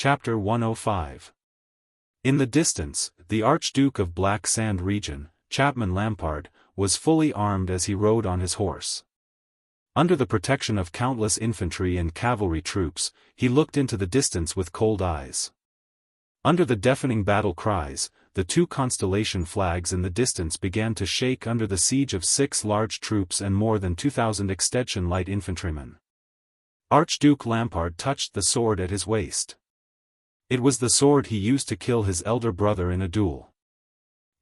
Chapter 105. In the distance, the Archduke of Black Sand region, Chapman Lampard, was fully armed as he rode on his horse. Under the protection of countless infantry and cavalry troops, he looked into the distance with cold eyes. Under the deafening battle cries, the two constellation flags in the distance began to shake under the siege of 6 large troops and more than 2,000 extension light infantrymen. Archduke Lampard touched the sword at his waist. It was the sword he used to kill his elder brother in a duel.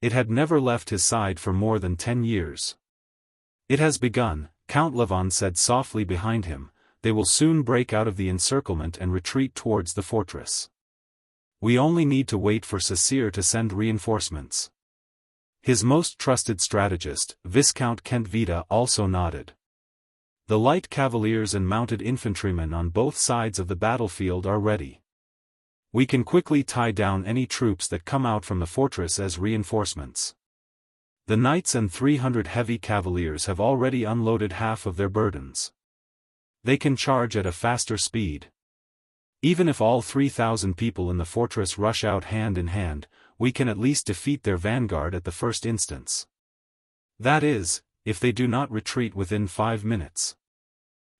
It had never left his side for more than 10 years. "It has begun," Count Levon said softly behind him. "They will soon break out of the encirclement and retreat towards the fortress. We only need to wait for Sassir to send reinforcements." His most trusted strategist, Viscount Kentvita, also nodded. "The light cavaliers and mounted infantrymen on both sides of the battlefield are ready. We can quickly tie down any troops that come out from the fortress as reinforcements. The knights and 300 heavy cavaliers have already unloaded half of their burdens. They can charge at a faster speed. Even if all 3,000 people in the fortress rush out hand in hand, we can at least defeat their vanguard at the first instance. That is, if they do not retreat within 5 minutes.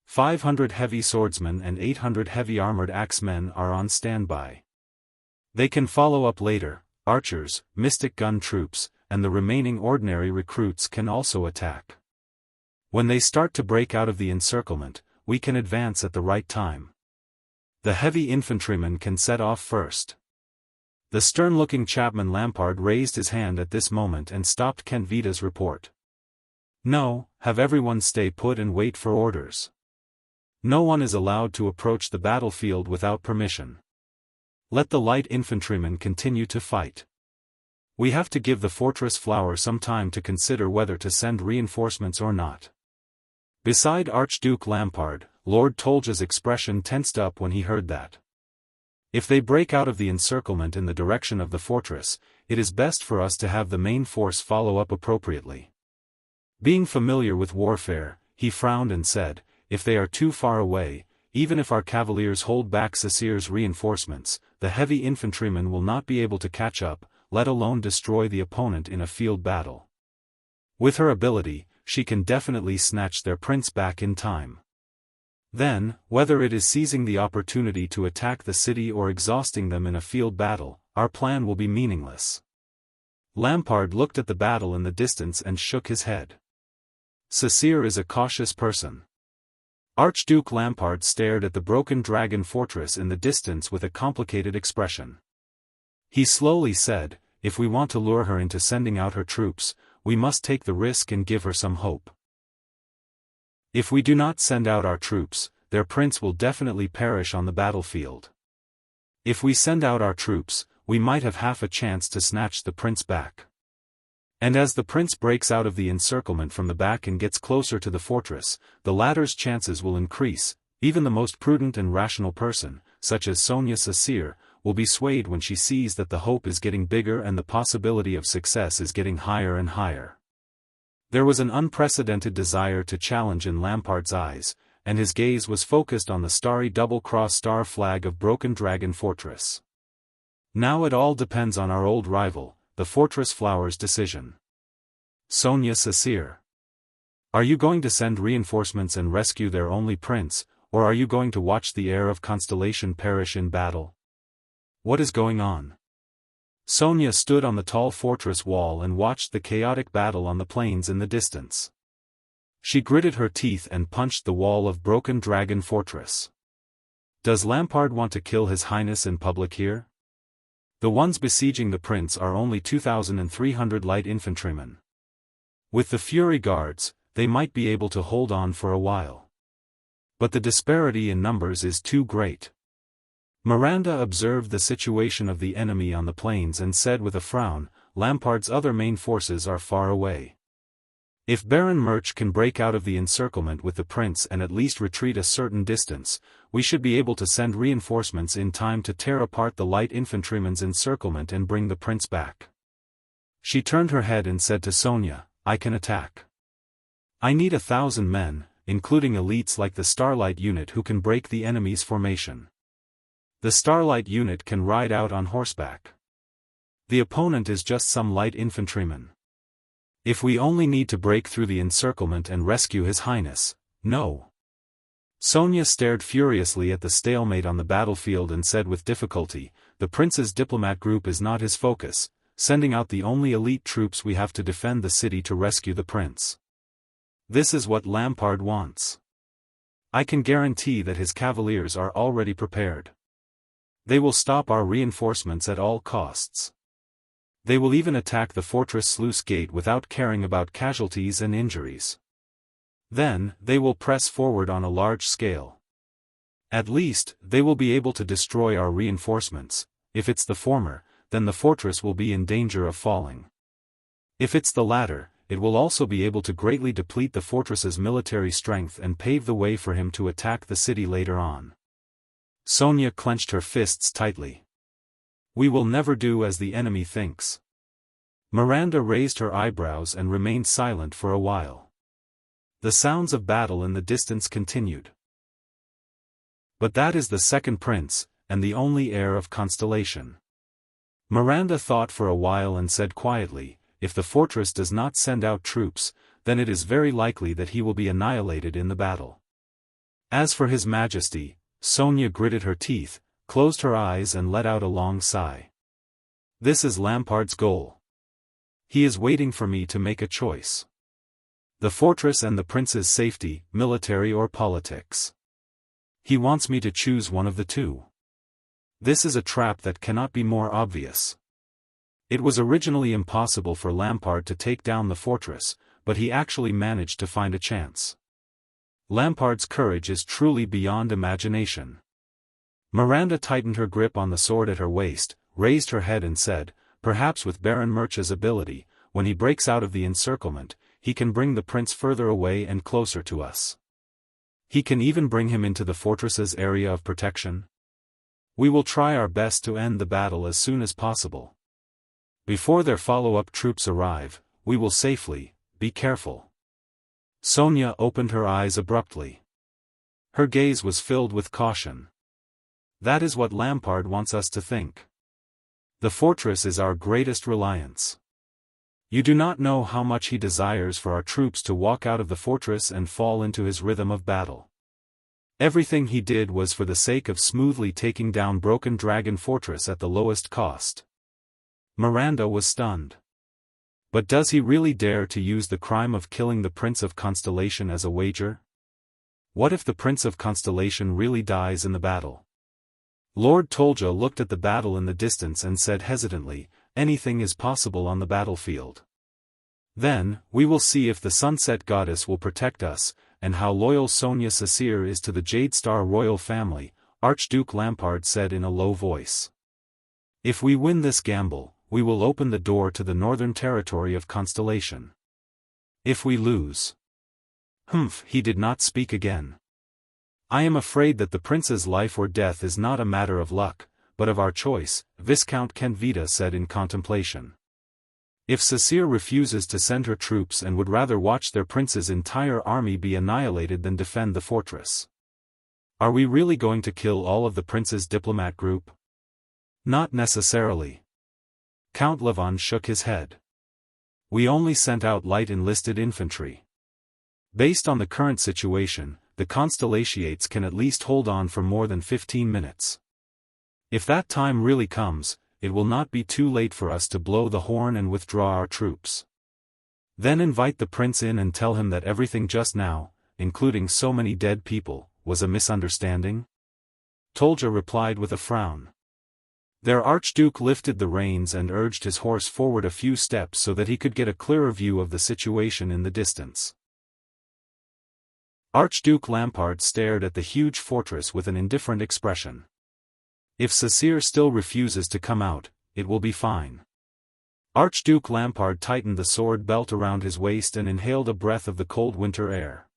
500 heavy swordsmen and 800 heavy armored axemen are on standby. They can follow up later. Archers, mystic gun troops, and the remaining ordinary recruits can also attack. When they start to break out of the encirclement, we can advance at the right time. The heavy infantrymen can set off first." The stern-looking Chapman Lampard raised his hand at this moment and stopped Kentvita's report. "No, have everyone stay put and wait for orders. No one is allowed to approach the battlefield without permission. Let the light infantrymen continue to fight. We have to give the fortress flower some time to consider whether to send reinforcements or not." Beside Archduke Lampard, Lord Tolja's expression tensed up when he heard that. "If they break out of the encirclement in the direction of the fortress, it is best for us to have the main force follow up appropriately." Being familiar with warfare, he frowned and said, "If they are too far away, even if our cavaliers hold back Sassir's reinforcements, the heavy infantrymen will not be able to catch up, let alone destroy the opponent in a field battle. With her ability, she can definitely snatch their prince back in time. Then, whether it is seizing the opportunity to attack the city or exhausting them in a field battle, our plan will be meaningless." Lampard looked at the battle in the distance and shook his head. "Sassir is a cautious person." Archduke Lampard stared at the broken dragon fortress in the distance with a complicated expression. He slowly said, "If we want to lure her into sending out her troops, we must take the risk and give her some hope. If we do not send out our troops, their prince will definitely perish on the battlefield. If we send out our troops, we might have half a chance to snatch the prince back. And as the prince breaks out of the encirclement from the back and gets closer to the fortress, the latter's chances will increase. Even the most prudent and rational person, such as Sonia Sassir, will be swayed when she sees that the hope is getting bigger and the possibility of success is getting higher and higher." There was an unprecedented desire to challenge in Lampard's eyes, and his gaze was focused on the starry double-cross star flag of Broken Dragon Fortress. "Now it all depends on our old rival, the Fortress Flower's decision. Sonia Sassir. Are you going to send reinforcements and rescue their only prince, or are you going to watch the heir of Constellation perish in battle? What is going on?" Sonia stood on the tall fortress wall and watched the chaotic battle on the plains in the distance. She gritted her teeth and punched the wall of Broken Dragon Fortress. "Does Lampard want to kill His Highness in public here? The ones besieging the prince are only 2,300 light infantrymen. With the Fury Guards, they might be able to hold on for a while. But the disparity in numbers is too great." Miranda observed the situation of the enemy on the plains and said with a frown, "Lampard's other main forces are far away. If Baron Murch can break out of the encirclement with the prince and at least retreat a certain distance, we should be able to send reinforcements in time to tear apart the light infantrymen's encirclement and bring the prince back." She turned her head and said to Sonia, "I can attack. I need 1,000 men, including elites like the Starlight unit who can break the enemy's formation. The Starlight unit can ride out on horseback. The opponent is just some light infantryman. If we only need to break through the encirclement and rescue His Highness, no. Sonia stared furiously at the stalemate on the battlefield and said with difficulty, the prince's diplomat group is not his focus, sending out the only elite troops we have to defend the city to rescue the prince. This is what Lampard wants. I can guarantee that his cavaliers are already prepared. They will stop our reinforcements at all costs. They will even attack the fortress sluice gate without caring about casualties and injuries. Then, they will press forward on a large scale. At least, they will be able to destroy our reinforcements. If it's the former, then the fortress will be in danger of falling. If it's the latter, it will also be able to greatly deplete the fortress's military strength and pave the way for him to attack the city later on. Sonia clenched her fists tightly. We will never do as the enemy thinks. Miranda raised her eyebrows and remained silent for a while. The sounds of battle in the distance continued. But that is the second prince, and the only heir of Constellation. Miranda thought for a while and said quietly, if the fortress does not send out troops, then it is very likely that he will be annihilated in the battle. As for His Majesty, Sonia gritted her teeth, closed her eyes and let out a long sigh. This is Lampard's goal. He is waiting for me to make a choice. The fortress and the prince's safety, military or politics. He wants me to choose one of the two. This is a trap that cannot be more obvious. It was originally impossible for Lampard to take down the fortress, but he actually managed to find a chance. Lampard's courage is truly beyond imagination. Miranda tightened her grip on the sword at her waist, raised her head and said, perhaps with Baron Murcha's ability, when he breaks out of the encirclement, he can bring the prince further away and closer to us. He can even bring him into the fortress's area of protection. We will try our best to end the battle as soon as possible. Before their follow-up troops arrive, we will safely, be careful. Sonia opened her eyes abruptly. Her gaze was filled with caution. That is what Lampard wants us to think. The fortress is our greatest reliance. You do not know how much he desires for our troops to walk out of the fortress and fall into his rhythm of battle. Everything he did was for the sake of smoothly taking down Broken Dragon Fortress at the lowest cost. Miranda was stunned. But does he really dare to use the crime of killing the Prince of Constellation as a wager? What if the Prince of Constellation really dies in the battle? Lord Tolja looked at the battle in the distance and said hesitantly, anything is possible on the battlefield. Then, we will see if the Sunset Goddess will protect us, and how loyal Sonia Sasir is to the Jade Star royal family, Archduke Lampard said in a low voice. If we win this gamble, we will open the door to the northern territory of Constellation. If we lose... he did not speak again. I am afraid that the prince's life or death is not a matter of luck, but of our choice, Viscount Kenvita said in contemplation. If Sasir refuses to send her troops and would rather watch their prince's entire army be annihilated than defend the fortress. Are we really going to kill all of the prince's diplomat group? Not necessarily. Count Levon shook his head. We only sent out light enlisted infantry. Based on the current situation, the Constellationates can at least hold on for more than 15 minutes. If that time really comes, it will not be too late for us to blow the horn and withdraw our troops. Then invite the prince in and tell him that everything just now, including so many dead people, was a misunderstanding? Tolja replied with a frown. Their Archduke lifted the reins and urged his horse forward a few steps so that he could get a clearer view of the situation in the distance. Archduke Lampard stared at the huge fortress with an indifferent expression. If Sasir still refuses to come out, it will be fine. Archduke Lampard tightened the sword belt around his waist and inhaled a breath of the cold winter air.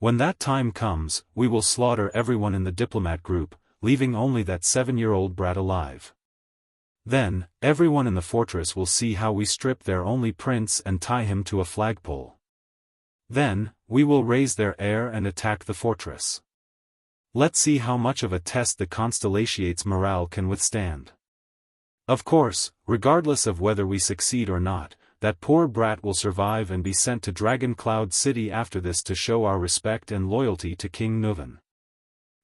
When that time comes, we will slaughter everyone in the diplomat group, leaving only that 7-year-old brat alive. Then, everyone in the fortress will see how we strip their only prince and tie him to a flagpole. Then, we will raise their heir and attack the fortress. Let's see how much of a test the Constellation's morale can withstand. Of course, regardless of whether we succeed or not, that poor brat will survive and be sent to Dragon Cloud City after this to show our respect and loyalty to King Nuvan.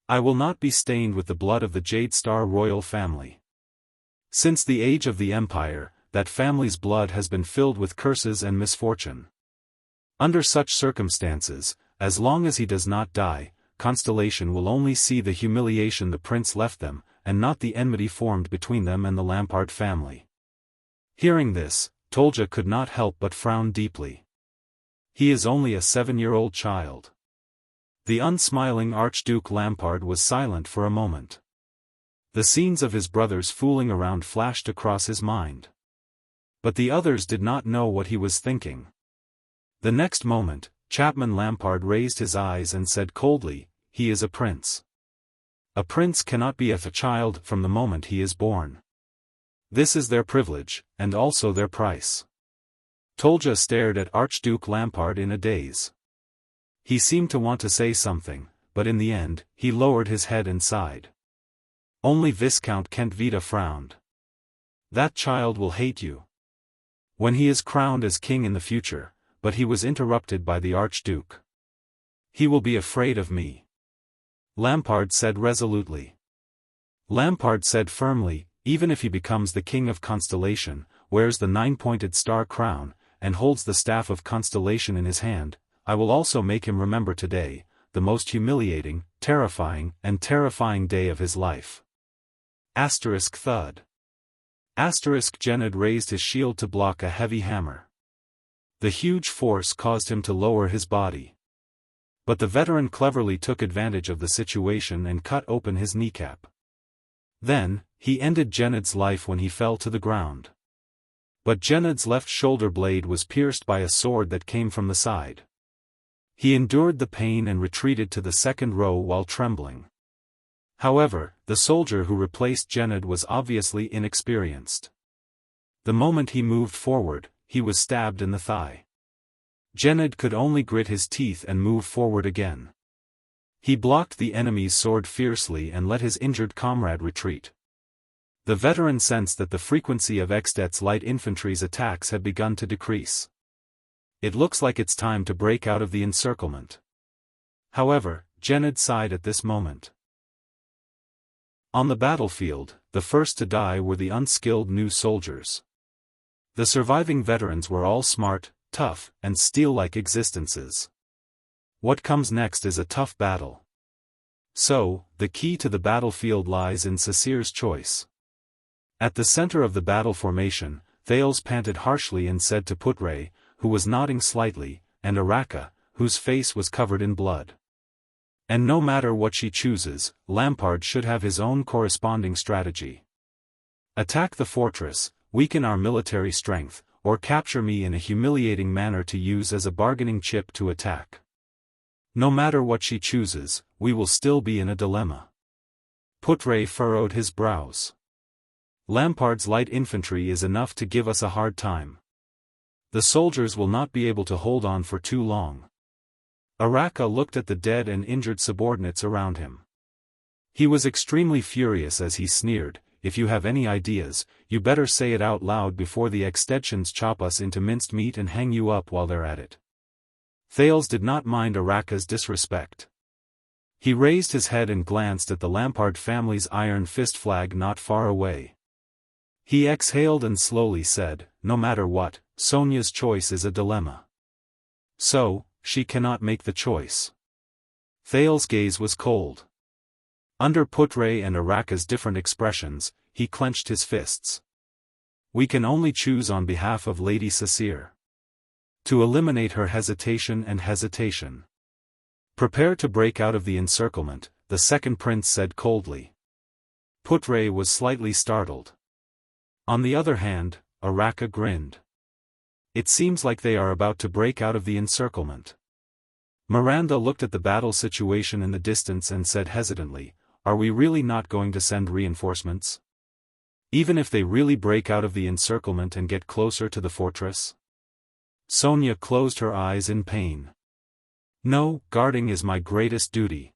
I will not be stained with the blood of the Jade Star royal family. Since the age of the Empire, that family's blood has been filled with curses and misfortune. Under such circumstances, as long as he does not die, Constellation will only see the humiliation the prince left them, and not the enmity formed between them and the Lampard family. Hearing this, Tolja could not help but frown deeply. He is only a 7-year-old child. The unsmiling Archduke Lampard was silent for a moment. The scenes of his brothers fooling around flashed across his mind. But the others did not know what he was thinking. The next moment, Chapman Lampard raised his eyes and said coldly, "He is a prince. A prince cannot be a child from the moment he is born. This is their privilege, and also their price." Tolja stared at Archduke Lampard in a daze. He seemed to want to say something, but in the end, he lowered his head and sighed. Only Viscount Kentvita frowned. "That child will hate you when he is crowned as king in the future," but he was interrupted by the Archduke. "He will be afraid of me," Lampard said resolutely. Lampard said firmly, "Even if he becomes the king of Constellation, wears the 9-pointed star crown, and holds the staff of Constellation in his hand, I will also make him remember today, the most humiliating, terrifying day of his life." Thud. Gened raised his shield to block a heavy hammer. The huge force caused him to lower his body. But the veteran cleverly took advantage of the situation and cut open his kneecap. Then, he ended Gened's life when he fell to the ground. But Gened's left shoulder blade was pierced by a sword that came from the side. He endured the pain and retreated to the second row while trembling. However, the soldier who replaced Gened was obviously inexperienced. The moment he moved forward, he was stabbed in the thigh. Gened could only grit his teeth and move forward again. He blocked the enemy's sword fiercely and let his injured comrade retreat. The veteran sensed that the frequency of Extet's light infantry's attacks had begun to decrease. "It looks like it's time to break out of the encirclement." However, Gened sighed at this moment. On the battlefield, the first to die were the unskilled new soldiers. The surviving veterans were all smart, tough, and steel-like existences. What comes next is a tough battle. So, the key to the battlefield lies in Sasir's choice. At the center of the battle formation, Thales panted harshly and said to Putre, who was nodding slightly, and Araka, whose face was covered in blood. "And no matter what she chooses, Lampard should have his own corresponding strategy. Attack the fortress, weaken our military strength, or capture me in a humiliating manner to use as a bargaining chip to attack. No matter what she chooses, we will still be in a dilemma." Putre furrowed his brows. "Lampard's light infantry is enough to give us a hard time. The soldiers will not be able to hold on for too long." Araka looked at the dead and injured subordinates around him. He was extremely furious as he sneered, "If you have any ideas, you better say it out loud before the extensions chop us into minced meat and hang you up while they're at it." Thales did not mind Araka's disrespect. He raised his head and glanced at the Lampard family's iron fist flag not far away. He exhaled and slowly said, "No matter what, Sonia's choice is a dilemma. So, she cannot make the choice." Thales' gaze was cold. Under Putre and Araka's different expressions, he clenched his fists. "We can only choose on behalf of Lady Sasir. To eliminate her hesitation. Prepare to break out of the encirclement," the second prince said coldly. Putre was slightly startled. On the other hand, Araka grinned. "It seems like they are about to break out of the encirclement." Miranda looked at the battle situation in the distance and said hesitantly, "Are we really not going to send reinforcements? Even if they really break out of the encirclement and get closer to the fortress?" Sonia closed her eyes in pain. "No, guarding is my greatest duty.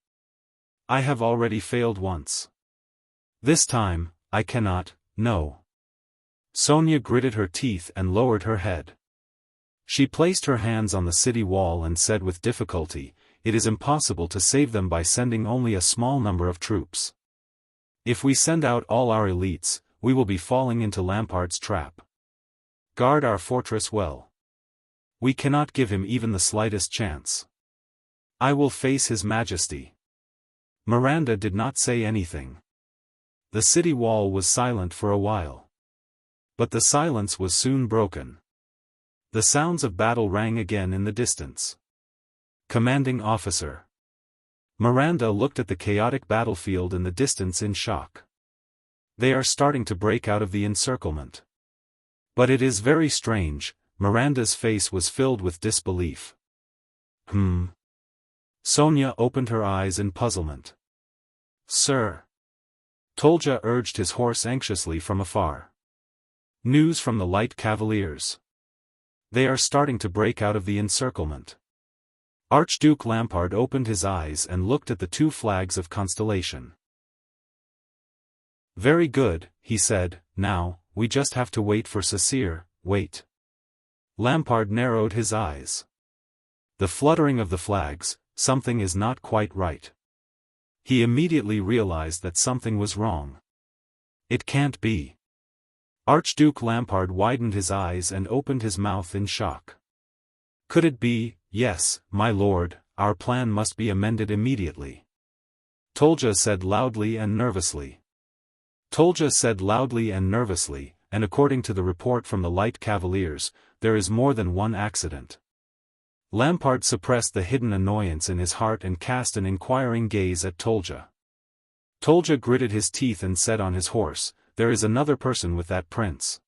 I have already failed once. This time, I cannot, no. Sonia gritted her teeth and lowered her head. She placed her hands on the city wall and said with difficulty, "It is impossible to save them by sending only a small number of troops. If we send out all our elites, we will be falling into Lampart's trap. Guard our fortress well. We cannot give him even the slightest chance. I will face His Majesty." Miranda did not say anything. The city wall was silent for a while. But the silence was soon broken. The sounds of battle rang again in the distance. Commanding officer. Miranda looked at the chaotic battlefield in the distance in shock. They are starting to break out of the encirclement. But it is very strange, Miranda's face was filled with disbelief. Sonia opened her eyes in puzzlement. Sir. Tolja urged his horse anxiously from afar. News from the light cavaliers. They are starting to break out of the encirclement. Archduke Lampard opened his eyes and looked at the two flags of Constellation. Very good, he said, now, we just have to wait for Cecere, wait. Lampard narrowed his eyes. The fluttering of the flags, something is not quite right. He immediately realized that something was wrong. It can't be. Archduke Lampard widened his eyes and opened his mouth in shock. Could it be? Yes, my lord, our plan must be amended immediately. Tolja said loudly and nervously. Tolja said loudly and nervously, and according to the report from the Light Cavaliers, there is more than one accident. Lampard suppressed the hidden annoyance in his heart and cast an inquiring gaze at Tolja. Tolja gritted his teeth and said on his horse, "There is another person with that prince."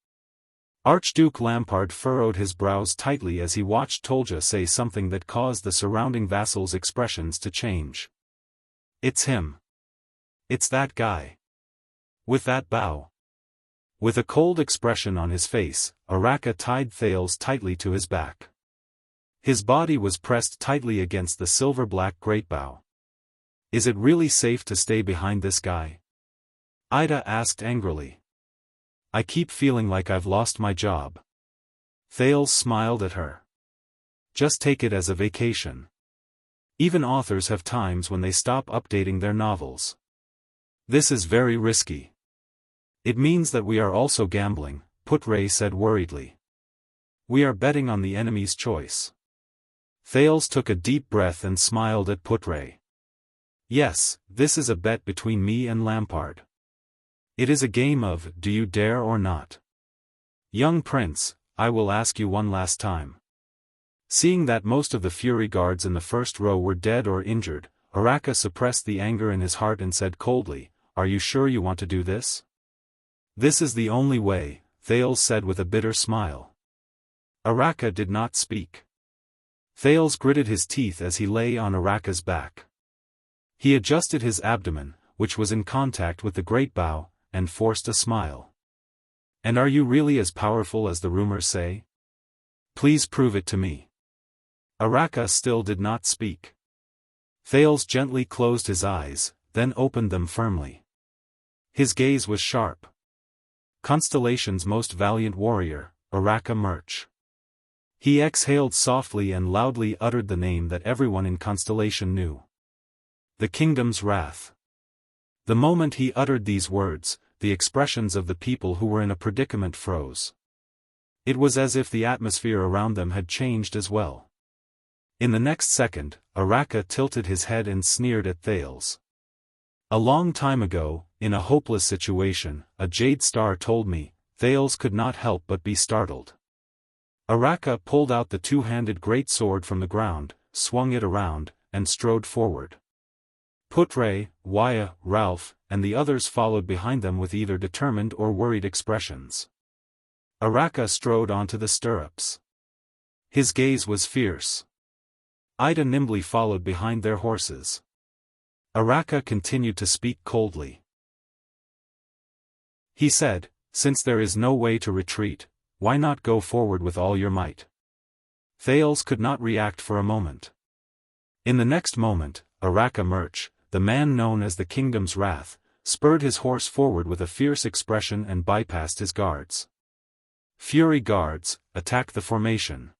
Archduke Lampard furrowed his brows tightly as he watched Tolja say something that caused the surrounding vassals' expressions to change. It's him. It's that guy. With that bow. With a cold expression on his face, Araka tied Thales tightly to his back. His body was pressed tightly against the silver-black greatbow. Is it really safe to stay behind this guy? Ida asked angrily. I keep feeling like I've lost my job. Thales smiled at her. Just take it as a vacation. Even authors have times when they stop updating their novels. This is very risky. It means that we are also gambling, Putre said worriedly. We are betting on the enemy's choice. Thales took a deep breath and smiled at Putre. Yes, this is a bet between me and Lampard. It is a game of, do you dare or not? Young prince, I will ask you one last time. Seeing that most of the Fury guards in the first row were dead or injured, Araka suppressed the anger in his heart and said coldly, Are you sure you want to do this? This is the only way, Thales said with a bitter smile. Araka did not speak. Thales gritted his teeth as he lay on Araka's back. He adjusted his abdomen, which was in contact with the great bow, and forced a smile. And are you really as powerful as the rumors say? Please prove it to me. Araka still did not speak. Thales gently closed his eyes, then opened them firmly. His gaze was sharp. Constellation's most valiant warrior, Araka Murch. He exhaled softly and loudly uttered the name that everyone in Constellation knew. The kingdom's wrath. The moment he uttered these words, the expressions of the people who were in a predicament froze. It was as if the atmosphere around them had changed as well. In the next second, Araka tilted his head and sneered at Thales. A long time ago, in a hopeless situation, a jade star told me, Thales could not help but be startled. Araka pulled out the two-handed great sword from the ground, swung it around, and strode forward. Putre, Waya, Ralph, and the others followed behind them with either determined or worried expressions. Araka strode onto the stirrups. His gaze was fierce. Ida nimbly followed behind their horses. Araka continued to speak coldly. He said, Since there is no way to retreat, why not go forward with all your might? Thales could not react for a moment. In the next moment, Araka Murch, the man known as the Kingdom's Wrath, spurred his horse forward with a fierce expression and bypassed his guards. Fury guards, attack the formation.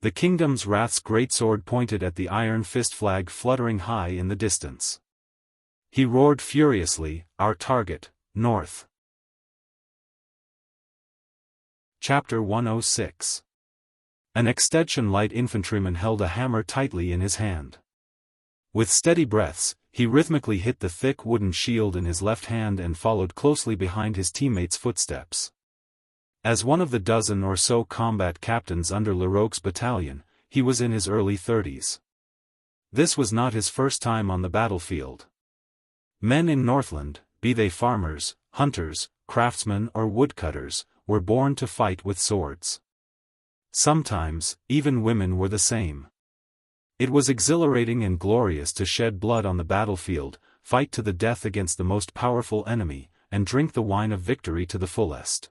The Kingdom's Wrath's greatsword pointed at the iron fist flag fluttering high in the distance. He roared furiously, "Our target, north." Chapter 106. An extension light infantryman held a hammer tightly in his hand. With steady breaths, he rhythmically hit the thick wooden shield in his left hand and followed closely behind his teammates' footsteps. As one of the dozen or so combat captains under Leroque's battalion, he was in his early 30s. This was not his first time on the battlefield. Men in Northland, be they farmers, hunters, craftsmen or woodcutters, were born to fight with swords. Sometimes, even women were the same. It was exhilarating and glorious to shed blood on the battlefield, fight to the death against the most powerful enemy, and drink the wine of victory to the fullest.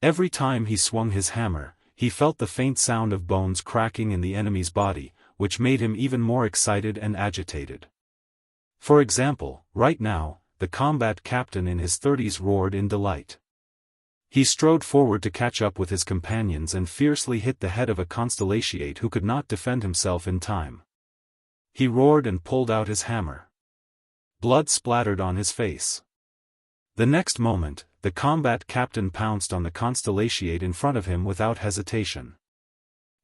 Every time he swung his hammer, he felt the faint sound of bones cracking in the enemy's body, which made him even more excited and agitated. For example, right now, the combat captain in his 30s roared in delight. He strode forward to catch up with his companions and fiercely hit the head of a constellatiate who could not defend himself in time. He roared and pulled out his hammer. Blood splattered on his face. The next moment, the combat captain pounced on the constellatiate in front of him without hesitation.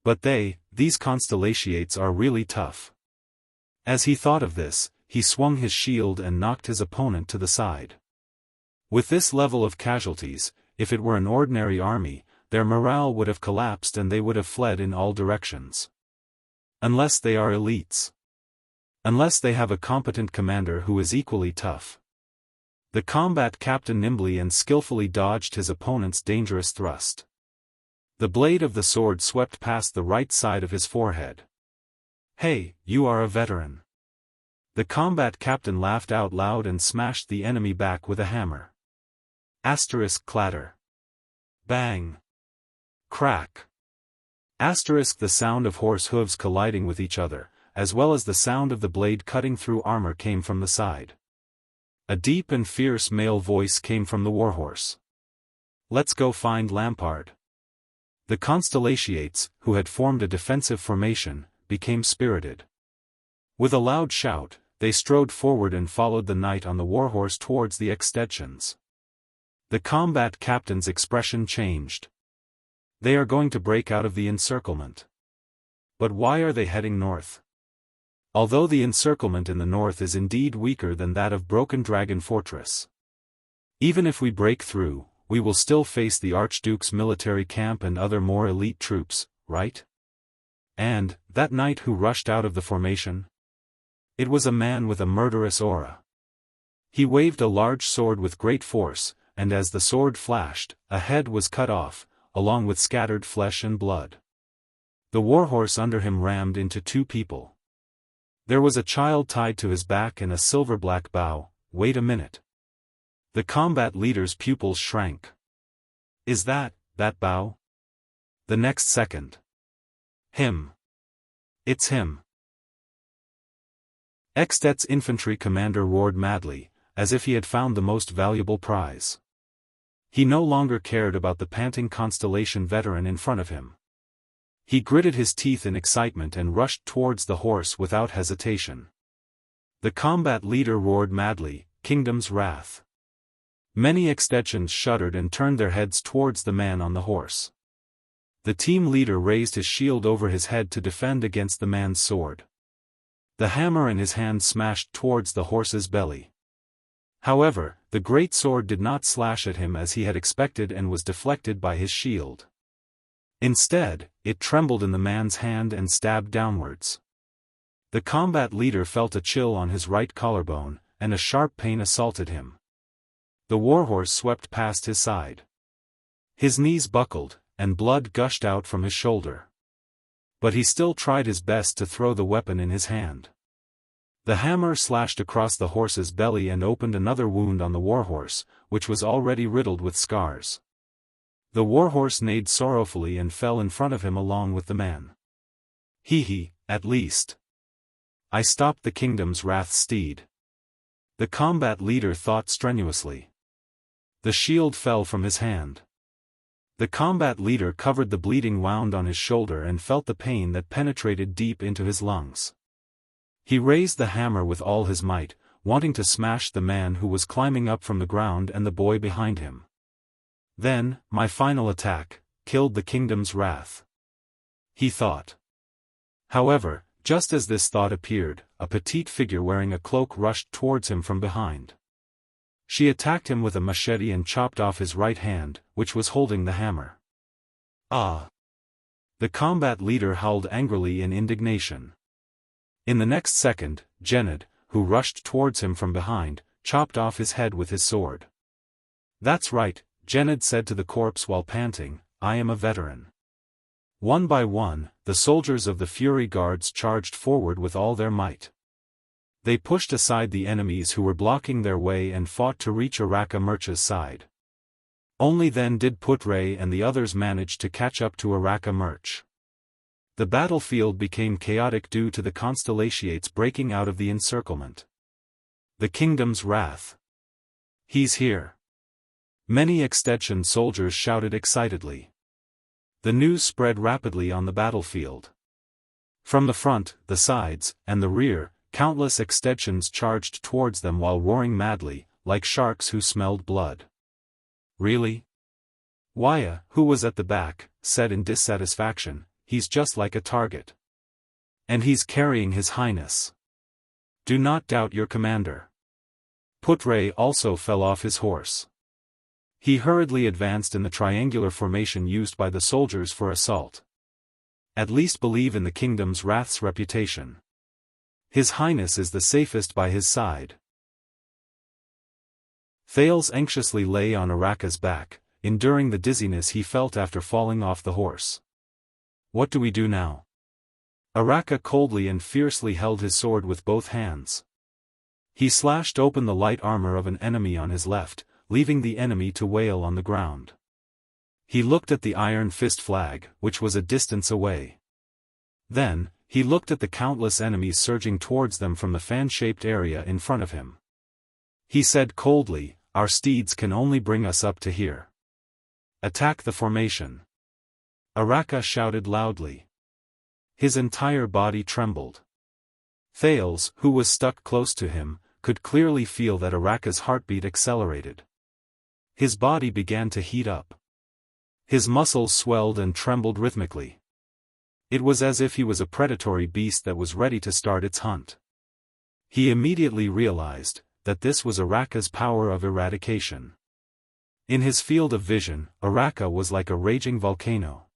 But these constellatiates are really tough. As he thought of this, he swung his shield and knocked his opponent to the side. With this level of casualties, if it were an ordinary army, their morale would have collapsed and they would have fled in all directions. Unless they are elites. Unless they have a competent commander who is equally tough. The combat captain nimbly and skillfully dodged his opponent's dangerous thrust. The blade of the sword swept past the right side of his forehead. "Hey, you are a veteran." The combat captain laughed out loud and smashed the enemy back with a hammer. Asterisk clatter. Bang. Crack. Asterisk the sound of horse hooves colliding with each other, as well as the sound of the blade cutting through armor came from the side. A deep and fierce male voice came from the warhorse. "Let's go find Lampard." The constellatiates, who had formed a defensive formation, became spirited. With a loud shout, they strode forward and followed the knight on the warhorse towards the extensions. The combat captain's expression changed. They are going to break out of the encirclement. But why are they heading north? Although the encirclement in the north is indeed weaker than that of Broken Dragon Fortress. Even if we break through, we will still face the Archduke's military camp and other more elite troops, right? And, that knight who rushed out of the formation? It was a man with a murderous aura. He waved a large sword with great force, and as the sword flashed, a head was cut off, along with scattered flesh and blood. The warhorse under him rammed into two people. There was a child tied to his back and a silver-black bow. Wait a minute. The combat leader's pupils shrank. Is that bow? The next second. Him. It's him. Extet's infantry commander roared madly, as if he had found the most valuable prize. He no longer cared about the panting Constellation veteran in front of him. He gritted his teeth in excitement and rushed towards the horse without hesitation. The combat leader roared madly, "Kingdom's Wrath." Many extensions shuddered and turned their heads towards the man on the horse. The team leader raised his shield over his head to defend against the man's sword. The hammer in his hand smashed towards the horse's belly. However, the great sword did not slash at him as he had expected and was deflected by his shield. Instead, it trembled in the man's hand and stabbed downwards. The combat leader felt a chill on his right collarbone, and a sharp pain assaulted him. The warhorse swept past his side. His knees buckled, and blood gushed out from his shoulder. But he still tried his best to throw the weapon in his hand. The hammer slashed across the horse's belly and opened another wound on the warhorse, which was already riddled with scars. The warhorse neighed sorrowfully and fell in front of him along with the man. Hee, at least. I stopped the kingdom's wrath steed. The combat leader thought strenuously. The shield fell from his hand. The combat leader covered the bleeding wound on his shoulder and felt the pain that penetrated deep into his lungs. He raised the hammer with all his might, wanting to smash the man who was climbing up from the ground and the boy behind him. Then, my final attack killed the kingdom's wrath, he thought. However, just as this thought appeared, a petite figure wearing a cloak rushed towards him from behind. She attacked him with a machete and chopped off his right hand, which was holding the hammer. Ah! The combat leader howled angrily in indignation. In the next second, Gened, who rushed towards him from behind, chopped off his head with his sword. That's right, Gened said to the corpse while panting, I am a veteran. One by one, the soldiers of the Fury Guards charged forward with all their might. They pushed aside the enemies who were blocking their way and fought to reach Araka Murcha's side. Only then did Putre and the others manage to catch up to Araka Murch. The battlefield became chaotic due to the constellations breaking out of the encirclement. The kingdom's wrath. He's here. Many Extension soldiers shouted excitedly. The news spread rapidly on the battlefield. From the front, the sides, and the rear, countless Extensions charged towards them while roaring madly, like sharks who smelled blood. Really? Waya, who was at the back, said in dissatisfaction, he's just like a target. And he's carrying His Highness. Do not doubt your commander. Putre also fell off his horse. He hurriedly advanced in the triangular formation used by the soldiers for assault. At least believe in the kingdom's wrath's reputation. His Highness is the safest by his side. Thales anxiously lay on Araka's back, enduring the dizziness he felt after falling off the horse. What do we do now? Araka coldly and fiercely held his sword with both hands. He slashed open the light armor of an enemy on his left, leaving the enemy to wail on the ground. He looked at the Iron Fist flag, which was a distance away. Then, he looked at the countless enemies surging towards them from the fan-shaped area in front of him. He said coldly, our steeds can only bring us up to here. Attack the formation. Araka shouted loudly. His entire body trembled. Thales, who was stuck close to him, could clearly feel that Araka's heartbeat accelerated. His body began to heat up. His muscles swelled and trembled rhythmically. It was as if he was a predatory beast that was ready to start its hunt. He immediately realized that this was Araka's power of eradication. In his field of vision, Araka was like a raging volcano.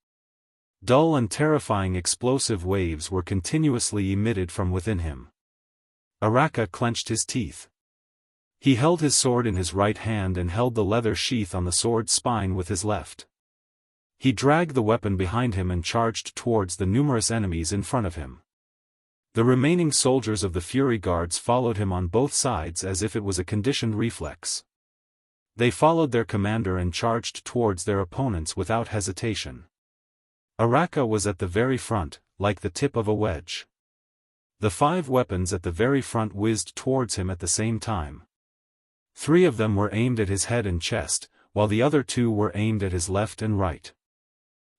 Dull and terrifying explosive waves were continuously emitted from within him. Araka clenched his teeth. He held his sword in his right hand and held the leather sheath on the sword's spine with his left. He dragged the weapon behind him and charged towards the numerous enemies in front of him. The remaining soldiers of the Fury Guards followed him on both sides as if it was a conditioned reflex. They followed their commander and charged towards their opponents without hesitation. Araka was at the very front, like the tip of a wedge. The 5 weapons at the very front whizzed towards him at the same time. 3 of them were aimed at his head and chest, while the other 2 were aimed at his left and right.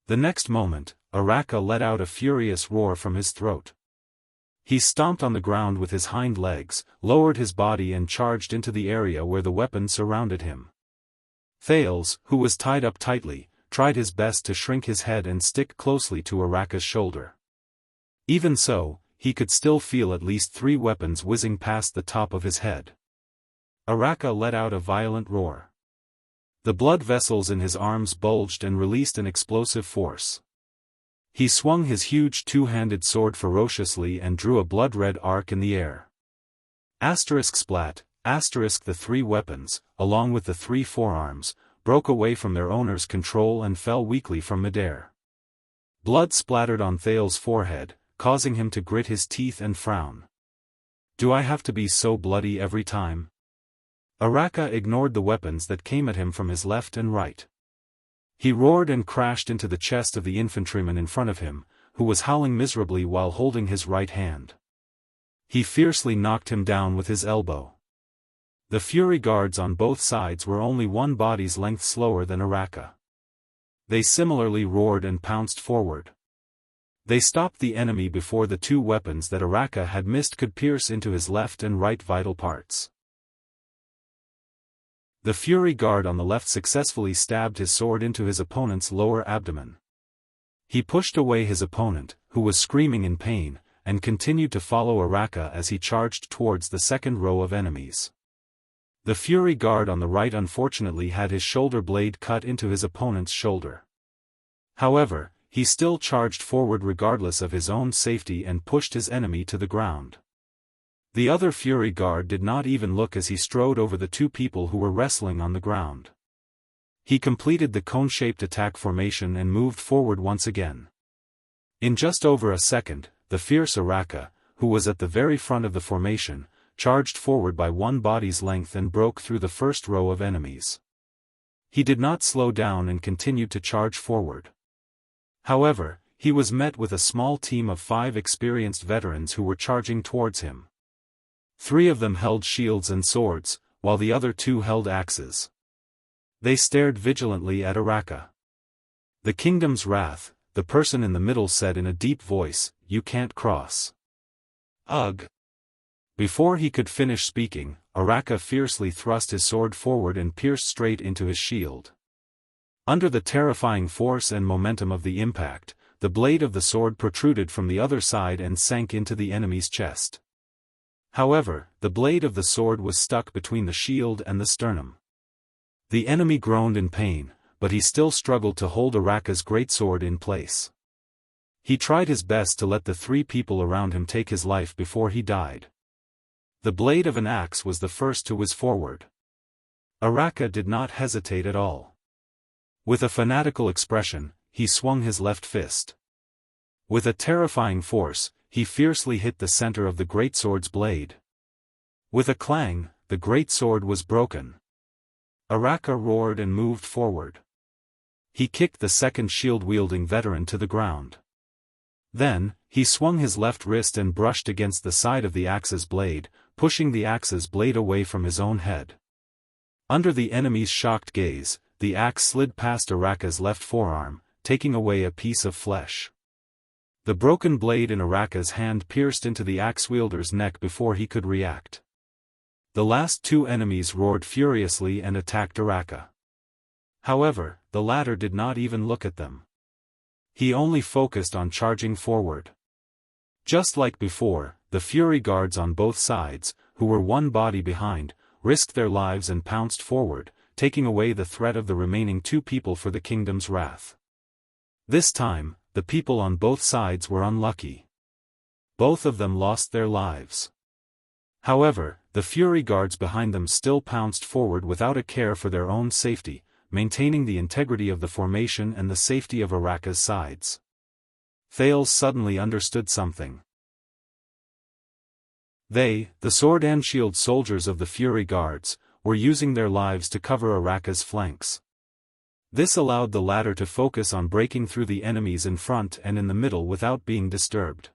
The next moment, Araka let out a furious roar from his throat. He stomped on the ground with his hind legs, lowered his body and charged into the area where the weapons surrounded him. Thales, who was tied up tightly, tried his best to shrink his head and stick closely to Araka's shoulder. Even so, he could still feel at least 3 weapons whizzing past the top of his head. Araka let out a violent roar. The blood vessels in his arms bulged and released an explosive force. He swung his huge 2-handed sword ferociously and drew a blood-red arc in the air. Splat, the 3 weapons, along with the 3 forearms, broke away from their owner's control and fell weakly from midair. Blood splattered on Thales' forehead, causing him to grit his teeth and frown. Do I have to be so bloody every time? Araka ignored the weapons that came at him from his left and right. He roared and crashed into the chest of the infantryman in front of him, who was howling miserably while holding his right hand. He fiercely knocked him down with his elbow. The Fury Guards on both sides were only one body's length slower than Araka. They similarly roared and pounced forward. They stopped the enemy before the two weapons that Araka had missed could pierce into his left and right vital parts. The Fury Guard on the left successfully stabbed his sword into his opponent's lower abdomen. He pushed away his opponent, who was screaming in pain, and continued to follow Araka as he charged towards the second row of enemies. The Fury Guard on the right unfortunately had his shoulder blade cut into his opponent's shoulder. However, he still charged forward regardless of his own safety and pushed his enemy to the ground. The other Fury Guard did not even look as he strode over the two people who were wrestling on the ground. He completed the cone-shaped attack formation and moved forward once again. In just over a second, the fierce Araka, who was at the very front of the formation, charged forward by one body's length and broke through the first row of enemies. He did not slow down and continued to charge forward. However, he was met with a small team of 5 experienced veterans who were charging towards him. 3 of them held shields and swords, while the other 2 held axes. They stared vigilantly at Araka. The Kingdom's Wrath, the person in the middle said in a deep voice, "You can't cross." Ugh! Before he could finish speaking, Araka fiercely thrust his sword forward and pierced straight into his shield. Under the terrifying force and momentum of the impact, the blade of the sword protruded from the other side and sank into the enemy's chest. However, the blade of the sword was stuck between the shield and the sternum. The enemy groaned in pain, but he still struggled to hold Araka's greatsword in place. He tried his best to let the 3 people around him take his life before he died. The blade of an axe was the first to whiz forward. Araka did not hesitate at all. With a fanatical expression, he swung his left fist. With a terrifying force, he fiercely hit the center of the greatsword's blade. With a clang, the greatsword was broken. Araka roared and moved forward. He kicked the second shield-wielding veteran to the ground. Then, he swung his left wrist and brushed against the side of the axe's blade, pushing the axe's blade away from his own head. Under the enemy's shocked gaze, the axe slid past Araka's left forearm, taking away a piece of flesh. The broken blade in Araka's hand pierced into the axe-wielder's neck before he could react. The last 2 enemies roared furiously and attacked Araka. However, the latter did not even look at them. He only focused on charging forward. Just like before, the Fury Guards on both sides, who were one body behind, risked their lives and pounced forward, taking away the threat of the remaining 2 people for the Kingdom's Wrath. This time, the people on both sides were unlucky. Both of them lost their lives. However, the Fury Guards behind them still pounced forward without a care for their own safety, maintaining the integrity of the formation and the safety of Araka's sides. Thales suddenly understood something. They, the sword and shield soldiers of the Fury Guards, were using their lives to cover Araka's flanks. This allowed the latter to focus on breaking through the enemies in front and in the middle without being disturbed.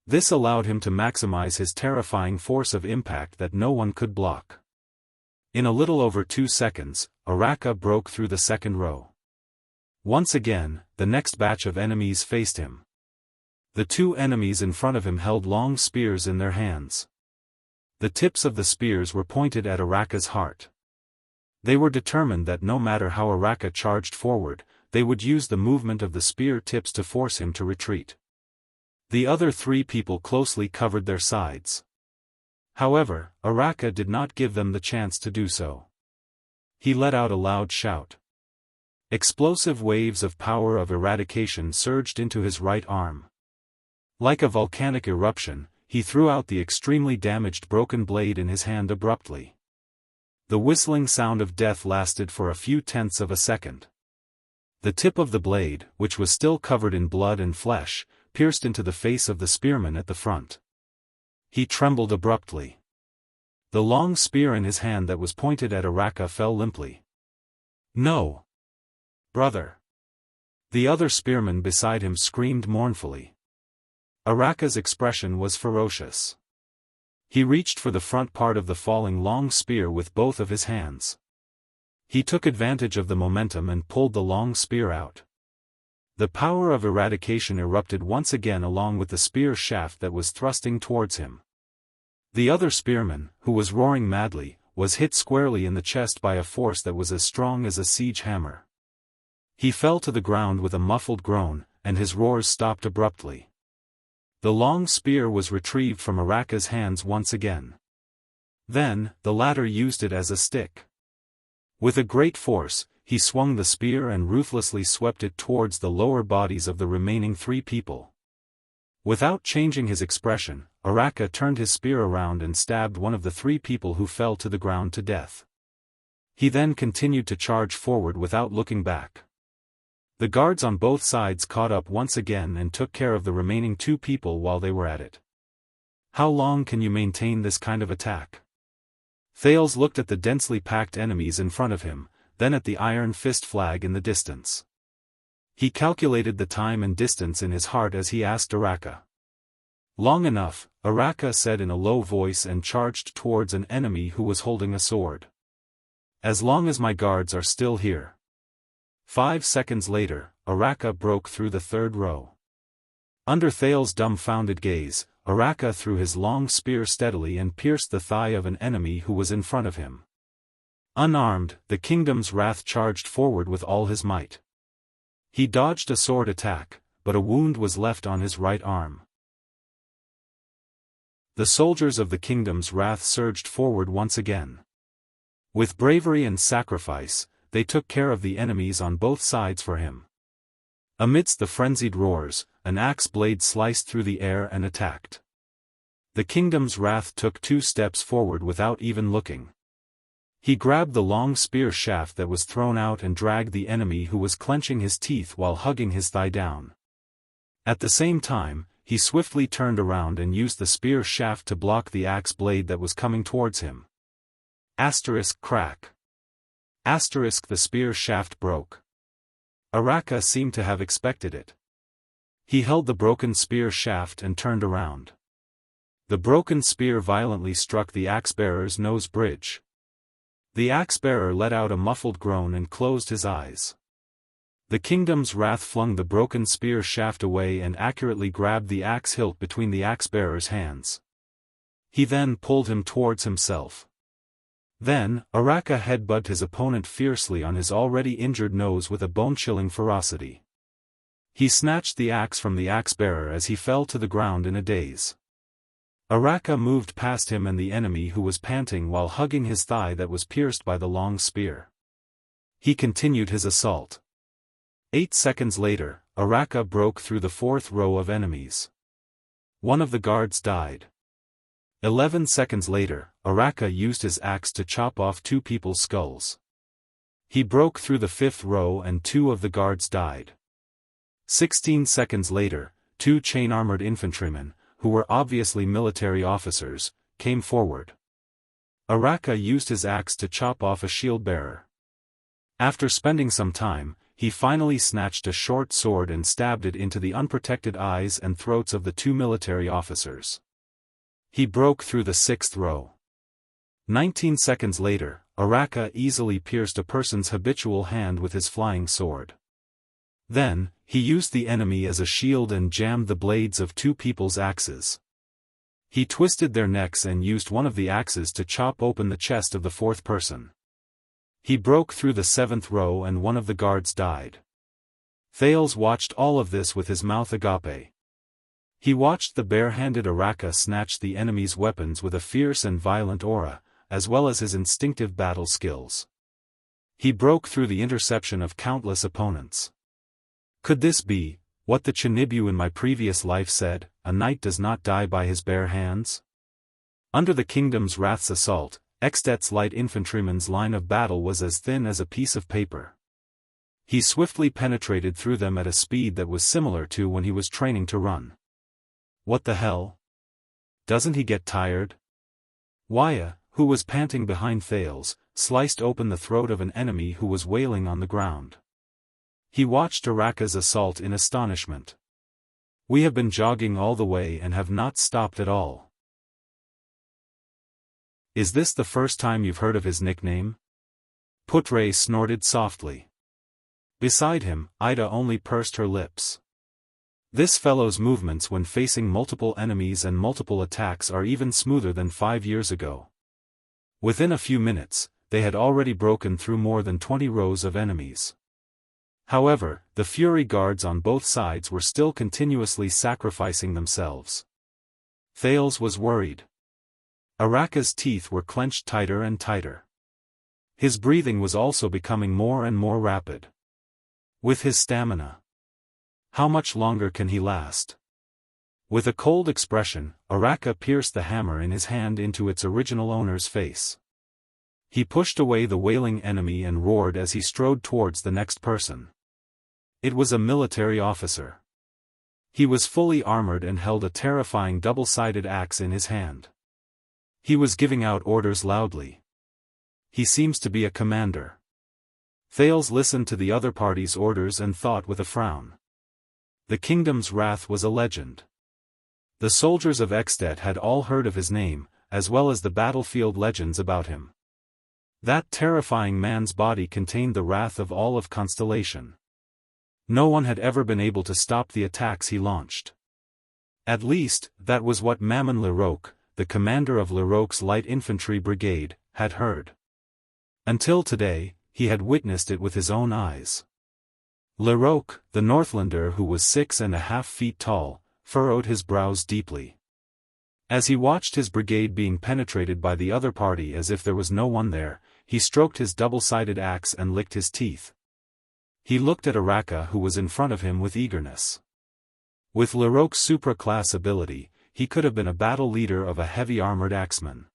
This allowed him to maximize his terrifying force of impact that no one could block. In a little over 2 seconds, Araka broke through the second row. Once again, the next batch of enemies faced him. The 2 enemies in front of him held long spears in their hands. The tips of the spears were pointed at Araka's heart. They were determined that no matter how Araka charged forward, they would use the movement of the spear tips to force him to retreat. The other 3 people closely covered their sides. However, Araka did not give them the chance to do so. He let out a loud shout. Explosive waves of power of eradication surged into his right arm. Like a volcanic eruption, he threw out the extremely damaged broken blade in his hand abruptly. The whistling sound of death lasted for a few tenths of a second. The tip of the blade, which was still covered in blood and flesh, pierced into the face of the spearman at the front. He trembled abruptly. The long spear in his hand that was pointed at Araka fell limply. "No! Brother!" The other spearman beside him screamed mournfully. Araka's expression was ferocious. He reached for the front part of the falling long spear with both of his hands. He took advantage of the momentum and pulled the long spear out. The power of eradication erupted once again along with the spear shaft that was thrusting towards him. The other spearman, who was roaring madly, was hit squarely in the chest by a force that was as strong as a siege hammer. He fell to the ground with a muffled groan, and his roars stopped abruptly. The long spear was retrieved from Araka's hands once again. Then, the latter used it as a stick. With a great force, he swung the spear and ruthlessly swept it towards the lower bodies of the remaining 3 people. Without changing his expression, Araka turned his spear around and stabbed one of the 3 people who fell to the ground to death. He then continued to charge forward without looking back. The guards on both sides caught up once again and took care of the remaining 2 people while they were at it. How long can you maintain this kind of attack? Thales looked at the densely packed enemies in front of him, then at the iron fist flag in the distance. He calculated the time and distance in his heart as he asked Araka. Long enough, Araka said in a low voice and charged towards an enemy who was holding a sword. As long as my guards are still here. 5 seconds later, Araka broke through the 3rd row. Under Thales' dumbfounded gaze, Araka threw his long spear steadily and pierced the thigh of an enemy who was in front of him. Unarmed, the Kingdom's Wrath charged forward with all his might. He dodged a sword attack, but a wound was left on his right arm. The soldiers of the Kingdom's Wrath surged forward once again. With bravery and sacrifice, they took care of the enemies on both sides for him. Amidst the frenzied roars, an axe blade sliced through the air and attacked. The Kingdom's Wrath took 2 steps forward without even looking. He grabbed the long spear shaft that was thrown out and dragged the enemy who was clenching his teeth while hugging his thigh down. At the same time, he swiftly turned around and used the spear shaft to block the axe blade that was coming towards him. Crack. The spear shaft broke. Araka seemed to have expected it. He held the broken spear shaft and turned around. The broken spear violently struck the axe-bearer's nose bridge. The axe-bearer let out a muffled groan and closed his eyes. The Kingdom's Wrath flung the broken spear shaft away and accurately grabbed the axe hilt between the axe-bearer's hands. He then pulled him towards himself. Then, Araka headbutted his opponent fiercely on his already injured nose with a bone-chilling ferocity. He snatched the axe from the axe-bearer as he fell to the ground in a daze. Araka moved past him and the enemy who was panting while hugging his thigh that was pierced by the long spear. He continued his assault. 8 seconds later, Araka broke through the 4th row of enemies. One of the guards died. 11 seconds later, Araka used his axe to chop off 2 people's skulls. He broke through the 5th row and 2 of the guards died. 16 seconds later, 2 chain-armored infantrymen, who were obviously military officers, came forward. Araka used his axe to chop off a shield-bearer. After spending some time, he finally snatched a short sword and stabbed it into the unprotected eyes and throats of the 2 military officers. He broke through the 6th row. 19 seconds later, Araka easily pierced a person's habitual hand with his flying sword. Then, he used the enemy as a shield and jammed the blades of 2 people's axes. He twisted their necks and used one of the axes to chop open the chest of the 4th person. He broke through the 7th row and one of the guards died. Thales watched all of this with his mouth agape. He watched the bare-handed Araka snatch the enemy's weapons with a fierce and violent aura, as well as his instinctive battle skills. He broke through the interception of countless opponents. Could this be, what the Chinibu in my previous life said, a knight does not die by his bare hands? Under the Kingdom's Wrath's assault, Extet's light infantryman's line of battle was as thin as a piece of paper. He swiftly penetrated through them at a speed that was similar to when he was training to run. What the hell? Doesn't he get tired? Waya, who was panting behind Thales, sliced open the throat of an enemy who was wailing on the ground. He watched Araka's assault in astonishment. We have been jogging all the way and have not stopped at all. Is this the first time you've heard of his nickname? Putre snorted softly. Beside him, Ida only pursed her lips. This fellow's movements when facing multiple enemies and multiple attacks are even smoother than 5 years ago. Within a few minutes, they had already broken through more than 20 rows of enemies. However, the Fury guards on both sides were still continuously sacrificing themselves. Thales was worried. Araka's teeth were clenched tighter and tighter. His breathing was also becoming more and more rapid. With his stamina, how much longer can he last? With a cold expression, Araka pierced the hammer in his hand into its original owner's face. He pushed away the wailing enemy and roared as he strode towards the next person. It was a military officer. He was fully armored and held a terrifying double-sided axe in his hand. He was giving out orders loudly. He seems to be a commander. Thales listened to the other party's orders and thought with a frown. The kingdom's wrath was a legend. The soldiers of Extet had all heard of his name, as well as the battlefield legends about him. That terrifying man's body contained the wrath of all of Constellation. No one had ever been able to stop the attacks he launched. At least, that was what Mammon Leroque, the commander of Leroque's light infantry brigade, had heard. Until today, he had witnessed it with his own eyes. Leroque, the Northlander who was 6.5 feet tall, furrowed his brows deeply. As he watched his brigade being penetrated by the other party as if there was no one there, he stroked his double-sided axe and licked his teeth. He looked at Araka who was in front of him with eagerness. With Leroque's supra-class ability, he could have been a battle leader of a heavy-armored axeman.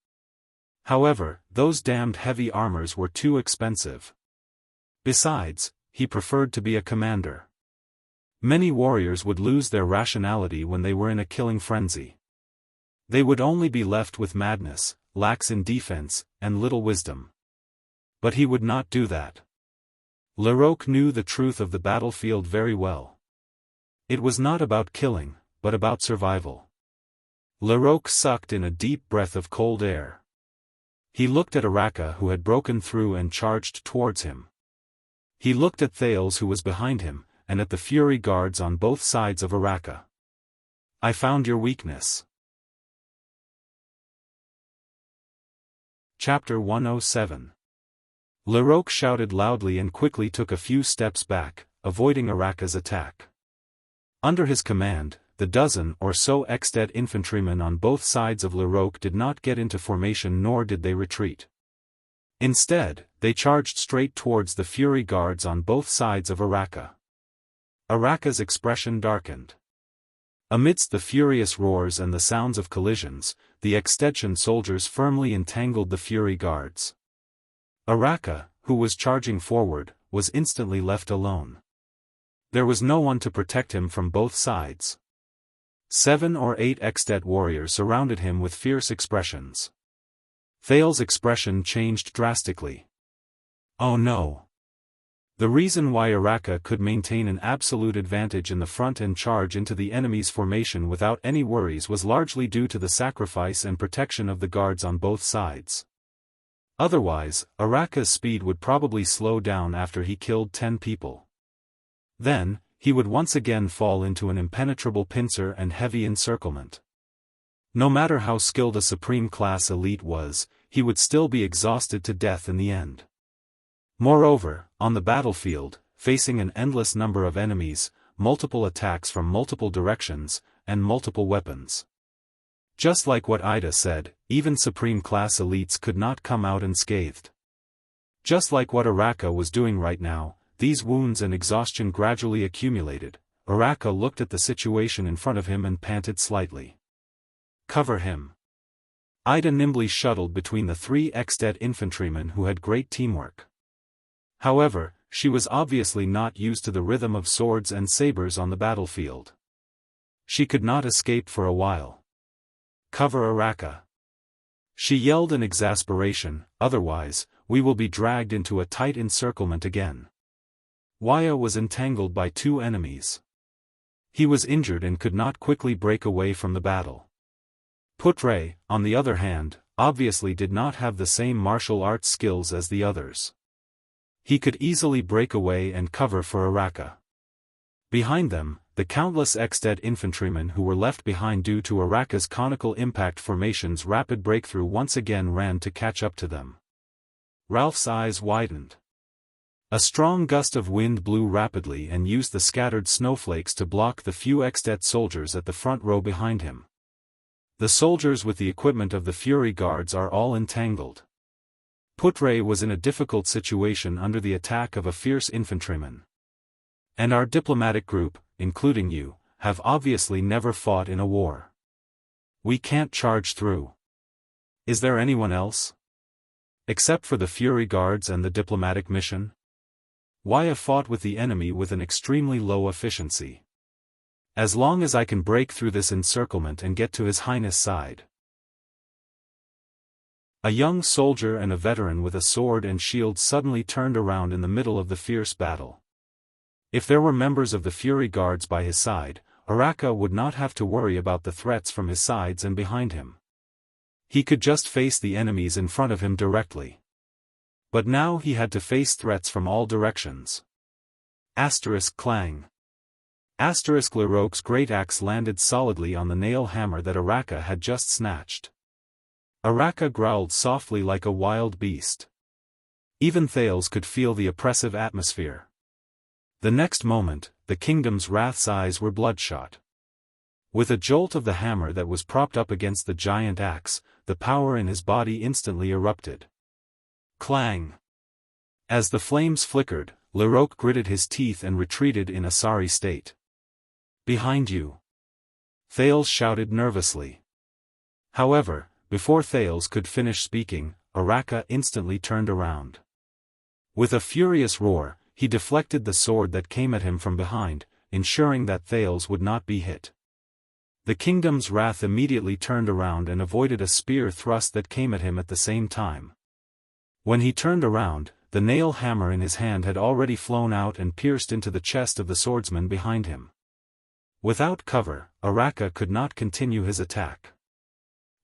However, those damned heavy armors were too expensive. Besides, he preferred to be a commander. Many warriors would lose their rationality when they were in a killing frenzy. They would only be left with madness, lax in defense, and little wisdom. But he would not do that. Leroque knew the truth of the battlefield very well. It was not about killing, but about survival. Leroque sucked in a deep breath of cold air. He looked at Araka who had broken through and charged towards him. He looked at Thales who was behind him, and at the Fury guards on both sides of Araka. I found your weakness. Chapter 107. Leroque shouted loudly and quickly took a few steps back, avoiding Araka's attack. Under his command, the dozen or so Extet infantrymen on both sides of Leroque did not get into formation nor did they retreat. Instead, they charged straight towards the Fury guards on both sides of Araka. Araka's expression darkened. Amidst the furious roars and the sounds of collisions, the Extension soldiers firmly entangled the Fury guards. Araka, who was charging forward, was instantly left alone. There was no one to protect him from both sides. 7 or 8 Extet warriors surrounded him with fierce expressions. Thales' expression changed drastically. Oh no! The reason why Araka could maintain an absolute advantage in the front and charge into the enemy's formation without any worries was largely due to the sacrifice and protection of the guards on both sides. Otherwise, Araka's speed would probably slow down after he killed 10 people. Then, he would once again fall into an impenetrable pincer and heavy encirclement. No matter how skilled a supreme-class elite was, he would still be exhausted to death in the end. Moreover, on the battlefield, facing an endless number of enemies, multiple attacks from multiple directions, and multiple weapons. Just like what Ida said, even supreme-class elites could not come out unscathed. Just like what Araka was doing right now, these wounds and exhaustion gradually accumulated. Araka looked at the situation in front of him and panted slightly. Cover him. Ida nimbly shuttled between the 3 Extet infantrymen who had great teamwork. However, she was obviously not used to the rhythm of swords and sabers on the battlefield. She could not escape for a while. Cover Araka. She yelled in exasperation, otherwise, we will be dragged into a tight encirclement again. Waya was entangled by 2 enemies. He was injured and could not quickly break away from the battle. Putre, on the other hand, obviously did not have the same martial arts skills as the others. He could easily break away and cover for Araka. Behind them, the countless ex-dead infantrymen who were left behind due to Araka's conical impact formation's rapid breakthrough once again ran to catch up to them. Ralph's eyes widened. A strong gust of wind blew rapidly and used the scattered snowflakes to block the few ex-dead soldiers at the front row behind him. The soldiers with the equipment of the Fury Guards are all entangled. Putre was in a difficult situation under the attack of a fierce infantryman. And our diplomatic group, including you, have obviously never fought in a war. We can't charge through. Is there anyone else? Except for the Fury Guards and the diplomatic mission? Why have fought with the enemy with an extremely low efficiency? As long as I can break through this encirclement and get to His Highness' side. A young soldier and a veteran with a sword and shield suddenly turned around in the middle of the fierce battle. If there were members of the Fury Guards by his side, Araka would not have to worry about the threats from his sides and behind him. He could just face the enemies in front of him directly. But now he had to face threats from all directions. Clang. Leroque's great axe landed solidly on the nail hammer that Araka had just snatched. Araka growled softly like a wild beast. Even Thales could feel the oppressive atmosphere. The next moment, the kingdom's wrath's eyes were bloodshot. With a jolt of the hammer that was propped up against the giant axe, the power in his body instantly erupted. Clang! As the flames flickered, Leroque gritted his teeth and retreated in a sorry state. Behind you! Thales shouted nervously. However, before Thales could finish speaking, Araka instantly turned around. With a furious roar, he deflected the sword that came at him from behind, ensuring that Thales would not be hit. The kingdom's wrath immediately turned around and avoided a spear thrust that came at him at the same time. When he turned around, the nail hammer in his hand had already flown out and pierced into the chest of the swordsman behind him. Without cover, Araka could not continue his attack.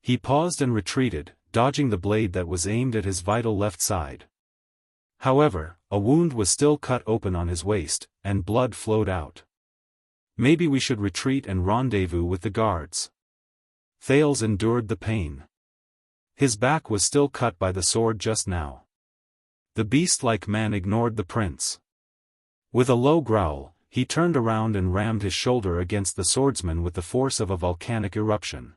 He paused and retreated, dodging the blade that was aimed at his vital left side. However, a wound was still cut open on his waist, and blood flowed out. Maybe we should retreat and rendezvous with the guards. Thales endured the pain. His back was still cut by the sword just now. The beast-like man ignored the prince. With a low growl, he turned around and rammed his shoulder against the swordsman with the force of a volcanic eruption.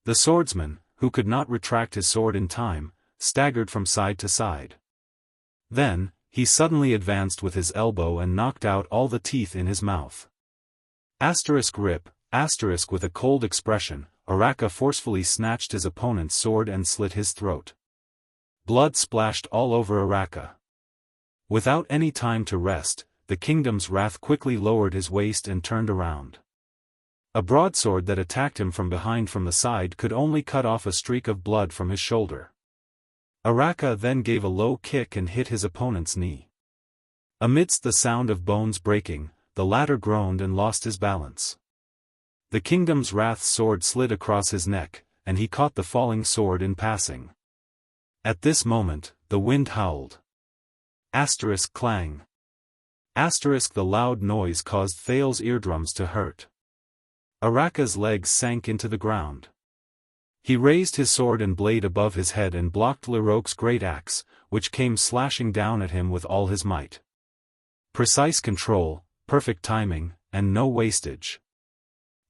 The swordsman, who could not retract his sword in time, staggered from side to side. Then, he suddenly advanced with his elbow and knocked out all the teeth in his mouth. Rip, with a cold expression, Araka forcefully snatched his opponent's sword and slit his throat. Blood splashed all over Araka. Without any time to rest, the kingdom's wrath quickly lowered his waist and turned around. A broadsword that attacked him from behind from the side could only cut off a streak of blood from his shoulder. Araka then gave a low kick and hit his opponent's knee. Amidst the sound of bones breaking, the latter groaned and lost his balance. The kingdom's wrath's sword slid across his neck, and he caught the falling sword in passing. At this moment, the wind howled. Clang. The loud noise caused Thales' eardrums to hurt. Araka's legs sank into the ground. He raised his sword and blade above his head and blocked Leroque's great axe, which came slashing down at him with all his might. Precise control, perfect timing, and no wastage.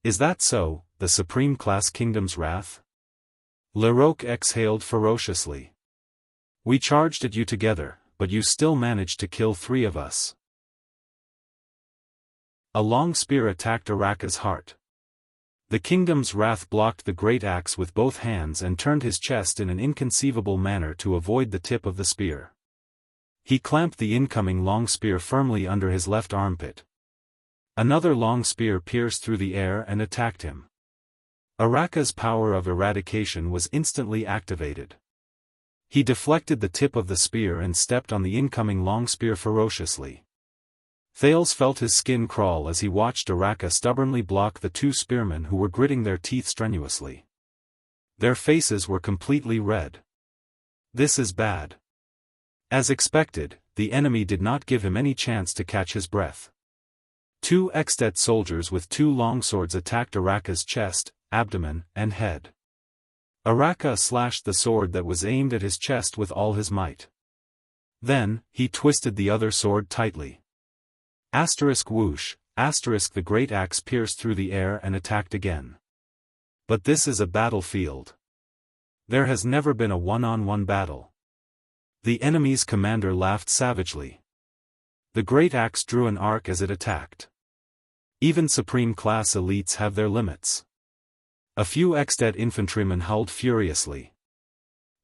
Is that so, the supreme class kingdom's wrath? Leroque exhaled ferociously. We charged at you together, but you still managed to kill 3 of us. A long spear attacked Araka's heart. The kingdom's wrath blocked the great axe with both hands and turned his chest in an inconceivable manner to avoid the tip of the spear. He clamped the incoming long spear firmly under his left armpit. Another long spear pierced through the air and attacked him. Araka's power of eradication was instantly activated. He deflected the tip of the spear and stepped on the incoming long spear ferociously. Thales felt his skin crawl as he watched Araka stubbornly block the 2 spearmen who were gritting their teeth strenuously. Their faces were completely red. This is bad. As expected, the enemy did not give him any chance to catch his breath. 2 extet soldiers with 2 longswords attacked Araka's chest, abdomen, and head. Araka slashed the sword that was aimed at his chest with all his might. Then, he twisted the other sword tightly. Whoosh, the great axe pierced through the air and attacked again. But this is a battlefield. There has never been a one-on-one battle. The enemy's commander laughed savagely. The great axe drew an arc as it attacked. Even supreme-class elites have their limits. A few extet infantrymen howled furiously.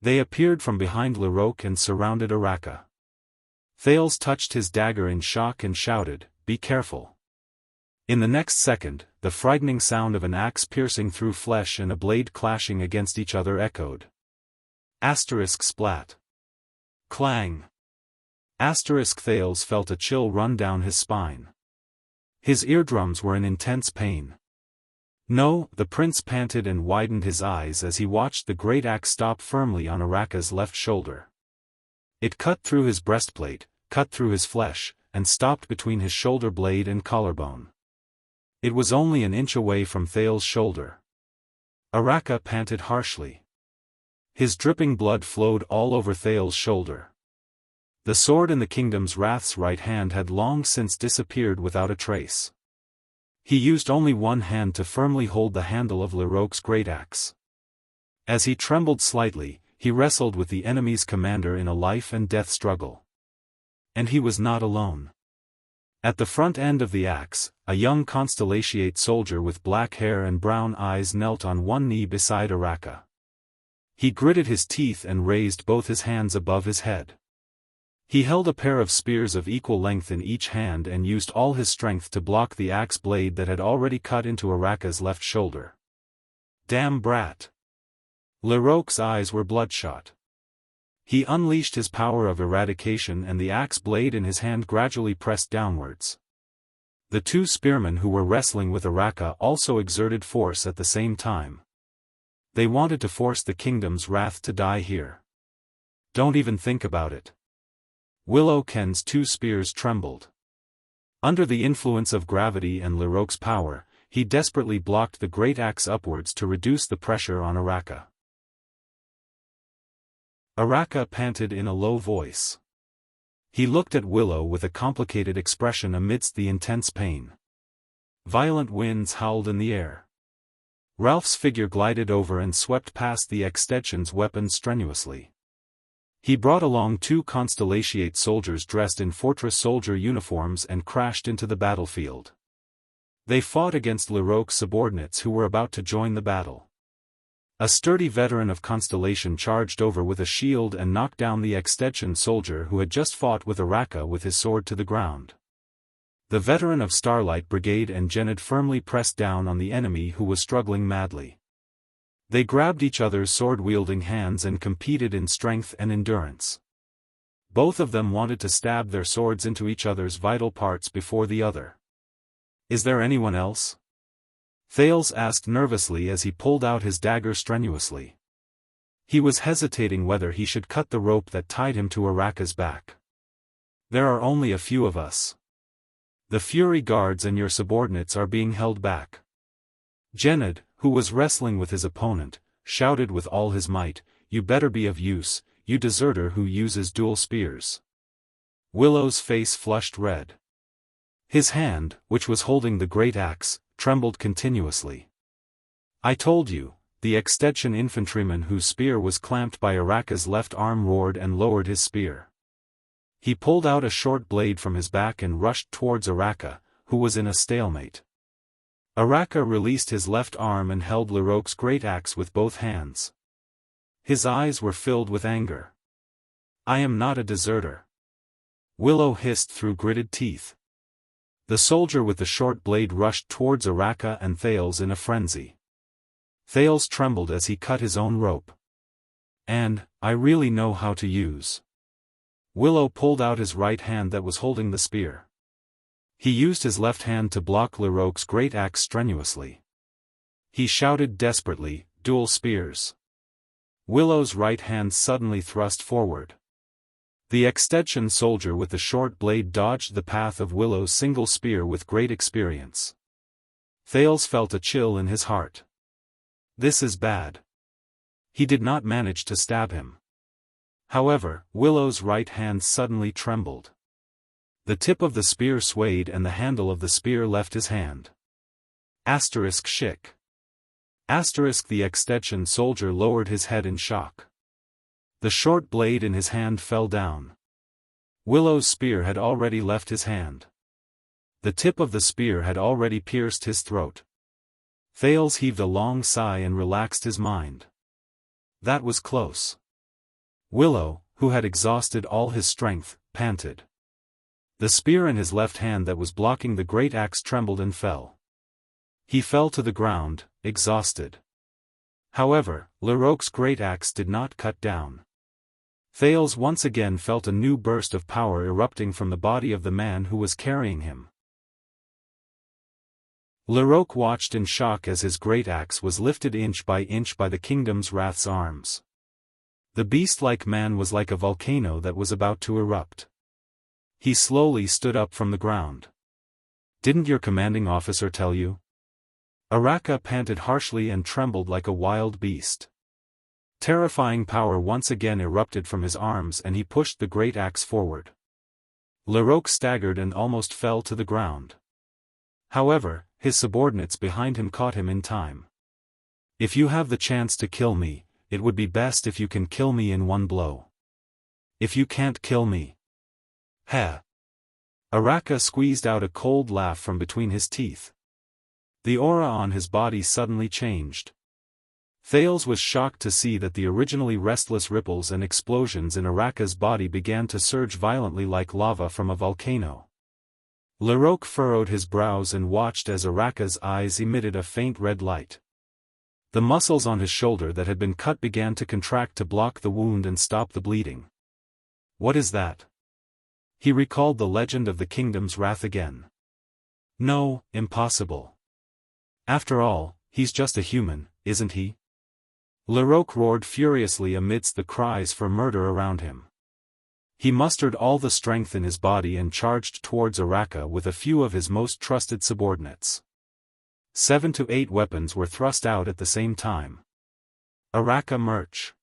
They appeared from behind Leroque and surrounded Araka. Thales touched his dagger in shock and shouted, "Be careful." In the next second, the frightening sound of an axe piercing through flesh and a blade clashing against each other echoed. Splat. Clang. Thales felt a chill run down his spine. His eardrums were in intense pain. No, the prince panted and widened his eyes as he watched the great axe stop firmly on Araka's left shoulder. It cut through his breastplate, cut through his flesh, and stopped between his shoulder blade and collarbone. It was only an inch away from Thales' shoulder. Araka panted harshly. His dripping blood flowed all over Thales' shoulder. The sword in the Kingdom's Wrath's right hand had long since disappeared without a trace. He used only one hand to firmly hold the handle of Leroque's great axe. As he trembled slightly, he wrestled with the enemy's commander in a life-and-death struggle. And he was not alone. At the front end of the axe, a young Constellatiate soldier with black hair and brown eyes knelt on one knee beside Araka. He gritted his teeth and raised both his hands above his head. He held a pair of spears of equal length in each hand and used all his strength to block the axe blade that had already cut into Araka's left shoulder. Damn brat! Leroque's eyes were bloodshot. He unleashed his power of eradication and the axe blade in his hand gradually pressed downwards. The 2 spearmen who were wrestling with Araka also exerted force at the same time. They wanted to force the Kingdom's Wrath to die here. Don't even think about it. Willow Ken's 2 spears trembled. Under the influence of gravity and Leroque's power, he desperately blocked the great axe upwards to reduce the pressure on Araka. Araka panted in a low voice. He looked at Willow with a complicated expression amidst the intense pain. Violent winds howled in the air. Ralph's figure glided over and swept past the extension's weapons strenuously. He brought along 2 Constellatiate soldiers dressed in fortress soldier uniforms and crashed into the battlefield. They fought against Leroque's subordinates who were about to join the battle. A sturdy veteran of Constellation charged over with a shield and knocked down the extension soldier who had just fought with Araka with his sword to the ground. The veteran of Starlight Brigade and Genid firmly pressed down on the enemy who was struggling madly. They grabbed each other's sword-wielding hands and competed in strength and endurance. Both of them wanted to stab their swords into each other's vital parts before the other. "Is there anyone else?" Thales asked nervously as he pulled out his dagger strenuously. He was hesitating whether he should cut the rope that tied him to Araka's back. "There are only a few of us. The Fury Guards and your subordinates are being held back." Genid, who was wrestling with his opponent, shouted with all his might, "You better be of use, you deserter who uses dual spears." Willow's face flushed red. His hand, which was holding the great axe, trembled continuously. "I told you," the extension infantryman whose spear was clamped by Araka's left arm roared and lowered his spear. He pulled out a short blade from his back and rushed towards Araka, who was in a stalemate. Araka released his left arm and held Leroque's great axe with both hands. His eyes were filled with anger. "I am not a deserter." Willow hissed through gritted teeth. The soldier with the short blade rushed towards Araka and Thales in a frenzy. Thales trembled as he cut his own rope. "And, I really know how to use." Willow pulled out his right hand that was holding the spear. He used his left hand to block Leroque's great axe strenuously. He shouted desperately, "Dual spears." Willow's right hand suddenly thrust forward. The extension soldier with the short blade dodged the path of Willow's single spear with great experience. Thales felt a chill in his heart. This is bad. He did not manage to stab him. However, Willow's right hand suddenly trembled. The tip of the spear swayed and the handle of the spear left his hand. Asterisk shik. Asterisk the extension soldier lowered his head in shock. The short blade in his hand fell down. Willow's spear had already left his hand. The tip of the spear had already pierced his throat. Thales heaved a long sigh and relaxed his mind. That was close. Willow, who had exhausted all his strength, panted. The spear in his left hand that was blocking the great axe trembled and fell. He fell to the ground, exhausted. However, Leroque's great axe did not cut down. Thales once again felt a new burst of power erupting from the body of the man who was carrying him. Leroque watched in shock as his great axe was lifted inch by the Kingdom's Wrath's arms. The beast-like man was like a volcano that was about to erupt. He slowly stood up from the ground. Didn't your commanding officer tell you? Araka panted harshly and trembled like a wild beast. Terrifying power once again erupted from his arms and he pushed the great axe forward. Leroque staggered and almost fell to the ground. However, his subordinates behind him caught him in time. If you have the chance to kill me, it would be best if you can kill me in one blow. If you can't kill me. Heh. Araka squeezed out a cold laugh from between his teeth. The aura on his body suddenly changed. Thales was shocked to see that the originally restless ripples and explosions in Araka's body began to surge violently like lava from a volcano. Leroque furrowed his brows and watched as Araka's eyes emitted a faint red light. The muscles on his shoulder that had been cut began to contract to block the wound and stop the bleeding. What is that? He recalled the legend of the Kingdom's Wrath again. No, impossible. After all, he's just a human, isn't he? Leroque roared furiously amidst the cries for murder around him. He mustered all the strength in his body and charged towards Araka with a few of his most trusted subordinates. 7 to 8 weapons were thrust out at the same time. Araka Murch.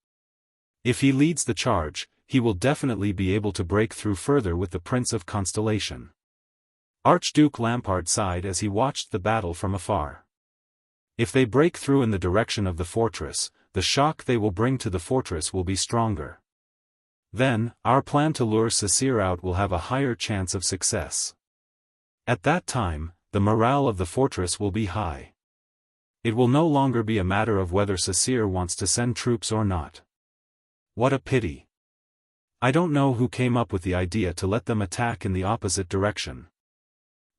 If he leads the charge, he will definitely be able to break through further with the Prince of Constellation. Archduke Lampard sighed as he watched the battle from afar. If they break through in the direction of the fortress, the shock they will bring to the fortress will be stronger. Then, our plan to lure Sacyr out will have a higher chance of success. At that time, the morale of the fortress will be high. It will no longer be a matter of whether Sacyr wants to send troops or not. What a pity. I don't know who came up with the idea to let them attack in the opposite direction.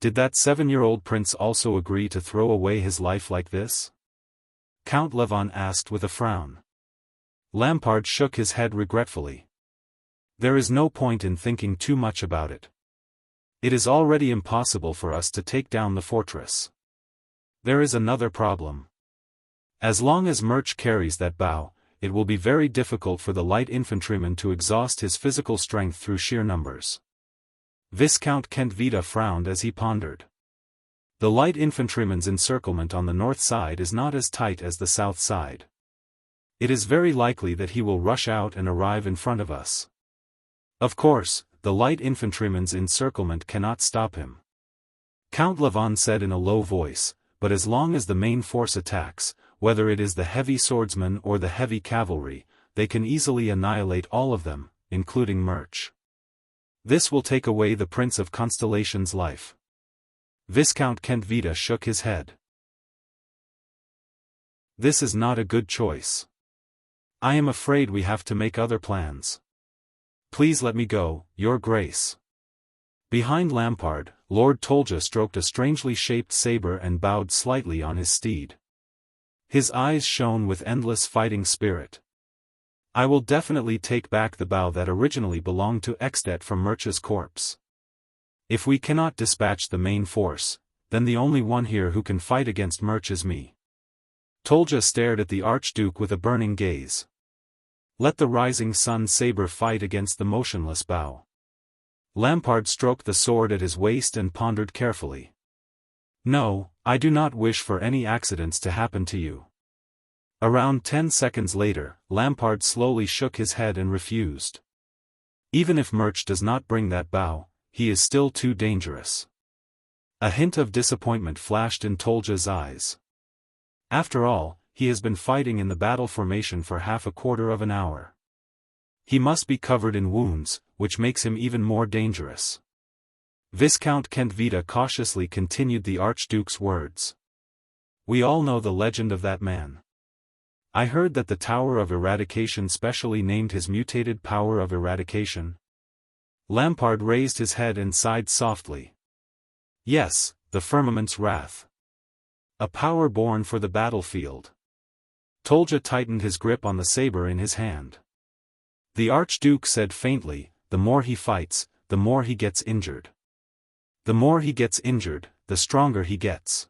Did that 7-year-old prince also agree to throw away his life like this? Count Levon asked with a frown. Lampard shook his head regretfully. There is no point in thinking too much about it. It is already impossible for us to take down the fortress. There is another problem. As long as Murch carries that bow, it will be very difficult for the light infantryman to exhaust his physical strength through sheer numbers. Viscount Kentvita frowned as he pondered. The light infantryman's encirclement on the north side is not as tight as the south side. It is very likely that he will rush out and arrive in front of us. Of course, the light infantryman's encirclement cannot stop him. Count Levon said in a low voice, but as long as the main force attacks, whether it is the heavy swordsmen or the heavy cavalry, they can easily annihilate all of them, including Murch. This will take away the Prince of Constellation's life. Viscount Kentvita shook his head. This is not a good choice. I am afraid we have to make other plans. Please let me go, Your Grace. Behind Lampard, Lord Tolja stroked a strangely shaped saber and bowed slightly on his steed. His eyes shone with endless fighting spirit. I will definitely take back the bow that originally belonged to Exdet from Murch's corpse. If we cannot dispatch the main force, then the only one here who can fight against Murch is me. Tolja stared at the Archduke with a burning gaze. Let the rising sun saber fight against the motionless bow. Lampard stroked the sword at his waist and pondered carefully. No, I do not wish for any accidents to happen to you. Around 10 seconds later, Lampard slowly shook his head and refused. Even if Murch does not bring that bow, he is still too dangerous. A hint of disappointment flashed in Tolja's eyes. After all, he has been fighting in the battle formation for half a quarter of an hour. He must be covered in wounds, which makes him even more dangerous. Viscount Kentvita cautiously continued the Archduke's words. We all know the legend of that man. I heard that the Tower of Eradication specially named his mutated power of eradication. Lampard raised his head and sighed softly. Yes, the firmament's wrath. A power born for the battlefield. Tolja tightened his grip on the saber in his hand. The Archduke said faintly, the more he fights, the more he gets injured. The more he gets injured, the stronger he gets.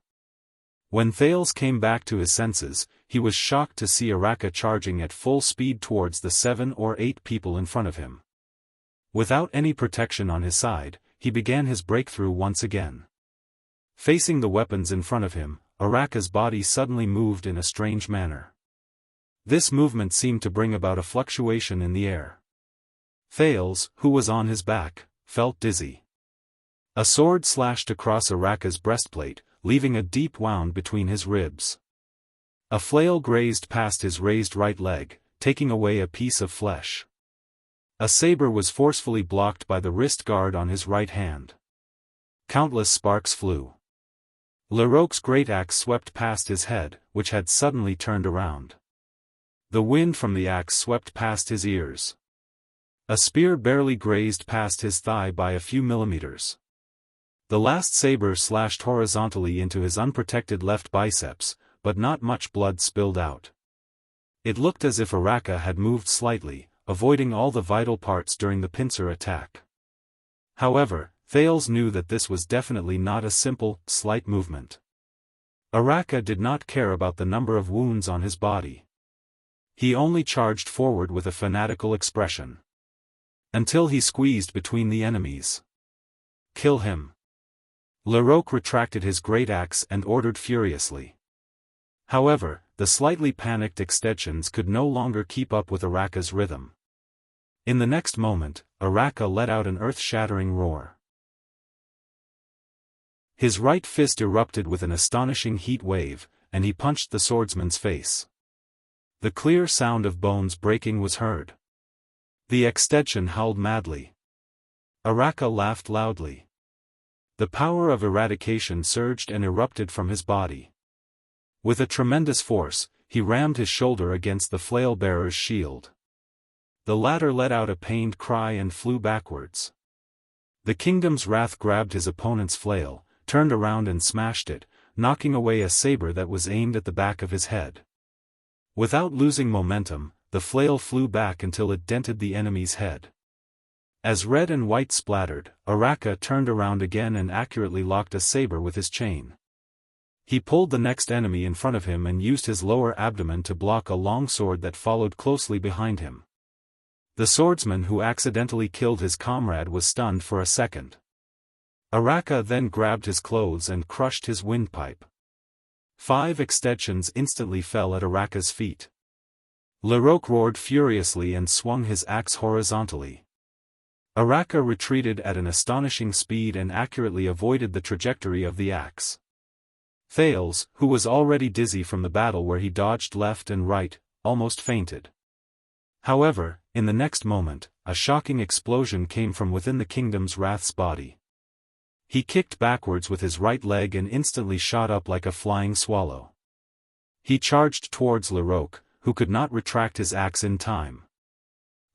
When Thales came back to his senses, he was shocked to see Araka charging at full speed towards the 7 or 8 people in front of him. Without any protection on his side, he began his breakthrough once again. Facing the weapons in front of him, Araka's body suddenly moved in a strange manner. This movement seemed to bring about a fluctuation in the air. Thales, who was on his back, felt dizzy. A sword slashed across Araka's breastplate, leaving a deep wound between his ribs. A flail grazed past his raised right leg, taking away a piece of flesh. A saber was forcefully blocked by the wrist guard on his right hand. Countless sparks flew. Larocque's great axe swept past his head, which had suddenly turned around. The wind from the axe swept past his ears. A spear barely grazed past his thigh by a few millimeters. The last saber slashed horizontally into his unprotected left biceps, but not much blood spilled out. It looked as if Araka had moved slightly, avoiding all the vital parts during the pincer attack. However, Thales knew that this was definitely not a simple, slight movement. Araka did not care about the number of wounds on his body. He only charged forward with a fanatical expression. Until he squeezed between the enemies. Kill him. Larocque retracted his great axe and ordered furiously. However, the slightly panicked extensions could no longer keep up with Araka's rhythm. In the next moment, Araka let out an earth-shattering roar. His right fist erupted with an astonishing heat wave, and he punched the swordsman's face. The clear sound of bones breaking was heard. The extension howled madly. Araka laughed loudly. The power of eradication surged and erupted from his body. With a tremendous force, he rammed his shoulder against the flail-bearer's shield. The latter let out a pained cry and flew backwards. The Kingdom's Wrath grabbed his opponent's flail, turned around and smashed it, knocking away a saber that was aimed at the back of his head. Without losing momentum, the flail flew back until it dented the enemy's head. As red and white splattered, Araka turned around again and accurately locked a saber with his chain. He pulled the next enemy in front of him and used his lower abdomen to block a longsword that followed closely behind him. The swordsman who accidentally killed his comrade was stunned for a second. Araka then grabbed his clothes and crushed his windpipe. 5 extensions instantly fell at Araka's feet. Larocque roared furiously and swung his axe horizontally. Araka retreated at an astonishing speed and accurately avoided the trajectory of the axe. Thales, who was already dizzy from the battle where he dodged left and right, almost fainted. However, in the next moment, a shocking explosion came from within the Kingdom's Wrath's body. He kicked backwards with his right leg and instantly shot up like a flying swallow. He charged towards Larocque, who could not retract his axe in time.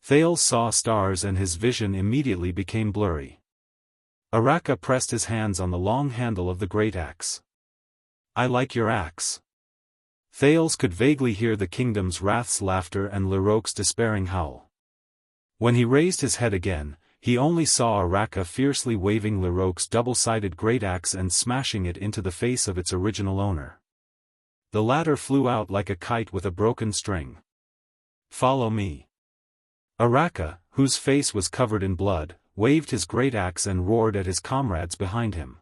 Thales saw stars and his vision immediately became blurry. Araka pressed his hands on the long handle of the great axe. I like your axe. Thales could vaguely hear the Kingdom's Wrath's laughter and Larocque's despairing howl. When he raised his head again, he only saw Araka fiercely waving Larocque's double-sided great axe and smashing it into the face of its original owner. The latter flew out like a kite with a broken string. Follow me. Araka, whose face was covered in blood, waved his great axe and roared at his comrades behind him.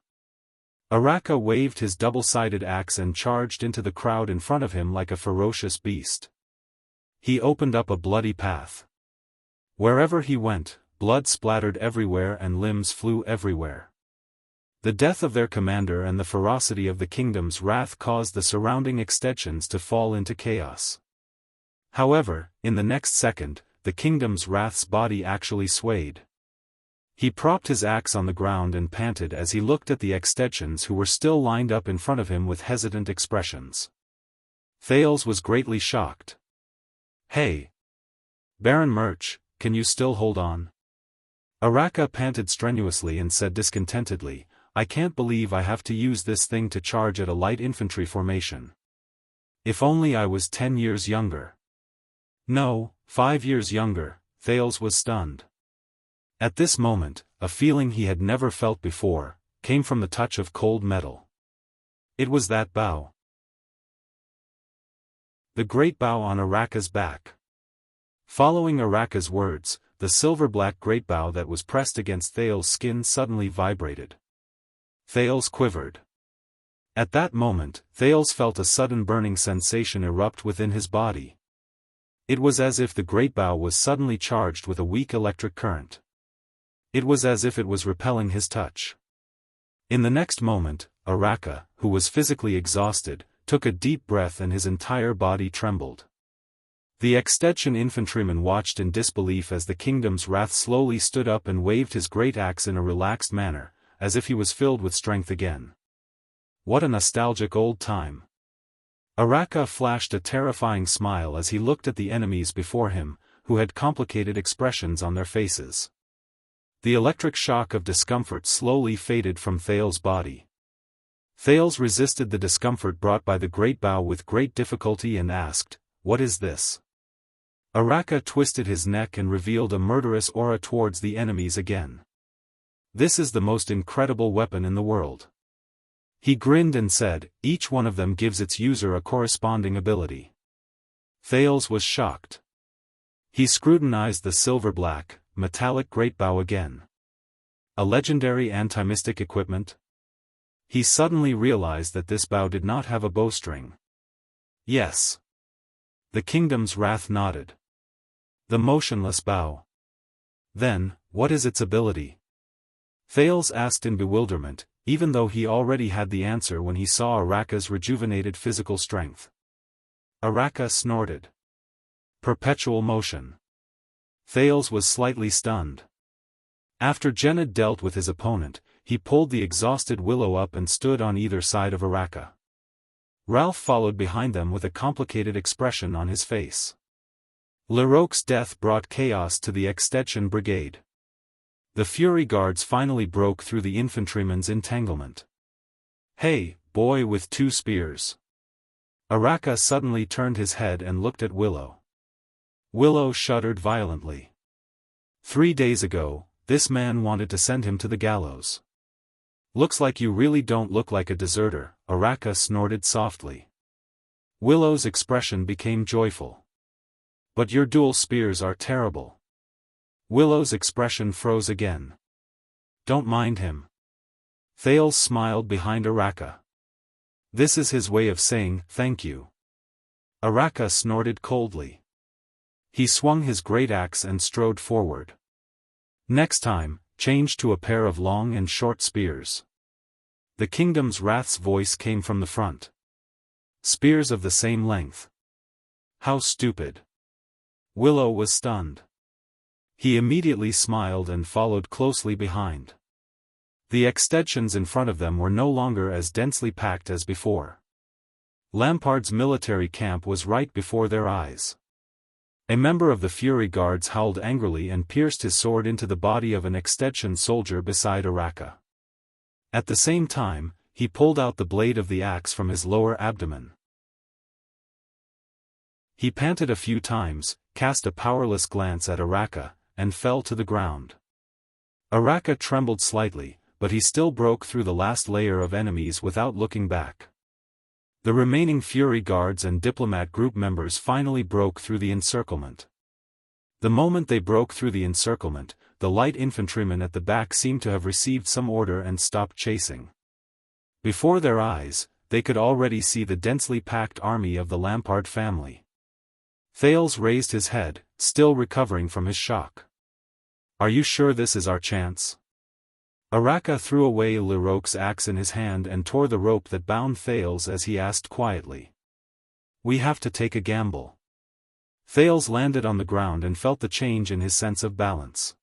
Araka waved his double-sided axe and charged into the crowd in front of him like a ferocious beast. He opened up a bloody path. Wherever he went, blood splattered everywhere and limbs flew everywhere. The death of their commander and the ferocity of the kingdom's wrath caused the surrounding extensions to fall into chaos. However, in the next second, the kingdom's wrath's body actually swayed. He propped his axe on the ground and panted as he looked at the extensions who were still lined up in front of him with hesitant expressions. Thales was greatly shocked. "Hey! Baron Murch, can you still hold on?" Araka panted strenuously and said discontentedly, "I can't believe I have to use this thing to charge at a light infantry formation. If only I was 10 years younger." "No, 5 years younger," Thales was stunned. At this moment, a feeling he had never felt before, came from the touch of cold metal. It was that bow. The great bow on Araka's back. Following Araka's words, the silver-black great bow that was pressed against Thales' skin suddenly vibrated. Thales quivered. At that moment, Thales felt a sudden burning sensation erupt within his body. It was as if the great bow was suddenly charged with a weak electric current. It was as if it was repelling his touch. In the next moment, Araka, who was physically exhausted, took a deep breath and his entire body trembled. The extension infantryman watched in disbelief as the kingdom's wrath slowly stood up and waved his great axe in a relaxed manner, as if he was filled with strength again. What a nostalgic old time. Araka flashed a terrifying smile as he looked at the enemies before him, who had complicated expressions on their faces. The electric shock of discomfort slowly faded from Thales' body. Thales resisted the discomfort brought by the great bow with great difficulty and asked, "What is this?" Araka twisted his neck and revealed a murderous aura towards the enemies again. "This is the most incredible weapon in the world." He grinned and said, "Each one of them gives its user a corresponding ability." Thales was shocked. He scrutinized the silver-black, metallic great bow again. A legendary anti-mystic equipment? He suddenly realized that this bow did not have a bowstring. Yes. The kingdom's wrath nodded. The motionless bow. Then, what is its ability? Thales asked in bewilderment, even though he already had the answer when he saw Araka's rejuvenated physical strength. Araka snorted. Perpetual motion. Thales was slightly stunned. After Genid dealt with his opponent, he pulled the exhausted Willow up and stood on either side of Araka. Ralph followed behind them with a complicated expression on his face. Leroque's death brought chaos to the extension brigade. The Fury Guards finally broke through the infantryman's entanglement. "Hey, boy with 2 spears." Araka suddenly turned his head and looked at Willow. Willow shuddered violently. 3 days ago, this man wanted to send him to the gallows. "Looks like you really don't look like a deserter," Araka snorted softly. Willow's expression became joyful. "But your dual spears are terrible." Willow's expression froze again. "Don't mind him." Thales smiled behind Araka. "This is his way of saying, thank you." Araka snorted coldly. He swung his great axe and strode forward. "Next time, change to a pair of long and short spears." The kingdom's wrath's voice came from the front. "Spears of the same length. How stupid." Willow was stunned. He immediately smiled and followed closely behind. The extensions in front of them were no longer as densely packed as before. Lampard's military camp was right before their eyes. A member of the Fury Guards howled angrily and pierced his sword into the body of an extension soldier beside Araka. At the same time, he pulled out the blade of the axe from his lower abdomen. He panted a few times, cast a powerless glance at Araka, and fell to the ground. Araka trembled slightly, but he still broke through the last layer of enemies without looking back. The remaining Fury Guards and Diplomat group members finally broke through the encirclement. The moment they broke through the encirclement, the light infantrymen at the back seemed to have received some order and stopped chasing. Before their eyes, they could already see the densely packed army of the Lampard family. Thales raised his head, still recovering from his shock. "Are you sure this is our chance?" Araka threw away Leroque's axe in his hand and tore the rope that bound Thales as he asked quietly. "We have to take a gamble." Thales landed on the ground and felt the change in his sense of balance.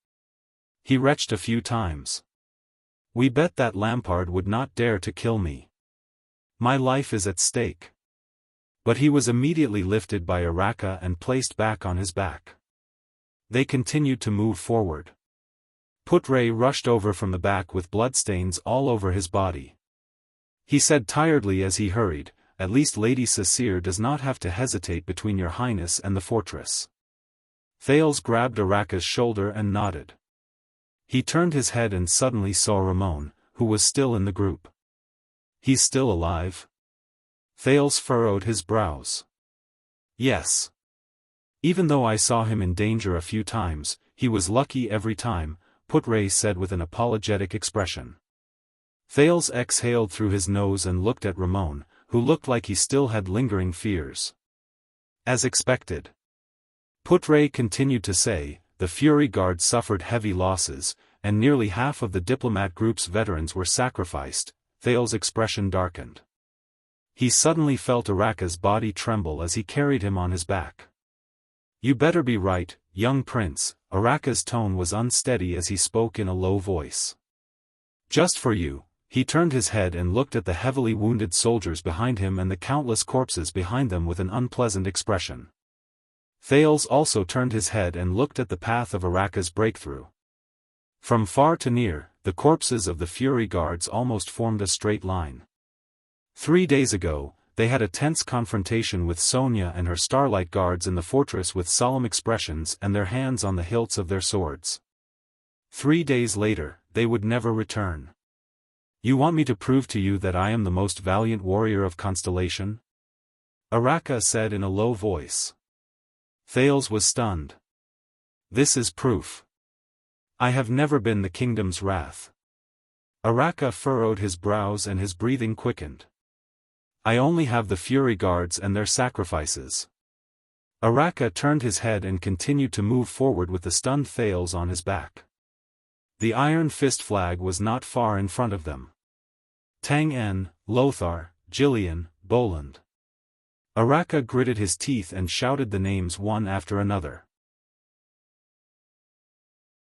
He retched a few times. "We bet that Lampard would not dare to kill me. My life is at stake." But he was immediately lifted by Araka and placed back on his back. They continued to move forward. Putre rushed over from the back with bloodstains all over his body. He said tiredly as he hurried, "At least Lady Cecile does not have to hesitate between your highness and the fortress." Thales grabbed Araka's shoulder and nodded. He turned his head and suddenly saw Ramon, who was still in the group. "He's still alive?" Thales furrowed his brows. "Yes. Even though I saw him in danger a few times, he was lucky every time," Putre said with an apologetic expression. Thales exhaled through his nose and looked at Ramon, who looked like he still had lingering fears. "As expected." Putre continued to say, "The Fury Guard suffered heavy losses, and nearly half of the diplomat group's veterans were sacrificed." Thales' expression darkened. He suddenly felt Araka's body tremble as he carried him on his back. "You better be right, young prince." Araka's tone was unsteady as he spoke in a low voice. "Just for you." He turned his head and looked at the heavily wounded soldiers behind him and the countless corpses behind them with an unpleasant expression. Thales also turned his head and looked at the path of Araka's breakthrough. From far to near, the corpses of the Fury Guards almost formed a straight line. 3 days ago, they had a tense confrontation with Sonia and her Starlight Guards in the fortress with solemn expressions and their hands on the hilts of their swords. 3 days later, they would never return. "You want me to prove to you that I am the most valiant warrior of Constellation?" Araka said in a low voice. Thales was stunned. "This is proof. I have never been the kingdom's wrath." Araka furrowed his brows and his breathing quickened. "I only have the Fury Guards and their sacrifices." Araka turned his head and continued to move forward with the stunned Thales on his back. The Iron Fist flag was not far in front of them. Tang En, Lothar, Jillian, Boland. Araka gritted his teeth and shouted the names one after another.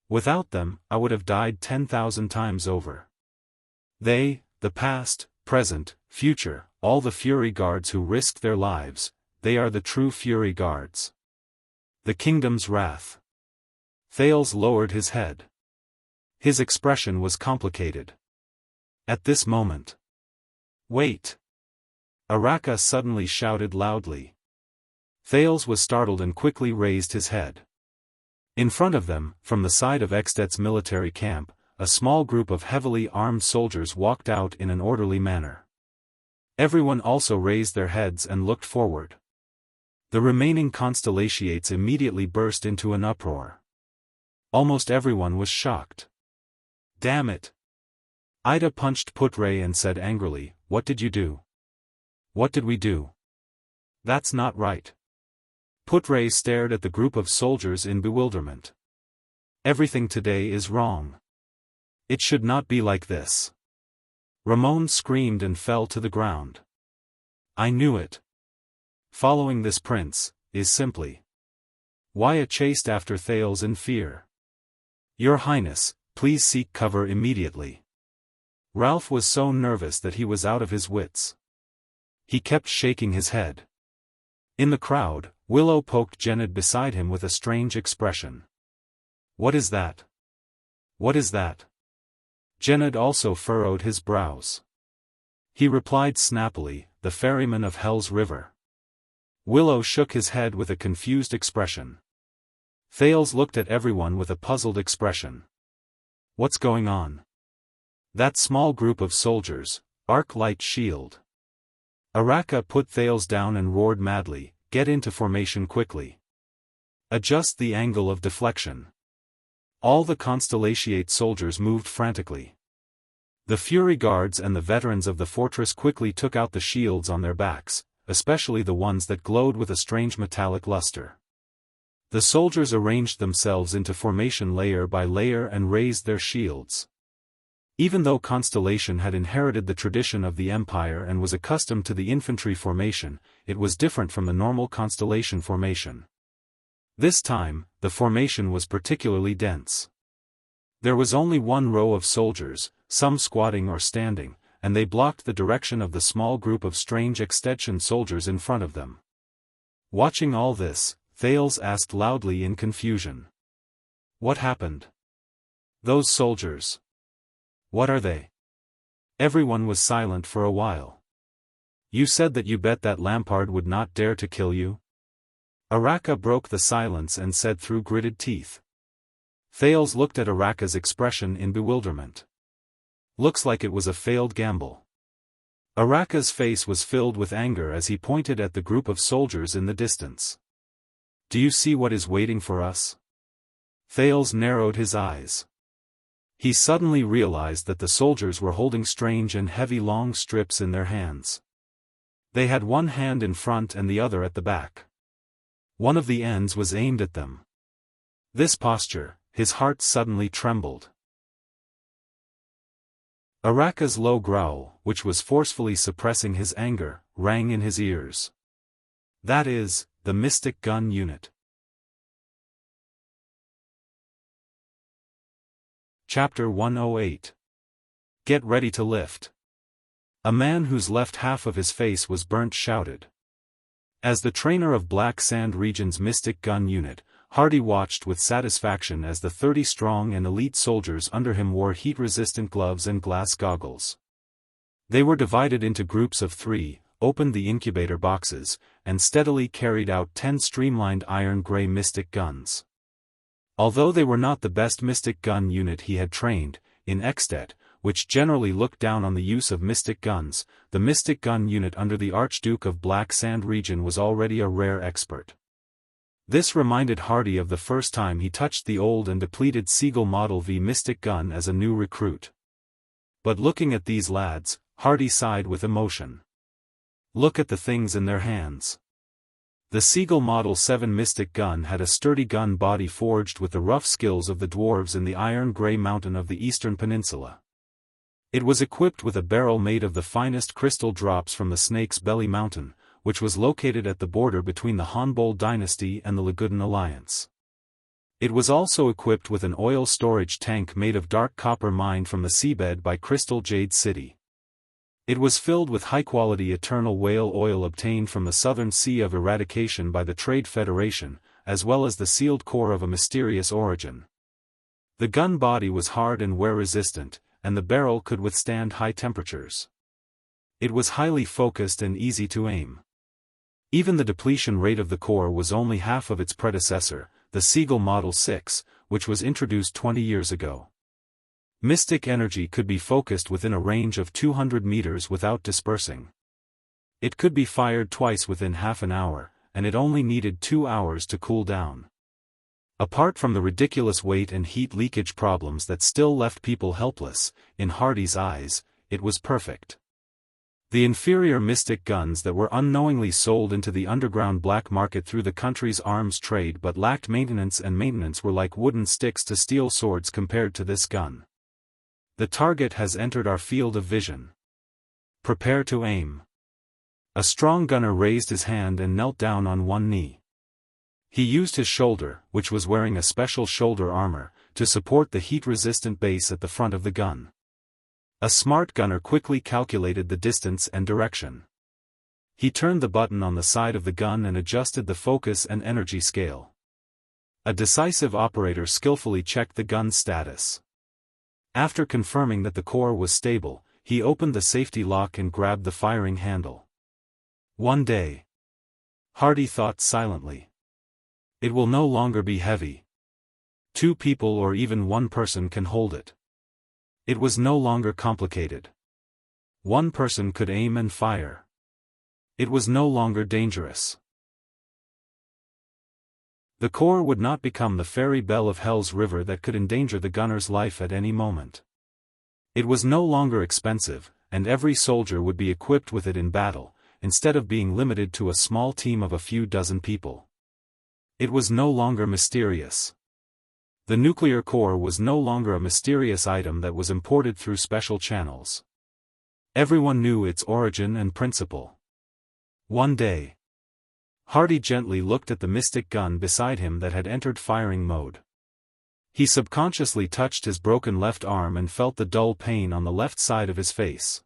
"Without them, I would have died 10,000 times over. They, the past, present, future, all the Fury Guards who risked their lives, they are the true Fury Guards. The kingdom's wrath." Thales lowered his head. His expression was complicated. At this moment. "Wait!" Araka suddenly shouted loudly. Thales was startled and quickly raised his head. In front of them, from the side of Extet's military camp, a small group of heavily armed soldiers walked out in an orderly manner. Everyone also raised their heads and looked forward. The remaining Constellations immediately burst into an uproar. Almost everyone was shocked. "Damn it!" Ida punched Putre and said angrily, "What did you do? What did we do? That's not right." Putre stared at the group of soldiers in bewilderment. "Everything today is wrong. It should not be like this." Ramon screamed and fell to the ground. "I knew it. Following this prince is simply." Waya chased after Thales in fear. "Your Highness, please seek cover immediately." Ralph was so nervous that he was out of his wits. He kept shaking his head. In the crowd, Willow poked Jened beside him with a strange expression. "What is that? What is that?" Jened also furrowed his brows. He replied snappily, "The ferryman of Hell's River." Willow shook his head with a confused expression. Thales looked at everyone with a puzzled expression. "What's going on?" "That small group of soldiers, arc light shield." Araka put Thales down and roared madly, "Get into formation quickly." Adjust the angle of deflection. All the constellatiate soldiers moved frantically. The Fury Guards and the veterans of the fortress quickly took out the shields on their backs, especially the ones that glowed with a strange metallic luster. The soldiers arranged themselves into formation layer by layer and raised their shields. Even though Constellation had inherited the tradition of the Empire and was accustomed to the infantry formation, it was different from the normal Constellation formation. This time, the formation was particularly dense. There was only one row of soldiers, some squatting or standing, and they blocked the direction of the small group of strange extension soldiers in front of them. Watching all this, Thales asked loudly in confusion. What happened? Those soldiers. What are they? Everyone was silent for a while. You said that you bet that Lampard would not dare to kill you? Araka broke the silence and said through gritted teeth. Thales looked at Araka's expression in bewilderment. Looks like it was a failed gamble. Araka's face was filled with anger as he pointed at the group of soldiers in the distance. Do you see what is waiting for us? Thales narrowed his eyes. He suddenly realized that the soldiers were holding strange and heavy long strips in their hands. They had one hand in front and the other at the back. One of the ends was aimed at them. This posture, his heart suddenly trembled. Araka's low growl, which was forcefully suppressing his anger, rang in his ears. That is, the Mystic Gun Unit. Chapter 108. Get ready to lift. A man whose left half of his face was burnt shouted. As the trainer of Black Sand Region's Mystic Gun Unit, Hardy watched with satisfaction as the 30 strong and elite soldiers under him wore heat-resistant gloves and glass goggles. They were divided into groups of 3, opened the incubator boxes, and steadily carried out 10 streamlined iron-gray mystic guns. Although they were not the best mystic gun unit he had trained, in Extet, which generally looked down on the use of mystic guns, the mystic gun unit under the Archduke of Black Sand Region was already a rare expert. This reminded Hardy of the first time he touched the old and depleted Siegel Model V mystic gun as a new recruit. But looking at these lads, Hardy sighed with emotion. Look at the things in their hands. The Siegel Model 7 mystic gun had a sturdy gun body forged with the rough skills of the dwarves in the iron-gray mountain of the eastern peninsula. It was equipped with a barrel made of the finest crystal drops from the Snake's Belly Mountain, which was located at the border between the Hanbol dynasty and the Lagudin alliance. It was also equipped with an oil storage tank made of dark copper mined from the seabed by Crystal Jade City. It was filled with high-quality eternal whale oil obtained from the Southern Sea of Eradication by the Trade Federation, as well as the sealed core of a mysterious origin. The gun body was hard and wear-resistant, and the barrel could withstand high temperatures. It was highly focused and easy to aim. Even the depletion rate of the core was only half of its predecessor, the Siegel Model 6, which was introduced 20 years ago. Mystic energy could be focused within a range of 200 meters without dispersing. It could be fired twice within half an hour, and it only needed 2 hours to cool down. Apart from the ridiculous weight and heat leakage problems that still left people helpless, in Hardy's eyes, it was perfect. The inferior mystic guns that were unknowingly sold into the underground black market through the country's arms trade but lacked maintenance were like wooden sticks to steel swords compared to this gun. The target has entered our field of vision. Prepare to aim. A strong gunner raised his hand and knelt down on one knee. He used his shoulder, which was wearing a special shoulder armor, to support the heat-resistant base at the front of the gun. A smart gunner quickly calculated the distance and direction. He turned the button on the side of the gun and adjusted the focus and energy scale. A decisive operator skillfully checked the gun's status. After confirming that the core was stable, he opened the safety lock and grabbed the firing handle. One day. Hardy thought silently. It will no longer be heavy. 2 people or even 1 person can hold it. It was no longer complicated. 1 person could aim and fire. It was no longer dangerous. The core would not become the fairy bell of Hell's River that could endanger the gunner's life at any moment. It was no longer expensive, and every soldier would be equipped with it in battle, instead of being limited to a small team of a few dozen people. It was no longer mysterious. The nuclear core was no longer a mysterious item that was imported through special channels. Everyone knew its origin and principle. One day, Hardy gently looked at the mystic gun beside him that had entered firing mode. He subconsciously touched his broken left arm and felt the dull pain on the left side of his face.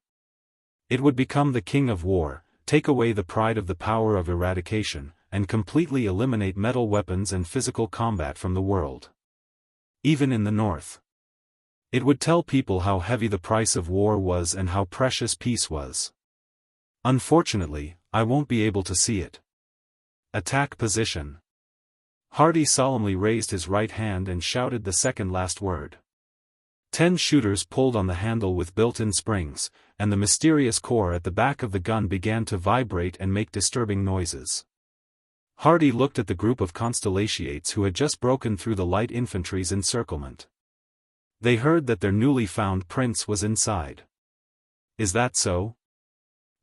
It would become the king of war, take away the pride of the power of eradication, and completely eliminate metal weapons and physical combat from the world. Even in the north. It would tell people how heavy the price of war was and how precious peace was. Unfortunately, I won't be able to see it. Attack position. Hardy solemnly raised his right hand and shouted the second last word. 10 shooters pulled on the handle with built-in springs, and the mysterious core at the back of the gun began to vibrate and make disturbing noises. Hardy looked at the group of constellations who had just broken through the light infantry's encirclement. They heard that their newly found prince was inside. Is that so?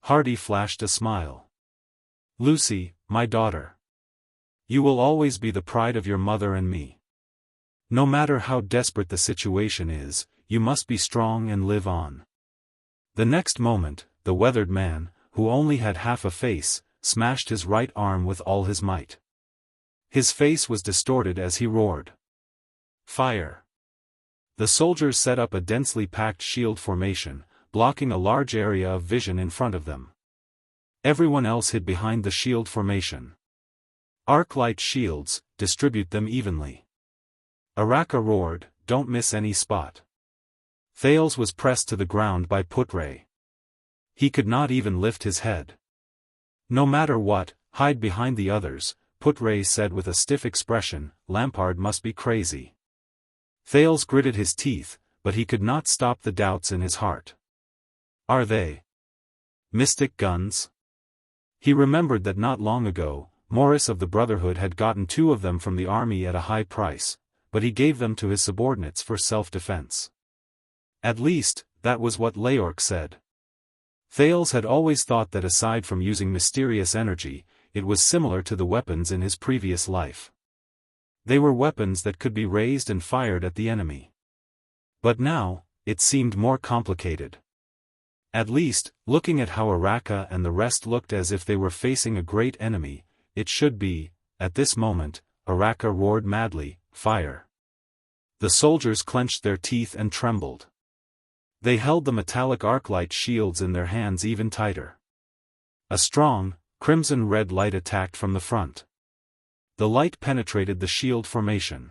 Hardy flashed a smile. Lucy, my daughter. You will always be the pride of your mother and me. No matter how desperate the situation is, you must be strong and live on. The next moment, the weathered man, who only had half a face, smashed his right arm with all his might. His face was distorted as he roared. Fire! The soldiers set up a densely packed shield formation, blocking a large area of vision in front of them. Everyone else hid behind the shield formation. Arc light shields, distribute them evenly. Araka roared, don't miss any spot. Thales was pressed to the ground by Putre. He could not even lift his head. No matter what, hide behind the others, Putre said with a stiff expression. Lampard must be crazy. Thales gritted his teeth, but he could not stop the doubts in his heart. Are they mystic guns? He remembered that not long ago, Morris of the Brotherhood had gotten 2 of them from the army at a high price, but he gave them to his subordinates for self-defense. At least, that was what Leorc said. Thales had always thought that aside from using mysterious energy, it was similar to the weapons in his previous life. They were weapons that could be raised and fired at the enemy. But now, it seemed more complicated. At least, looking at how Araka and the rest looked as if they were facing a great enemy, it should be. At this moment, Araka roared madly, fire. The soldiers clenched their teeth and trembled. They held the metallic arc-light shields in their hands even tighter. A strong, crimson-red light attacked from the front. The light penetrated the shield formation.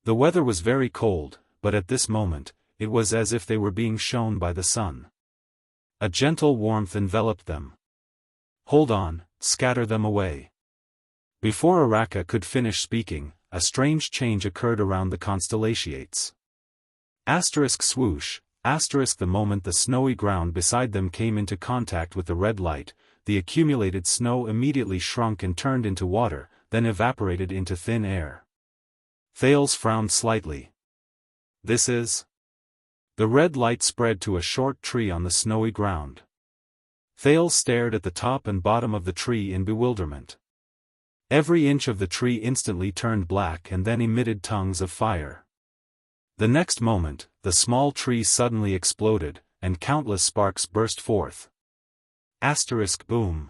The weather was very cold, but at this moment, it was as if they were being shone by the sun. A gentle warmth enveloped them. Hold on, scatter them away. Before Araka could finish speaking, a strange change occurred around the constellations. Asterisk swoosh, asterisk. The moment the snowy ground beside them came into contact with the red light, the accumulated snow immediately shrunk and turned into water, then evaporated into thin air. Thales frowned slightly. This is... The red light spread to a short tree on the snowy ground. Thales stared at the top and bottom of the tree in bewilderment. Every inch of the tree instantly turned black and then emitted tongues of fire. The next moment, the small tree suddenly exploded, and countless sparks burst forth. Asterisk boom.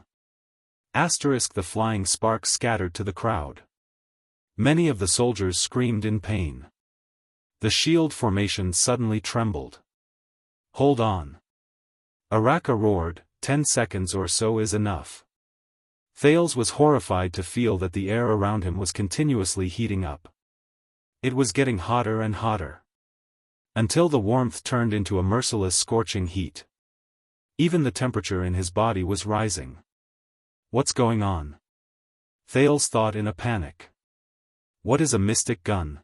Asterisk. The flying sparks scattered to the crowd. Many of the soldiers screamed in pain. The shield formation suddenly trembled. Hold on. Araka roared, 10 seconds or so is enough. Thales was horrified to feel that the air around him was continuously heating up. It was getting hotter and hotter. Until the warmth turned into a merciless scorching heat. Even the temperature in his body was rising. What's going on? Thales thought in a panic. What is a mystic gun?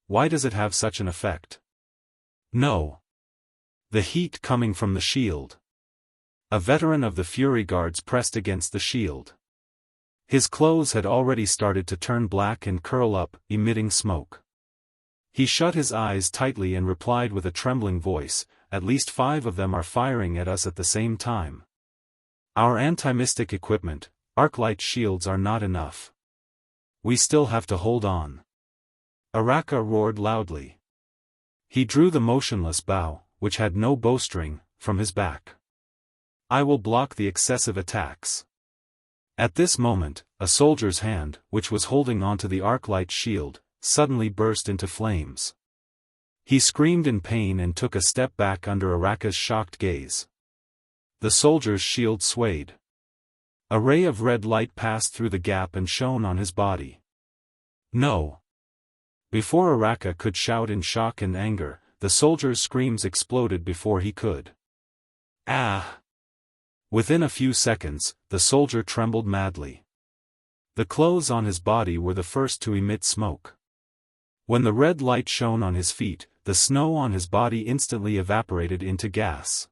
Why does it have such an effect? No. The heat coming from the shield. A veteran of the Fury Guards pressed against the shield. His clothes had already started to turn black and curl up, emitting smoke. He shut his eyes tightly and replied with a trembling voice, "At least 5 of them are firing at us at the same time. Our anti-mystic equipment, arc-light shields are not enough. We still have to hold on." Araka roared loudly. He drew the motionless bow, which had no bowstring, from his back. "I will block the excessive attacks." At this moment, a soldier's hand, which was holding onto the arc-light shield, suddenly burst into flames. He screamed in pain and took a step back under Araka's shocked gaze. The soldier's shield swayed. A ray of red light passed through the gap and shone on his body. "No!" Before Araka could shout in shock and anger, the soldier's screams exploded before he could. "Ah!" Within a few seconds, the soldier trembled madly. The clothes on his body were the first to emit smoke. When the red light shone on his feet, the snow on his body instantly evaporated into gas.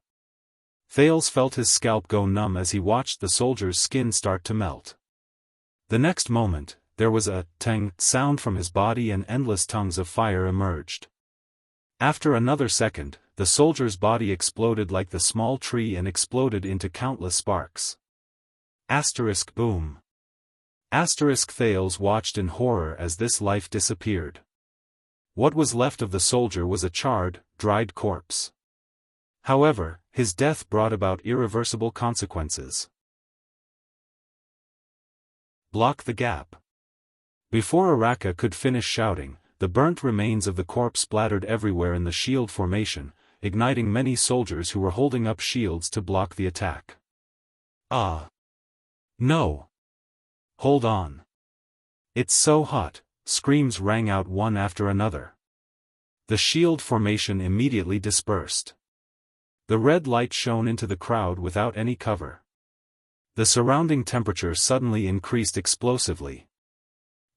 Thales felt his scalp go numb as he watched the soldier's skin start to melt. The next moment, there was a tang sound from his body and endless tongues of fire emerged. After another second, the soldier's body exploded like the small tree and exploded into countless sparks. Boom. Thales watched in horror as this life disappeared. What was left of the soldier was a charred, dried corpse. However, his death brought about irreversible consequences. Block the gap. Before Araka could finish shouting, the burnt remains of the corpse splattered everywhere in the shield formation, igniting many soldiers who were holding up shields to block the attack. "Ah! No! Hold on! It's so hot!" Screams rang out one after another. The shield formation immediately dispersed. The red light shone into the crowd without any cover. The surrounding temperature suddenly increased explosively.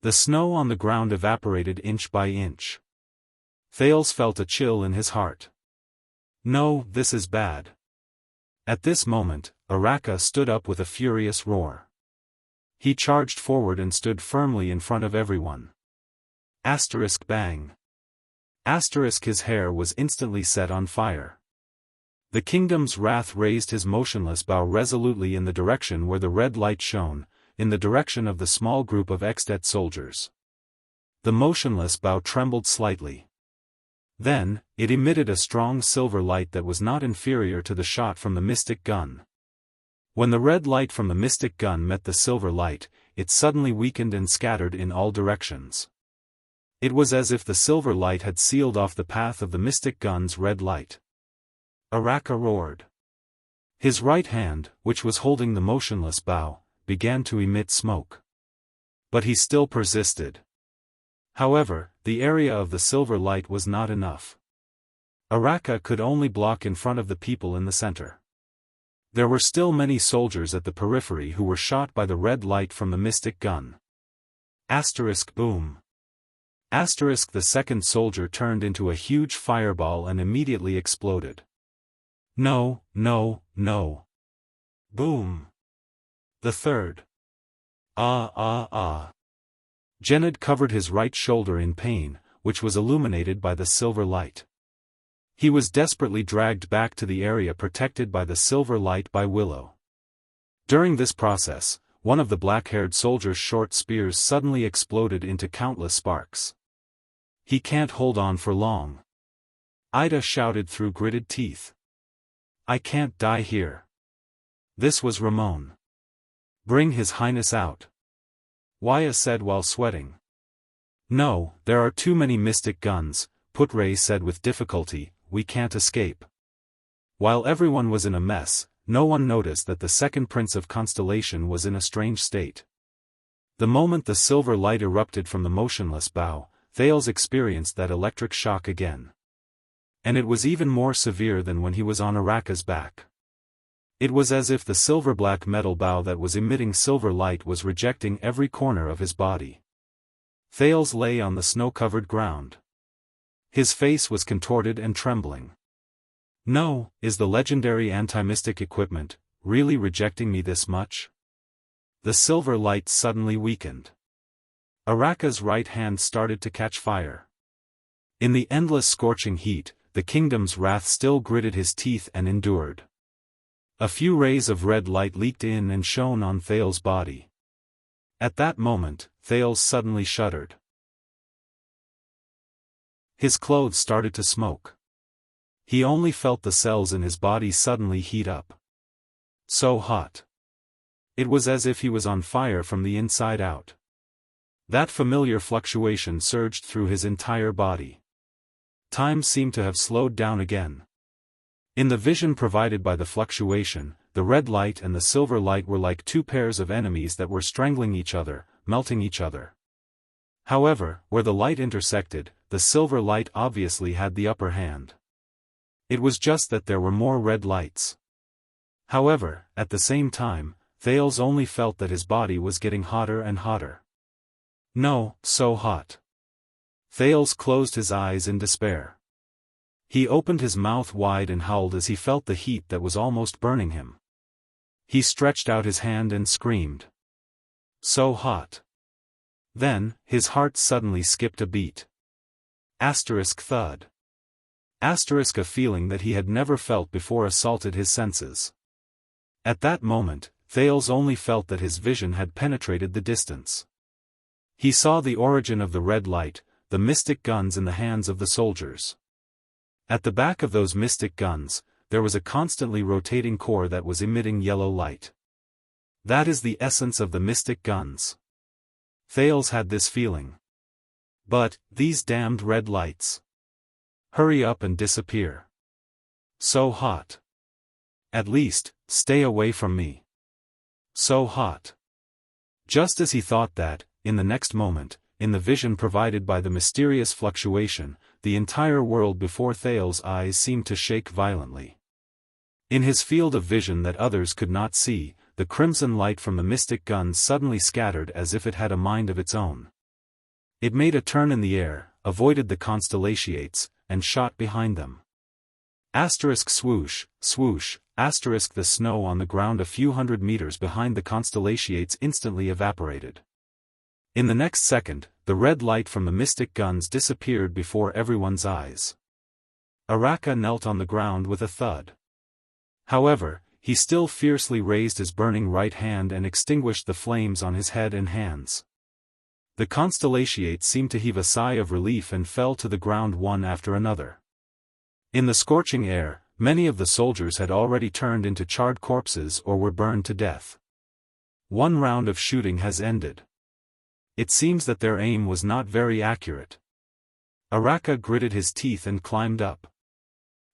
The snow on the ground evaporated inch by inch. Thales felt a chill in his heart. "No, this is bad." At this moment, Araka stood up with a furious roar. He charged forward and stood firmly in front of everyone. Bang. His hair was instantly set on fire. The kingdom's wrath raised his motionless bow resolutely in the direction where the red light shone, in the direction of the small group of exdet soldiers. The motionless bow trembled slightly. Then, it emitted a strong silver light that was not inferior to the shot from the mystic gun. When the red light from the mystic gun met the silver light, it suddenly weakened and scattered in all directions. It was as if the silver light had sealed off the path of the mystic gun's red light. Araka roared. His right hand, which was holding the motionless bow, began to emit smoke. But he still persisted. However, the area of the silver light was not enough. Araka could only block in front of the people in the center. There were still many soldiers at the periphery who were shot by the red light from the mystic gun. Boom. The second soldier turned into a huge fireball and immediately exploded. No. Boom. The third. Genid covered his right shoulder in pain, which was illuminated by the silver light. He was desperately dragged back to the area protected by the silver light by Willow. During this process, one of the black-haired soldier's short spears suddenly exploded into countless sparks. "He can't hold on for long," Ida shouted through gritted teeth. "I can't die here." This was Ramon. "Bring His Highness out," Waya said while sweating. "No, there are too many mystic guns," Putre said with difficulty, "we can't escape." While everyone was in a mess, no one noticed that the second Prince of Constellation was in a strange state. The moment the silver light erupted from the motionless bow, Thales experienced that electric shock again. And it was even more severe than when he was on Araka's back. It was as if the silver-black metal bow that was emitting silver light was rejecting every corner of his body. Thales lay on the snow-covered ground. His face was contorted and trembling. "No, is the legendary anti-mystic equipment really rejecting me this much?" The silver light suddenly weakened. Araka's right hand started to catch fire. In the endless scorching heat, the kingdom's wrath still gritted his teeth and endured. A few rays of red light leaked in and shone on Thales' body. At that moment, Thales suddenly shuddered. His clothes started to smoke. He only felt the cells in his body suddenly heat up. So hot. It was as if he was on fire from the inside out. That familiar fluctuation surged through his entire body. Time seemed to have slowed down again. In the vision provided by the fluctuation, the red light and the silver light were like two pairs of enemies that were strangling each other, melting each other. However, where the light intersected, the silver light obviously had the upper hand. It was just that there were more red lights. However, at the same time, Thales only felt that his body was getting hotter and hotter. No, so hot. Thales closed his eyes in despair. He opened his mouth wide and howled as he felt the heat that was almost burning him. He stretched out his hand and screamed. So hot. Then, his heart suddenly skipped a beat. Thud. A feeling that he had never felt before assaulted his senses. At that moment, Thales only felt that his vision had penetrated the distance. He saw the origin of the red light, the mystic guns in the hands of the soldiers. At the back of those mystic guns, there was a constantly rotating core that was emitting yellow light. That is the essence of the mystic guns. Thales had this feeling. But, these damned red lights. Hurry up and disappear. So hot. At least, stay away from me. So hot. Just as he thought that, in the next moment, in the vision provided by the mysterious fluctuation, the entire world before Thales' eyes seemed to shake violently. In his field of vision that others could not see, the crimson light from the mystic guns suddenly scattered as if it had a mind of its own. It made a turn in the air, avoided the constellations, and shot behind them. Swoosh, swoosh, the snow on the ground a few hundred meters behind the constellations instantly evaporated. In the next second, the red light from the mystic guns disappeared before everyone's eyes. Araka knelt on the ground with a thud. However, he still fiercely raised his burning right hand and extinguished the flames on his head and hands. The constellations seemed to heave a sigh of relief and fell to the ground one after another. In the scorching air, many of the soldiers had already turned into charred corpses or were burned to death. One round of shooting has ended. It seems that their aim was not very accurate. Araka gritted his teeth and climbed up.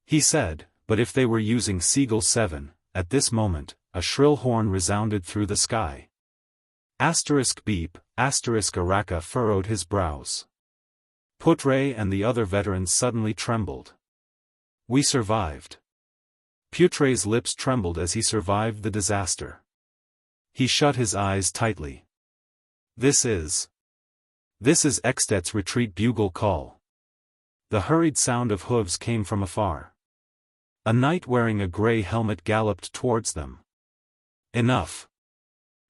He said, but if they were using Seagull 7, at this moment, a shrill horn resounded through the sky. Beep, Araka furrowed his brows. Putre and the other veterans suddenly trembled. We survived. Putre's lips trembled as he survived the disaster. He shut his eyes tightly. This is Extet's retreat bugle call. The hurried sound of hooves came from afar. A knight wearing a grey helmet galloped towards them. Enough.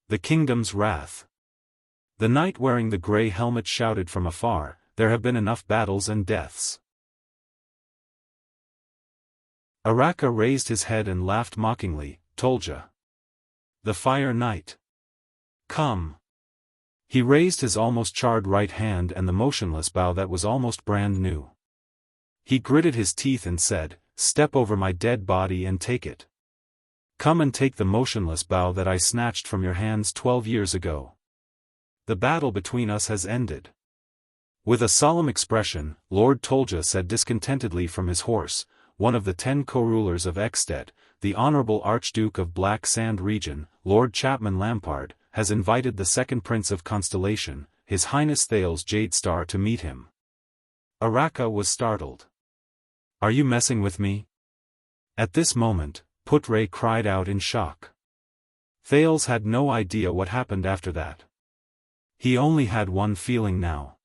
The kingdom's wrath. The knight wearing the grey helmet shouted from afar, there have been enough battles and deaths. Araka raised his head and laughed mockingly, Tolja. The Fire Knight. Come. He raised his almost charred right hand and the motionless bow that was almost brand new. He gritted his teeth and said, step over my dead body and take it. Come and take the motionless bow that I snatched from your hands 12 years ago. The battle between us has ended. With a solemn expression, Lord Tolja said discontentedly from his horse, one of the 10 co-rulers of Extet, the Honorable Archduke of Black Sand Region, Lord Chapman Lampard, has invited the second Prince of Constellation, His Highness Thales Jadestar to meet him. Araka was startled. Are you messing with me? At this moment, Putre cried out in shock. Thales had no idea what happened after that. He only had one feeling now.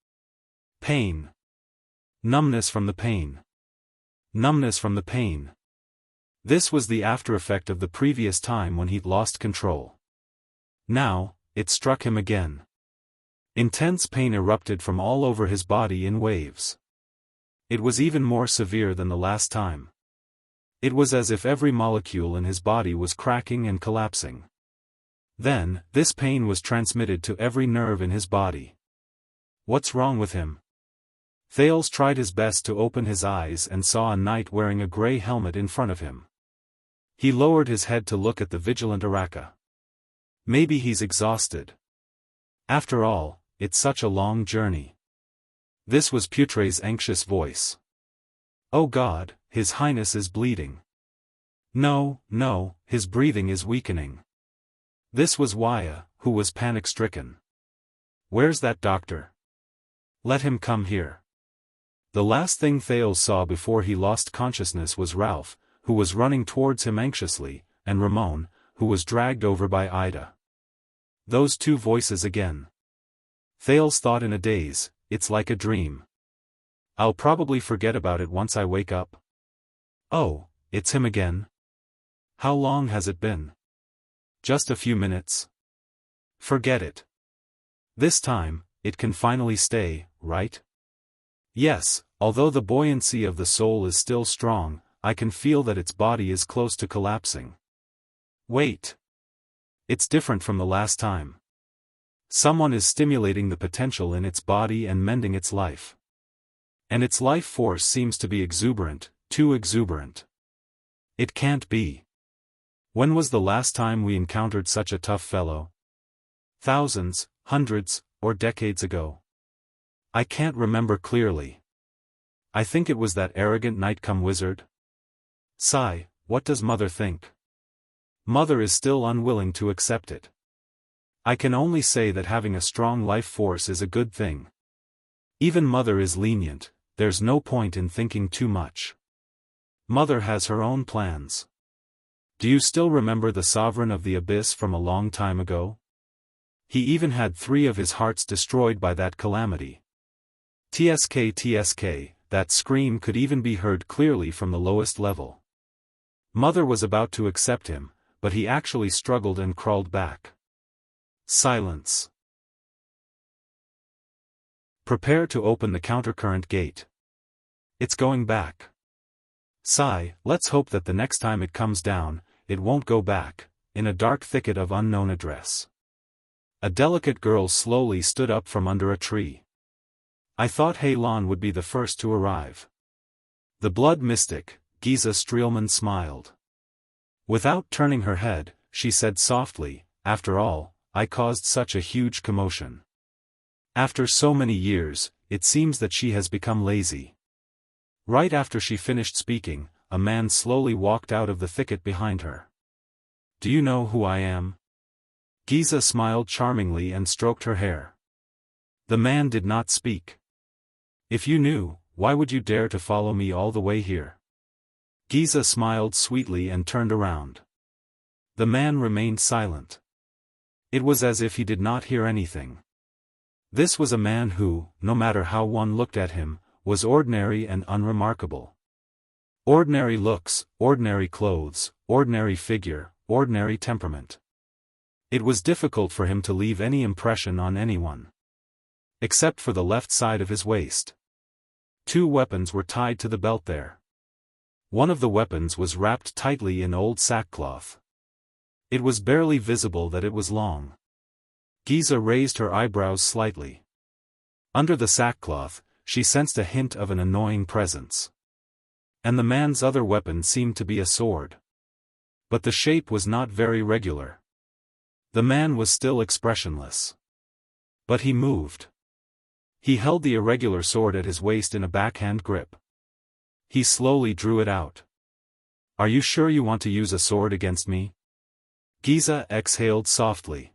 Pain. Numbness from the pain. Numbness from the pain. This was the after effect of the previous time when he'd lost control. Now, it struck him again. Intense pain erupted from all over his body in waves. It was even more severe than the last time. It was as if every molecule in his body was cracking and collapsing. Then, this pain was transmitted to every nerve in his body. What's wrong with him? Thales tried his best to open his eyes and saw a knight wearing a grey helmet in front of him. He lowered his head to look at the vigilant Araka. Maybe he's exhausted. After all, it's such a long journey. This was Putre's anxious voice. Oh God, His Highness is bleeding. No, his breathing is weakening. This was Waya, who was panic-stricken. Where's that doctor? Let him come here. The last thing Thales saw before he lost consciousness was Ralph, who was running towards him anxiously, and Ramon, who was dragged over by Ida. Those two voices again. Thales thought in a daze, it's like a dream. I'll probably forget about it once I wake up. Oh, it's him again? How long has it been? Just a few minutes. Forget it. This time, it can finally stay, right? Yes, although the buoyancy of the soul is still strong, I can feel that its body is close to collapsing. Wait. It's different from the last time. Someone is stimulating the potential in its body and mending its life. And its life force seems to be exuberant, too exuberant. It can't be. When was the last time we encountered such a tough fellow? Thousands, hundreds, or decades ago? I can't remember clearly. I think it was that arrogant knight-come-wizard. Sigh, what does Mother think? Mother is still unwilling to accept it. I can only say that having a strong life force is a good thing. Even Mother is lenient, there's no point in thinking too much. Mother has her own plans. Do you still remember the Sovereign of the Abyss from a long time ago? He even had 3 of his hearts destroyed by that calamity. TSK, that scream could even be heard clearly from the lowest level. Mother was about to accept him, but he actually struggled and crawled back. Silence. Prepare to open the countercurrent gate. It's going back. Sigh, let's hope that the next time it comes down, it won't go back, in a dark thicket of unknown address. A delicate girl slowly stood up from under a tree. I thought Heilon would be the first to arrive. The blood mystic, Giza Streelman smiled. Without turning her head, she said softly, after all, I caused such a huge commotion. After so many years, it seems that she has become lazy. Right after she finished speaking, a man slowly walked out of the thicket behind her. Do you know who I am? Giza smiled charmingly and stroked her hair. The man did not speak. If you knew, why would you dare to follow me all the way here? Giza smiled sweetly and turned around. The man remained silent. It was as if he did not hear anything. This was a man who, no matter how one looked at him, was ordinary and unremarkable. Ordinary looks, ordinary clothes, ordinary figure, ordinary temperament. It was difficult for him to leave any impression on anyone. Except for the left side of his waist. 2 weapons were tied to the belt there. One of the weapons was wrapped tightly in old sackcloth. It was barely visible that it was long. Giza raised her eyebrows slightly. Under the sackcloth, she sensed a hint of an annoying presence. And the man's other weapon seemed to be a sword. But the shape was not very regular. The man was still expressionless. But he moved. He held the irregular sword at his waist in a backhand grip. He slowly drew it out. Are you sure you want to use a sword against me? Giza exhaled softly.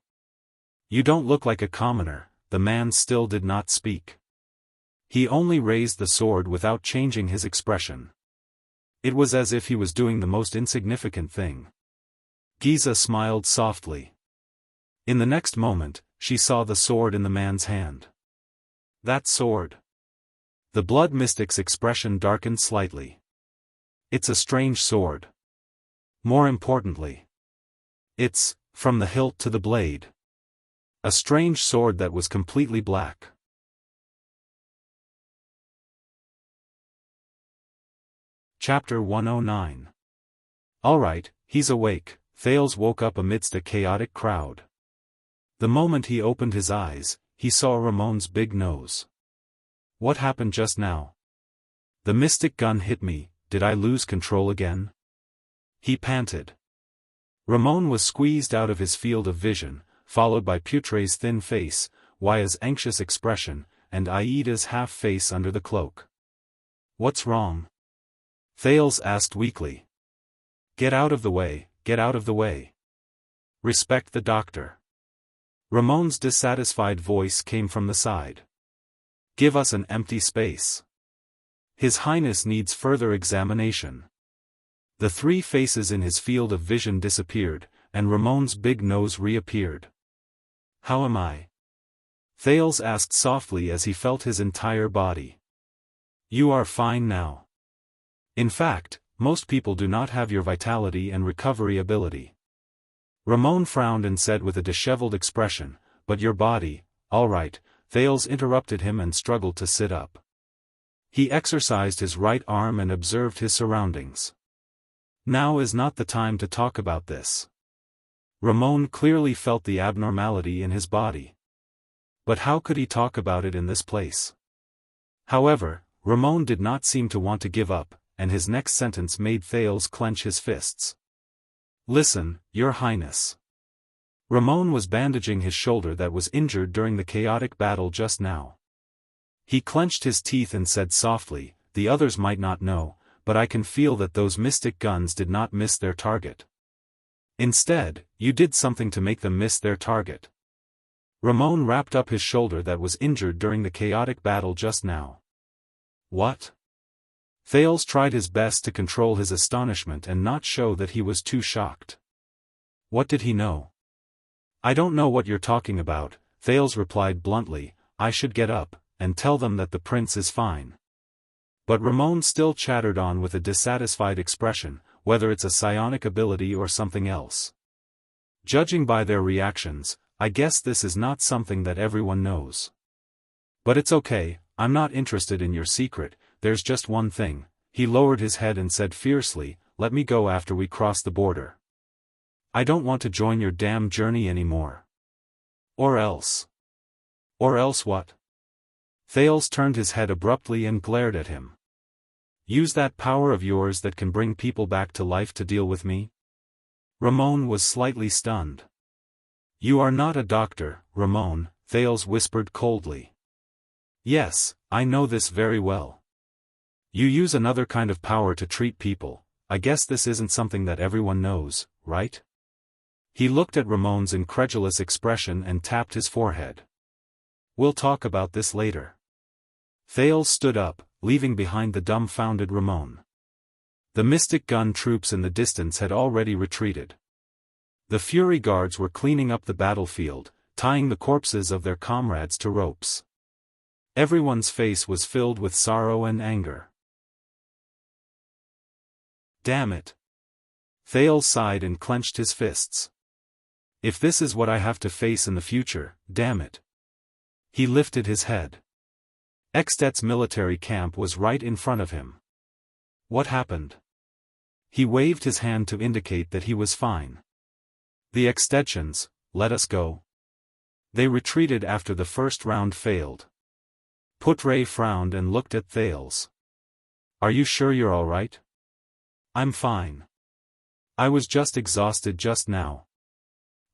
You don't look like a commoner. The man still did not speak. He only raised the sword without changing his expression. It was as if he was doing the most insignificant thing. Giza smiled softly. In the next moment, she saw the sword in the man's hand. That sword. The blood mystic's expression darkened slightly. It's a strange sword. More importantly, it's from the hilt to the blade. A strange sword that was completely black. Chapter 109. Alright, he's awake. Thales woke up amidst a chaotic crowd. The moment he opened his eyes, he saw Ramon's big nose. What happened just now? The mystic gun hit me. Did I lose control again? He panted. Ramon was squeezed out of his field of vision, followed by Putre's thin face, Waya's anxious expression, and Aida's half-face under the cloak. What's wrong? Thales asked weakly. Get out of the way, get out of the way. Respect the doctor. Ramon's dissatisfied voice came from the side. Give us an empty space. His Highness needs further examination. The three faces in his field of vision disappeared, and Ramon's big nose reappeared. How am I? Thales asked softly as he felt his entire body. You are fine now. In fact, most people do not have your vitality and recovery ability. Ramon frowned and said with a disheveled expression, but your body, all right. Thales interrupted him and struggled to sit up. He exercised his right arm and observed his surroundings. Now is not the time to talk about this. Ramon clearly felt the abnormality in his body. But how could he talk about it in this place? However, Ramon did not seem to want to give up, and his next sentence made Thales clench his fists. Listen, Your Highness. Ramon was bandaging his shoulder that was injured during the chaotic battle just now. He clenched his teeth and said softly, the others might not know, but I can feel that those mystic guns did not miss their target. Instead, you did something to make them miss their target. Ramon wrapped up his shoulder that was injured during the chaotic battle just now. What? Thales tried his best to control his astonishment and not show that he was too shocked. What did he know? I don't know what you're talking about, Thales replied bluntly. I should get up and tell them that the prince is fine. But Ramon still chattered on with a dissatisfied expression, whether it's a psionic ability or something else. Judging by their reactions, I guess this is not something that everyone knows. But it's okay, I'm not interested in your secret, there's just one thing. He lowered his head and said fiercely, let me go after we cross the border. I don't want to join your damn journey anymore. Or else. Or else what? Thales turned his head abruptly and glared at him. Use that power of yours that can bring people back to life to deal with me? Ramon was slightly stunned. You are not a doctor, Ramon, Thales whispered coldly. Yes, I know this very well. You use another kind of power to treat people. I guess this isn't something that everyone knows, right? He looked at Ramon's incredulous expression and tapped his forehead. We'll talk about this later. Thales stood up, leaving behind the dumbfounded Ramon. The mystic gun troops in the distance had already retreated. The Fury guards were cleaning up the battlefield, tying the corpses of their comrades to ropes. Everyone's face was filled with sorrow and anger. Damn it. Thales sighed and clenched his fists. If this is what I have to face in the future, damn it. He lifted his head. Ekstet's military camp was right in front of him. What happened? He waved his hand to indicate that he was fine. The Ekstetians, let us go. They retreated after the first round failed. Putre frowned and looked at Thales. Are you sure you're all right? I'm fine. I was just exhausted just now.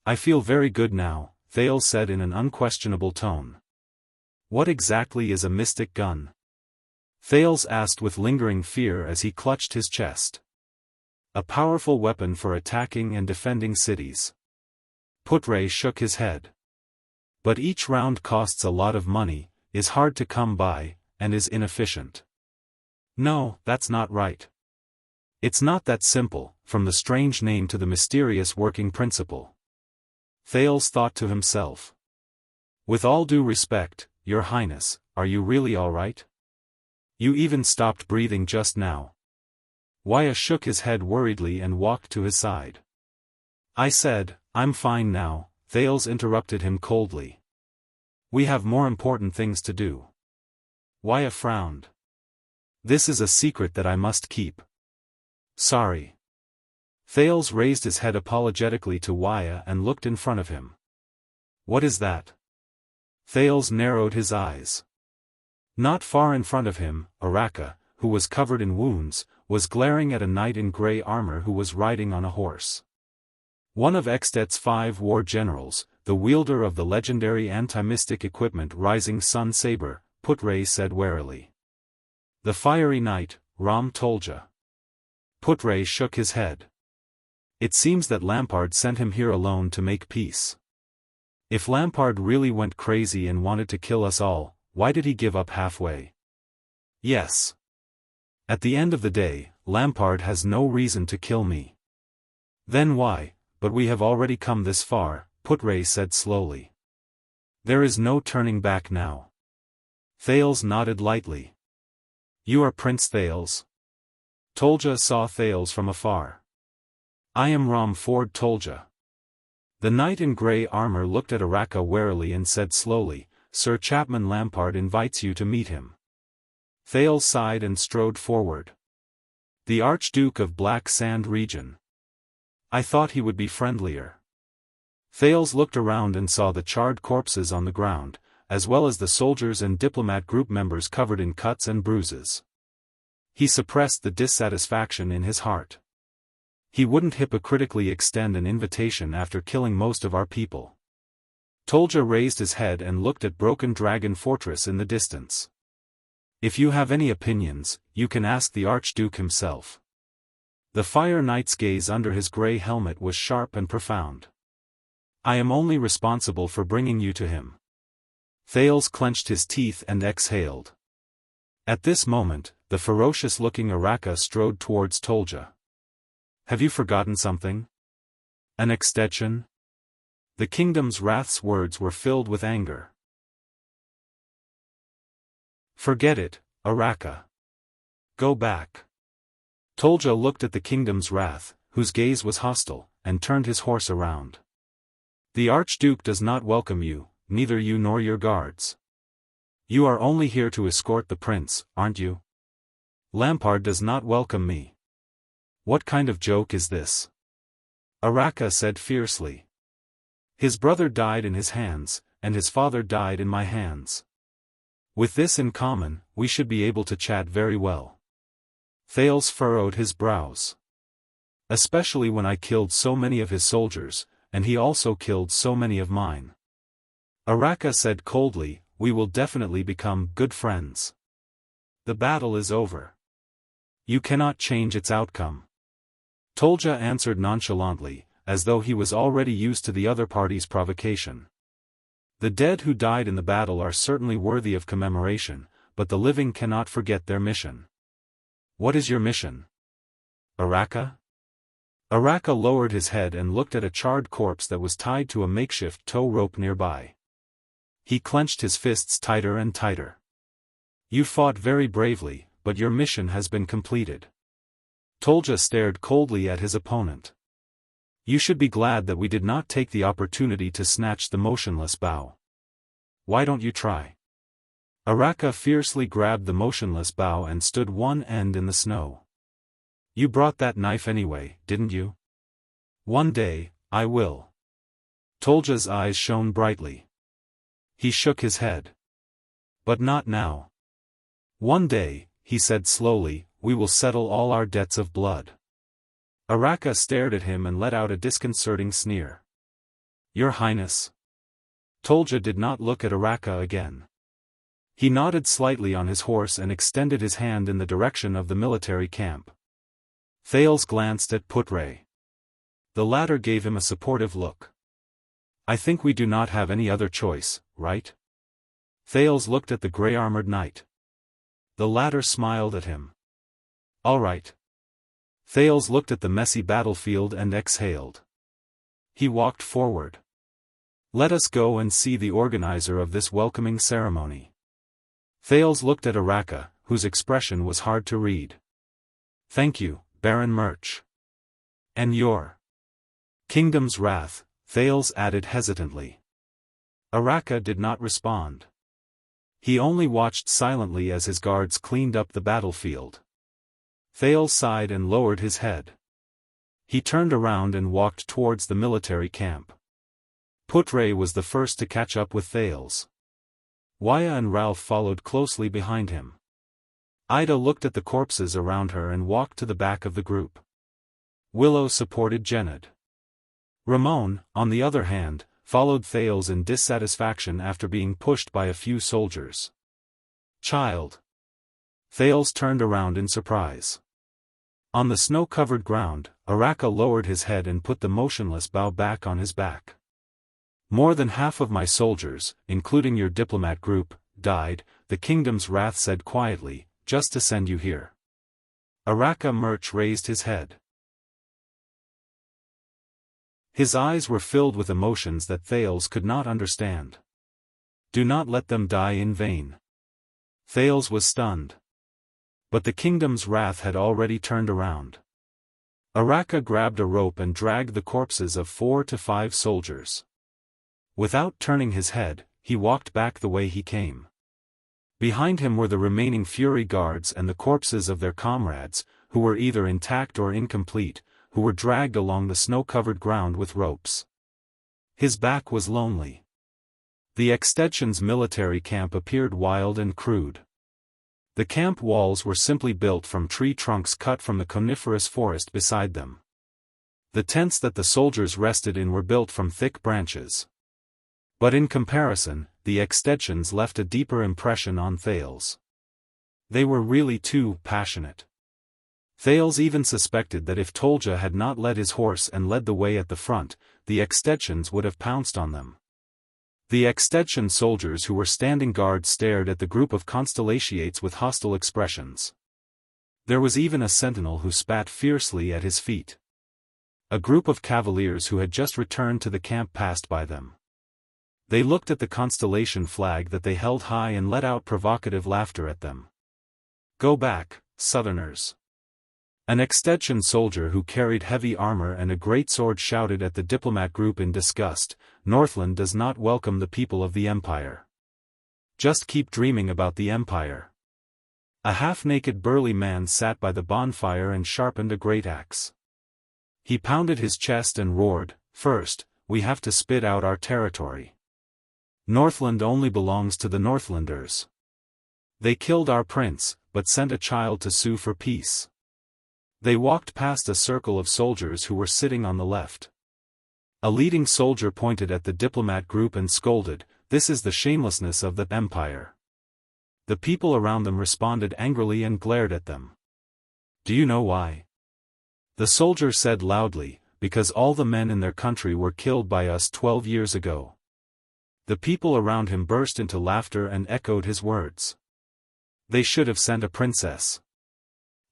I feel very good now, Thales said in an unquestionable tone. What exactly is a mystic gun? Thales asked with lingering fear as he clutched his chest. A powerful weapon for attacking and defending cities. Putre shook his head. But each round costs a lot of money, is hard to come by, and is inefficient. No, that's not right. It's not that simple, from the strange name to the mysterious working principle. Thales thought to himself. With all due respect, Your Highness, are you really all right? You even stopped breathing just now. Waya shook his head worriedly and walked to his side. I said, I'm fine now, Thales interrupted him coldly. We have more important things to do. Wuxia frowned. This is a secret that I must keep. Sorry. Thales raised his head apologetically to Wuxia and looked in front of him. What is that? Thales narrowed his eyes. Not far in front of him, Araka, who was covered in wounds, was glaring at a knight in grey armor who was riding on a horse. One of Extet's 5 war generals, the wielder of the legendary anti-mystic equipment Rising Sun Saber, Putre said warily. The fiery knight, Ram Tolja. Putre shook his head. It seems that Lampard sent him here alone to make peace. If Lampard really went crazy and wanted to kill us all, why did he give up halfway? Yes. At the end of the day, Lampard has no reason to kill me. Then why? But we have already come this far, Putre said slowly. There is no turning back now. Thales nodded lightly. You are Prince Thales? Tolja saw Thales from afar. I am Ram Ford Tolja. The knight in grey armor looked at Araka warily and said slowly, Sir Chapman Lampard invites you to meet him. Thales sighed and strode forward. The Archduke of Black Sand region. I thought he would be friendlier. Thales looked around and saw the charred corpses on the ground, as well as the soldiers and diplomat group members covered in cuts and bruises. He suppressed the dissatisfaction in his heart. He wouldn't hypocritically extend an invitation after killing most of our people. Tolja raised his head and looked at Broken Dragon Fortress in the distance. If you have any opinions, you can ask the Archduke himself. The Fire Knight's gaze under his grey helmet was sharp and profound. I am only responsible for bringing you to him. Thales clenched his teeth and exhaled. At this moment, the ferocious-looking Araka strode towards Tolja. Have you forgotten something? An extension? The kingdom's wrath's words were filled with anger. Forget it, Araka. Go back. Tolja looked at the kingdom's wrath, whose gaze was hostile, and turned his horse around. The Archduke does not welcome you, neither you nor your guards. You are only here to escort the prince, aren't you? Lampard does not welcome me. What kind of joke is this? Araka said fiercely. His brother died in his hands, and his father died in my hands. With this in common, we should be able to chat very well. Thales furrowed his brows. Especially when I killed so many of his soldiers, and he also killed so many of mine. Araka said coldly, we will definitely become good friends. The battle is over. You cannot change its outcome. Tolja answered nonchalantly, as though he was already used to the other party's provocation. The dead who died in the battle are certainly worthy of commemoration, but the living cannot forget their mission. What is your mission? Araka? Araka lowered his head and looked at a charred corpse that was tied to a makeshift tow rope nearby. He clenched his fists tighter and tighter. You fought very bravely, but your mission has been completed. Tolja stared coldly at his opponent. You should be glad that we did not take the opportunity to snatch the motionless bow. Why don't you try? Araka fiercely grabbed the motionless bow and stood one end in the snow. You brought that knife anyway, didn't you? One day, I will. Tolja's eyes shone brightly. He shook his head. But not now. One day, he said slowly, we will settle all our debts of blood. Araka stared at him and let out a disconcerting sneer. Your Highness. Tolja did not look at Araka again. He nodded slightly on his horse and extended his hand in the direction of the military camp. Thales glanced at Putre. The latter gave him a supportive look. I think we do not have any other choice, right? Thales looked at the grey-armored knight. The latter smiled at him. All right. Thales looked at the messy battlefield and exhaled. He walked forward. Let us go and see the organizer of this welcoming ceremony. Thales looked at Araka, whose expression was hard to read. Thank you, Baron Murch. And your kingdom's wrath, Thales added hesitantly. Araka did not respond. He only watched silently as his guards cleaned up the battlefield. Thales sighed and lowered his head. He turned around and walked towards the military camp. Putre was the first to catch up with Thales. Waya and Ralph followed closely behind him. Ida looked at the corpses around her and walked to the back of the group. Willow supported Jennad. Ramon, on the other hand, followed Thales in dissatisfaction after being pushed by a few soldiers. Child. Thales turned around in surprise. On the snow-covered ground, Araka lowered his head and put the motionless bow back on his back. More than half of my soldiers, including your diplomat group, died, the kingdom's wrath said quietly, just to send you here. Araka Murch raised his head. His eyes were filled with emotions that Thales could not understand. Do not let them die in vain. Thales was stunned. But the kingdom's wrath had already turned around. Araka grabbed a rope and dragged the corpses of 4 to 5 soldiers. Without turning his head, he walked back the way he came. Behind him were the remaining Fury guards and the corpses of their comrades, who were either intact or incomplete, who were dragged along the snow-covered ground with ropes. His back was lonely. The Extension's military camp appeared wild and crude. The camp walls were simply built from tree trunks cut from the coniferous forest beside them. The tents that the soldiers rested in were built from thick branches. But in comparison, the Extensions left a deeper impression on Thales. They were really too passionate. Thales even suspected that if Tolja had not led his horse and led the way at the front, the Extensions would have pounced on them. The Extension soldiers who were standing guard stared at the group of Constellations with hostile expressions. There was even a sentinel who spat fiercely at his feet. A group of cavaliers who had just returned to the camp passed by them. They looked at the Constellation flag that they held high and let out provocative laughter at them. Go back, Southerners. An Extension soldier who carried heavy armor and a great sword shouted at the diplomat group in disgust, Northland does not welcome the people of the Empire. Just keep dreaming about the Empire. A half-naked burly man sat by the bonfire and sharpened a great axe. He pounded his chest and roared, first, we have to spit out our territory. Northland only belongs to the Northlanders. They killed our prince, but sent a child to sue for peace. They walked past a circle of soldiers who were sitting on the left. A leading soldier pointed at the diplomat group and scolded, this is the shamelessness of the Empire. The people around them responded angrily and glared at them. Do you know why? The soldier said loudly, because all the men in their country were killed by us 12 years ago. The people around him burst into laughter and echoed his words. They should have sent a princess.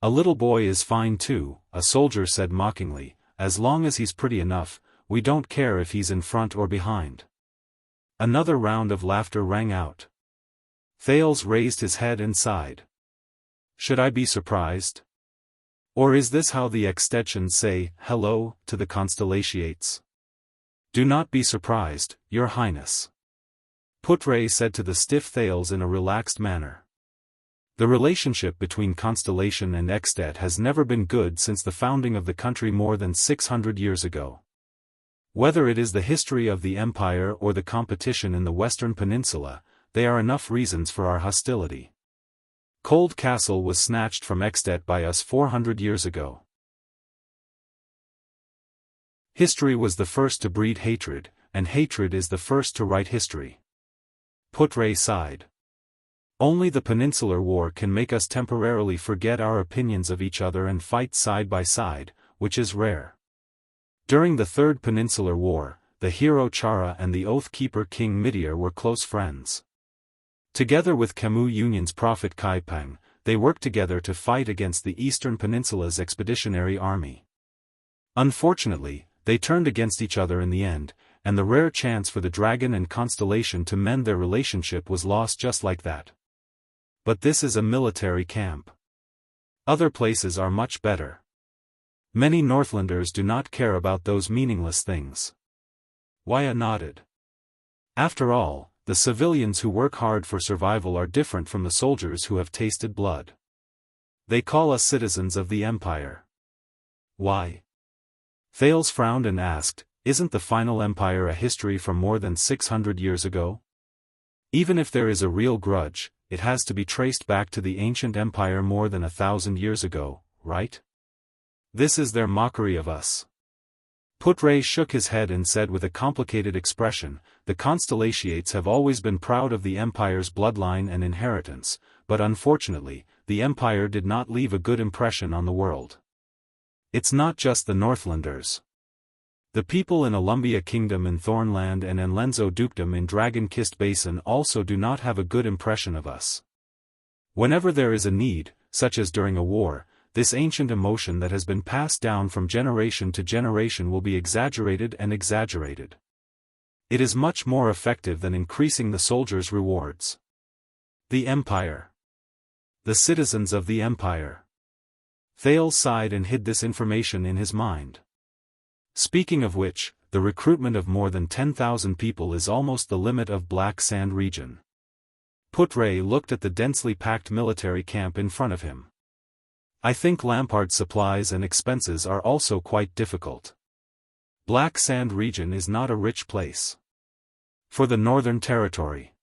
A little boy is fine too, a soldier said mockingly, as long as he's pretty enough, we don't care if he's in front or behind. Another round of laughter rang out. Thales raised his head and sighed. Should I be surprised? Or is this how the Extensions say, hello, to the Constellations? Do not be surprised, Your Highness. Putre said to the stiff Thales in a relaxed manner. The relationship between Constellation and Extet has never been good since the founding of the country more than 600 years ago. Whether it is the history of the Empire or the competition in the Western Peninsula, they are enough reasons for our hostility. Cold Castle was snatched from Extet by us 400 years ago. History was the first to breed hatred, and hatred is the first to write history. Putre sighed. Only the Peninsular War can make us temporarily forget our opinions of each other and fight side by side, which is rare. During the Third Peninsular War, the hero Chara and the Oath-keeper King Midir were close friends. Together with Camus Union's prophet Kaipang, they worked together to fight against the Eastern Peninsula's expeditionary army. Unfortunately, they turned against each other in the end, and the rare chance for the Dragon and Constellation to mend their relationship was lost just like that. But this is a military camp. Other places are much better. Many Northlanders do not care about those meaningless things. Wuxia nodded. After all, the civilians who work hard for survival are different from the soldiers who have tasted blood. They call us citizens of the empire. Why? Thales frowned and asked, isn't the final empire a history from more than 600 years ago? Even if there is a real grudge, it has to be traced back to the ancient empire more than 1,000 years ago, right? This is their mockery of us. Putre shook his head and said with a complicated expression, the Constellations have always been proud of the empire's bloodline and inheritance, but unfortunately, the empire did not leave a good impression on the world. It's not just the Northlanders. The people in Alumbia Kingdom in Thornland and Enlenzo Dukedom in Dragon-Kissed Basin also do not have a good impression of us. Whenever there is a need, such as during a war, this ancient emotion that has been passed down from generation to generation will be exaggerated and exaggerated. It is much more effective than increasing the soldiers' rewards. The Empire. The citizens of the Empire. Thales sighed and hid this information in his mind. Speaking of which, the recruitment of more than 10,000 people is almost the limit of Black Sand region. Putre looked at the densely packed military camp in front of him. I think Lampard's supplies and expenses are also quite difficult. Black Sand region is not a rich place. For the Northern Territory.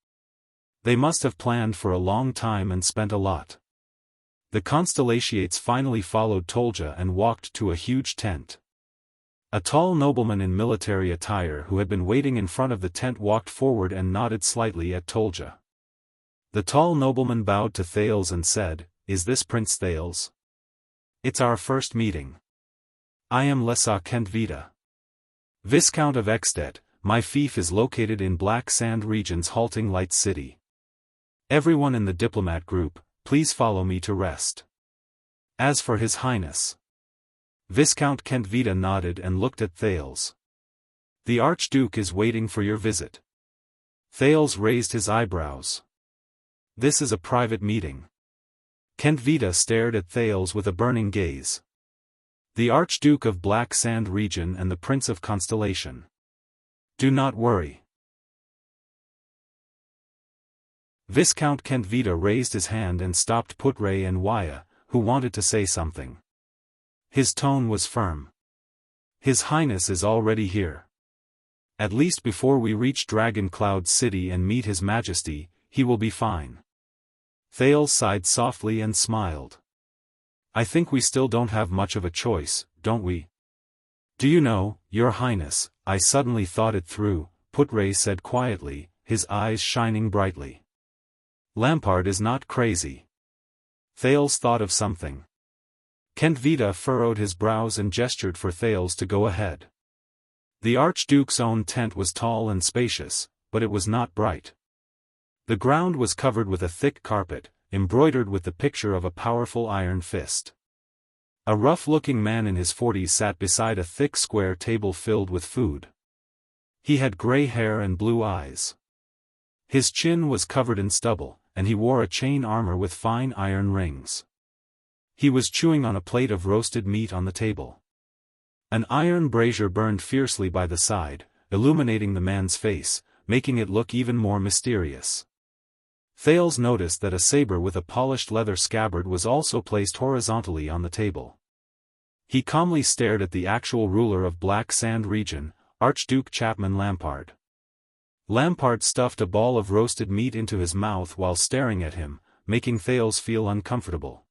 They must have planned for a long time and spent a lot. The Constellations finally followed Tolja and walked to a huge tent. A tall nobleman in military attire who had been waiting in front of the tent walked forward and nodded slightly at Tolja. The tall nobleman bowed to Thales and said, "Is this Prince Thales?" "It's our first meeting. I am Lesa Kentvita, Viscount of Extet. My fief is located in Black Sand region's halting light city. Everyone in the diplomat group, please follow me to rest." As for His Highness. Viscount Kentvita nodded and looked at Thales. "The Archduke is waiting for your visit." Thales raised his eyebrows. "This is a private meeting." Kentvita stared at Thales with a burning gaze. "The Archduke of Black Sand region and the Prince of Constellation. Do not worry." Viscount Kentvita raised his hand and stopped Putre and Wuxia, who wanted to say something. His tone was firm. "His Highness is already here. At least before we reach Dragon Cloud City and meet His Majesty, he will be fine." Thales sighed softly and smiled. "I think we still don't have much of a choice, don't we?" "Do you know, Your Highness, I suddenly thought it through," Putre said quietly, his eyes shining brightly. "Lampard is not crazy." Thales thought of something. Kentvita furrowed his brows and gestured for Thales to go ahead. The Archduke's own tent was tall and spacious, but it was not bright. The ground was covered with a thick carpet, embroidered with the picture of a powerful iron fist. A rough-looking man in his 40s sat beside a thick square table filled with food. He had gray hair and blue eyes. His chin was covered in stubble, and he wore a chain armor with fine iron rings. He was chewing on a plate of roasted meat on the table. An iron brazier burned fiercely by the side, illuminating the man's face, making it look even more mysterious. Thales noticed that a saber with a polished leather scabbard was also placed horizontally on the table. He calmly stared at the actual ruler of Black Sand region, Archduke Chapman Lampard. Lampard stuffed a ball of roasted meat into his mouth while staring at him, making Thales feel uncomfortable.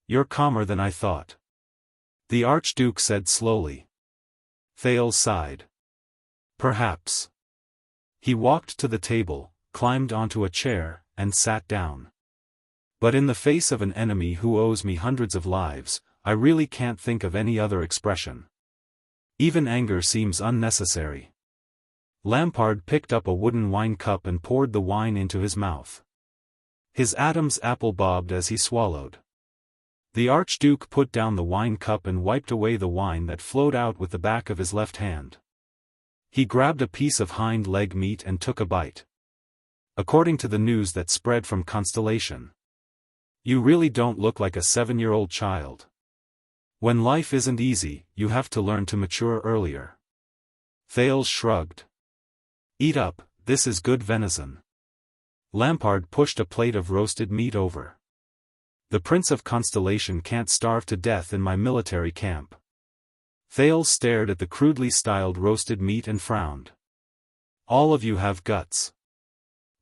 "You're calmer than I thought," the Archduke said slowly. Thales sighed. "Perhaps." He walked to the table, climbed onto a chair, and sat down. "But in the face of an enemy who owes me hundreds of lives, I really can't think of any other expression. Even anger seems unnecessary." Lampard picked up a wooden wine cup and poured the wine into his mouth. His Adam's apple bobbed as he swallowed. The Archduke put down the wine cup and wiped away the wine that flowed out with the back of his left hand. He grabbed a piece of hind leg meat and took a bite. "According to the news that spread from Constellation, you really don't look like a 7-year-old child. When life isn't easy, you have to learn to mature earlier." Thales shrugged. Eat up, this is good venison. Lampard pushed a plate of roasted meat over. The Prince of Constellation can't starve to death in my military camp. Thales stared at the crudely styled roasted meat and frowned. All of you have guts.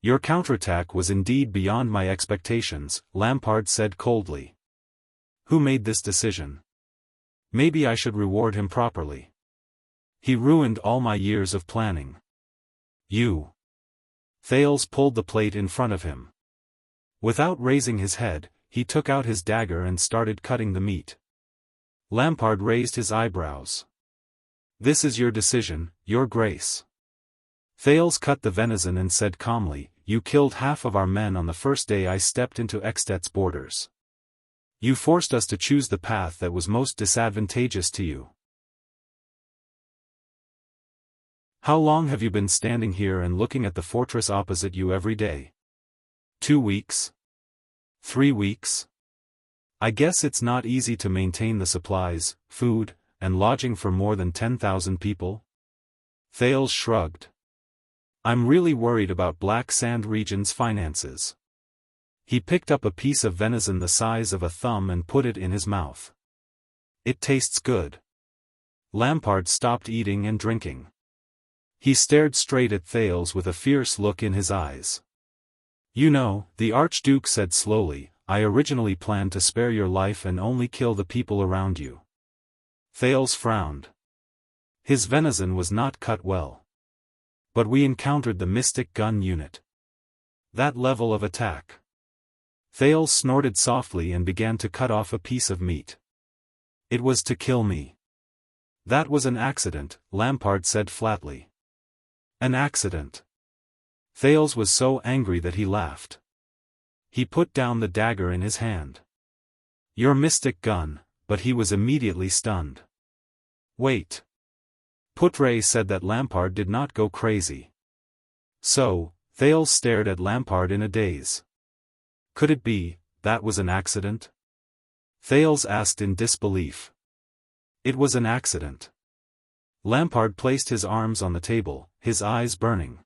Your counterattack was indeed beyond my expectations, Lampard said coldly. Who made this decision? Maybe I should reward him properly. He ruined all my years of planning. You. Thales pulled the plate in front of him. Without raising his head, he took out his dagger and started cutting the meat. Lampard raised his eyebrows. This is your decision, Your Grace. Thales cut the venison and said calmly, You killed half of our men on the first day I stepped into Extet's borders. You forced us to choose the path that was most disadvantageous to you. How long have you been standing here and looking at the fortress opposite you every day? 2 weeks? 3 weeks? I guess it's not easy to maintain the supplies, food, and lodging for more than 10,000 people? Thales shrugged. I'm really worried about Black Sand Region's finances. He picked up a piece of venison the size of a thumb and put it in his mouth. It tastes good. Lampard stopped eating and drinking. He stared straight at Thales with a fierce look in his eyes. You know, the Archduke said slowly, I originally planned to spare your life and only kill the people around you. Thales frowned. His venison was not cut well. But we encountered the Mystic Gun unit. That level of attack. Thales snorted softly and began to cut off a piece of meat. It was to kill me. That was an accident, Lampard said flatly. An accident. Thales was so angry that he laughed. He put down the dagger in his hand. Your mystic gun, but he was immediately stunned. Wait. Putre said that Lampard did not go crazy. So, Thales stared at Lampard in a daze. Could it be, that was an accident? Thales asked in disbelief. It was an accident. Lampard placed his arms on the table, his eyes burning.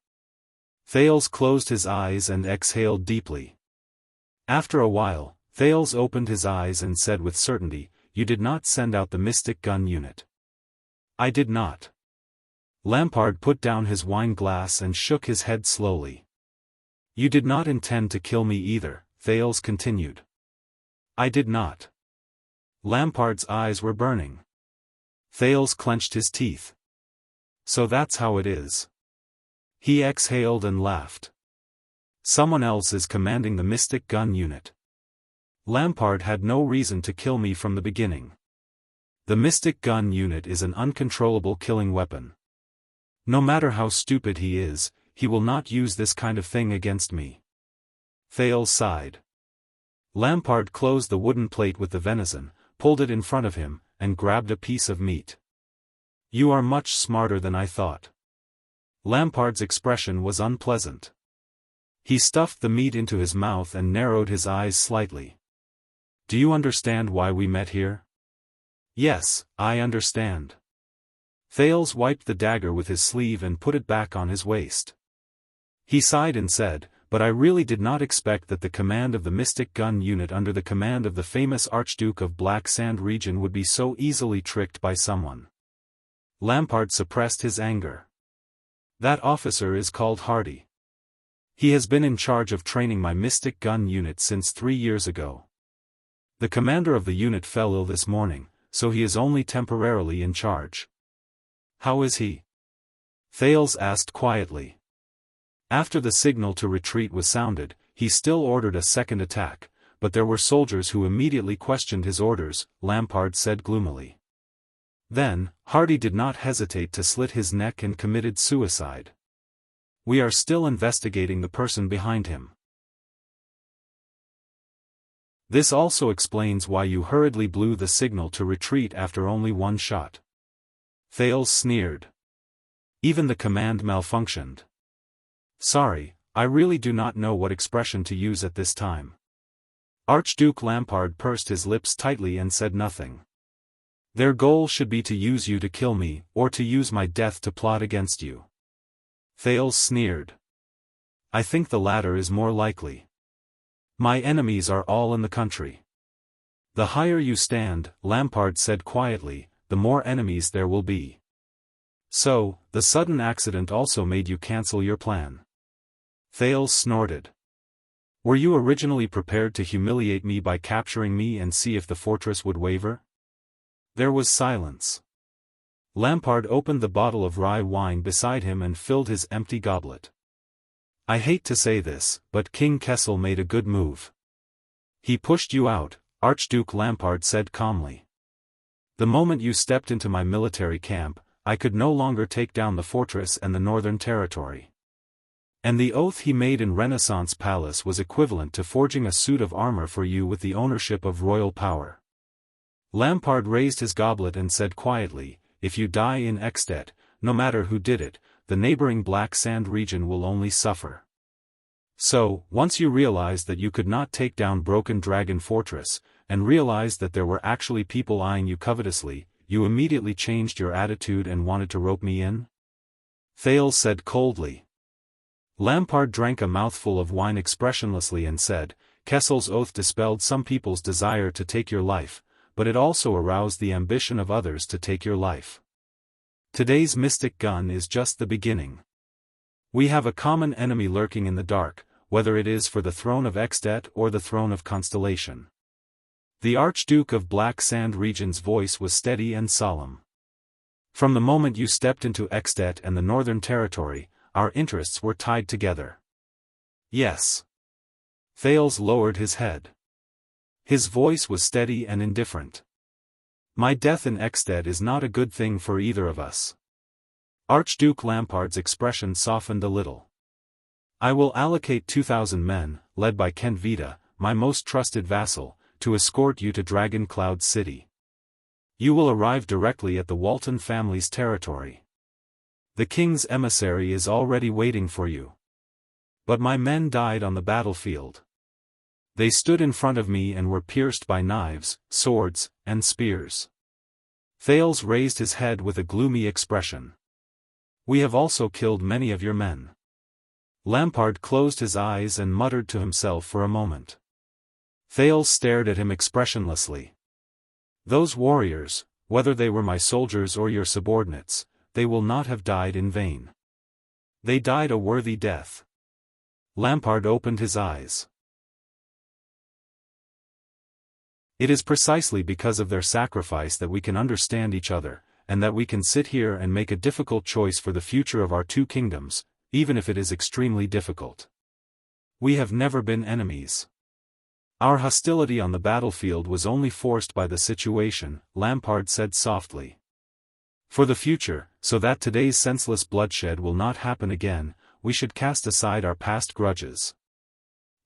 Thales closed his eyes and exhaled deeply. After a while, Thales opened his eyes and said with certainty, You did not send out the Mystic Gun unit. I did not. Lampard put down his wine glass and shook his head slowly. You did not intend to kill me either, Thales continued. I did not. Lampard's eyes were burning. Thales clenched his teeth. So that's how it is. He exhaled and laughed. Someone else is commanding the Mystic Gun unit. Lampard had no reason to kill me from the beginning. The Mystic Gun unit is an uncontrollable killing weapon. No matter how stupid he is, he will not use this kind of thing against me. Thales sighed. Lampard closed the wooden plate with the venison, pulled it in front of him, and grabbed a piece of meat. You are much smarter than I thought. Lampard's expression was unpleasant. He stuffed the meat into his mouth and narrowed his eyes slightly. Do you understand why we met here? Yes, I understand. Thales wiped the dagger with his sleeve and put it back on his waist. He sighed and said, But I really did not expect that the command of the Mystic Gun unit under the command of the famous Archduke of Black Sand Region would be so easily tricked by someone. Lampard suppressed his anger. That officer is called Hardy. He has been in charge of training my Mystic Gun unit since 3 years ago. The commander of the unit fell ill this morning, so he is only temporarily in charge. How is he? Thales asked quietly. After the signal to retreat was sounded, he still ordered a second attack, but there were soldiers who immediately questioned his orders, Lampard said gloomily. Then, Hardy did not hesitate to slit his neck and committed suicide. We are still investigating the person behind him. This also explains why you hurriedly blew the signal to retreat after only 1 shot. Thales sneered. Even the command malfunctioned. Sorry, I really do not know what expression to use at this time. Archduke Lampard pursed his lips tightly and said nothing. Their goal should be to use you to kill me, or to use my death to plot against you. Thales sneered. I think the latter is more likely. My enemies are all in the country. The higher you stand, Lampard said quietly, the more enemies there will be. So, the sudden accident also made you cancel your plan. Thales snorted. Were you originally prepared to humiliate me by capturing me and see if the fortress would waver? There was silence. Lampard opened the bottle of rye wine beside him and filled his empty goblet. I hate to say this, but King Kessel made a good move. He pushed you out, Archduke Lampard said calmly. The moment you stepped into my military camp, I could no longer take down the fortress and the northern territory. And the oath he made in Renaissance Palace was equivalent to forging a suit of armor for you with the ownership of royal power. Lampard raised his goblet and said quietly, if you die in Extet, no matter who did it, the neighboring Black Sand region will only suffer. So, once you realized that you could not take down Broken Dragon Fortress, and realized that there were actually people eyeing you covetously, you immediately changed your attitude and wanted to rope me in? Thales said coldly. Lampard drank a mouthful of wine expressionlessly and said, Kessel's oath dispelled some people's desire to take your life, but it also aroused the ambition of others to take your life. Today's mystic gun is just the beginning. We have a common enemy lurking in the dark, whether it is for the throne of Extet or the throne of Constellation. The Archduke of Black Sand Region's voice was steady and solemn. From the moment you stepped into Extet and the Northern Territory, our interests were tied together. Yes. Thales lowered his head. His voice was steady and indifferent. My death in Extet is not a good thing for either of us. Archduke Lampard's expression softened a little. I will allocate 2,000 men, led by Kent Vida, my most trusted vassal, to escort you to Dragon Cloud City. You will arrive directly at the Walton family's territory. The king's emissary is already waiting for you. But my men died on the battlefield. They stood in front of me and were pierced by knives, swords, and spears. Thales raised his head with a gloomy expression. We have also killed many of your men. Lampard closed his eyes and muttered to himself for a moment. Thales stared at him expressionlessly. Those warriors, whether they were my soldiers or your subordinates, they will not have died in vain. They died a worthy death. Lampard opened his eyes. It is precisely because of their sacrifice that we can understand each other, and that we can sit here and make a difficult choice for the future of our two kingdoms, even if it is extremely difficult. We have never been enemies. Our hostility on the battlefield was only forced by the situation, Lampard said softly. For the future, so that today's senseless bloodshed will not happen again, we should cast aside our past grudges.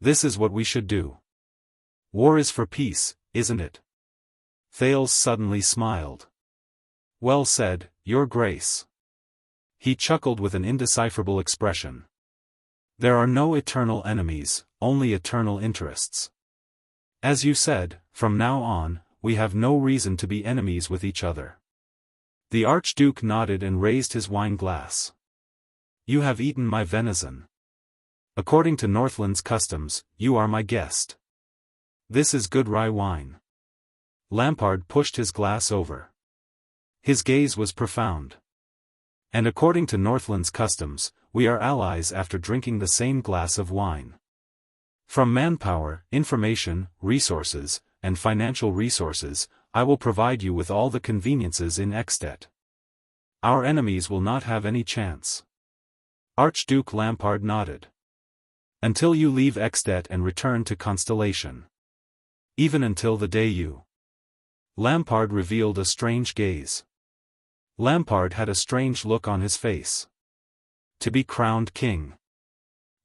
This is what we should do. War is for peace, isn't it? Thales suddenly smiled. Well said, Your Grace. He chuckled with an indecipherable expression. There are no eternal enemies, only eternal interests. As you said, from now on, we have no reason to be enemies with each other. The Archduke nodded and raised his wine glass. You have eaten my venison. According to Northland's customs, you are my guest. This is good rye wine. Lampard pushed his glass over. His gaze was profound. And according to Northland's customs, we are allies after drinking the same glass of wine. From manpower, information, resources, and financial resources, I will provide you with all the conveniences in Extet. Our enemies will not have any chance. Archduke Lampard nodded. Until you leave Extet and return to Constellation. Even until the day you. Lampard revealed a strange gaze. Lampard had a strange look on his face. To be crowned king.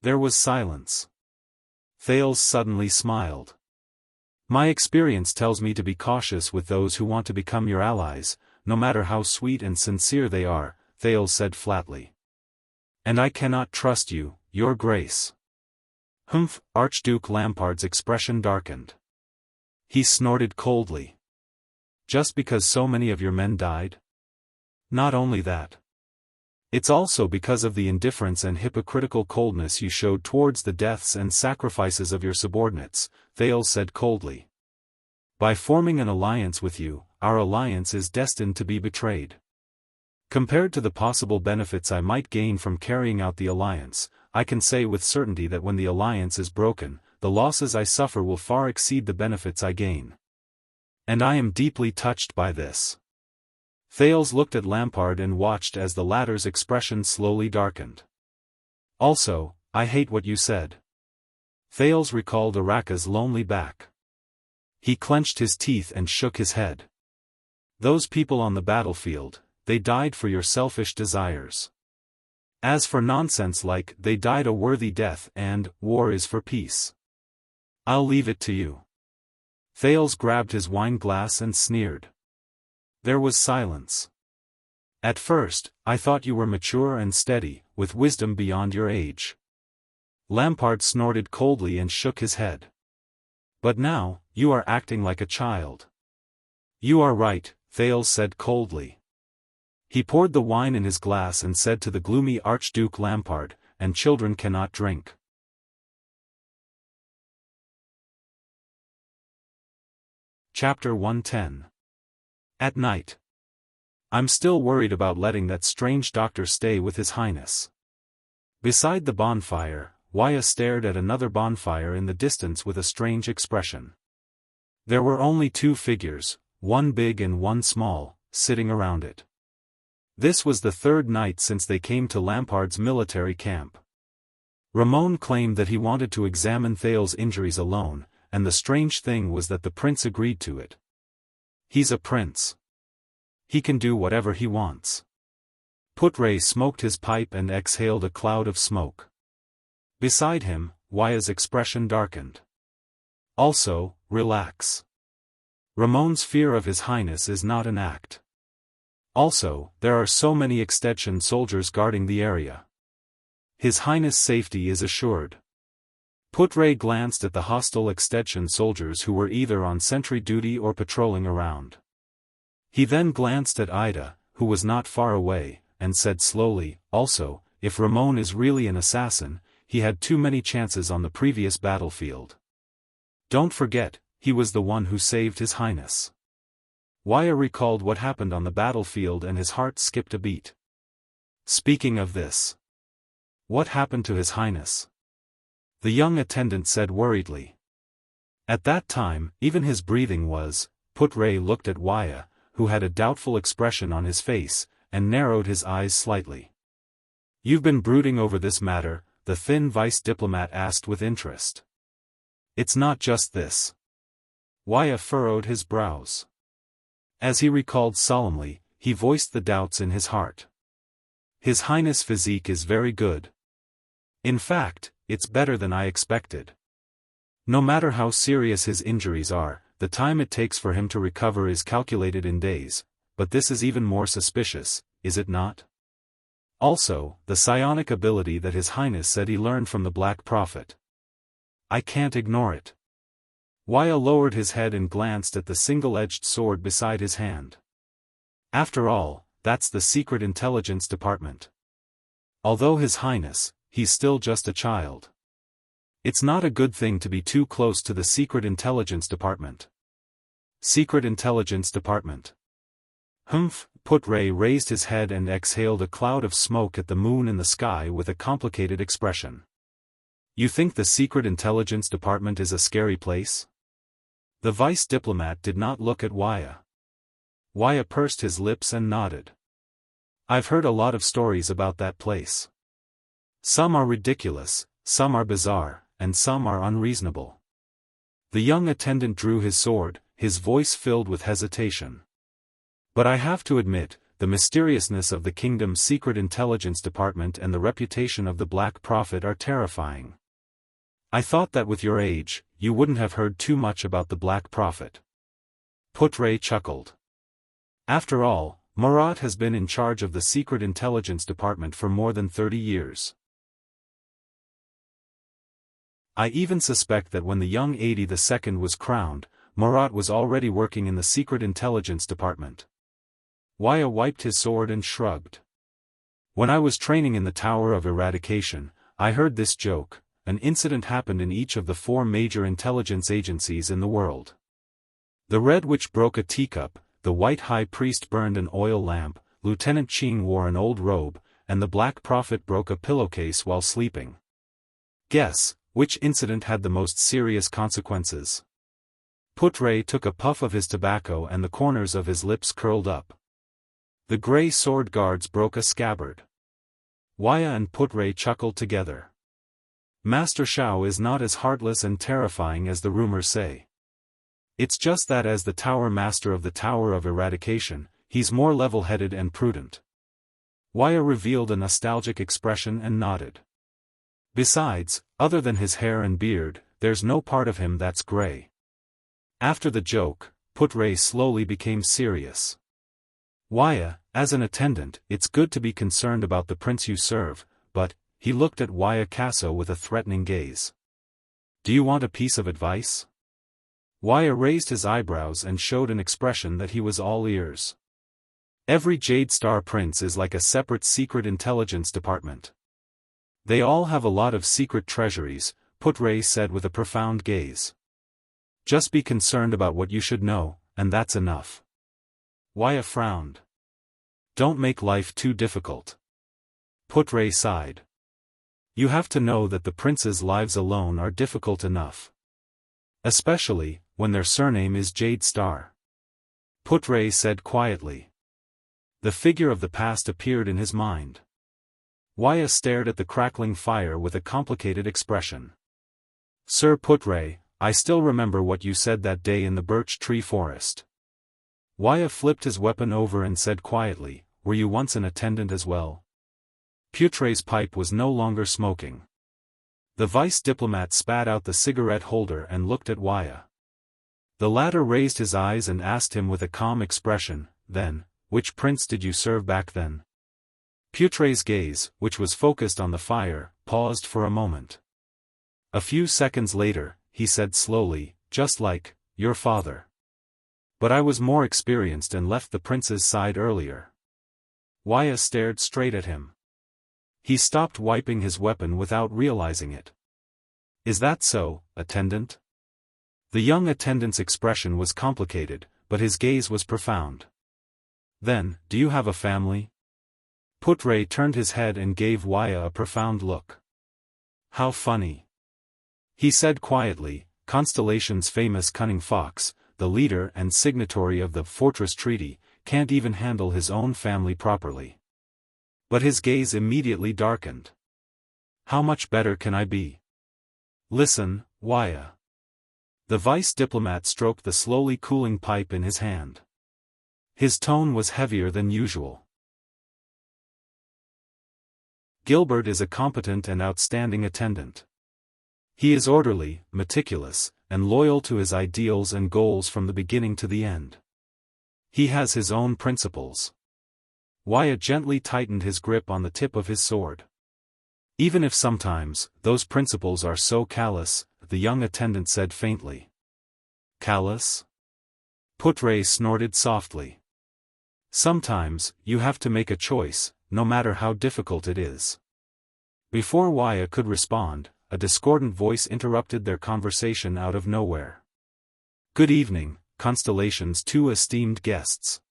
There was silence. Thales suddenly smiled. My experience tells me to be cautious with those who want to become your allies, no matter how sweet and sincere they are, Thales said flatly. And I cannot trust you, Your Grace. Humph, Archduke Lampard's expression darkened. He snorted coldly. just because so many of your men died? Not only that. It's also because of the indifference and hypocritical coldness you showed towards the deaths and sacrifices of your subordinates, Thales said coldly. By forming an alliance with you, our alliance is destined to be betrayed. Compared to the possible benefits I might gain from carrying out the alliance, I can say with certainty that when the alliance is broken, the losses I suffer will far exceed the benefits I gain. And I am deeply touched by this. Thales looked at Lampard and watched as the latter's expression slowly darkened. Also, I hate what you said. Thales recalled Araka's lonely back. He clenched his teeth and shook his head. Those people on the battlefield, they died for your selfish desires. As for nonsense like they died a worthy death and war is for peace, I'll leave it to you. Thales grabbed his wine glass and sneered. There was silence. At first, I thought you were mature and steady, with wisdom beyond your age. Lampard snorted coldly and shook his head. But now, you are acting like a child. You are right, Thales said coldly. He poured the wine in his glass and said to the gloomy Archduke Lampard, and children cannot drink. Chapter 110. At night. I'm still worried about letting that strange doctor stay with His Highness. Beside the bonfire, Wuxia stared at another bonfire in the distance with a strange expression. There were only two figures, one big and one small, sitting around it. This was the third night since they came to Lampard's military camp. Ramon claimed that he wanted to examine Thales' injuries alone, and the strange thing was that the prince agreed to it. He's a prince. He can do whatever he wants. Putre smoked his pipe and exhaled a cloud of smoke. Beside him, Wuxia's expression darkened. Also, relax. Ramon's fear of His Highness is not an act. Also, there are so many extension soldiers guarding the area. His Highness' safety is assured. Putre glanced at the hostile extension soldiers who were either on sentry duty or patrolling around. He then glanced at Ida, who was not far away, and said slowly, also, if Ramon is really an assassin, he had too many chances on the previous battlefield. Don't forget, he was the one who saved His Highness. Wuxia recalled what happened on the battlefield and his heart skipped a beat. Speaking of this, what happened to His Highness? The young attendant said worriedly. At that time, even his breathing was. Putre looked at Wuxia, who had a doubtful expression on his face, and narrowed his eyes slightly. You've been brooding over this matter, the thin vice diplomat asked with interest. It's not just this. Wuxia furrowed his brows. As he recalled solemnly, he voiced the doubts in his heart. His Highness' physique is very good. In fact, it's better than I expected. No matter how serious his injuries are, the time it takes for him to recover is calculated in days, but this is even more suspicious, is it not? Also, the psionic ability that His Highness said he learned from the Black Prophet. I can't ignore it. Wuxia lowered his head and glanced at the single-edged sword beside his hand. After all, that's the Secret Intelligence Department. Although His Highness, he's still just a child. It's not a good thing to be too close to the Secret Intelligence Department. Secret Intelligence Department. Humph, Putre raised his head and exhaled a cloud of smoke at the moon in the sky with a complicated expression. You think the Secret Intelligence Department is a scary place? The vice diplomat did not look at Wuxia. Wuxia pursed his lips and nodded. I've heard a lot of stories about that place. Some are ridiculous, some are bizarre, and some are unreasonable. The young attendant drew his sword, his voice filled with hesitation. But I have to admit, the mysteriousness of the kingdom's Secret Intelligence Department and the reputation of the Black Prophet are terrifying. I thought that with your age, you wouldn't have heard too much about the Black Prophet. Putre chuckled. After all, Murat has been in charge of the Secret Intelligence Department for more than 30 years. I even suspect that when the young 82nd was crowned, Murat was already working in the Secret Intelligence Department. Waya wiped his sword and shrugged. When I was training in the Tower of Eradication, I heard this joke. An incident happened in each of the 4 major intelligence agencies in the world. The Red Witch broke a teacup, the White High Priest burned an oil lamp, Lieutenant Qing wore an old robe, and the Black Prophet broke a pillowcase while sleeping. Guess, which incident had the most serious consequences? Putre took a puff of his tobacco and the corners of his lips curled up. The grey sword guards broke a scabbard. Waya and Putre chuckled together. Master Shao is not as heartless and terrifying as the rumors say. It's just that as the Tower Master of the Tower of Eradication, he's more level-headed and prudent. Waya revealed a nostalgic expression and nodded. Besides, other than his hair and beard, there's no part of him that's grey. After the joke, Putre slowly became serious. Waya, as an attendant, it's good to be concerned about the prince you serve, but, he looked at Waya Casso with a threatening gaze. Do you want a piece of advice? Waya raised his eyebrows and showed an expression that he was all ears. Every Jade Star prince is like a separate secret intelligence department. They all have a lot of secret treasuries, Putre said with a profound gaze. Just be concerned about what you should know, and that's enough. Waya frowned. Don't make life too difficult. Putre sighed. You have to know that the princes' lives alone are difficult enough. Especially, when their surname is Jade Star. Putre said quietly. The figure of the past appeared in his mind. Waya stared at the crackling fire with a complicated expression. Sir Putre, I still remember what you said that day in the birch tree forest. Waya flipped his weapon over and said quietly, were you once an attendant as well? Putre's pipe was no longer smoking. The vice diplomat spat out the cigarette holder and looked at Waya. The latter raised his eyes and asked him with a calm expression, then, which prince did you serve back then? Putre's gaze, which was focused on the fire, paused for a moment. A few seconds later, he said slowly, just like, your father. But I was more experienced and left the prince's side earlier. Waya stared straight at him. He stopped wiping his weapon without realizing it. Is that so, attendant? The young attendant's expression was complicated, but his gaze was profound. Then, do you have a family? Putre turned his head and gave Waya a profound look. How funny. He said quietly, Constellation's famous cunning fox, the leader and signatory of the Fortress Treaty, can't even handle his own family properly. But his gaze immediately darkened. How much better can I be? Listen, Waya. The vice diplomat stroked the slowly cooling pipe in his hand. His tone was heavier than usual. Gilbert is a competent and outstanding attendant. He is orderly, meticulous, and loyal to his ideals and goals from the beginning to the end. He has his own principles. Waya gently tightened his grip on the tip of his sword. Even if sometimes, those principles are so callous, the young attendant said faintly. Callous? Putre snorted softly. Sometimes, you have to make a choice, no matter how difficult it is. Before Waya could respond, a discordant voice interrupted their conversation out of nowhere. Good evening, Constellation's 2 esteemed guests.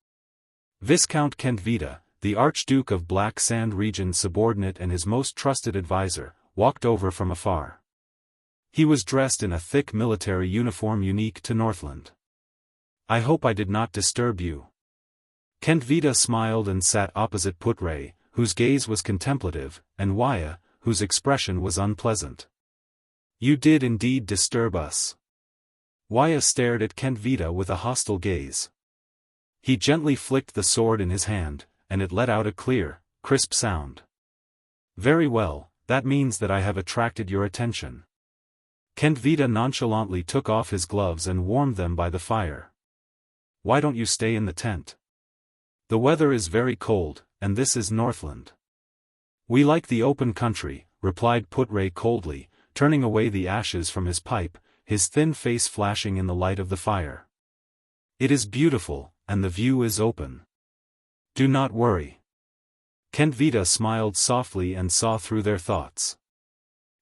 Viscount Kentvita, the Archduke of Black Sand Region's subordinate and his most trusted advisor, walked over from afar. He was dressed in a thick military uniform unique to Northland. I hope I did not disturb you. Kentvita smiled and sat opposite Putre, whose gaze was contemplative, and Waya, whose expression was unpleasant. You did indeed disturb us. Waya stared at Kentvita with a hostile gaze. He gently flicked the sword in his hand, and it let out a clear, crisp sound. Very well, that means that I have attracted your attention. Kentvita nonchalantly took off his gloves and warmed them by the fire. Why don't you stay in the tent? The weather is very cold, and this is Northland. We like the open country, replied Putre coldly, turning away the ashes from his pipe. his thin face flashing in the light of the fire. "It is beautiful, and the view is open. Do not worry." Kentvita smiled softly and saw through their thoughts.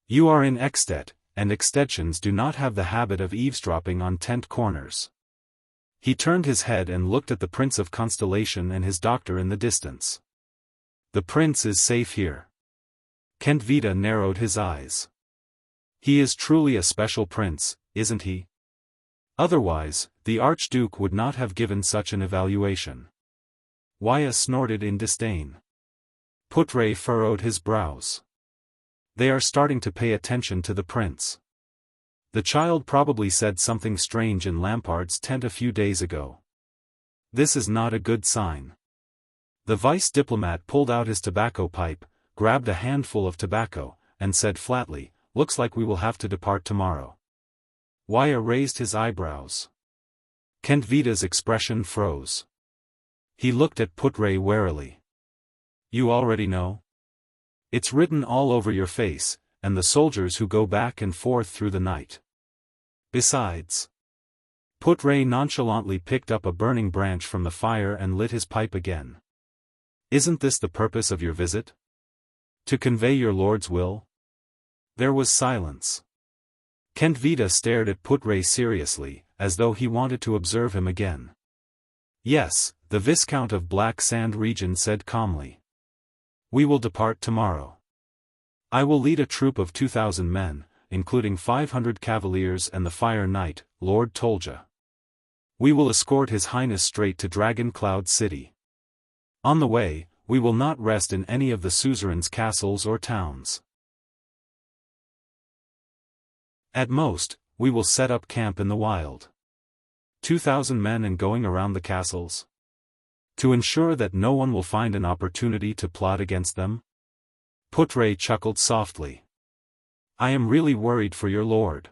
"You are in Extet, and extensions do not have the habit of eavesdropping on tent corners." He turned his head and looked at the Prince of Constellation and his doctor in the distance. "The prince is safe here." Kentvita narrowed his eyes. "He is truly a special prince, isn't he? Otherwise, the Archduke would not have given such an evaluation." Waya snorted in disdain. Putre furrowed his brows. "They are starting to pay attention to the prince. The child probably said something strange in Lampard's tent a few days ago. This is not a good sign." The vice diplomat pulled out his tobacco pipe, grabbed a handful of tobacco, and said flatly, "Looks like we will have to depart tomorrow." Waya raised his eyebrows. Kentvita's expression froze. He looked at Putre warily. "You already know? It's written all over your face, and the soldiers who go back and forth through the night. Besides..." Putre nonchalantly picked up a burning branch from the fire and lit his pipe again. "Isn't this the purpose of your visit? To convey your lord's will?" There was silence. Kentvita stared at Putre seriously, as though he wanted to observe him again. "Yes," the Viscount of Black Sand region said calmly. "We will depart tomorrow. I will lead a troop of 2,000 men, including 500 cavaliers and the Fire Knight, Lord Tolja. We will escort His Highness straight to Dragon Cloud City. On the way, we will not rest in any of the suzerain's castles or towns. At most, we will set up camp in the wild. 2,000 men and going around the castles? To ensure that no one will find an opportunity to plot against them?" Putre chuckled softly. "I am really worried for your lord.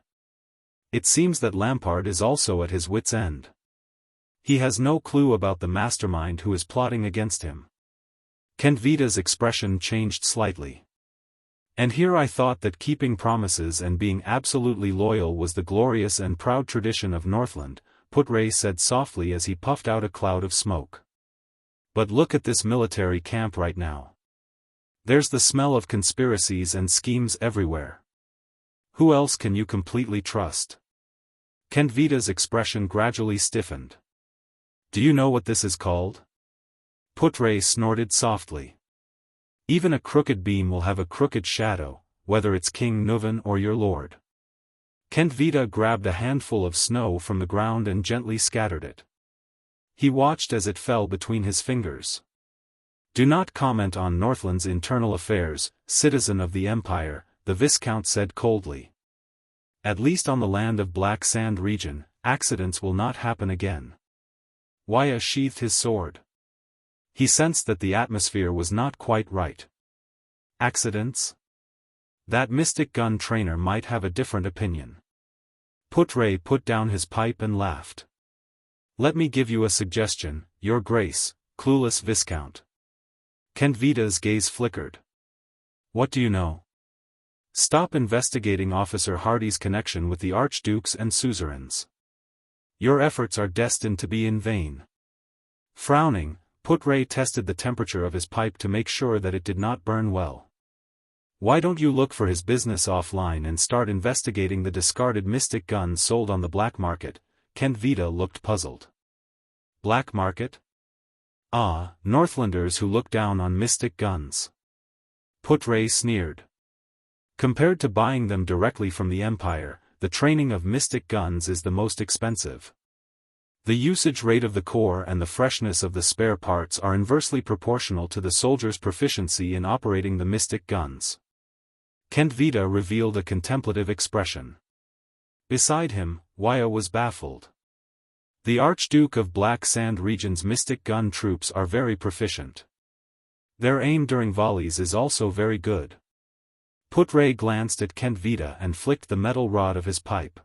It seems that Lampard is also at his wit's end. He has no clue about the mastermind who is plotting against him." Kentvita's expression changed slightly. "And here I thought that keeping promises and being absolutely loyal was the glorious and proud tradition of Northland," Putre said softly as he puffed out a cloud of smoke. "But look at this military camp right now. There's the smell of conspiracies and schemes everywhere. Who else can you completely trust?" Kentvita's expression gradually stiffened. "Do you know what this is called?" Putre snorted softly. "Even a crooked beam will have a crooked shadow, whether it's King Nuvan or your lord." Kentvita grabbed a handful of snow from the ground and gently scattered it. He watched as it fell between his fingers. "Do not comment on Northland's internal affairs, citizen of the Empire," the Viscount said coldly. "At least on the land of Black Sand region, accidents will not happen again." Waya sheathed his sword. He sensed that the atmosphere was not quite right. Accidents? That mystic gun trainer might have a different opinion. Putre put down his pipe and laughed. "Let me give you a suggestion, Your Grace, clueless Viscount." Kentvita's gaze flickered. "What do you know?" "Stop investigating Officer Hardy's connection with the archdukes and suzerains. Your efforts are destined to be in vain." Frowning, Putre tested the temperature of his pipe to make sure that it did not burn well. "Why don't you look for his business offline and start investigating the discarded mystic guns sold on the black market?" Kentvita looked puzzled. "Black market? Ah, Northlanders who look down on mystic guns." Putre sneered. "Compared to buying them directly from the Empire, the training of mystic guns is the most expensive. The usage rate of the core and the freshness of the spare parts are inversely proportional to the soldier's proficiency in operating the mystic guns." Kentvita revealed a contemplative expression. Beside him, Waya was baffled. "The Archduke of Black Sand region's mystic gun troops are very proficient. Their aim during volleys is also very good." Putre glanced at Kentvita and flicked the metal rod of his pipe.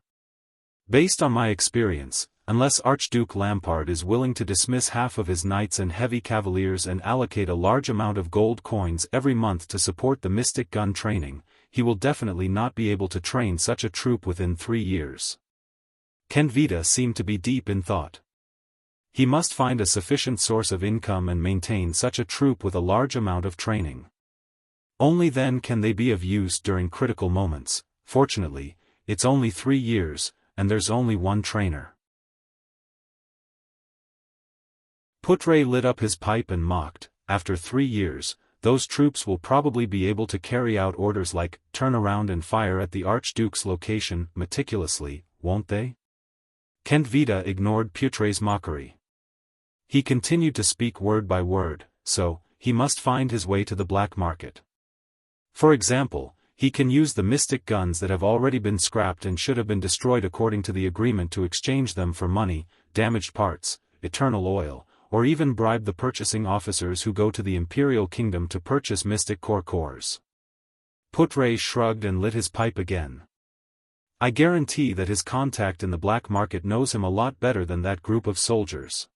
"Based on my experience, unless Archduke Lampard is willing to dismiss half of his knights and heavy cavaliers and allocate a large amount of gold coins every month to support the mystic gun training, he will definitely not be able to train such a troop within 3 years. Kenvita seemed to be deep in thought. He must find a sufficient source of income and maintain such a troop with a large amount of training. Only then can they be of use during critical moments. Fortunately, it's only 3 years, and there's only one trainer. Putre lit up his pipe and mocked, after 3 years, those troops will probably be able to carry out orders like, turn around and fire at the Archduke's location, meticulously, won't they? Kenvita ignored Putre's mockery. He continued to speak word by word, so, he must find his way to the black market. For example, he can use the mystic guns that have already been scrapped and should have been destroyed according to the agreement to exchange them for money, damaged parts, eternal oil, or even bribe the purchasing officers who go to the Imperial Kingdom to purchase mystic cores. Putre shrugged and lit his pipe again. I guarantee that his contact in the black market knows him a lot better than that group of soldiers.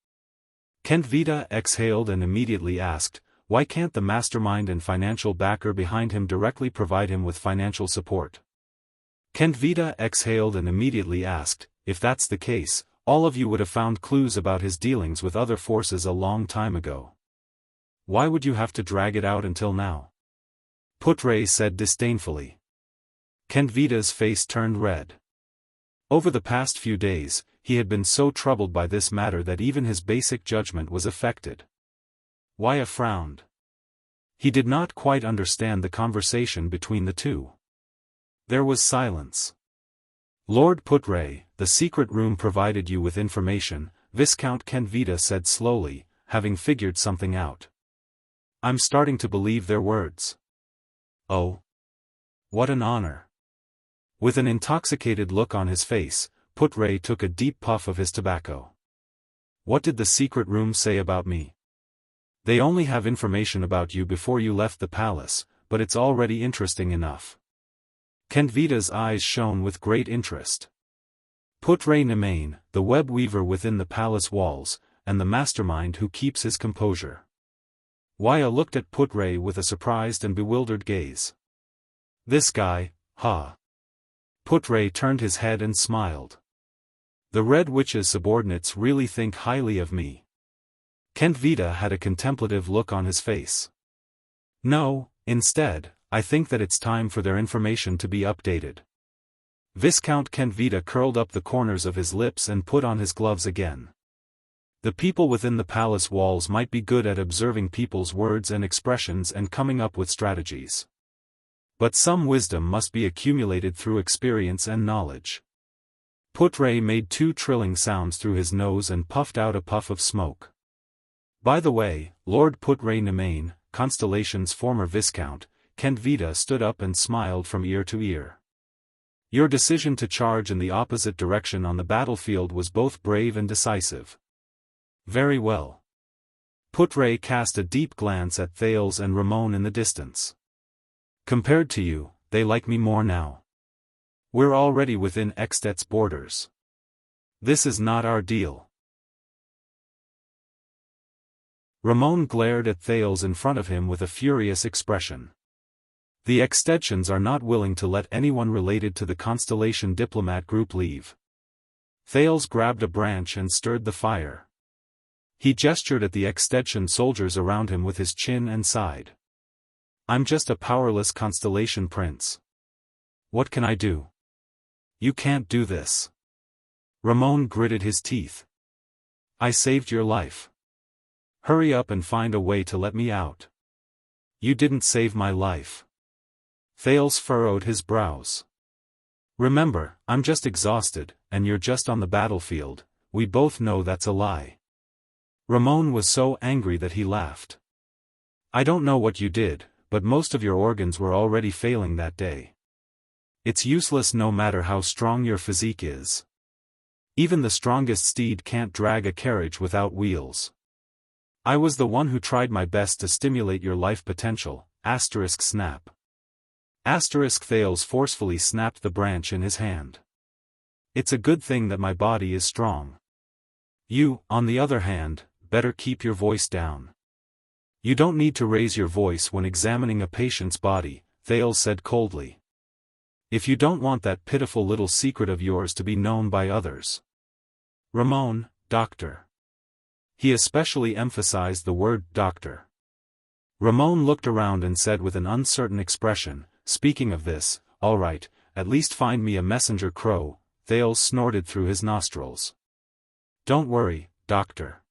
Kenvita exhaled and immediately asked, why can't the mastermind and financial backer behind him directly provide him with financial support? Kenvita exhaled and immediately asked, if that's the case, all of you would have found clues about his dealings with other forces a long time ago. Why would you have to drag it out until now? Putre said disdainfully. Kenvita's face turned red. Over the past few days, he had been so troubled by this matter that even his basic judgment was affected. Waya frowned. He did not quite understand the conversation between the two. There was silence. Lord Putre, the secret room provided you with information, Viscount Kenvita said slowly, having figured something out. I'm starting to believe their words. Oh. What an honor. With an intoxicated look on his face, Putre took a deep puff of his tobacco. What did the secret room say about me? They only have information about you before you left the palace, but it's already interesting enough. Kenvita's eyes shone with great interest. Putre Nemain, the web weaver within the palace walls, and the mastermind who keeps his composure. Waya looked at Putre with a surprised and bewildered gaze. This guy, ha. Putre turned his head and smiled. The Red Witch's subordinates really think highly of me. Kenvita had a contemplative look on his face. No, instead, I think that it's time for their information to be updated. Viscount Kenvita curled up the corners of his lips and put on his gloves again. The people within the palace walls might be good at observing people's words and expressions and coming up with strategies. But some wisdom must be accumulated through experience and knowledge. Putre made 2 trilling sounds through his nose and puffed out a puff of smoke. By the way, Lord Putre Nemain, Constellation's former viscount, Kenvita stood up and smiled from ear to ear. Your decision to charge in the opposite direction on the battlefield was both brave and decisive. Very well. Putre cast a deep glance at Thales and Ramon in the distance. Compared to you, they like me more now. We're already within Extet's borders. This is not our deal. Ramon glared at Thales in front of him with a furious expression. The Extetians are not willing to let anyone related to the Constellation diplomat group leave. Thales grabbed a branch and stirred the fire. He gestured at the Extetian soldiers around him with his chin and sighed. I'm just a powerless Constellation prince. What can I do? You can't do this. Ramon gritted his teeth. I saved your life. Hurry up and find a way to let me out. You didn't save my life. Thales furrowed his brows. Remember, I'm just exhausted, and you're just on the battlefield. We both know that's a lie. Ramon was so angry that he laughed. I don't know what you did, but most of your organs were already failing that day. It's useless no matter how strong your physique is. Even the strongest steed can't drag a carriage without wheels. I was the one who tried my best to stimulate your life potential, snap. Thales forcefully snapped the branch in his hand. It's a good thing that my body is strong. You, on the other hand, better keep your voice down. You don't need to raise your voice when examining a patient's body, Thales said coldly. If you don't want that pitiful little secret of yours to be known by others. Ramon, doctor. He especially emphasized the word doctor. Ramon looked around and said with an uncertain expression, speaking of this, all right, at least find me a messenger crow. Thales snorted through his nostrils. Don't worry, doctor.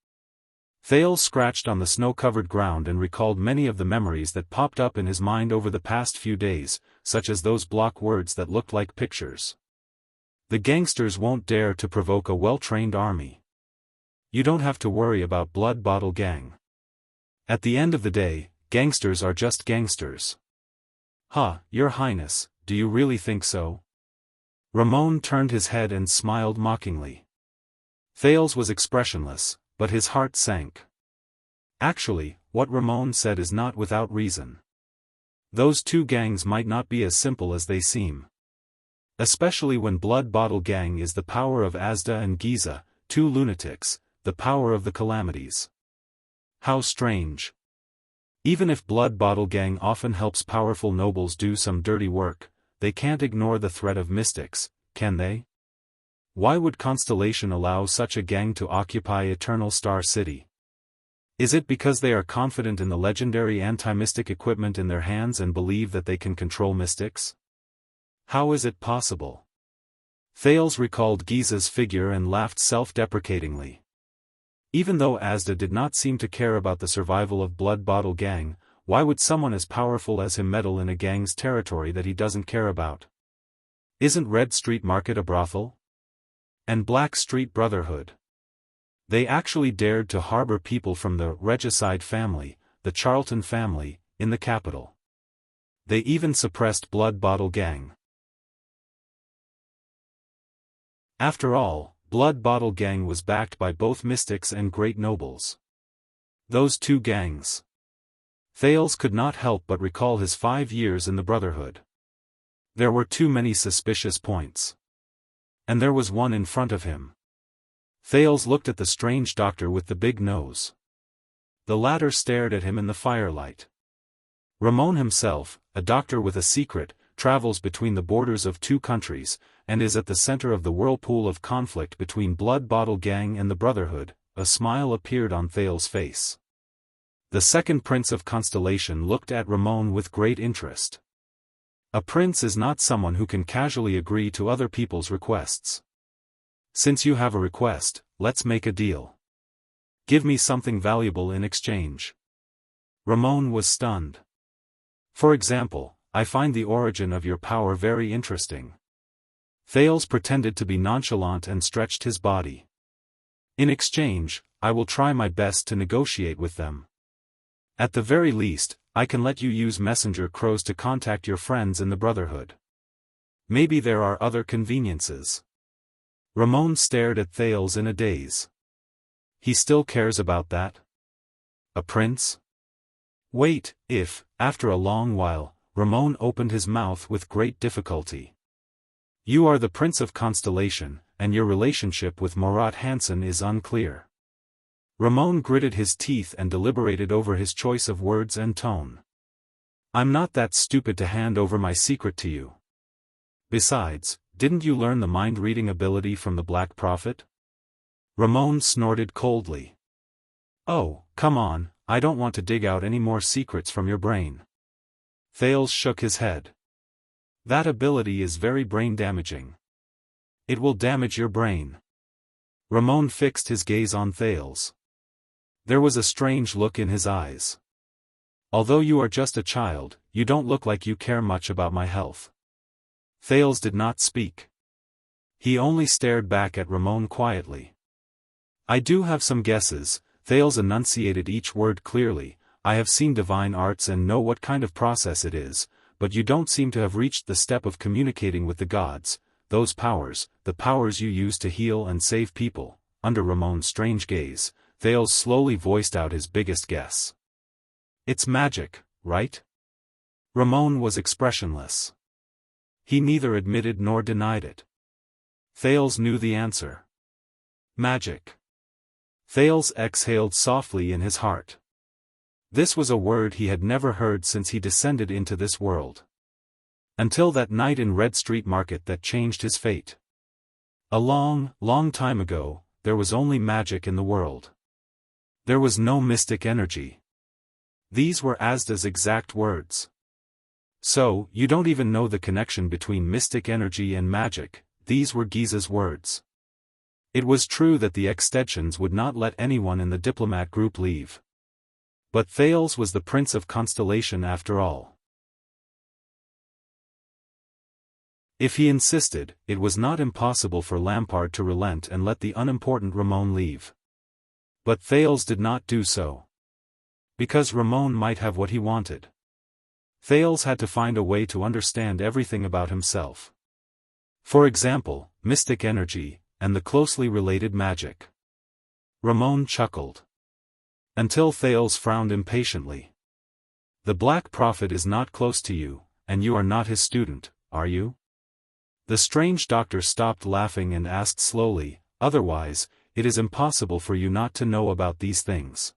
Thales scratched on the snow-covered ground and recalled many of the memories that popped up in his mind over the past few days, such as those block words that looked like pictures. The gangsters won't dare to provoke a well-trained army. You don't have to worry about Blood Bottle Gang. At the end of the day, gangsters are just gangsters. Your Highness, do you really think so? Ramon turned his head and smiled mockingly. Thales was expressionless, but his heart sank. Actually, what Ramon said is not without reason. Those two gangs might not be as simple as they seem. Especially when Blood Bottle Gang is the power of Asda and Giza, two lunatics, the power of the calamities. How strange. Even if Blood Bottle Gang often helps powerful nobles do some dirty work, they can't ignore the threat of mystics, can they? Why would Constellation allow such a gang to occupy Eternal Star City? Is it because they are confident in the legendary anti-mystic equipment in their hands and believe that they can control mystics? How is it possible? Thales recalled Giza's figure and laughed self-deprecatingly. Even though Asda did not seem to care about the survival of Blood Bottle Gang, why would someone as powerful as him meddle in a gang's territory that he doesn't care about? Isn't Red Street Market a brothel? And Black Street Brotherhood? They actually dared to harbor people from the regicide family, the Charlton family, in the capital. They even suppressed Blood Bottle Gang. After all, Blood Bottle Gang was backed by both mystics and great nobles. Those two gangs. Thales could not help but recall his 5 years in the Brotherhood. There were too many suspicious points. And there was one in front of him. Thales looked at the strange doctor with the big nose. The latter stared at him in the firelight. Ramon himself, a doctor with a secret, travels between the borders of two countries, and is at the center of the whirlpool of conflict between Blood Bottle Gang and the Brotherhood. A smile appeared on Thales' face. The second prince of Constellation looked at Ramon with great interest. A prince is not someone who can casually agree to other people's requests. Since you have a request, let's make a deal. Give me something valuable in exchange. Ramon was stunned. For example, I find the origin of your power very interesting. Thales pretended to be nonchalant and stretched his body. In exchange, I will try my best to negotiate with them. At the very least, I can let you use messenger crows to contact your friends in the Brotherhood. Maybe there are other conveniences. Ramon stared at Thales in a daze. He still cares about that? A prince? Wait, if, after a long while, Ramon opened his mouth with great difficulty. You are the Prince of Constellation, and your relationship with Murat Hansen is unclear. Ramon gritted his teeth and deliberated over his choice of words and tone. I'm not that stupid to hand over my secret to you. Besides, didn't you learn the mind-reading ability from the Black Prophet? Ramon snorted coldly. Oh, come on, I don't want to dig out any more secrets from your brain. Thales shook his head. That ability is very brain-damaging. It will damage your brain. Ramon fixed his gaze on Thales. There was a strange look in his eyes. Although you are just a child, you don't look like you care much about my health. Thales did not speak. He only stared back at Ramon quietly. I do have some guesses. Thales enunciated each word clearly. I have seen divine arts and know what kind of process it is, but you don't seem to have reached the step of communicating with the gods, those powers, the powers you use to heal and save people. Under Ramon's strange gaze, Thales slowly voiced out his biggest guess. It's magic, right? Ramon was expressionless. He neither admitted nor denied it. Thales knew the answer. Magic. Thales exhaled softly in his heart. This was a word he had never heard since he descended into this world. Until that night in Red Street Market that changed his fate. A long, long time ago, there was only magic in the world. There was no mystic energy. These were Asda's exact words. So, you don't even know the connection between mystic energy and magic, these were Giza's words. It was true that the extensions would not let anyone in the diplomat group leave. But Thales was the Prince of Constellation after all. If he insisted, it was not impossible for Lampard to relent and let the unimportant Ramon leave. But Thales did not do so. Because Ramon might have what he wanted. Thales had to find a way to understand everything about himself. For example, mystic energy, and the closely related magic. Ramon chuckled. Until Thales frowned impatiently. The Black Prophet is not close to you, and you are not his student, are you? The strange doctor stopped laughing and asked slowly, otherwise, it is impossible for you not to know about these things.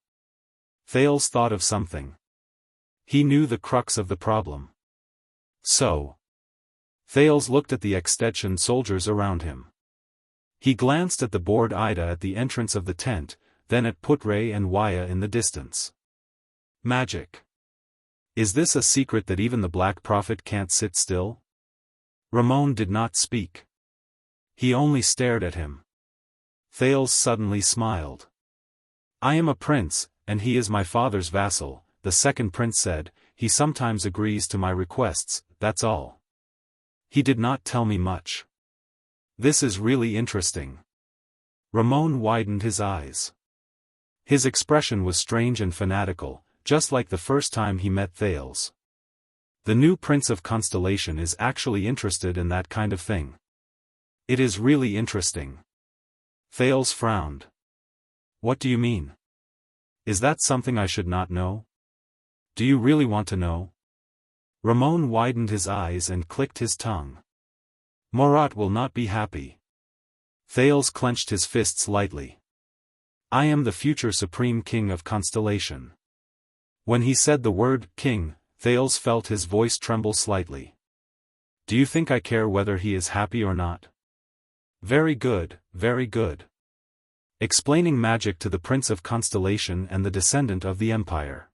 Thales thought of something. He knew the crux of the problem. So. Thales looked at the extension soldiers around him. He glanced at the bored Ida at the entrance of the tent, then at Putre and Waya in the distance. Magic. Is this a secret that even the Black Prophet can't sit still? Ramon did not speak. He only stared at him. Thales suddenly smiled. I am a prince, and he is my father's vassal, the second prince said, he sometimes agrees to my requests, that's all. He did not tell me much. This is really interesting. Ramon widened his eyes. His expression was strange and fanatical, just like the first time he met Thales. The new Prince of Constellation is actually interested in that kind of thing. It is really interesting. Thales frowned. What do you mean? Is that something I should not know? Do you really want to know? Ramon widened his eyes and clicked his tongue. Morat will not be happy. Thales clenched his fists lightly. I am the future Supreme King of Constellation. When he said the word, king, Thales felt his voice tremble slightly. Do you think I care whether he is happy or not? Very good, very good. Explaining magic to the Prince of Constellation and the descendant of the Empire.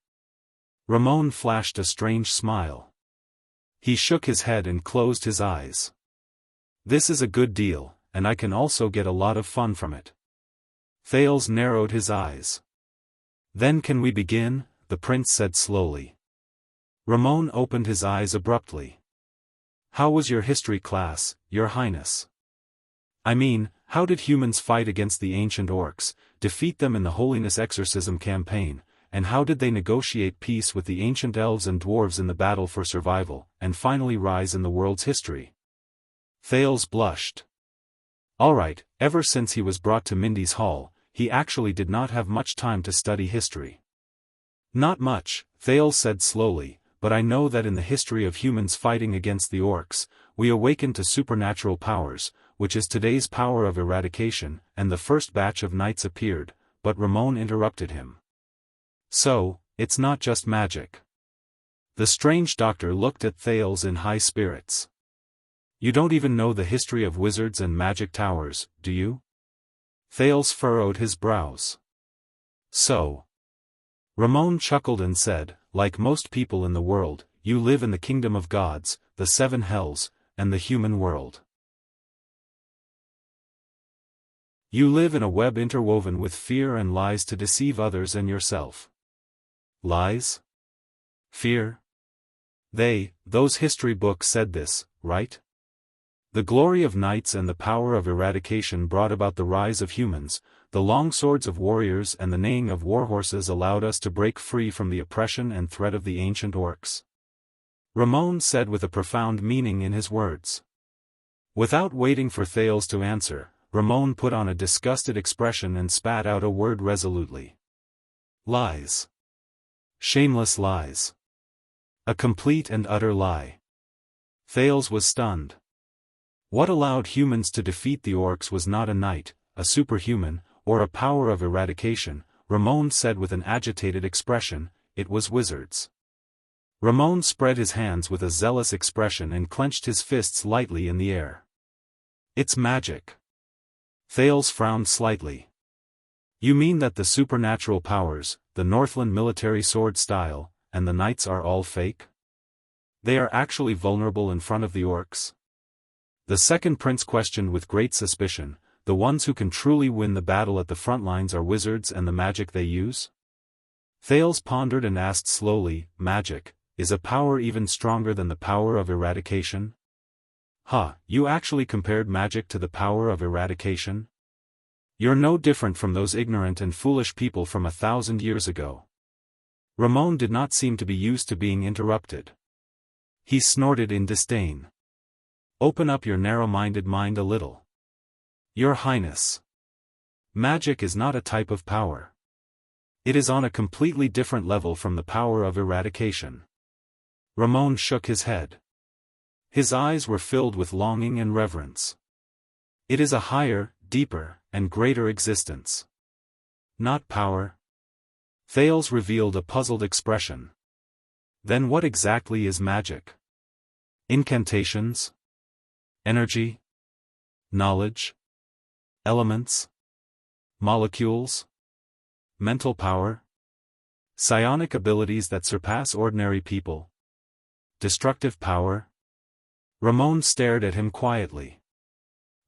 Ramon flashed a strange smile. He shook his head and closed his eyes. This is a good deal, and I can also get a lot of fun from it. Thales narrowed his eyes. Then can we begin? The prince said slowly. Ramon opened his eyes abruptly. How was your history class, Your Highness? I mean, how did humans fight against the ancient orcs, defeat them in the Holiness Exorcism campaign, and how did they negotiate peace with the ancient elves and dwarves in the battle for survival, and finally rise in the world's history? Thales blushed. Alright, ever since he was brought to Mindy's Hall, he actually did not have much time to study history. Not much, Thales said slowly, but I know that in the history of humans fighting against the orcs, we awakened to supernatural powers, which is today's power of eradication, and the first batch of knights appeared, but Ramon interrupted him. So, it's not just magic. The strange doctor looked at Thales in high spirits. You don't even know the history of wizards and magic towers, do you? Thales furrowed his brows. So. Ramon chuckled and said, like most people in the world, you live in the kingdom of gods, the seven hells, and the human world. You live in a web interwoven with fear and lies to deceive others and yourself. Lies? Fear? Those history books said this, right? The glory of knights and the power of eradication brought about the rise of humans, the long swords of warriors and the neighing of warhorses allowed us to break free from the oppression and threat of the ancient orcs. Ramon said with a profound meaning in his words. Without waiting for Thales to answer, Ramon put on a disgusted expression and spat out a word resolutely. Lies. Shameless lies. A complete and utter lie. Thales was stunned. What allowed humans to defeat the orcs was not a knight, a superhuman, or a power of eradication, Ramon said with an agitated expression, it was wizards. Ramon spread his hands with a zealous expression and clenched his fists lightly in the air. It's magic. Thales frowned slightly. You mean that the supernatural powers, the Northland military sword style, and the knights are all fake? They are actually vulnerable in front of the orcs? The second prince questioned with great suspicion. The ones who can truly win the battle at the front lines are wizards and the magic they use? Thales pondered and asked slowly, magic, is a power even stronger than the power of eradication? You actually compared magic to the power of eradication? You're no different from those ignorant and foolish people from 1,000 years ago. Ramon did not seem to be used to being interrupted. He snorted in disdain. Open up your narrow-minded mind a little. Your Highness. Magic is not a type of power. It is on a completely different level from the power of eradication. Ramon shook his head. His eyes were filled with longing and reverence. It is a higher, deeper, and greater existence. Not power. Thales revealed a puzzled expression. Then what exactly is magic? Incantations? Energy? Knowledge? Elements? Molecules? Mental power? Psionic abilities that surpass ordinary people? Destructive power? Ramon stared at him quietly.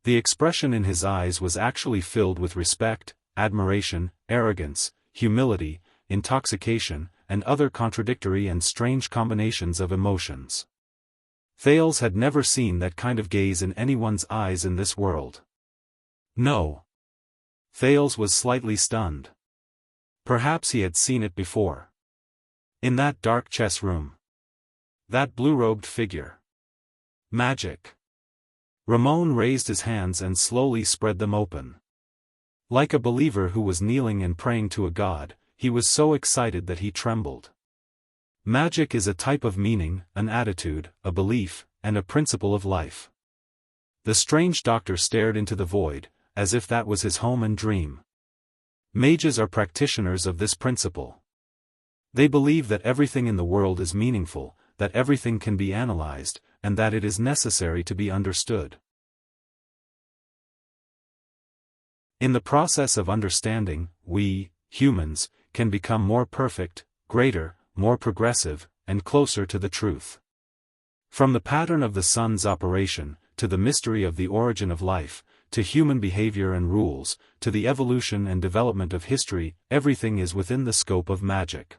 The expression in his eyes was actually filled with respect, admiration, arrogance, humility, intoxication, and other contradictory and strange combinations of emotions. Thales had never seen that kind of gaze in anyone's eyes in this world. No. Thales was slightly stunned. Perhaps he had seen it before. In that dark chess room. That blue-robed figure. Magic. Ramon raised his hands and slowly spread them open. Like a believer who was kneeling and praying to a god, he was so excited that he trembled. Magic is a type of meaning, an attitude, a belief, and a principle of life. The strange doctor stared into the void, as if that was his home and dream. Mages are practitioners of this principle. They believe that everything in the world is meaningful, that everything can be analyzed, and that it is necessary to be understood. In the process of understanding, we, humans, can become more perfect, greater, more progressive, and closer to the truth. From the pattern of the sun's operation, to the mystery of the origin of life, to human behavior and rules, to the evolution and development of history, everything is within the scope of magic.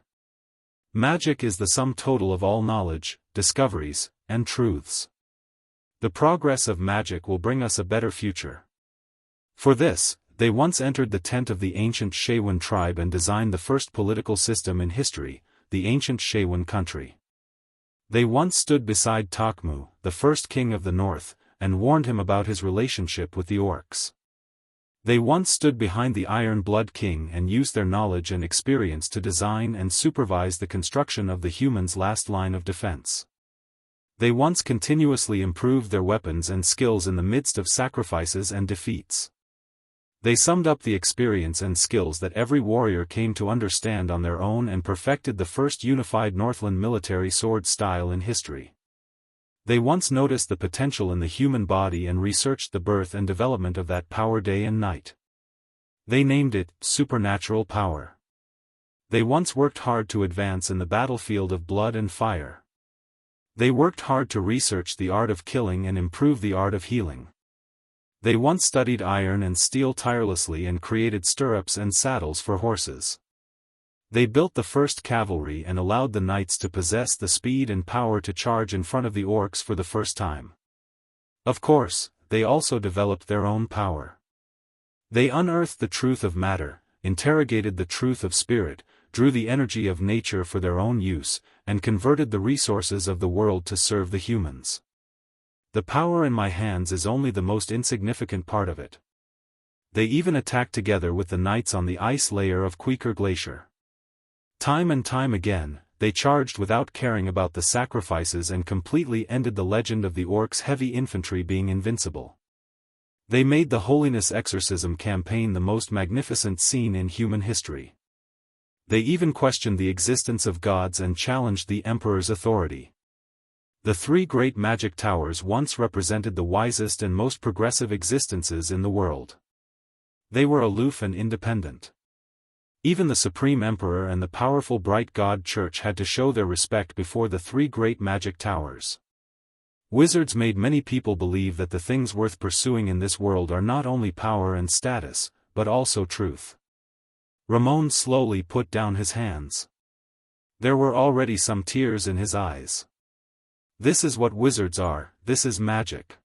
Magic is the sum total of all knowledge, discoveries, and truths. The progress of magic will bring us a better future. For this, they once entered the tent of the ancient Shaywin tribe and designed the first political system in history, the ancient Shaywin country. They once stood beside Takmu, the first king of the north, and warned him about his relationship with the orcs. They once stood behind the Iron Blood King and used their knowledge and experience to design and supervise the construction of the humans' last line of defense. They once continuously improved their weapons and skills in the midst of sacrifices and defeats. They summed up the experience and skills that every warrior came to understand on their own and perfected the first unified Northland military sword style in history. They once noticed the potential in the human body and researched the birth and development of that power day and night. They named it supernatural power. They once worked hard to advance in the battlefield of blood and fire. They worked hard to research the art of killing and improve the art of healing. They once studied iron and steel tirelessly and created stirrups and saddles for horses. They built the first cavalry and allowed the knights to possess the speed and power to charge in front of the orcs for the first time. Of course, they also developed their own power. They unearthed the truth of matter, interrogated the truth of spirit, drew the energy of nature for their own use, and converted the resources of the world to serve the humans. The power in my hands is only the most insignificant part of it. They even attacked together with the knights on the ice layer of Queeker Glacier. Time and time again, they charged without caring about the sacrifices and completely ended the legend of the orcs' heavy infantry being invincible. They made the Holiness Exorcism campaign the most magnificent scene in human history. They even questioned the existence of gods and challenged the emperor's authority. The three great magic towers once represented the wisest and most progressive existences in the world. They were aloof and independent. Even the supreme emperor and the powerful bright god church had to show their respect before the three great magic towers. Wizards made many people believe that the things worth pursuing in this world are not only power and status, but also truth. Ramon slowly put down his hands. There were already some tears in his eyes. This is what wizards are, this is magic.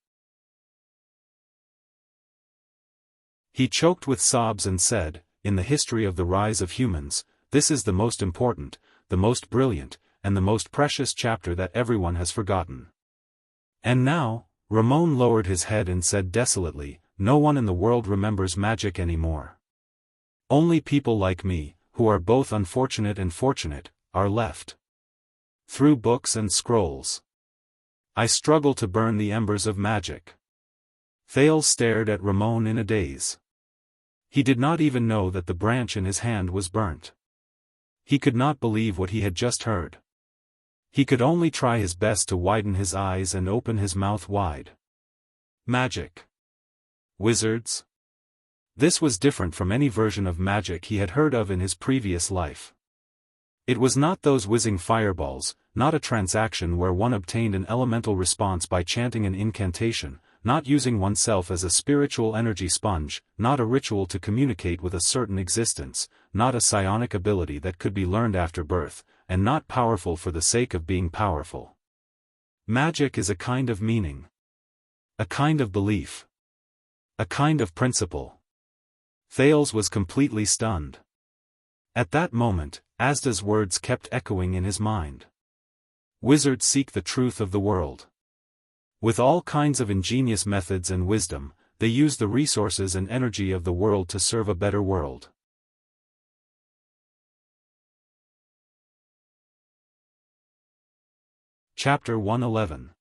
He choked with sobs and said, in the history of the rise of humans, this is the most important, the most brilliant, and the most precious chapter that everyone has forgotten. And now, Ramon lowered his head and said desolately, no one in the world remembers magic anymore. Only people like me, who are both unfortunate and fortunate, are left. Through books and scrolls, I struggle to burn the embers of magic. Thales stared at Ramon in a daze. He did not even know that the branch in his hand was burnt. He could not believe what he had just heard. He could only try his best to widen his eyes and open his mouth wide. Magic. Wizards? This was different from any version of magic he had heard of in his previous life. It was not those whizzing fireballs, not a transaction where one obtained an elemental response by chanting an incantation, not using oneself as a spiritual energy sponge, not a ritual to communicate with a certain existence, not a psionic ability that could be learned after birth, and not powerful for the sake of being powerful. Magic is a kind of meaning. A kind of belief. A kind of principle. Thales was completely stunned. At that moment, Asda's words kept echoing in his mind. Wizards seek the truth of the world. With all kinds of ingenious methods and wisdom, they use the resources and energy of the world to serve a better world. Chapter 111.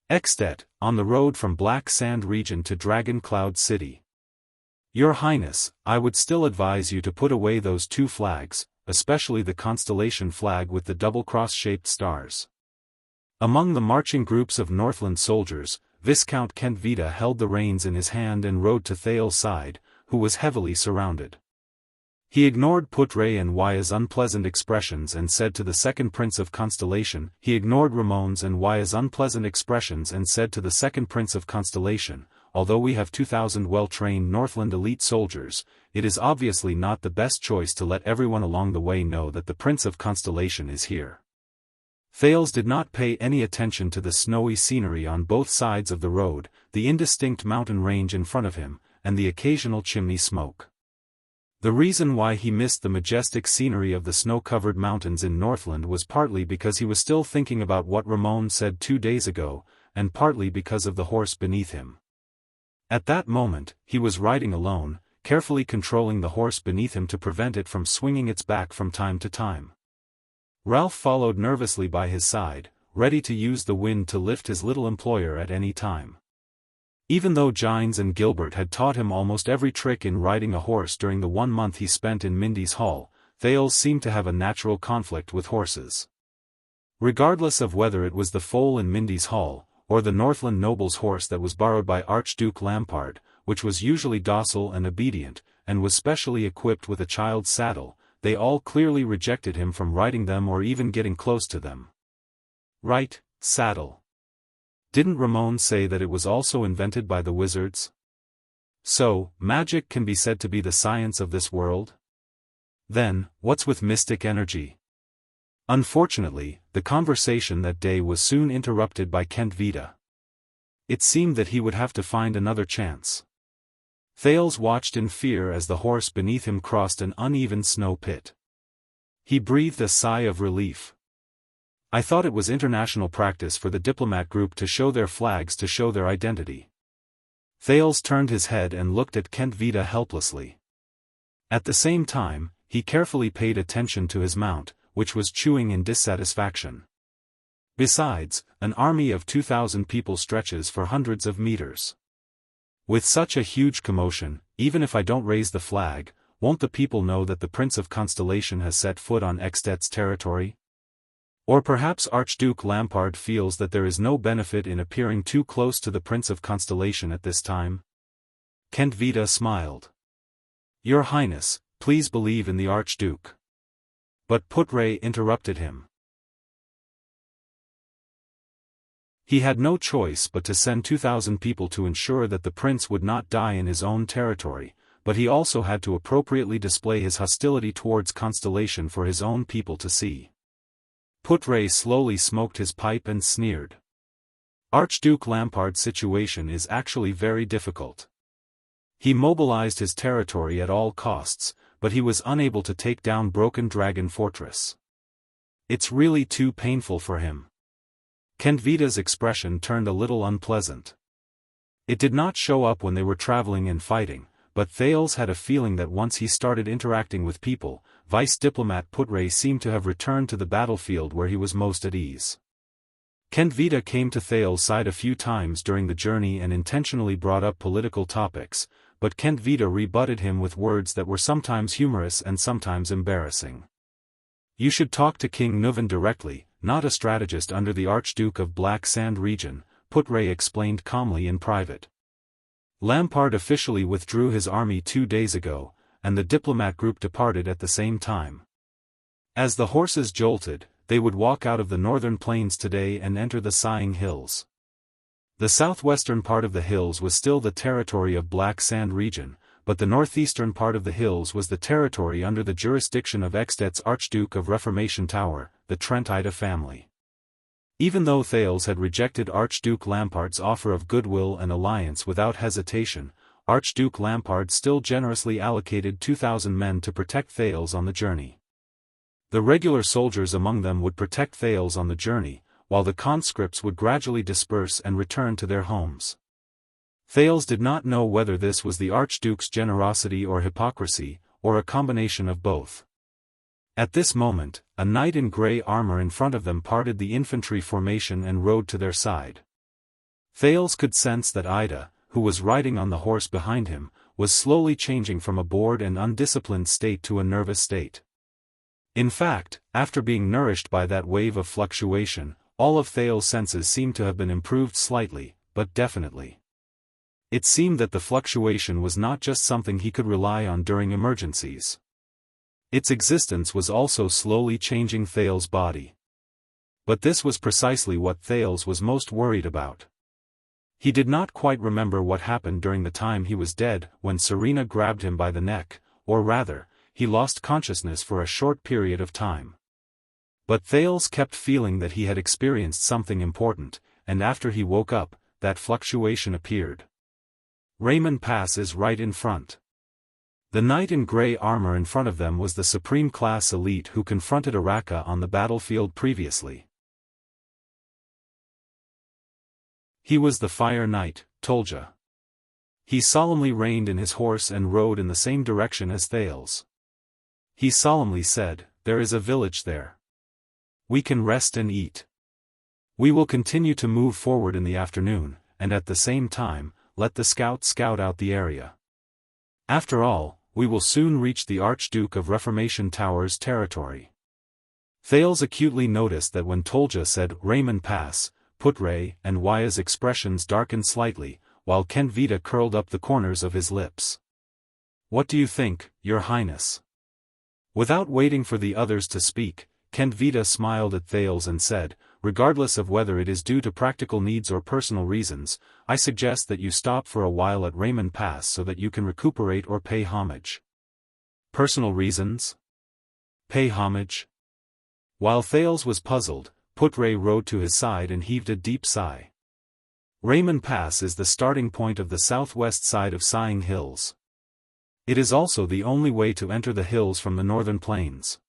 Extet, on the road from Black Sand region to Dragon Cloud City. Your Highness, I would still advise you to put away those two flags, especially the constellation flag with the double cross-shaped stars. Among the marching groups of Northland soldiers, Viscount Kentvita held the reins in his hand and rode to Thales' side, who was heavily surrounded. He ignored Putre and Waya's unpleasant expressions and said to the second Prince of Constellation, although we have 2,000 well-trained Northland elite soldiers, it is obviously not the best choice to let everyone along the way know that the Prince of Constellation is here. Thales did not pay any attention to the snowy scenery on both sides of the road, the indistinct mountain range in front of him, and the occasional chimney smoke. The reason why he missed the majestic scenery of the snow-covered mountains in Northland was partly because he was still thinking about what Ramon said 2 days ago, and partly because of the horse beneath him. At that moment, he was riding alone, carefully controlling the horse beneath him to prevent it from swinging its back from time to time. Ralph followed nervously by his side, ready to use the wind to lift his little employer at any time. Even though Gines and Gilbert had taught him almost every trick in riding a horse during the 1 month he spent in Mindy's Hall, Thales seemed to have a natural conflict with horses. Regardless of whether it was the foal in Mindy's Hall, or the Northland noble's horse that was borrowed by Archduke Lampard, which was usually docile and obedient, and was specially equipped with a child's saddle, they all clearly rejected him from riding them or even getting close to them. Right, saddle. Didn't Ramon say that it was also invented by the wizards? So, magic can be said to be the science of this world? Then, what's with mystic energy? Unfortunately, the conversation that day was soon interrupted by Kentvita. It seemed that he would have to find another chance. Thales watched in fear as the horse beneath him crossed an uneven snow pit. He breathed a sigh of relief. I thought it was international practice for the diplomat group to show their flags to show their identity. Thales turned his head and looked at Kentvita helplessly. At the same time, he carefully paid attention to his mount, which was chewing in dissatisfaction. Besides, an army of 2,000 people stretches for hundreds of meters. With such a huge commotion, even if I don't raise the flag, won't the people know that the Prince of Constellation has set foot on Extet's territory? Or perhaps Archduke Lampard feels that there is no benefit in appearing too close to the Prince of Constellation at this time? Kent Vida smiled. Your Highness, please believe in the Archduke. But Putre interrupted him. He had no choice but to send 2,000 people to ensure that the prince would not die in his own territory, but he also had to appropriately display his hostility towards Constellation for his own people to see. Putre slowly smoked his pipe and sneered. Archduke Lampard's situation is actually very difficult. He mobilized his territory at all costs, but he was unable to take down Broken Dragon Fortress. It's really too painful for him. Kent Vida's expression turned a little unpleasant. It did not show up when they were traveling and fighting, but Thales had a feeling that once he started interacting with people, Vice Diplomat Putre seemed to have returned to the battlefield where he was most at ease. Kent Vida came to Thales' side a few times during the journey and intentionally brought up political topics, but Kent Vida rebutted him with words that were sometimes humorous and sometimes embarrassing. You should talk to King Nuvan directly, not a strategist under the Archduke of Black Sand region, Putre explained calmly in private. Lampard officially withdrew his army 2 days ago, and the diplomat group departed at the same time. As the horses jolted, they would walk out of the northern plains today and enter the Sighing Hills. The southwestern part of the hills was still the territory of Black Sand region, but the northeastern part of the hills was the territory under the jurisdiction of Extet's Archduke of Reformation Tower, the Trentida family. Even though Thales had rejected Archduke Lampard's offer of goodwill and alliance without hesitation, Archduke Lampard still generously allocated 2,000 men to protect Thales on the journey. The regular soldiers among them would protect Thales on the journey, while the conscripts would gradually disperse and return to their homes. Thales did not know whether this was the Archduke's generosity or hypocrisy, or a combination of both. At this moment, a knight in grey armor in front of them parted the infantry formation and rode to their side. Thales could sense that Ida, who was riding on the horse behind him, was slowly changing from a bored and undisciplined state to a nervous state. In fact, after being nourished by that wave of fluctuation, all of Thales' senses seemed to have been improved slightly, but definitely. It seemed that the fluctuation was not just something he could rely on during emergencies. Its existence was also slowly changing Thales' body. But this was precisely what Thales was most worried about. He did not quite remember what happened during the time he was dead when Serena grabbed him by the neck, or rather, he lost consciousness for a short period of time. But Thales kept feeling that he had experienced something important, and after he woke up, that fluctuation appeared. Raymond Pass is right in front. The knight in grey armor in front of them was the supreme class elite who confronted Araka on the battlefield previously. He was the Fire Knight, Tolja. He solemnly reined in his horse and rode in the same direction as Thales. He solemnly said, "There is a village there. We can rest and eat. We will continue to move forward in the afternoon, and at the same time, let the scouts scout out the area. After all, we will soon reach the Archduke of Reformation Tower's territory." Thales acutely noticed that when Tolja said Raymond Pass, Putre and Waya's expressions darkened slightly, while Kent Vida curled up the corners of his lips. "What do you think, Your Highness?" Without waiting for the others to speak, Kent Vida smiled at Thales and said, "Regardless of whether it is due to practical needs or personal reasons, I suggest that you stop for a while at Raymond Pass so that you can recuperate or pay homage." Personal reasons? Pay homage? While Thales was puzzled, Putre rode to his side and heaved a deep sigh. Raymond Pass is the starting point of the southwest side of Sighing Hills. It is also the only way to enter the hills from the northern plains.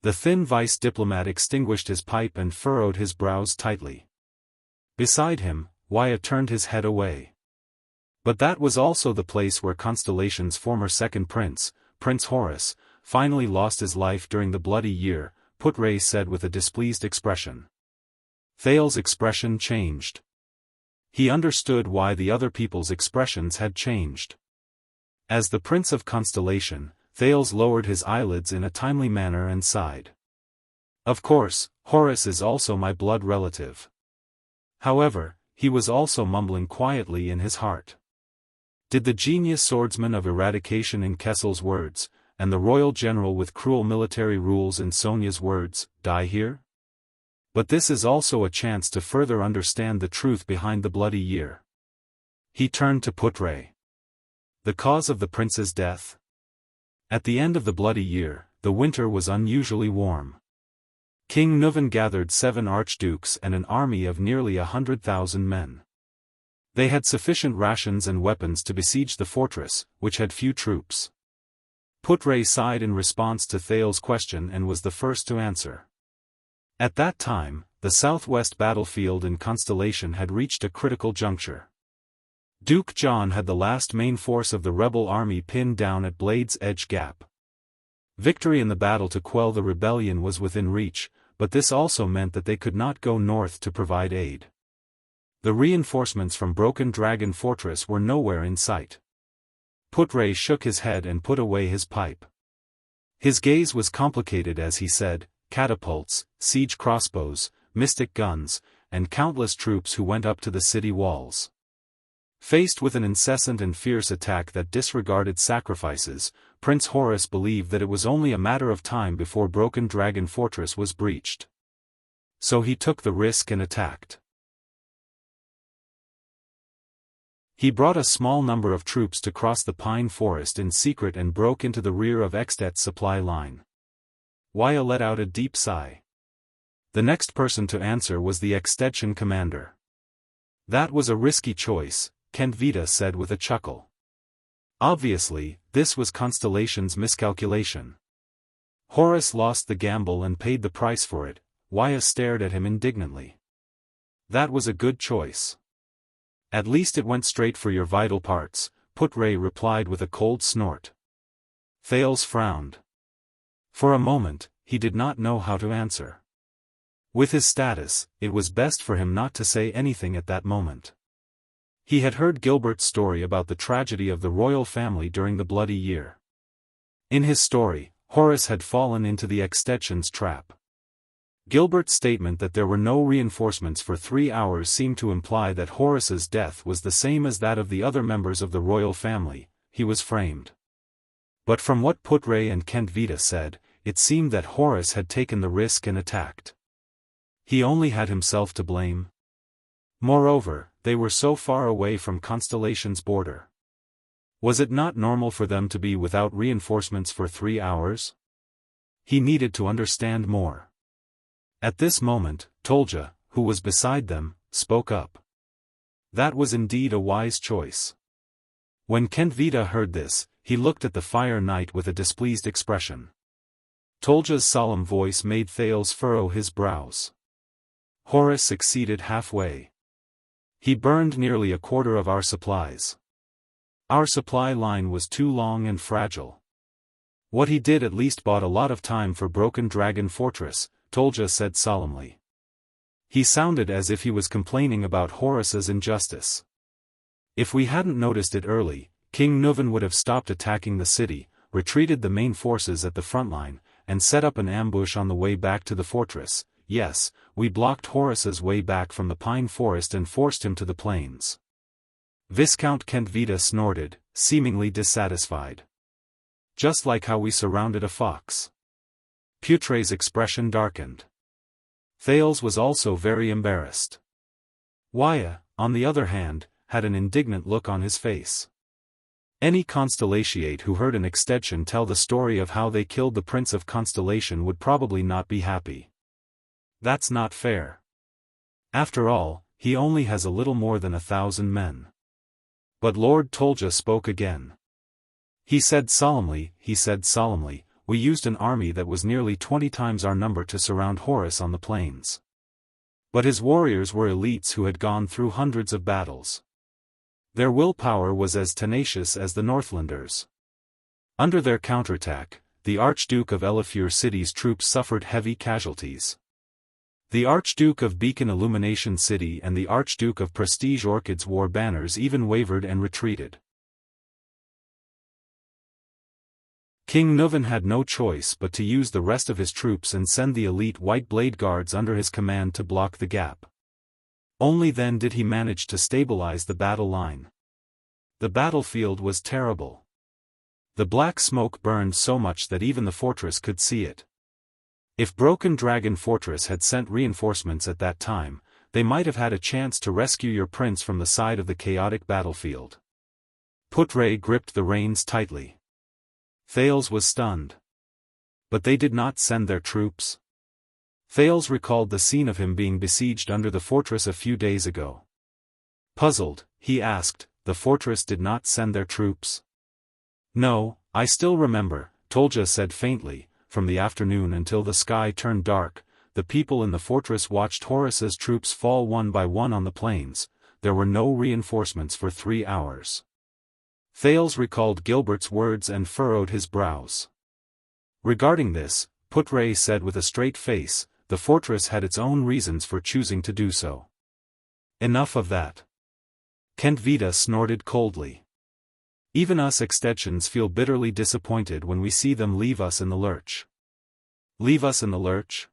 The thin vice diplomat extinguished his pipe and furrowed his brows tightly. Beside him, Waya turned his head away. But that was also the place where Constellation's former second prince, Prince Horus, finally lost his life during the Bloody Year, Putre said with a displeased expression. Thales' expression changed. He understood why the other people's expressions had changed. As the Prince of Constellation, Thales lowered his eyelids in a timely manner and sighed. Of course, Horus is also my blood relative. However, he was also mumbling quietly in his heart. Did the genius swordsman of eradication in Kessel's words, and the royal general with cruel military rules in Sonia's words, die here? But this is also a chance to further understand the truth behind the bloody year. He turned to Putre. The cause of the prince's death? At the end of the bloody year, the winter was unusually warm. King Nuvan gathered 7 archdukes and an army of nearly 100,000 men. They had sufficient rations and weapons to besiege the fortress, which had few troops. Putre sighed in response to Thales' question and was the first to answer. At that time, the southwest battlefield in Constellation had reached a critical juncture. Duke John had the last main force of the rebel army pinned down at Blade's Edge Gap. Victory in the battle to quell the rebellion was within reach, but this also meant that they could not go north to provide aid. The reinforcements from Broken Dragon Fortress were nowhere in sight. Putre shook his head and put away his pipe. His gaze was complicated as he said, catapults, siege crossbows, mystic guns, and countless troops who went up to the city walls. Faced with an incessant and fierce attack that disregarded sacrifices, Prince Horus believed that it was only a matter of time before Broken Dragon Fortress was breached. So he took the risk and attacked. He brought a small number of troops to cross the pine forest in secret and broke into the rear of Extet's supply line. Waya let out a deep sigh. The next person to answer was the Extension commander. That was a risky choice, Kentvita said with a chuckle. Obviously, this was Constellation's miscalculation. Horus lost the gamble and paid the price for it. Waya stared at him indignantly. That was a good choice. At least it went straight for your vital parts, Putre replied with a cold snort. Thales frowned. For a moment, he did not know how to answer. With his status, it was best for him not to say anything at that moment. He had heard Gilbert's story about the tragedy of the royal family during the bloody year. In his story, Horus had fallen into the Extension's trap. Gilbert's statement that there were no reinforcements for 3 hours seemed to imply that Horus's death was the same as that of the other members of the royal family. He was framed. But from what Putre and Kentvita said, it seemed that Horus had taken the risk and attacked. He only had himself to blame. Moreover, they were so far away from Constellation's border. Was it not normal for them to be without reinforcements for 3 hours? He needed to understand more. At this moment, Tolja, who was beside them, spoke up. That was indeed a wise choice. When Kentvita heard this, he looked at the Fire Knight with a displeased expression. Tolja's solemn voice made Thales furrow his brows. Horus succeeded halfway. He burned nearly a quarter of our supplies. Our supply line was too long and fragile. What he did at least bought a lot of time for Broken Dragon Fortress, Tolja said solemnly. He sounded as if he was complaining about Horus's injustice. If we hadn't noticed it early, King Nuvan would have stopped attacking the city, retreated the main forces at the front line, and set up an ambush on the way back to the fortress. Yes, we blocked Horus's way back from the pine forest and forced him to the plains. Viscount Kentvita snorted, seemingly dissatisfied. Just like how we surrounded a fox. Putre's expression darkened. Thales was also very embarrassed. Waya, on the other hand, had an indignant look on his face. Any Constellatiate who heard an Extension tell the story of how they killed the Prince of Constellation would probably not be happy. That's not fair. After all, he only has a little more than 1,000 men. But Lord Tolja spoke again. He said solemnly, we used an army that was nearly 20 times our number to surround Horus on the plains. But his warriors were elites who had gone through hundreds of battles. Their willpower was as tenacious as the Northlanders. Under their counterattack, the Archduke of Elifure City's troops suffered heavy casualties. The Archduke of Beacon Illumination City and the Archduke of Prestige Orchid's war banners even wavered and retreated. King Nuvan had no choice but to use the rest of his troops and send the elite White Blade Guards under his command to block the gap. Only then did he manage to stabilize the battle line. The battlefield was terrible. The black smoke burned so much that even the fortress could see it. If Broken Dragon Fortress had sent reinforcements at that time, they might have had a chance to rescue your prince from the side of the chaotic battlefield. Putre gripped the reins tightly. Thales was stunned. But they did not send their troops. Thales recalled the scene of him being besieged under the fortress a few days ago. Puzzled, he asked, the fortress did not send their troops? No, I still remember, Tolja said faintly, from the afternoon until the sky turned dark, the people in the fortress watched Horus's troops fall one by one on the plains. There were no reinforcements for 3 hours. Thales recalled Gilbert's words and furrowed his brows. Regarding this, Putre said with a straight face, the fortress had its own reasons for choosing to do so. Enough of that. Kentvita snorted coldly. Even us extensions feel bitterly disappointed when we see them leave us in the lurch. Leave us in the lurch?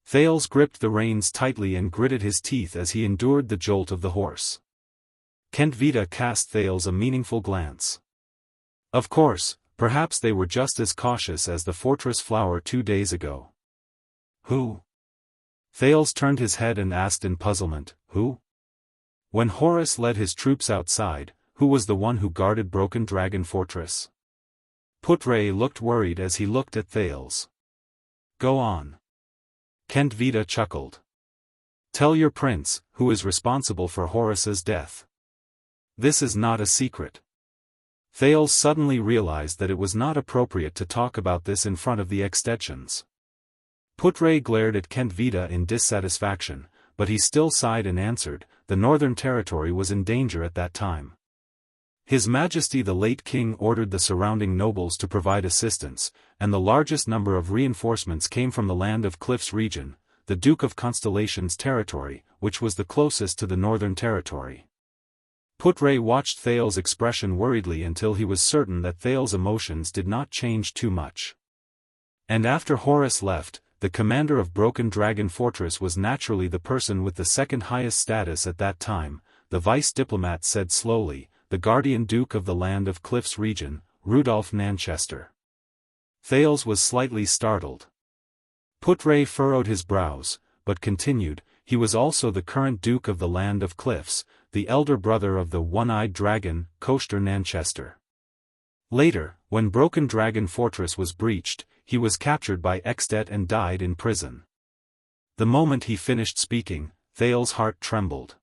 Thales gripped the reins tightly and gritted his teeth as he endured the jolt of the horse. Kentvita cast Thales a meaningful glance. Of course, perhaps they were just as cautious as the fortress flower 2 days ago. Who? Thales turned his head and asked in puzzlement, who? When Horus led his troops outside, who was the one who guarded Broken Dragon Fortress? Putre looked worried as he looked at Thales. Go on. Kentvita chuckled. Tell your prince, who is responsible for Horus's death. This is not a secret. Thales suddenly realized that it was not appropriate to talk about this in front of the extensions. Putre glared at Kentvita in dissatisfaction, but he still sighed and answered, the Northern Territory was in danger at that time. His Majesty the late king ordered the surrounding nobles to provide assistance, and the largest number of reinforcements came from the Land of Cliffs region, the Duke of Constellation's territory, which was the closest to the Northern Territory. Putre watched Thales' expression worriedly until he was certain that Thales' emotions did not change too much. And after Horus left, the commander of Broken Dragon Fortress was naturally the person with the second highest status at that time, the vice diplomat said slowly, the guardian duke of the Land of Cliffs region, Rudolf Nanchester. Thales was slightly startled. Putre furrowed his brows, but continued, he was also the current duke of the Land of Cliffs, the elder brother of the one-eyed dragon, Koster Nanchester. Later, when Broken Dragon Fortress was breached, he was captured by Extet and died in prison. The moment he finished speaking, Thales' heart trembled.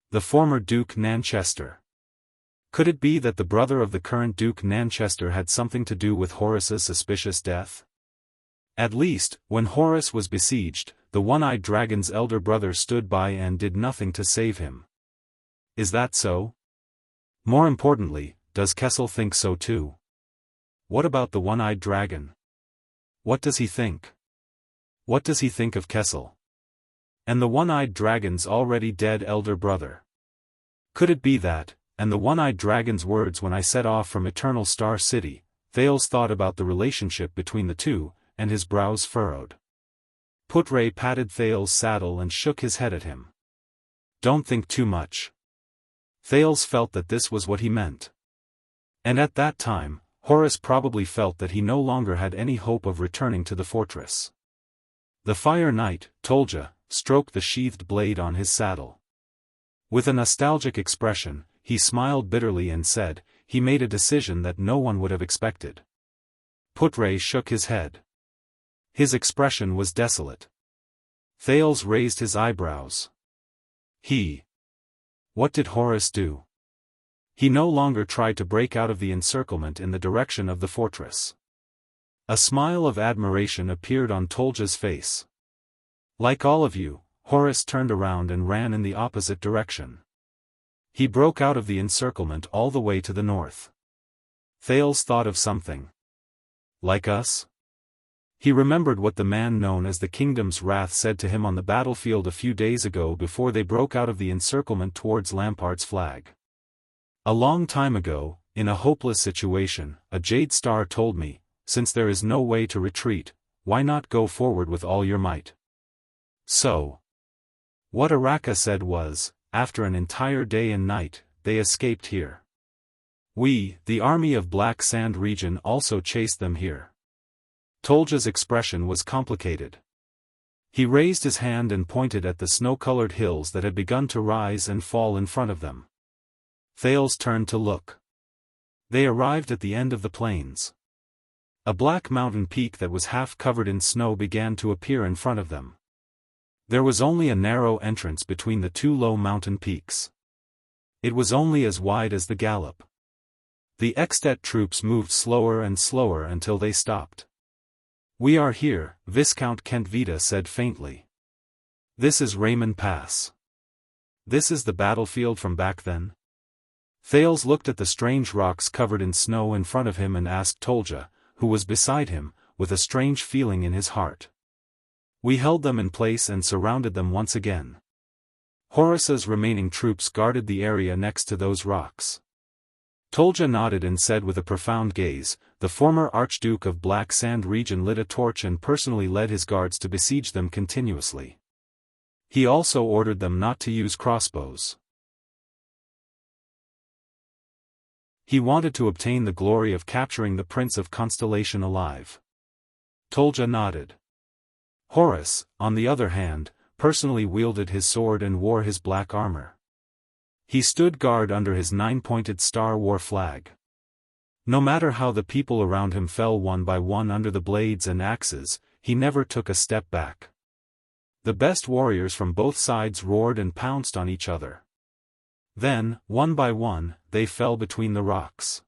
The former Duke Nanchester. Could it be that the brother of the current Duke Nanchester had something to do with Horus's suspicious death? At least, when Horus was besieged, the one-eyed dragon's elder brother stood by and did nothing to save him. Is that so? More importantly, does Kessel think so too? What about the one-eyed dragon? What does he think? What does he think of Kessel? And the one-eyed dragon's already dead elder brother? Could it be that, and the one-eyed dragon's words when I set off from Eternal Star City? Thales thought about the relationship between the two, and his brows furrowed. Putre patted Thales' saddle and shook his head at him. Don't think too much. Thales felt that this was what he meant. And at that time, Horus probably felt that he no longer had any hope of returning to the fortress. The Fire Knight, Tolja, stroked the sheathed blade on his saddle. With a nostalgic expression, he smiled bitterly and said, he made a decision that no one would have expected. Putre shook his head. His expression was desolate. Thales raised his eyebrows. What did Horus do? He no longer tried to break out of the encirclement in the direction of the fortress. A smile of admiration appeared on Tolja's face. Like all of you, Horus turned around and ran in the opposite direction. He broke out of the encirclement all the way to the north. Thales thought of something. Like us? He remembered what the man known as the Kingdom's Wrath said to him on the battlefield a few days ago before they broke out of the encirclement towards Lampart's flag. A long time ago, in a hopeless situation, a Jade Star told me, since there is no way to retreat, why not go forward with all your might? So, what Araka said was, after an entire day and night, they escaped here. We, the army of Black Sand region, also chased them here. Tolja's expression was complicated. He raised his hand and pointed at the snow-colored hills that had begun to rise and fall in front of them. Thales turned to look. They arrived at the end of the plains. A black mountain peak that was half covered in snow began to appear in front of them. There was only a narrow entrance between the two low mountain peaks. It was only as wide as the gallop. The Extet troops moved slower and slower until they stopped. "We are here," Viscount Kentvita said faintly. "This is Raymond Pass. This is the battlefield from back then?" Thales looked at the strange rocks covered in snow in front of him and asked Tolja, who was beside him, with a strange feeling in his heart. "We held them in place and surrounded them once again. Horus's remaining troops guarded the area next to those rocks." Tolja nodded and said with a profound gaze, "The former Archduke of Black Sand region lit a torch and personally led his guards to besiege them continuously. He also ordered them not to use crossbows. He wanted to obtain the glory of capturing the Prince of Constellation alive." Tolja nodded. Horus, on the other hand, personally wielded his sword and wore his black armor. He stood guard under his 9-pointed Star War flag. No matter how the people around him fell one by one under the blades and axes, he never took a step back. The best warriors from both sides roared and pounced on each other. Then, one by one, they fell between the rocks.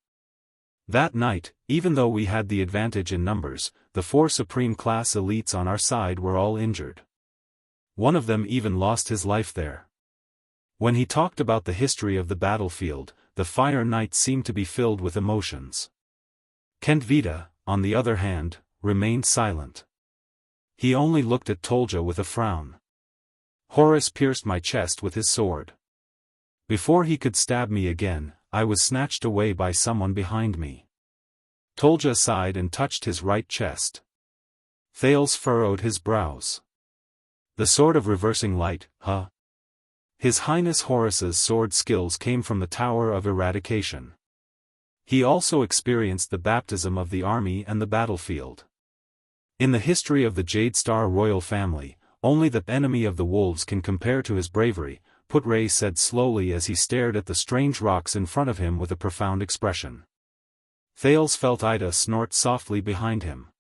That night, even though we had the advantage in numbers, the 4 supreme class elites on our side were all injured. One of them even lost his life there. When he talked about the history of the battlefield, the Fire Knight seemed to be filled with emotions. Kentvita, on the other hand, remained silent. He only looked at Tolja with a frown. "Horus pierced my chest with his sword. Before he could stab me again, I was snatched away by someone behind me." Tolja sighed and touched his right chest. Thales furrowed his brows. "The sword of reversing light, huh?" His Highness Horus's sword skills came from the Tower of Eradication. He also experienced the baptism of the army and the battlefield. In the history of the Jade Star royal family, only the enemy of the wolves can compare to his bravery, Putre said slowly as he stared at the strange rocks in front of him with a profound expression. Thales felt Ida snort softly behind him.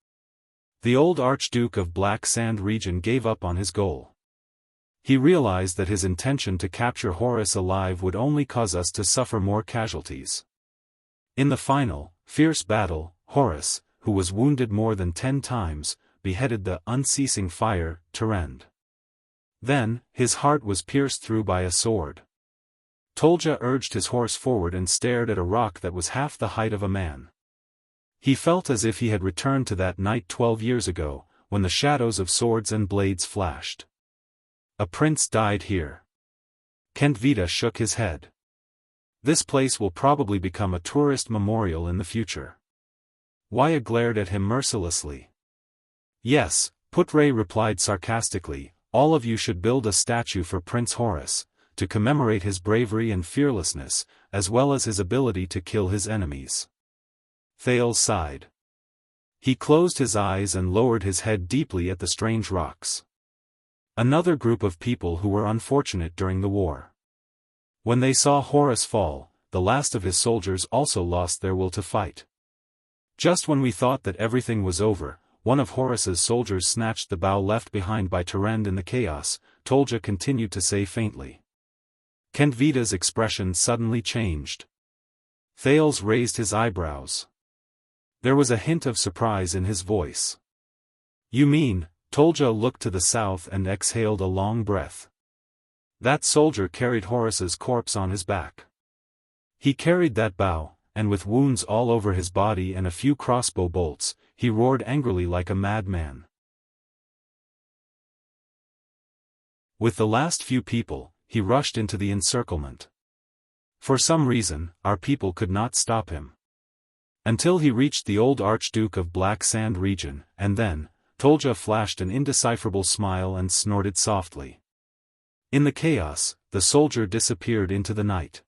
The old Archduke of Black Sand region gave up on his goal. He realized that his intention to capture Horus alive would only cause us to suffer more casualties. In the final, fierce battle, Horus, who was wounded more than 10 times, beheaded the unceasing fire, Tyrande. Then, his heart was pierced through by a sword. Tolja urged his horse forward and stared at a rock that was half the height of a man. He felt as if he had returned to that night 12 years ago, when the shadows of swords and blades flashed. "A prince died here." Kentvita shook his head. "This place will probably become a tourist memorial in the future." Waya glared at him mercilessly. "Yes," Putre replied sarcastically, "all of you should build a statue for Prince Horus, to commemorate his bravery and fearlessness, as well as his ability to kill his enemies." Thales sighed. He closed his eyes and lowered his head deeply at the strange rocks. Another group of people who were unfortunate during the war. When they saw Horus fall, the last of his soldiers also lost their will to fight. Just when we thought that everything was over, one of Horus's soldiers snatched the bow left behind by Tyrande in the chaos, Tolja continued to say faintly. Kentvita's expression suddenly changed. Thales raised his eyebrows. There was a hint of surprise in his voice. "You mean?" Tolja looked to the south and exhaled a long breath. "That soldier carried Horus's corpse on his back. He carried that bow, and with wounds all over his body and a few crossbow bolts, he roared angrily like a madman." With the last few people, he rushed into the encirclement. For some reason, our people could not stop him. Until he reached the old Archduke of Black Sand region, and then, Tolja flashed an indecipherable smile and snorted softly. In the chaos, the soldier disappeared into the night.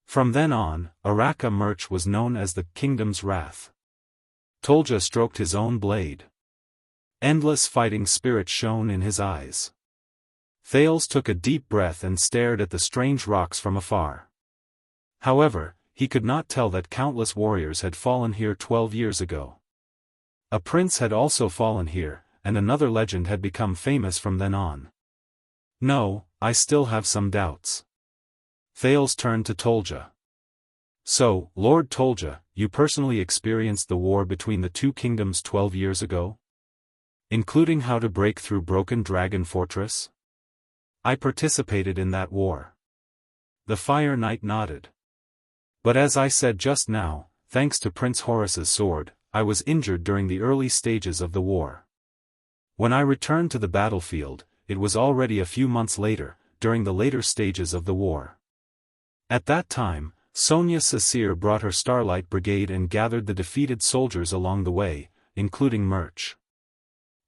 From then on, Araka Murch was known as the Kingdom's Wrath. Tolja stroked his own blade. Endless fighting spirit shone in his eyes. Thales took a deep breath and stared at the strange rocks from afar. However, he could not tell that countless warriors had fallen here 12 years ago. A prince had also fallen here, and another legend had become famous from then on. No, I still have some doubts. Thales turned to Tolja. So, Lord Tolja, you personally experienced the war between the two kingdoms 12 years ago? Including how to break through Broken Dragon Fortress? I participated in that war. The Fire Knight nodded. But as I said just now, thanks to Prince Horus's sword, I was injured during the early stages of the war. When I returned to the battlefield, it was already a few months later, during the later stages of the war. At that time, Sonia Sasir brought her Starlight Brigade and gathered the defeated soldiers along the way, including Murch.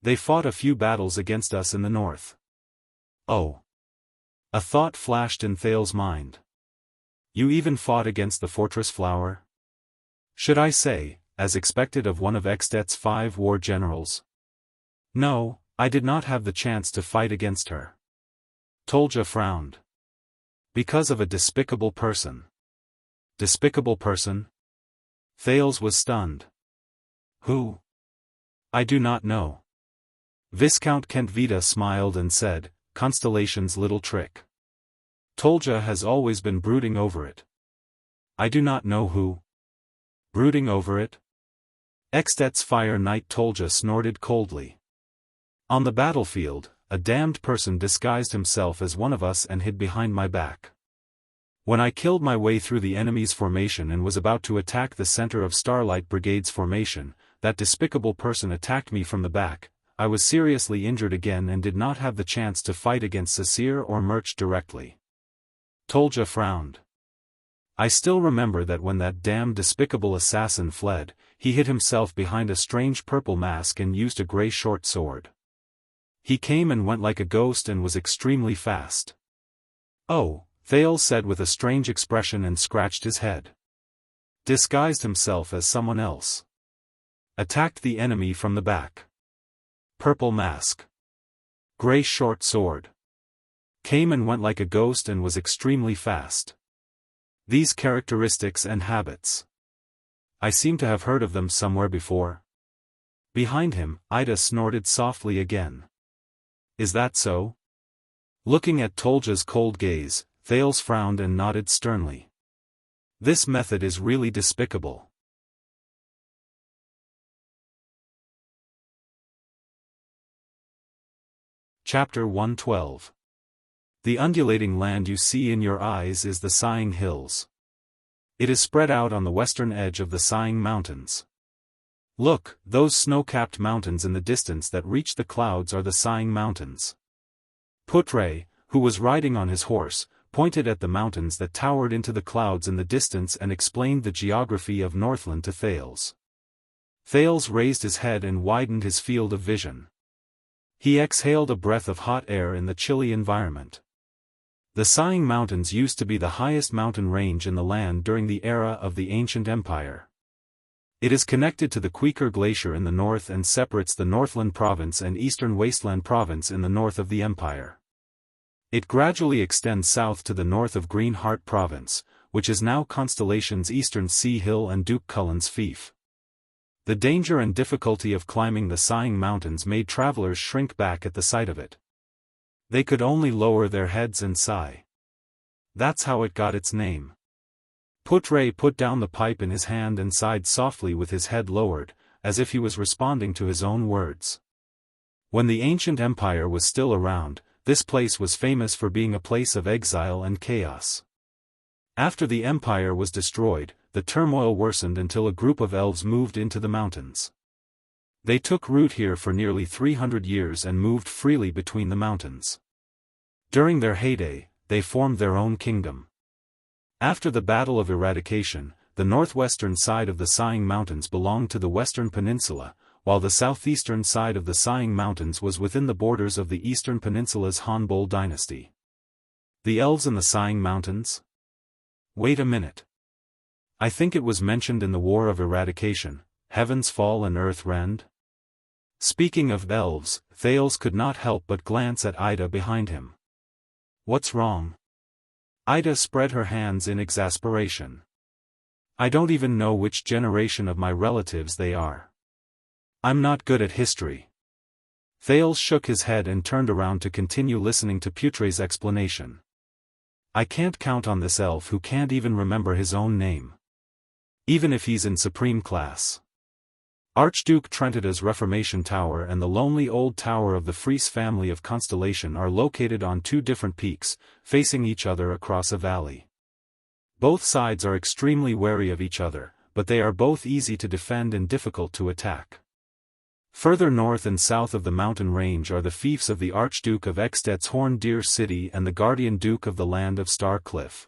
They fought a few battles against us in the north. Oh! A thought flashed in Thales' mind. You even fought against the Fortress Flower? Should I say, as expected of one of Extet's 5 war generals? No, I did not have the chance to fight against her. Tolja frowned. Because of a despicable person. Despicable person? Thales was stunned. Who? I do not know. Viscount Kentvita smiled and said, Constellation's little trick. Tolja has always been brooding over it. I do not know who. Brooding over it? Extet's Fire Knight Tolja snorted coldly. On the battlefield, a damned person disguised himself as one of us and hid behind my back. When I killed my way through the enemy's formation and was about to attack the center of Starlight Brigade's formation, that despicable person attacked me from the back. I was seriously injured again and did not have the chance to fight against Sasir or Murch directly. Tolja frowned. I still remember that when that damned despicable assassin fled, he hid himself behind a strange purple mask and used a grey short sword. He came and went like a ghost and was extremely fast. Oh, Thales said with a strange expression and scratched his head. Disguised himself as someone else. Attacked the enemy from the back. Purple mask. Grey short sword. Came and went like a ghost and was extremely fast. These characteristics and habits. I seem to have heard of them somewhere before. Behind him, Ida snorted softly again. Is that so? Looking at Tolja's cold gaze, Thales frowned and nodded sternly. This method is really despicable. Chapter 112. The undulating land you see in your eyes is the Sighing Hills. It is spread out on the western edge of the Sighing Mountains. Look, those snow-capped mountains in the distance that reach the clouds are the Sighing Mountains. Putre, who was riding on his horse, pointed at the mountains that towered into the clouds in the distance and explained the geography of Northland to Thales. Thales raised his head and widened his field of vision. He exhaled a breath of hot air in the chilly environment. The Sighing Mountains used to be the highest mountain range in the land during the era of the ancient empire. It is connected to the Quequor Glacier in the north and separates the Northland Province and Eastern Wasteland Province in the north of the empire. It gradually extends south to the north of Green Heart Province, which is now Constellation's Eastern Sea Hill and Duke Cullen's fief. The danger and difficulty of climbing the Sighing Mountains made travelers shrink back at the sight of it. They could only lower their heads and sigh. That's how it got its name. Putre put down the pipe in his hand and sighed softly with his head lowered, as if he was responding to his own words. When the ancient empire was still around, this place was famous for being a place of exile and chaos. After the empire was destroyed, the turmoil worsened until a group of elves moved into the mountains. They took root here for nearly 300 years and moved freely between the mountains. During their heyday, they formed their own kingdom. After the Battle of Eradication, the northwestern side of the Siang Mountains belonged to the Western Peninsula, while the southeastern side of the Siang Mountains was within the borders of the Eastern Peninsula's Hanbol dynasty. The elves in the Siang Mountains? Wait a minute. I think it was mentioned in the War of Eradication, heavens fall and earth rend? Speaking of elves, Thales could not help but glance at Ida behind him. What's wrong? Ida spread her hands in exasperation. I don't even know which generation of my relatives they are. I'm not good at history. Thales shook his head and turned around to continue listening to Putre's explanation. I can't count on this elf who can't even remember his own name. Even if he's in supreme class. Archduke Trentida's Reformation Tower and the lonely old tower of the Fries family of Constellation are located on two different peaks, facing each other across a valley. Both sides are extremely wary of each other, but they are both easy to defend and difficult to attack. Further north and south of the mountain range are the fiefs of the Archduke of Ekstedt's Horn Deer City and the Guardian Duke of the Land of Star Cliff.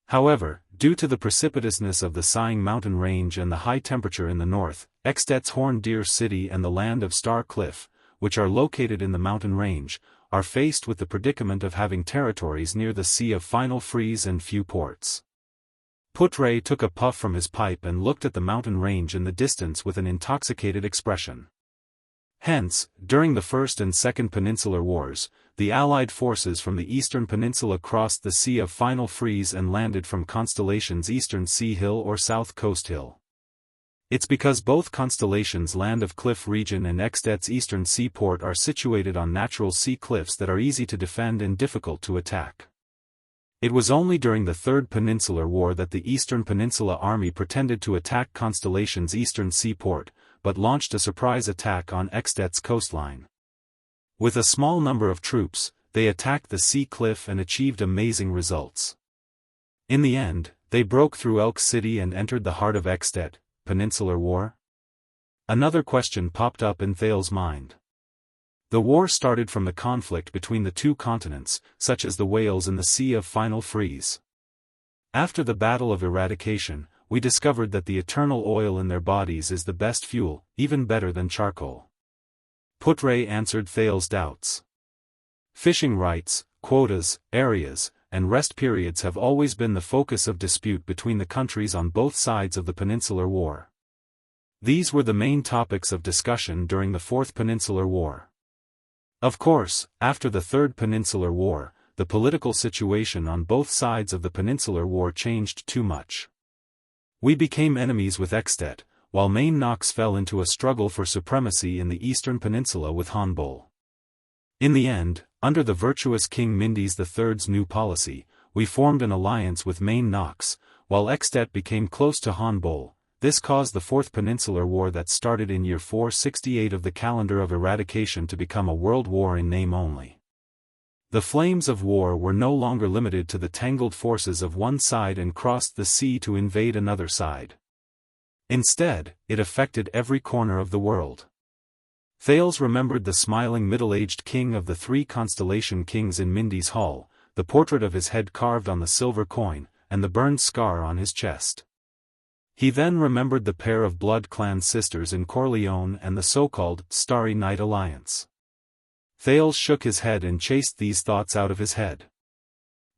However, due to the precipitousness of the Siang mountain range and the high temperature in the north, Ekstedt's Horn Deer City and the Land of Star Cliff, which are located in the mountain range, are faced with the predicament of having territories near the Sea of Final Freeze and few ports. Putre took a puff from his pipe and looked at the mountain range in the distance with an intoxicated expression. Hence, during the First and Second Peninsular Wars, the Allied forces from the Eastern Peninsula crossed the Sea of Final Freeze and landed from Constellation's Eastern Sea Hill or South Coast Hill. It's because both Constellation's Land of Cliff region and Ekstedt's Eastern Seaport are situated on natural sea cliffs that are easy to defend and difficult to attack. It was only during the Third Peninsular War that the Eastern Peninsula Army pretended to attack Constellation's Eastern Seaport, but launched a surprise attack on Ekstedt's coastline. With a small number of troops, they attacked the sea cliff and achieved amazing results. In the end, they broke through Elk City and entered the heart of Ekstedt. Peninsular War? Another question popped up in Thales' mind. The war started from the conflict between the two continents, such as the whales in the Sea of Final Freeze. After the Battle of Eradication, we discovered that the eternal oil in their bodies is the best fuel, even better than charcoal. Putre answered Thales' doubts. Fishing rights, quotas, areas, and rest periods have always been the focus of dispute between the countries on both sides of the Peninsular War. These were the main topics of discussion during the Fourth Peninsular War. Of course, after the Third Peninsular War, the political situation on both sides of the Peninsular War changed too much. We became enemies with Ekstedt, while Main Knox fell into a struggle for supremacy in the Eastern Peninsula with Hanbol. In the end, under the virtuous King Mindis III's new policy, we formed an alliance with Main Knox, while Ekstedt became close to Hanbol. This caused the Fourth Peninsular War that started in year 468 of the calendar of eradication to become a world war in name only. The flames of war were no longer limited to the tangled forces of one side and crossed the sea to invade another side. Instead, it affected every corner of the world. Thales remembered the smiling middle-aged king of the three Constellation kings in Mindy's hall, the portrait of his head carved on the silver coin, and the burned scar on his chest. He then remembered the pair of blood clan sisters in Corleone and the so-called Starry Night Alliance. Thales shook his head and chased these thoughts out of his head.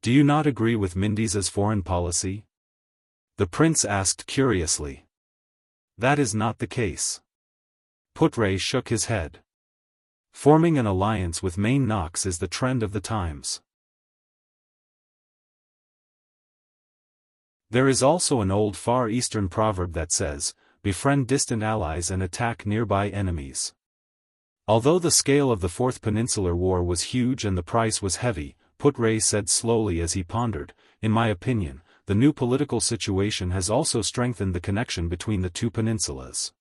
Do you not agree with Mindis's foreign policy? The prince asked curiously. That is not the case. Putre shook his head. Forming an alliance with Main Knox is the trend of the times. There is also an old Far Eastern proverb that says, befriend distant allies and attack nearby enemies. Although the scale of the Fourth Peninsular War was huge and the price was heavy, Putre said slowly as he pondered, in my opinion, the new political situation has also strengthened the connection between the two peninsulas.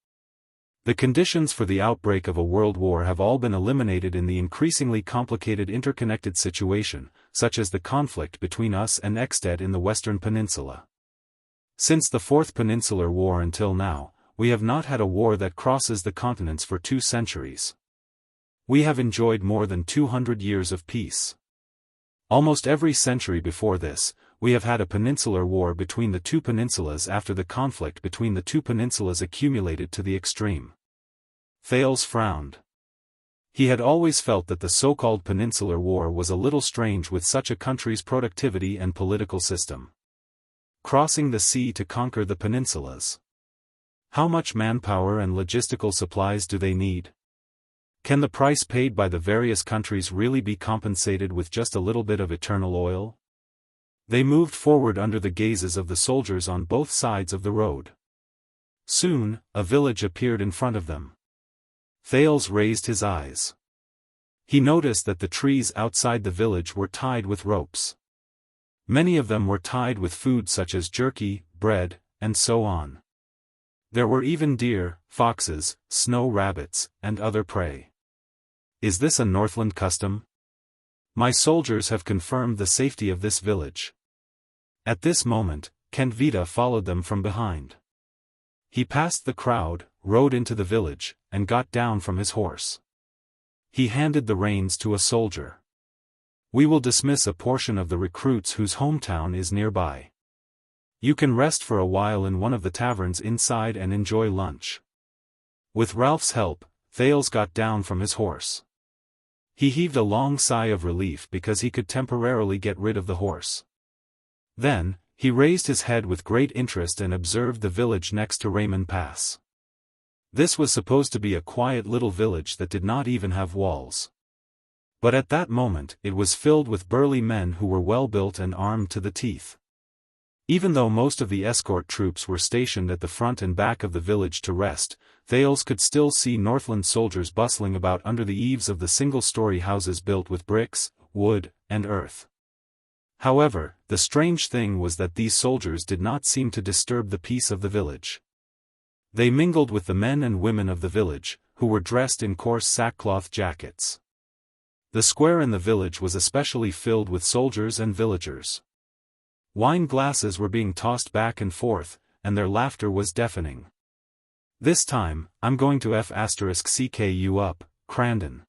The conditions for the outbreak of a world war have all been eliminated in the increasingly complicated interconnected situation, such as the conflict between us and Ekstedt in the Western Peninsula. Since the Fourth Peninsular War until now, we have not had a war that crosses the continents for 2 centuries. We have enjoyed more than 200 years of peace. Almost every century before this, we have had a peninsular war between the two peninsulas after the conflict between the two peninsulas accumulated to the extreme. Thales frowned. He had always felt that the so-called peninsular war was a little strange with such a country's productivity and political system. Crossing the sea to conquer the peninsulas. How much manpower and logistical supplies do they need? Can the price paid by the various countries really be compensated with just a little bit of eternal oil? They moved forward under the gazes of the soldiers on both sides of the road. Soon, a village appeared in front of them. Thales raised his eyes. He noticed that the trees outside the village were tied with ropes. Many of them were tied with food such as jerky, bread, and so on. There were even deer, foxes, snow rabbits, and other prey. Is this a Northland custom? My soldiers have confirmed the safety of this village. At this moment, Kentvita followed them from behind. He passed the crowd, rode into the village, and got down from his horse. He handed the reins to a soldier. We will dismiss a portion of the recruits whose hometown is nearby. You can rest for a while in one of the taverns inside and enjoy lunch. With Ralph's help, Thales got down from his horse. He heaved a long sigh of relief because he could temporarily get rid of the horse. Then, he raised his head with great interest and observed the village next to Raymond Pass. This was supposed to be a quiet little village that did not even have walls. But at that moment it was filled with burly men who were well built and armed to the teeth. Even though most of the escort troops were stationed at the front and back of the village to rest, Thales could still see Northland soldiers bustling about under the eaves of the single-story houses built with bricks, wood, and earth. However, the strange thing was that these soldiers did not seem to disturb the peace of the village. They mingled with the men and women of the village, who were dressed in coarse sackcloth jackets. The square in the village was especially filled with soldiers and villagers. Wine glasses were being tossed back and forth, and their laughter was deafening. This time, I'm going to *CK you up, Crandon.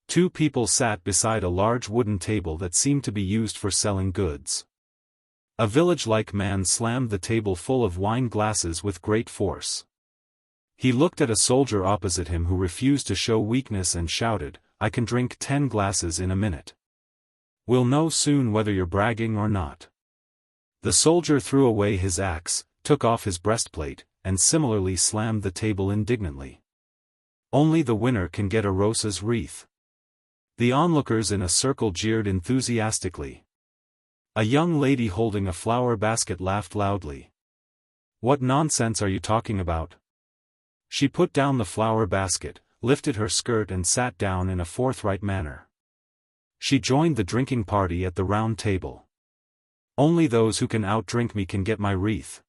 Two people sat beside a large wooden table that seemed to be used for selling goods. A village-like man slammed the table full of wine glasses with great force. He looked at a soldier opposite him who refused to show weakness and shouted, "I can drink 10 glasses in a minute. We'll know soon whether you're bragging or not." The soldier threw away his axe, took off his breastplate, and similarly slammed the table indignantly. Only the winner can get a Rosa's wreath. The onlookers in a circle jeered enthusiastically. A young lady holding a flower basket laughed loudly. "What nonsense are you talking about?" She put down the flower basket, lifted her skirt and sat down in a forthright manner. She joined the drinking party at the round table. "Only those who can outdrink me can get my wreath."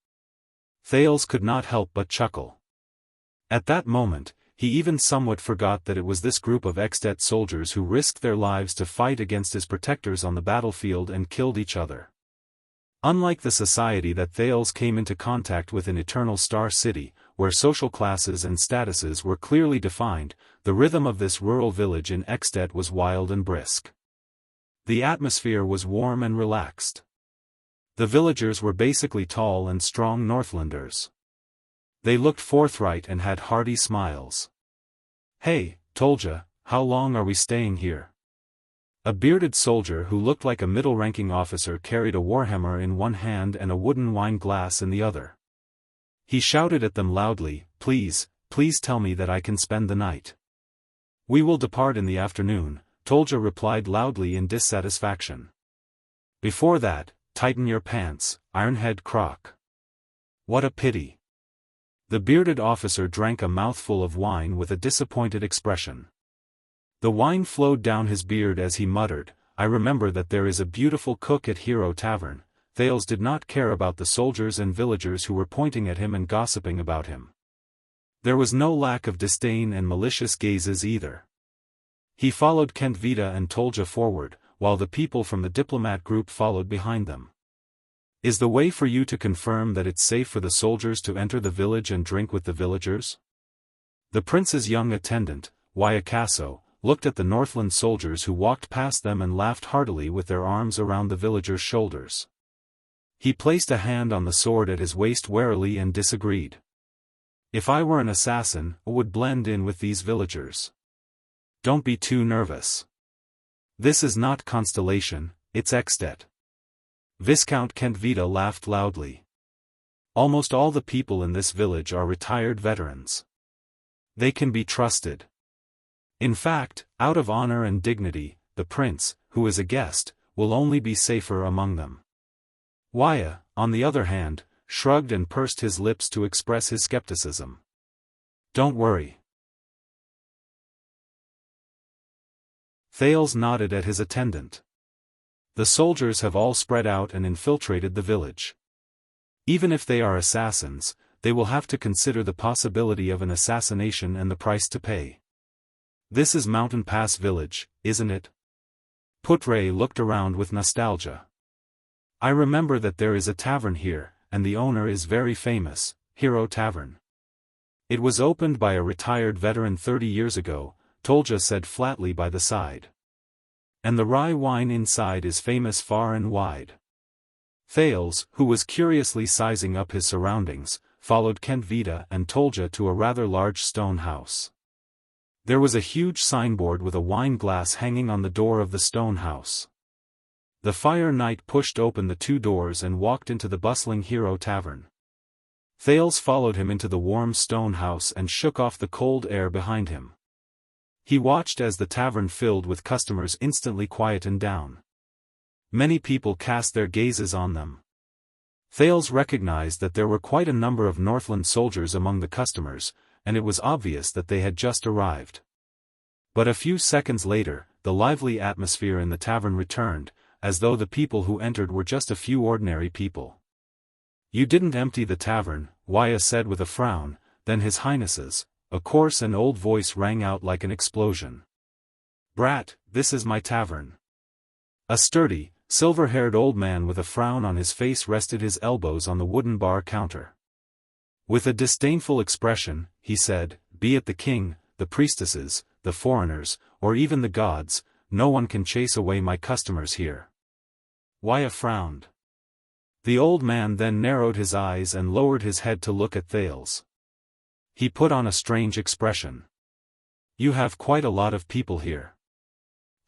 Thales could not help but chuckle. At that moment, he even somewhat forgot that it was this group of ex-det soldiers who risked their lives to fight against his protectors on the battlefield and killed each other. Unlike the society that Thales came into contact with in Eternal Star City, where social classes and statuses were clearly defined, the rhythm of this rural village in Extet was wild and brisk. The atmosphere was warm and relaxed. The villagers were basically tall and strong Northlanders. They looked forthright and had hearty smiles. "Hey, Tolja, how long are we staying here?" A bearded soldier who looked like a middle-ranking officer carried a warhammer in one hand and a wooden wine glass in the other. He shouted at them loudly, please tell me that I can spend the night." "We will depart in the afternoon," Tolja replied loudly in dissatisfaction. "Before that, tighten your pants, Ironhead Croc." "What a pity." The bearded officer drank a mouthful of wine with a disappointed expression. The wine flowed down his beard as he muttered, "I remember that there is a beautiful cook at Hero Tavern." Thales did not care about the soldiers and villagers who were pointing at him and gossiping about him. There was no lack of disdain and malicious gazes either. He followed Kentvita and Tolja forward, while the people from the diplomat group followed behind them. "Is the way for you to confirm that it's safe for the soldiers to enter the village and drink with the villagers?" The prince's young attendant, Wayakaso, looked at the Northland soldiers who walked past them and laughed heartily with their arms around the villagers' shoulders. He placed a hand on the sword at his waist warily and disagreed. If I were an assassin, I would blend in with these villagers. Don't be too nervous. This is not Constellation, it's Extet. Viscount Kentvita laughed loudly. Almost all the people in this village are retired veterans. They can be trusted. In fact, out of honor and dignity, the prince, who is a guest, will only be safer among them. Wuxia, on the other hand, shrugged and pursed his lips to express his skepticism. Don't worry. Thales nodded at his attendant. The soldiers have all spread out and infiltrated the village. Even if they are assassins, they will have to consider the possibility of an assassination and the price to pay. This is Mountain Pass Village, isn't it? Putre looked around with nostalgia. I remember that there is a tavern here, and the owner is very famous, Hero Tavern. It was opened by a retired veteran 30 years ago, Tolja said flatly by the side. And the rye wine inside is famous far and wide. Thales, who was curiously sizing up his surroundings, followed Kentvita and Tolja to a rather large stone house. There was a huge signboard with a wine glass hanging on the door of the stone house. The Fire Knight pushed open the two doors and walked into the bustling Hero Tavern. Thales followed him into the warm stone house and shook off the cold air behind him. He watched as the tavern filled with customers instantly quietened down. Many people cast their gazes on them. Thales recognized that there were quite a number of Northland soldiers among the customers, and it was obvious that they had just arrived. But a few seconds later, the lively atmosphere in the tavern returned, as though the people who entered were just a few ordinary people. You didn't empty the tavern, Wuxia said with a frown, then His Highness's. A coarse and old voice rang out like an explosion. Brat, this is my tavern. A sturdy, silver-haired old man with a frown on his face rested his elbows on the wooden bar counter. With a disdainful expression, he said, be it the king, the priestesses, the foreigners, or even the gods, no one can chase away my customers here. Wuxia frowned. The old man then narrowed his eyes and lowered his head to look at Thales. He put on a strange expression. You have quite a lot of people here.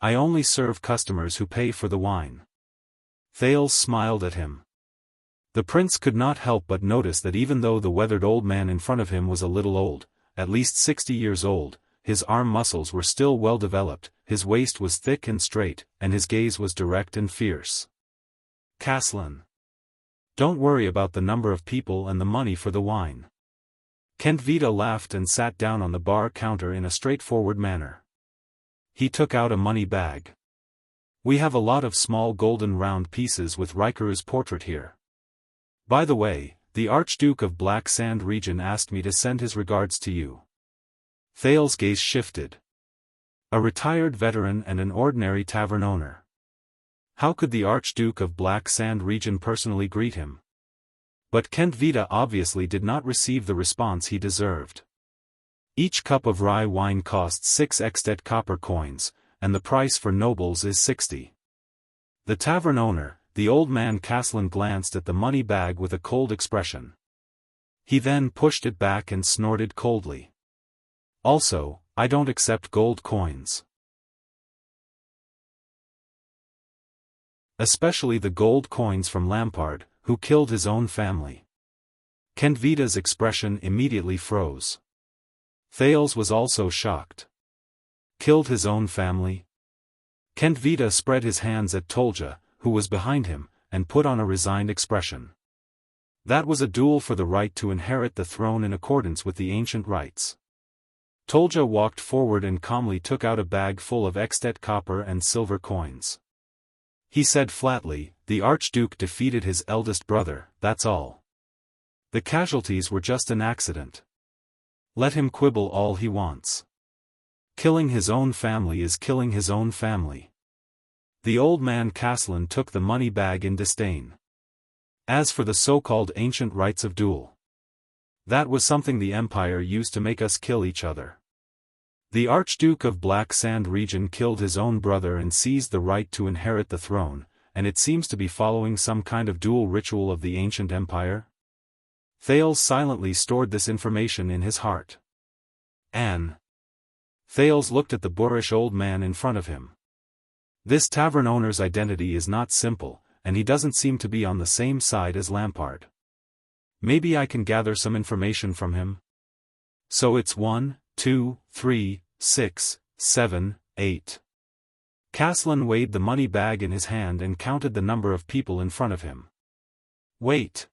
I only serve customers who pay for the wine. Thales smiled at him. The prince could not help but notice that even though the weathered old man in front of him was a little old, at least 60 years old, his arm muscles were still well developed, his waist was thick and straight, and his gaze was direct and fierce. Caslin. Don't worry about the number of people and the money for the wine. Kentvita laughed and sat down on the bar counter in a straightforward manner. He took out a money bag. We have a lot of small golden round pieces with Rikuru's portrait here. By the way, the Archduke of Black Sand region asked me to send his regards to you. Thales' gaze shifted. A retired veteran and an ordinary tavern owner. How could the Archduke of Black Sand region personally greet him? But Kentvita obviously did not receive the response he deserved. Each cup of rye wine costs 6 extet copper coins, and the price for nobles is 60. The tavern owner, the old man Caslin, glanced at the money bag with a cold expression. He then pushed it back and snorted coldly. Also, I don't accept gold coins. Especially the gold coins from Lampard, who killed his own family. Kentvita's expression immediately froze. Thales was also shocked. Killed his own family? Kentvita spread his hands at Tolja, who was behind him, and put on a resigned expression. That was a duel for the right to inherit the throne in accordance with the ancient rites. Tolja walked forward and calmly took out a bag full of extet copper and silver coins. He said flatly, the Archduke defeated his eldest brother, that's all. The casualties were just an accident. Let him quibble all he wants. Killing his own family is killing his own family. The old man Caslin took the money bag in disdain. As for the so-called ancient rites of duel, that was something the Empire used to make us kill each other. The Archduke of Black Sand region killed his own brother and seized the right to inherit the throne, and it seems to be following some kind of dual ritual of the ancient empire? Thales silently stored this information in his heart. Anne. Thales looked at the boorish old man in front of him. This tavern owner's identity is not simple, and he doesn't seem to be on the same side as Lampard. Maybe I can gather some information from him? So it's 1, 2, 3, 6, 7, 8. Caslin weighed the money bag in his hand and counted the number of people in front of him. Wait.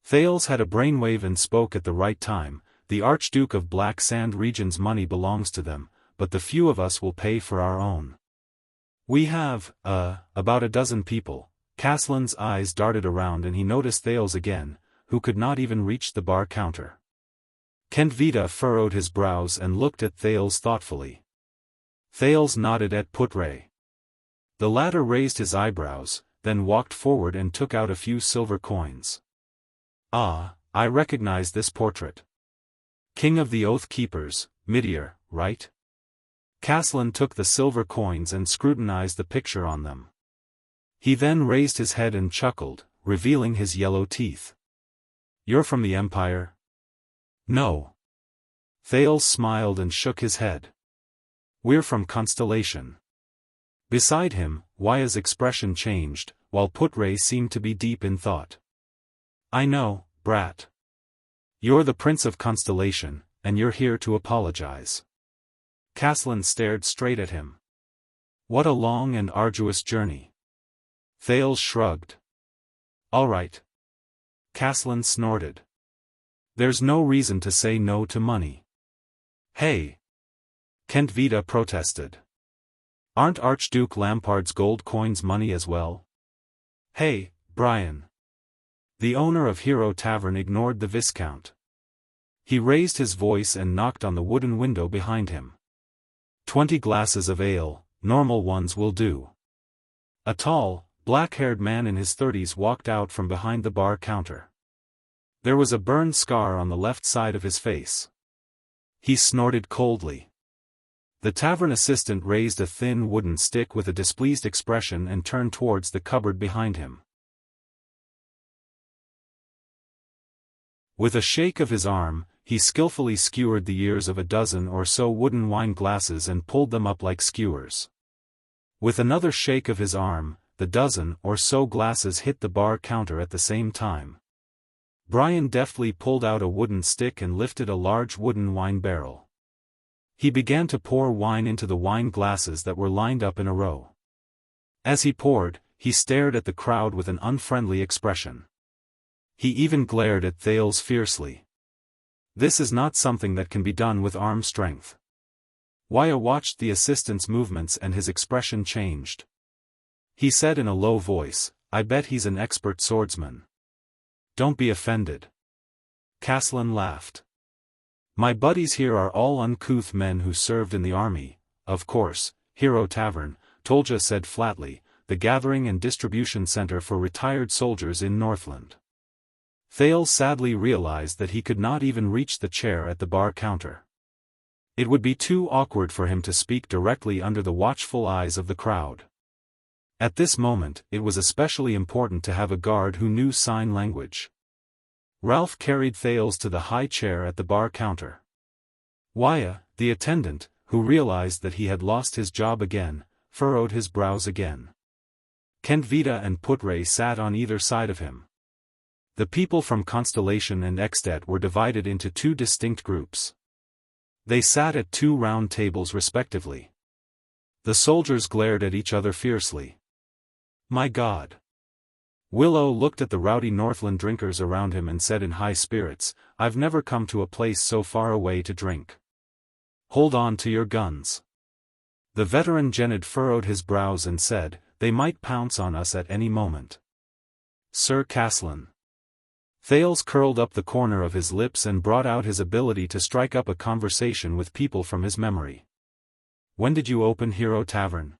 Thales had a brainwave and spoke at the right time. The Archduke of Black Sand region's money belongs to them, but the few of us will pay for our own. We have, about a dozen people. Caslin's eyes darted around and he noticed Thales again, who could not even reach the bar counter. Kent Vita furrowed his brows and looked at Thales thoughtfully. Thales nodded at Putre. The latter raised his eyebrows, then walked forward and took out a few silver coins. Ah, I recognize this portrait. King of the Oath Keepers, Midir, right? Caslin took the silver coins and scrutinized the picture on them. He then raised his head and chuckled, revealing his yellow teeth. You're from the Empire? No. Thales smiled and shook his head. We're from Constellation. Beside him, Waya's expression changed, while Putre seemed to be deep in thought. I know, brat. You're the Prince of Constellation, and you're here to apologize. Caslin stared straight at him. What a long and arduous journey. Thales shrugged. All right. Caslin snorted. There's no reason to say no to money. Hey! Kent Vita protested. Aren't Archduke Lampard's gold coins money as well? Hey, Brian. The owner of Hero Tavern ignored the Viscount. He raised his voice and knocked on the wooden window behind him. 20 glasses of ale, normal ones will do. A tall, black-haired man in his 30s walked out from behind the bar counter. There was a burned scar on the left side of his face. He snorted coldly. The tavern assistant raised a thin wooden stick with a displeased expression and turned towards the cupboard behind him. With a shake of his arm, he skillfully skewered the ears of a dozen or so wooden wine glasses and pulled them up like skewers. With another shake of his arm, the dozen or so glasses hit the bar counter at the same time. Brian deftly pulled out a wooden stick and lifted a large wooden wine barrel. He began to pour wine into the wine glasses that were lined up in a row. As he poured, he stared at the crowd with an unfriendly expression. He even glared at Thales fiercely. This is not something that can be done with arm strength. Waya watched the assistant's movements and his expression changed. He said in a low voice, I bet he's an expert swordsman. Don't be offended. Caslin laughed. My buddies here are all uncouth men who served in the army, of course. Hero Tavern, Tolja said flatly, the gathering and distribution center for retired soldiers in Northland. Thales sadly realized that he could not even reach the chair at the bar counter. It would be too awkward for him to speak directly under the watchful eyes of the crowd. At this moment, it was especially important to have a guard who knew sign language. Ralph carried Thales to the high chair at the bar counter. Waya, the attendant, who realized that he had lost his job again, furrowed his brows again. Kent Vita and Putre sat on either side of him. The people from Constellation and Extet were divided into two distinct groups. They sat at two round tables respectively. The soldiers glared at each other fiercely. My God! Willow looked at the rowdy Northland drinkers around him and said in high spirits, I've never come to a place so far away to drink. Hold on to your guns. The veteran Genid furrowed his brows and said, they might pounce on us at any moment. Sir Caslin. Thales curled up the corner of his lips and brought out his ability to strike up a conversation with people from his memory. When did you open Hero Tavern?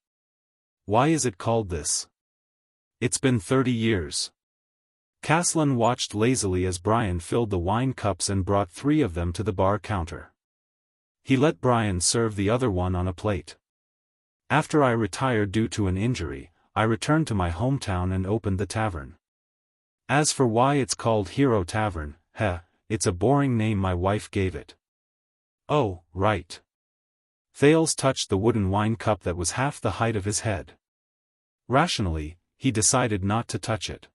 Why is it called this? It's been 30 years. Caslin watched lazily as Brian filled the wine cups and brought 3 of them to the bar counter. He let Brian serve the other one on a plate. After I retired due to an injury, I returned to my hometown and opened the tavern. As for why it's called Hero Tavern, it's a boring name my wife gave it. Oh, right. Thales touched the wooden wine cup that was half the height of his head. Rationally, he decided not to touch it.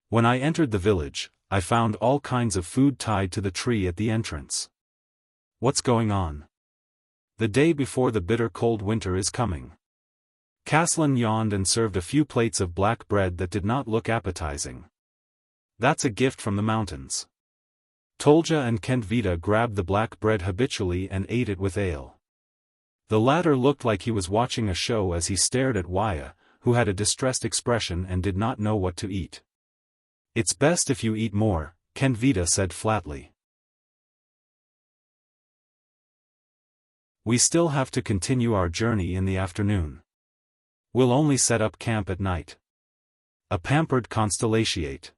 When I entered the village, I found all kinds of food tied to the tree at the entrance. What's going on? The day before the bitter cold winter is coming. Caslin yawned and served a few plates of black bread that did not look appetizing. That's a gift from the mountains. Tolja and Kentvita grabbed the black bread habitually and ate it with ale. The latter looked like he was watching a show as he stared at Waya, who had a distressed expression and did not know what to eat. It's best if you eat more, Kentvita said flatly. We still have to continue our journey in the afternoon. We'll only set up camp at night. A pampered constellatiate.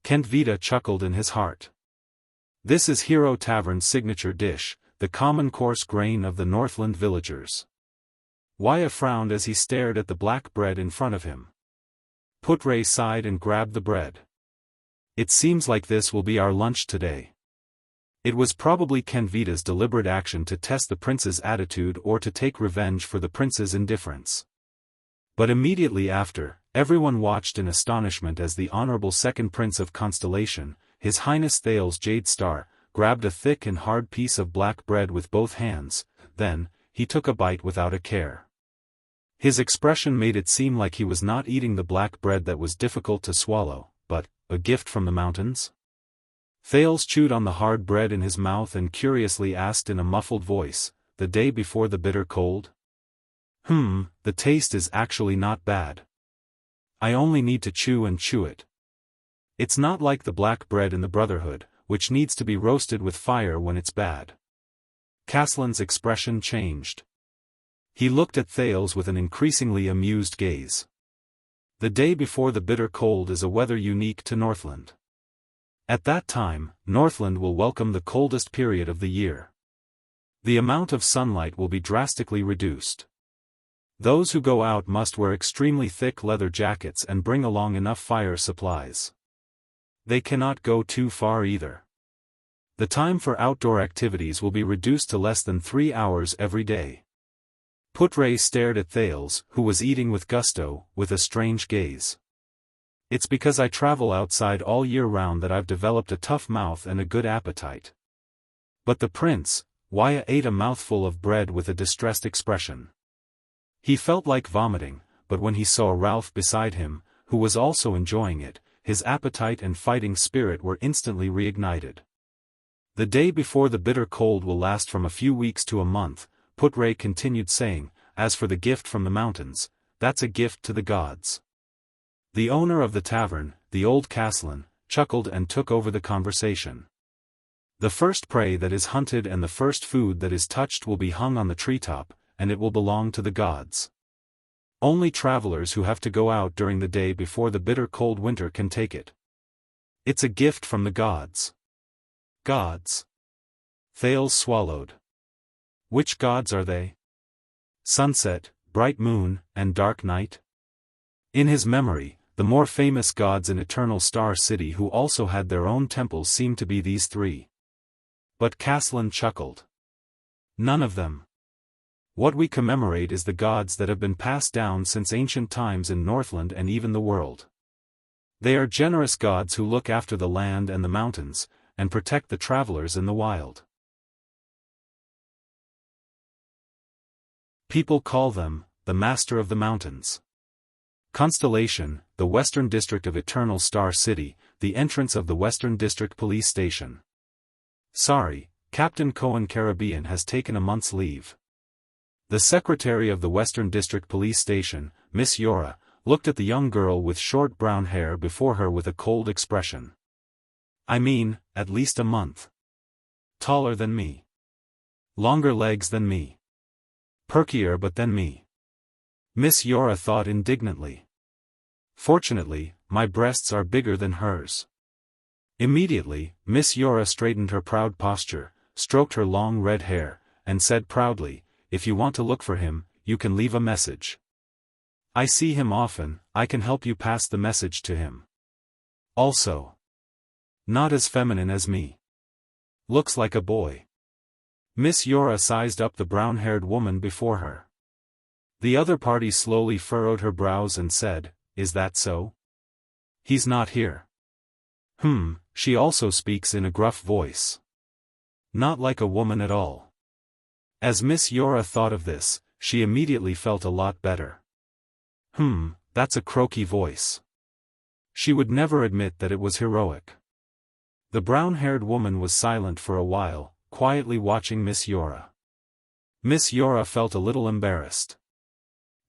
Kentvita chuckled in his heart. This is Hero Tavern's signature dish, the common coarse grain of the Northland villagers. Waya frowned as he stared at the black bread in front of him. Putre sighed and grabbed the bread. It seems like this will be our lunch today. It was probably Kenvita's deliberate action to test the prince's attitude or to take revenge for the prince's indifference. But immediately after, everyone watched in astonishment as the Honorable Second Prince of Constellation, His Highness Thales Jade Star, grabbed a thick and hard piece of black bread with both hands. Then, he took a bite without a care. His expression made it seem like he was not eating the black bread that was difficult to swallow, but a gift from the mountains? Thales chewed on the hard bread in his mouth and curiously asked in a muffled voice, the day before the bitter cold? The taste is actually not bad. I only need to chew and chew it. It's not like the black bread in the Brotherhood, which needs to be roasted with fire when it's bad. Caslin's expression changed. He looked at Thales with an increasingly amused gaze. The day before the bitter cold is a weather unique to Northland. At that time, Northland will welcome the coldest period of the year. The amount of sunlight will be drastically reduced. Those who go out must wear extremely thick leather jackets and bring along enough fire supplies. They cannot go too far either. The time for outdoor activities will be reduced to less than 3 hours every day. Putre stared at Thales, who was eating with gusto, with a strange gaze. It's because I travel outside all year round that I've developed a tough mouth and a good appetite. But the prince, Waya ate a mouthful of bread with a distressed expression. He felt like vomiting, but when he saw Ralph beside him, who was also enjoying it, his appetite and fighting spirit were instantly reignited. The day before the bitter cold will last from a few weeks to a month, Putre continued saying, as for the gift from the mountains, that's a gift to the gods. The owner of the tavern, the old Caslin, chuckled and took over the conversation. The first prey that is hunted and the first food that is touched will be hung on the treetop, and it will belong to the gods. Only travelers who have to go out during the day before the bitter cold winter can take it. It's a gift from the gods. Gods. Thales swallowed. Which gods are they? Sunset, bright moon, and dark night? In his memory, the more famous gods in Eternal Star City who also had their own temples seemed to be these three. But Caslin chuckled. None of them. What we commemorate is the gods that have been passed down since ancient times in Northland and even the world. They are generous gods who look after the land and the mountains, and protect the travelers in the wild. People call them, the Master of the Mountains. Constellation, the Western District of Eternal Star City, the entrance of the Western District Police Station. Sorry, Captain Cohen Caribbean has taken a month's leave. The secretary of the Western District Police Station, Miss Yora, looked at the young girl with short brown hair before her with a cold expression. I mean, at least a month. Taller than me. Longer legs than me. Perkier but than me. Miss Yora thought indignantly. Fortunately, my breasts are bigger than hers. Immediately, Miss Yora straightened her proud posture, stroked her long red hair, and said proudly, "If you want to look for him, you can leave a message. I see him often, I can help you pass the message to him. Also, not as feminine as me. Looks like a boy." Miss Yora sized up the brown-haired woman before her. The other party slowly furrowed her brows and said, "Is that so? He's not here." She also speaks in a gruff voice. Not like a woman at all. As Miss Yora thought of this, she immediately felt a lot better. That's a croaky voice. She would never admit that it was heroic. The brown-haired woman was silent for a while, quietly watching Miss Yora. Miss Yora felt a little embarrassed.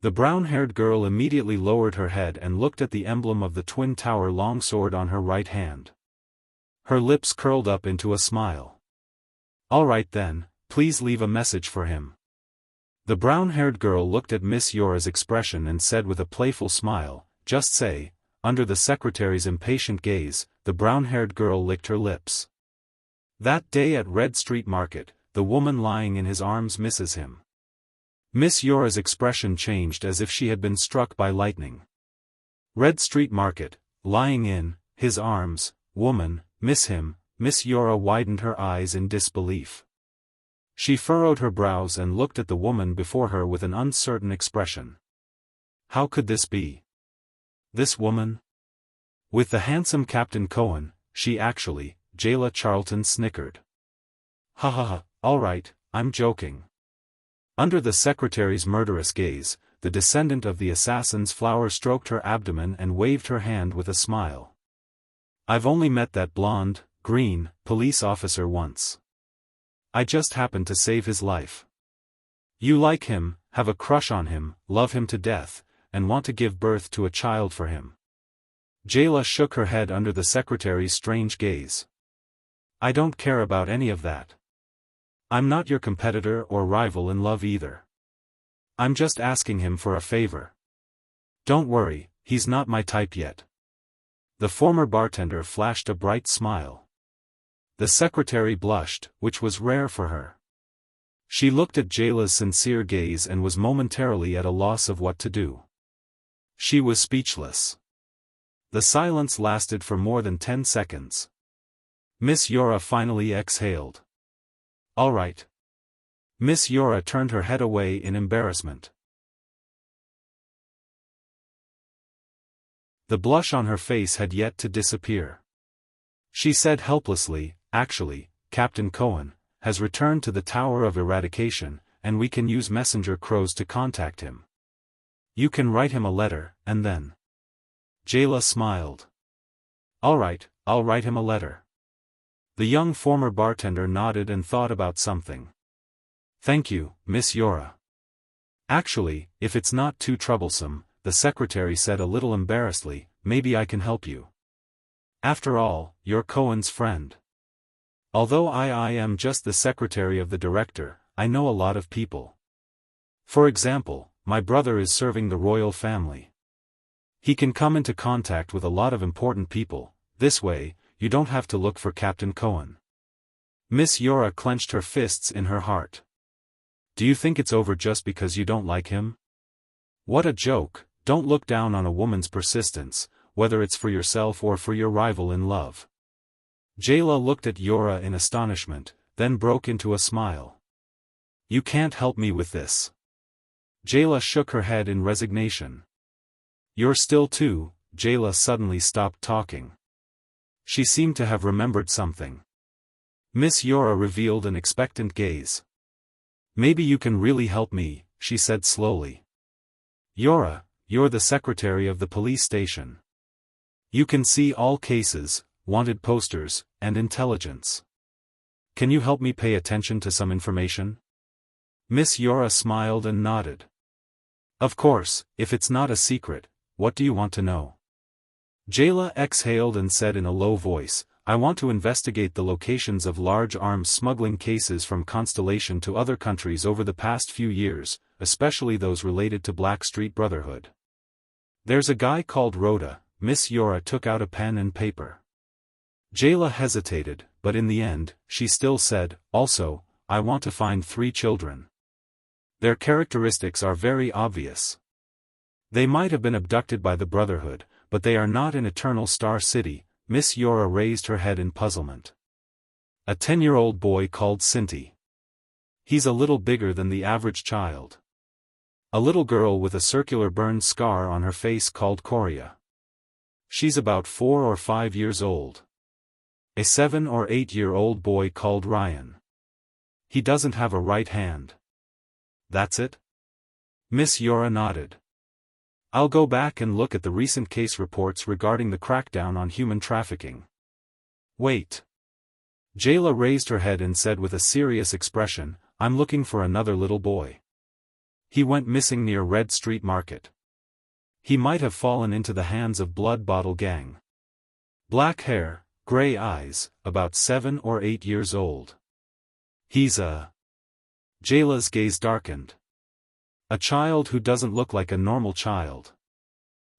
The brown-haired girl immediately lowered her head and looked at the emblem of the Twin Tower longsword on her right hand. Her lips curled up into a smile. "All right then, please leave a message for him." The brown-haired girl looked at Miss Yora's expression and said with a playful smile, "Just say." Under the secretary's impatient gaze, the brown-haired girl licked her lips. That day at Red Street Market, the woman lying in his arms misses him. Miss Yora's expression changed as if she had been struck by lightning. Red Street Market, lying in his arms, woman, miss him. Miss Yora widened her eyes in disbelief. She furrowed her brows and looked at the woman before her with an uncertain expression. How could this be? This woman? With the handsome Captain Cohen, she actually, Jayla Charlton snickered. "Ha ha ha, all right, I'm joking." Under the secretary's murderous gaze, the descendant of the assassin's flower stroked her abdomen and waved her hand with a smile. "I've only met that blonde, green, police officer once. I just happened to save his life." "You like him, have a crush on him, love him to death, and want to give birth to a child for him." Jayla shook her head under the secretary's strange gaze. "I don't care about any of that. I'm not your competitor or rival in love either. I'm just asking him for a favor. Don't worry, he's not my type yet." The former bartender flashed a bright smile. The secretary blushed, which was rare for her. She looked at Jayla's sincere gaze and was momentarily at a loss of what to do. She was speechless. The silence lasted for more than 10 seconds. Miss Yora finally exhaled. "All right." Miss Yora turned her head away in embarrassment. The blush on her face had yet to disappear. She said helplessly, "Actually, Captain Cohen has returned to the Tower of Eradication, and we can use messenger crows to contact him. You can write him a letter, and then." Jayla smiled. "All right, I'll write him a letter." The young former bartender nodded and thought about something. "Thank you, Miss Yora." "Actually, if it's not too troublesome," the secretary said a little embarrassedly, "maybe I can help you. After all, you're Cohen's friend. Although I am just the secretary of the director, I know a lot of people. For example, my brother is serving the royal family. He can come into contact with a lot of important people. This way, you don't have to look for Captain Cohen." Miss Yora clenched her fists in her heart. "Do you think it's over just because you don't like him? What a joke. Don't look down on a woman's persistence, whether it's for yourself or for your rival in love." Jayla looked at Yora in astonishment, then broke into a smile. "You can't help me with this." Jayla shook her head in resignation. "You're still too." Jayla suddenly stopped talking. She seemed to have remembered something. Miss Yora revealed an expectant gaze. "Maybe you can really help me," she said slowly. "Yora, you're the secretary of the police station. You can see all cases, wanted posters, and intelligence. Can you help me pay attention to some information?" Miss Yora smiled and nodded. "Of course, if it's not a secret, what do you want to know?" Jayla exhaled and said in a low voice, "I want to investigate the locations of large arms smuggling cases from Constellation to other countries over the past few years, especially those related to Blackstreet Brotherhood. There's a guy called Rhoda." Miss Yora took out a pen and paper. Jayla hesitated, but in the end, she still said, "Also, I want to find 3 children. Their characteristics are very obvious. They might have been abducted by the Brotherhood, but they are not in Eternal Star City. Miss Yora raised her head in puzzlement. A 10-year-old boy called Sinti. He's a little bigger than the average child. A little girl with a circular burned scar on her face called Korea. She's about 4 or 5 years old. A 7 or 8-year-old boy called Ryan. He doesn't have a right hand. That's it? Miss Yora nodded. I'll go back and look at the recent case reports regarding the crackdown on human trafficking. Wait. Jayla raised her head and said with a serious expression, I'm looking for another little boy. He went missing near Red Street Market. He might have fallen into the hands of Blood Bottle Gang. Black hair, gray eyes, about 7 or 8 years old. He's a... Jayla's gaze darkened. A child who doesn't look like a normal child.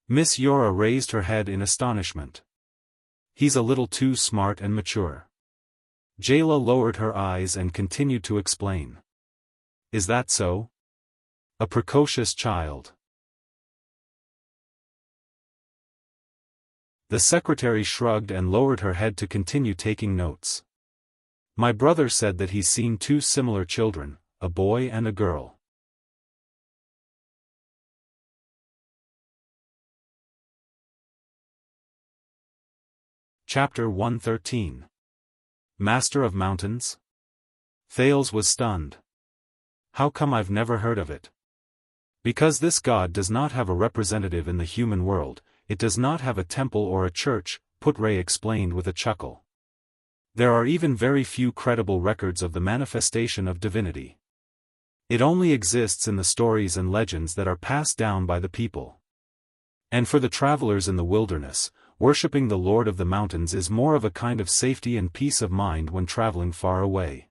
Miss Yora raised her head in astonishment. He's a little too smart and mature. Jayla lowered her eyes and continued to explain. Is that so? A precocious child. The secretary shrugged and lowered her head to continue taking notes. My brother said that he's seen 2 similar children, a boy and a girl. Chapter 113. Master of Mountains? Thales was stunned. How come I've never heard of it? Because this god does not have a representative in the human world, it does not have a temple or a church, Putre explained with a chuckle. There are even very few credible records of the manifestation of divinity. It only exists in the stories and legends that are passed down by the people. And for the travelers in the wilderness, worshipping the Lord of the Mountains is more of a kind of safety and peace of mind when traveling far away.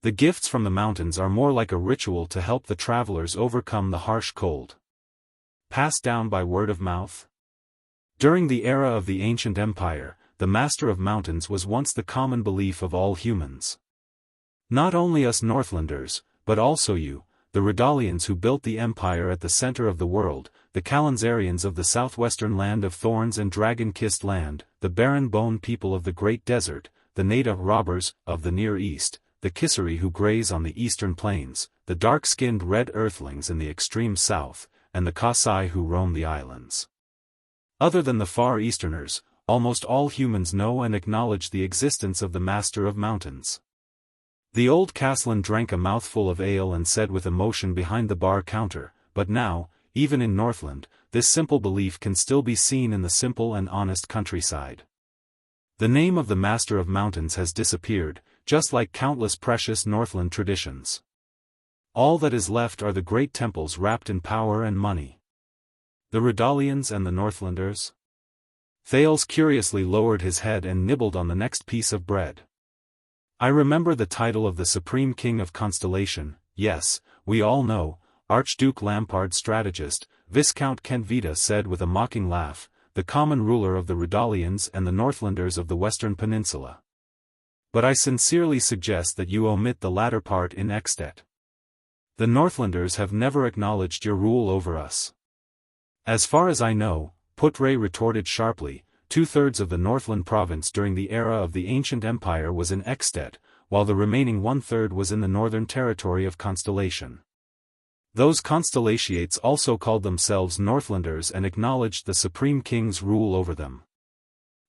The gifts from the mountains are more like a ritual to help the travelers overcome the harsh cold. Passed down by word of mouth? During the era of the ancient empire, the Master of Mountains was once the common belief of all humans. Not only us Northlanders, but also you, the Redalians who built the empire at the center of the world, the Kalanzarians of the southwestern land of thorns and dragon-kissed land, the barren bone people of the great desert, the native robbers of the Near East, the Kisari who graze on the eastern plains, the dark-skinned red earthlings in the extreme south, and the Kasai who roam the islands. Other than the Far Easterners, almost all humans know and acknowledge the existence of the Master of Mountains. The old Castellan drank a mouthful of ale and said with emotion behind the bar counter, but now, even in Northland, this simple belief can still be seen in the simple and honest countryside. The name of the Master of Mountains has disappeared, just like countless precious Northland traditions. All that is left are the great temples wrapped in power and money. The Redalians and the Northlanders? Thales curiously lowered his head and nibbled on the next piece of bread. I remember the title of the Supreme King of Constellation, yes, we all know, Archduke Lampard strategist, Viscount Kentvita said with a mocking laugh, the common ruler of the Redalians and the Northlanders of the Western Peninsula. But I sincerely suggest that you omit the latter part in extet. The Northlanders have never acknowledged your rule over us. As far as I know, Putre retorted sharply, 2/3 of the Northland province during the era of the ancient empire was in extet, while the remaining 1/3 was in the northern territory of Constellation. Those Constellatiates also called themselves Northlanders and acknowledged the Supreme King's rule over them.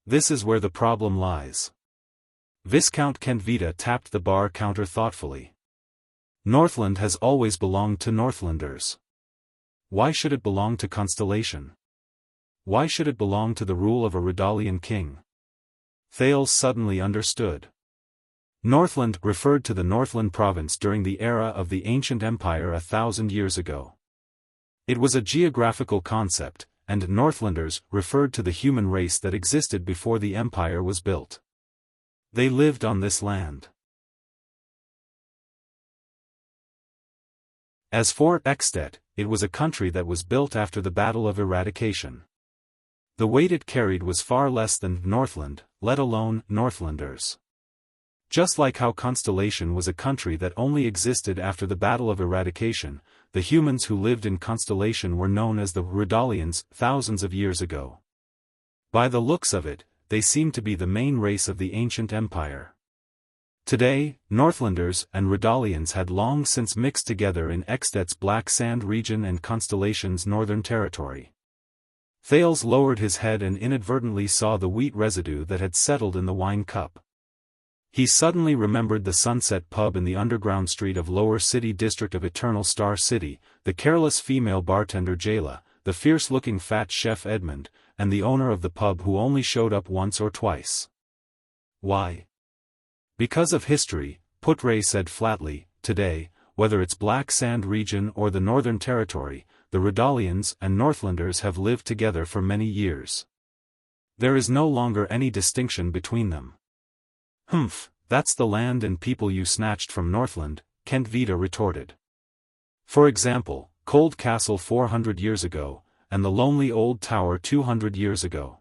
This is where the problem lies. Viscount Kentvita tapped the bar counter thoughtfully. Northland has always belonged to Northlanders. Why should it belong to Constellation? Why should it belong to the rule of a Redalian king? Thales suddenly understood. Northland referred to the Northland province during the era of the ancient empire 1,000 years ago. It was a geographical concept, and Northlanders referred to the human race that existed before the empire was built. They lived on this land. As for extet, it was a country that was built after the Battle of Eradication. The weight it carried was far less than Northland, let alone Northlanders. Just like how Constellation was a country that only existed after the Battle of Eradication, the humans who lived in Constellation were known as the Rudalians thousands of years ago. By the looks of it, they seemed to be the main race of the ancient empire. Today, Northlanders and Rudalians had long since mixed together in Extet's Black Sand region and Constellation's northern territory. Thales lowered his head and inadvertently saw the wheat residue that had settled in the wine cup. He suddenly remembered the Sunset Pub in the underground street of Lower City district of Eternal Star City, the careless female bartender Jayla, the fierce-looking fat chef Edmund, and the owner of the pub who only showed up once or twice. Why? Because of history, Putre said flatly. Today, whether it's Black Sand region or the Northern Territory, the Rudalians and Northlanders have lived together for many years. There is no longer any distinction between them. Humph, that's the land and people you snatched from Northland, Kent Vida retorted. For example, Cold Castle 400 years ago, and the lonely old tower 200 years ago.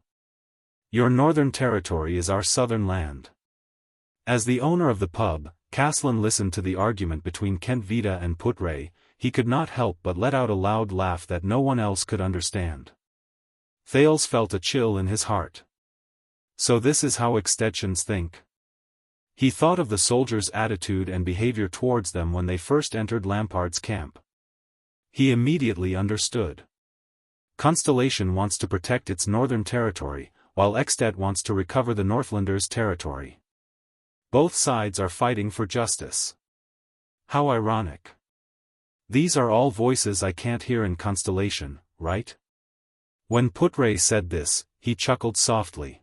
Your Northern Territory is our southern land. As the owner of the pub, Caslin listened to the argument between Kent Vida and Putre. He could not help but let out a loud laugh that no one else could understand. Thales felt a chill in his heart. So this is how Extetians think. He thought of the soldiers' attitude and behavior towards them when they first entered Lampard's camp. He immediately understood. Constellation wants to protect its northern territory, while Extet wants to recover the Northlanders' territory. Both sides are fighting for justice. How ironic. These are all voices I can't hear in Constellation, right? When Putre said this, he chuckled softly.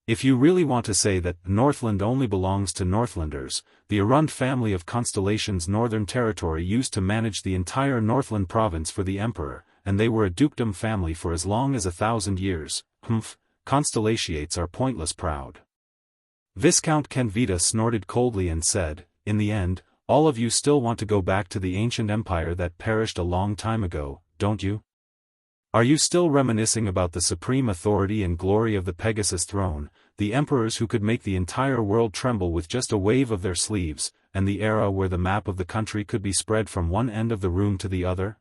If you really want to say that Northland only belongs to Northlanders, the Arund family of Constellation's northern territory used to manage the entire Northland province for the Emperor, and they were a dukedom family for as long as 1,000 years. Humph, Constellatiates are pointless proud. Viscount Kent Vida snorted coldly and said, in the end, all of you still want to go back to the ancient empire that perished a long time ago, don't you? Are you still reminiscing about the supreme authority and glory of the Pegasus throne, the emperors who could make the entire world tremble with just a wave of their sleeves, and the era where the map of the country could be spread from one end of the room to the other?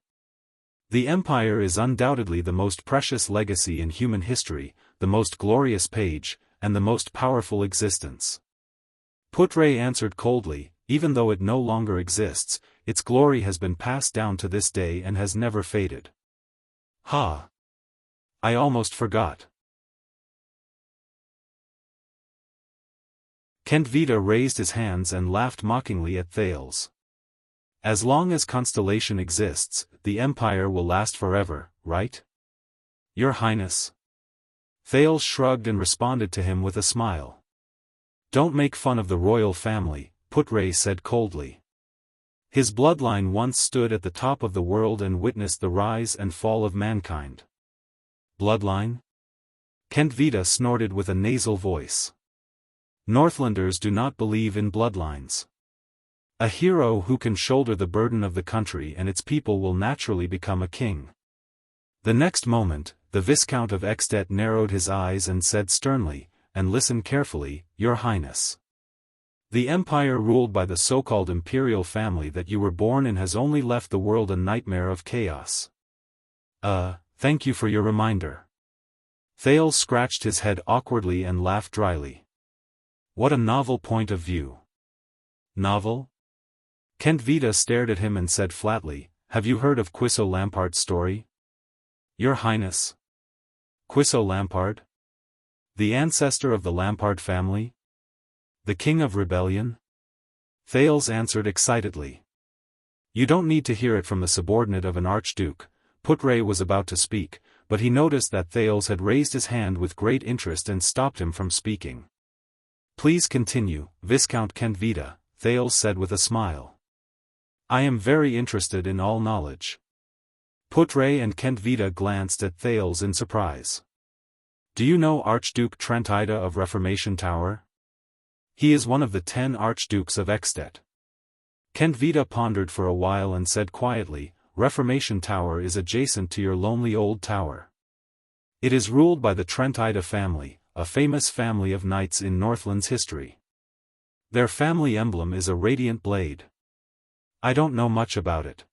The empire is undoubtedly the most precious legacy in human history, the most glorious page, and the most powerful existence. Putre answered coldly, even though it no longer exists, its glory has been passed down to this day and has never faded. Ha! I almost forgot. Kent Vida raised his hands and laughed mockingly at Thales. As long as Constellation exists, the Empire will last forever, right? Your Highness. Thales shrugged and responded to him with a smile. Don't make fun of the royal family, Putre said coldly. His bloodline once stood at the top of the world and witnessed the rise and fall of mankind. Bloodline? Kent Vida snorted with a nasal voice. Northlanders do not believe in bloodlines. A hero who can shoulder the burden of the country and its people will naturally become a king. The next moment, the Viscount of Extet narrowed his eyes and said sternly, and listen carefully, Your Highness. The empire ruled by the so-called imperial family that you were born in has only left the world a nightmare of chaos. Thank you for your reminder. Thales scratched his head awkwardly and laughed dryly. What a novel point of view. Novel? Kent Vida stared at him and said flatly, Have you heard of Quiso Lampard's story? Your Highness. Quiso Lampard? The ancestor of the Lampard family? The King of Rebellion? Thales answered excitedly. You don't need to hear it from the subordinate of an archduke. Putre was about to speak, but he noticed that Thales had raised his hand with great interest and stopped him from speaking. Please continue, Viscount Kent Vida, Thales said with a smile. I am very interested in all knowledge. Putre and Kent Vida glanced at Thales in surprise. Do you know Archduke Trentida of Reformation Tower? He is one of the 10 archdukes of Extet. Kent Vida pondered for a while and said quietly, Reformation Tower is adjacent to your lonely old tower. It is ruled by the Trentida family, a famous family of knights in Northland's history. Their family emblem is a radiant blade. I don't know much about it.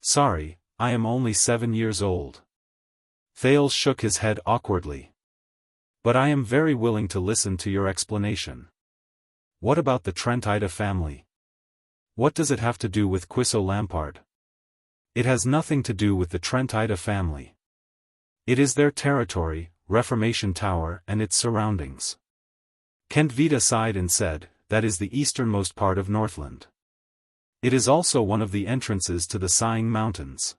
Sorry, I am only 7 years old. Thales shook his head awkwardly. But I am very willing to listen to your explanation. What about the Trentida family? What does it have to do with Wuxia Xianxia? It has nothing to do with the Trentida family. It is their territory, Reformation Tower and its surroundings. Kentvita sighed and said, that is the easternmost part of Northland. It is also one of the entrances to the Sighing Mountains.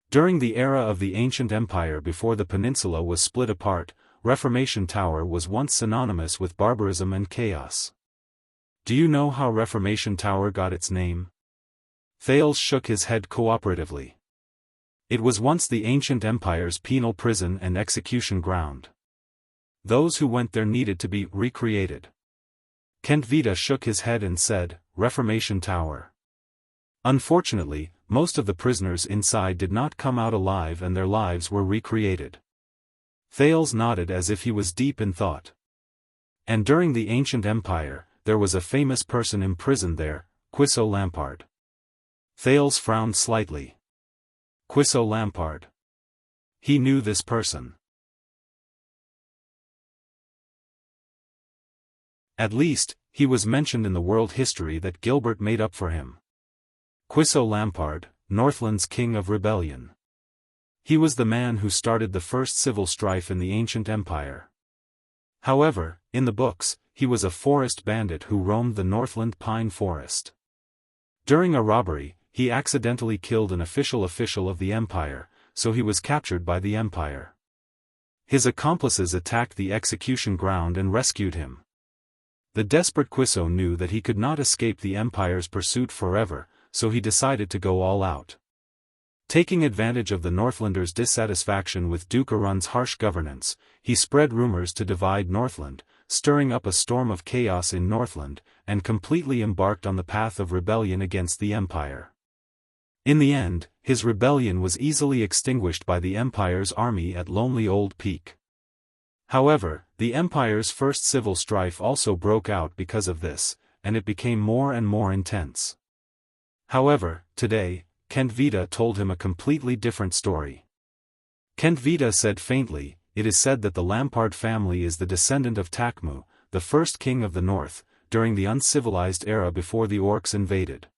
During the era of the ancient empire before the peninsula was split apart, Reformation Tower was once synonymous with barbarism and chaos. Do you know how Reformation Tower got its name? Thales shook his head cooperatively. It was once the ancient empire's penal prison and execution ground. Those who went there needed to be recreated. Kentvita shook his head and said, Reformation Tower. Unfortunately, most of the prisoners inside did not come out alive and their lives were recreated. Thales nodded as if he was deep in thought. And during the ancient empire, there was a famous person imprisoned there, Wuxia Xianxia. Thales frowned slightly. Wuxia Xianxia. He knew this person. At least, he was mentioned in the world history that Gilbert made up for him. Wuxia Xianxia, Northland's king of rebellion. He was the man who started the first civil strife in the ancient empire. However, in the books, he was a forest bandit who roamed the Northland pine forest. During a robbery, he accidentally killed an official of the empire, so he was captured by the empire. His accomplices attacked the execution ground and rescued him. The desperate Wuxia knew that he could not escape the empire's pursuit forever, so he decided to go all out. Taking advantage of the Northlanders' dissatisfaction with Duke Arun's harsh governance, he spread rumors to divide Northland, stirring up a storm of chaos in Northland, and completely embarked on the path of rebellion against the empire. In the end, his rebellion was easily extinguished by the empire's army at Lonely Old Peak. However, the empire's first civil strife also broke out because of this, and it became more and more intense. However, today, Kentvita told him a completely different story. Kentvita said faintly, it is said that the Xianxia family is the descendant of Takmu, the first king of the north, during the uncivilized era before the orcs invaded.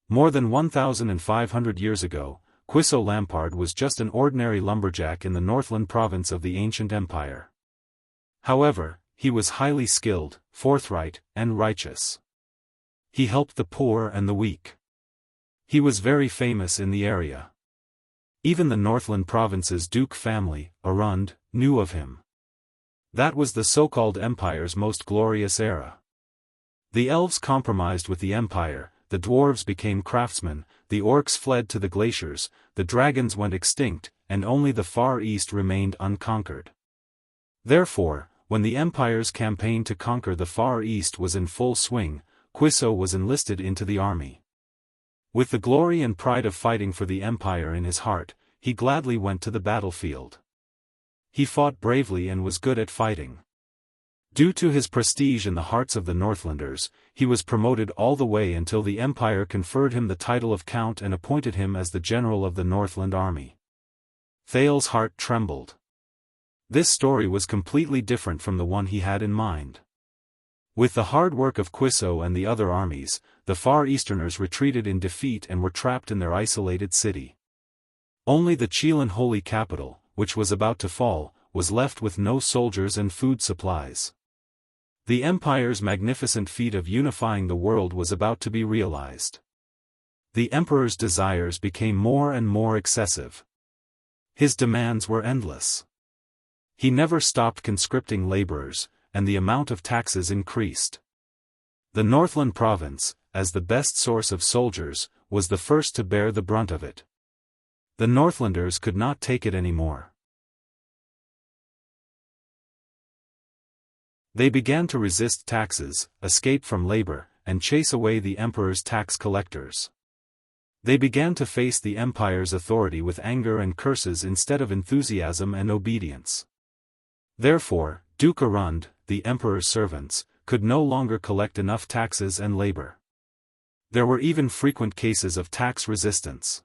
More than 1,500 years ago, Wuxia Xianxia was just an ordinary lumberjack in the Northland province of the ancient empire. However, he was highly skilled, forthright, and righteous. He helped the poor and the weak. He was very famous in the area. Even the Northland province's Duke family, Arund, knew of him. That was the so-called empire's most glorious era. The elves compromised with the empire, the dwarves became craftsmen, the orcs fled to the glaciers, the dragons went extinct, and only the Far East remained unconquered. Therefore, when the empire's campaign to conquer the Far East was in full swing, Wuxia was enlisted into the army. With the glory and pride of fighting for the empire in his heart, he gladly went to the battlefield. He fought bravely and was good at fighting. Due to his prestige in the hearts of the Northlanders, he was promoted all the way until the empire conferred him the title of Count and appointed him as the general of the Northland army. Thales' heart trembled. This story was completely different from the one he had in mind. With the hard work of Wuxia and the other armies, the Far Easterners retreated in defeat and were trapped in their isolated city. Only the Chilan holy capital, which was about to fall, was left with no soldiers and food supplies. The empire's magnificent feat of unifying the world was about to be realized. The emperor's desires became more and more excessive. His demands were endless. He never stopped conscripting laborers, and the amount of taxes increased. The Northland province, as the best source of soldiers, was the first to bear the brunt of it. The Northlanders could not take it anymore. They began to resist taxes, escape from labor, and chase away the emperor's tax collectors. They began to face the empire's authority with anger and curses instead of enthusiasm and obedience. Therefore, Duke Arund, the emperor's servants, could no longer collect enough taxes and labor. There were even frequent cases of tax resistance.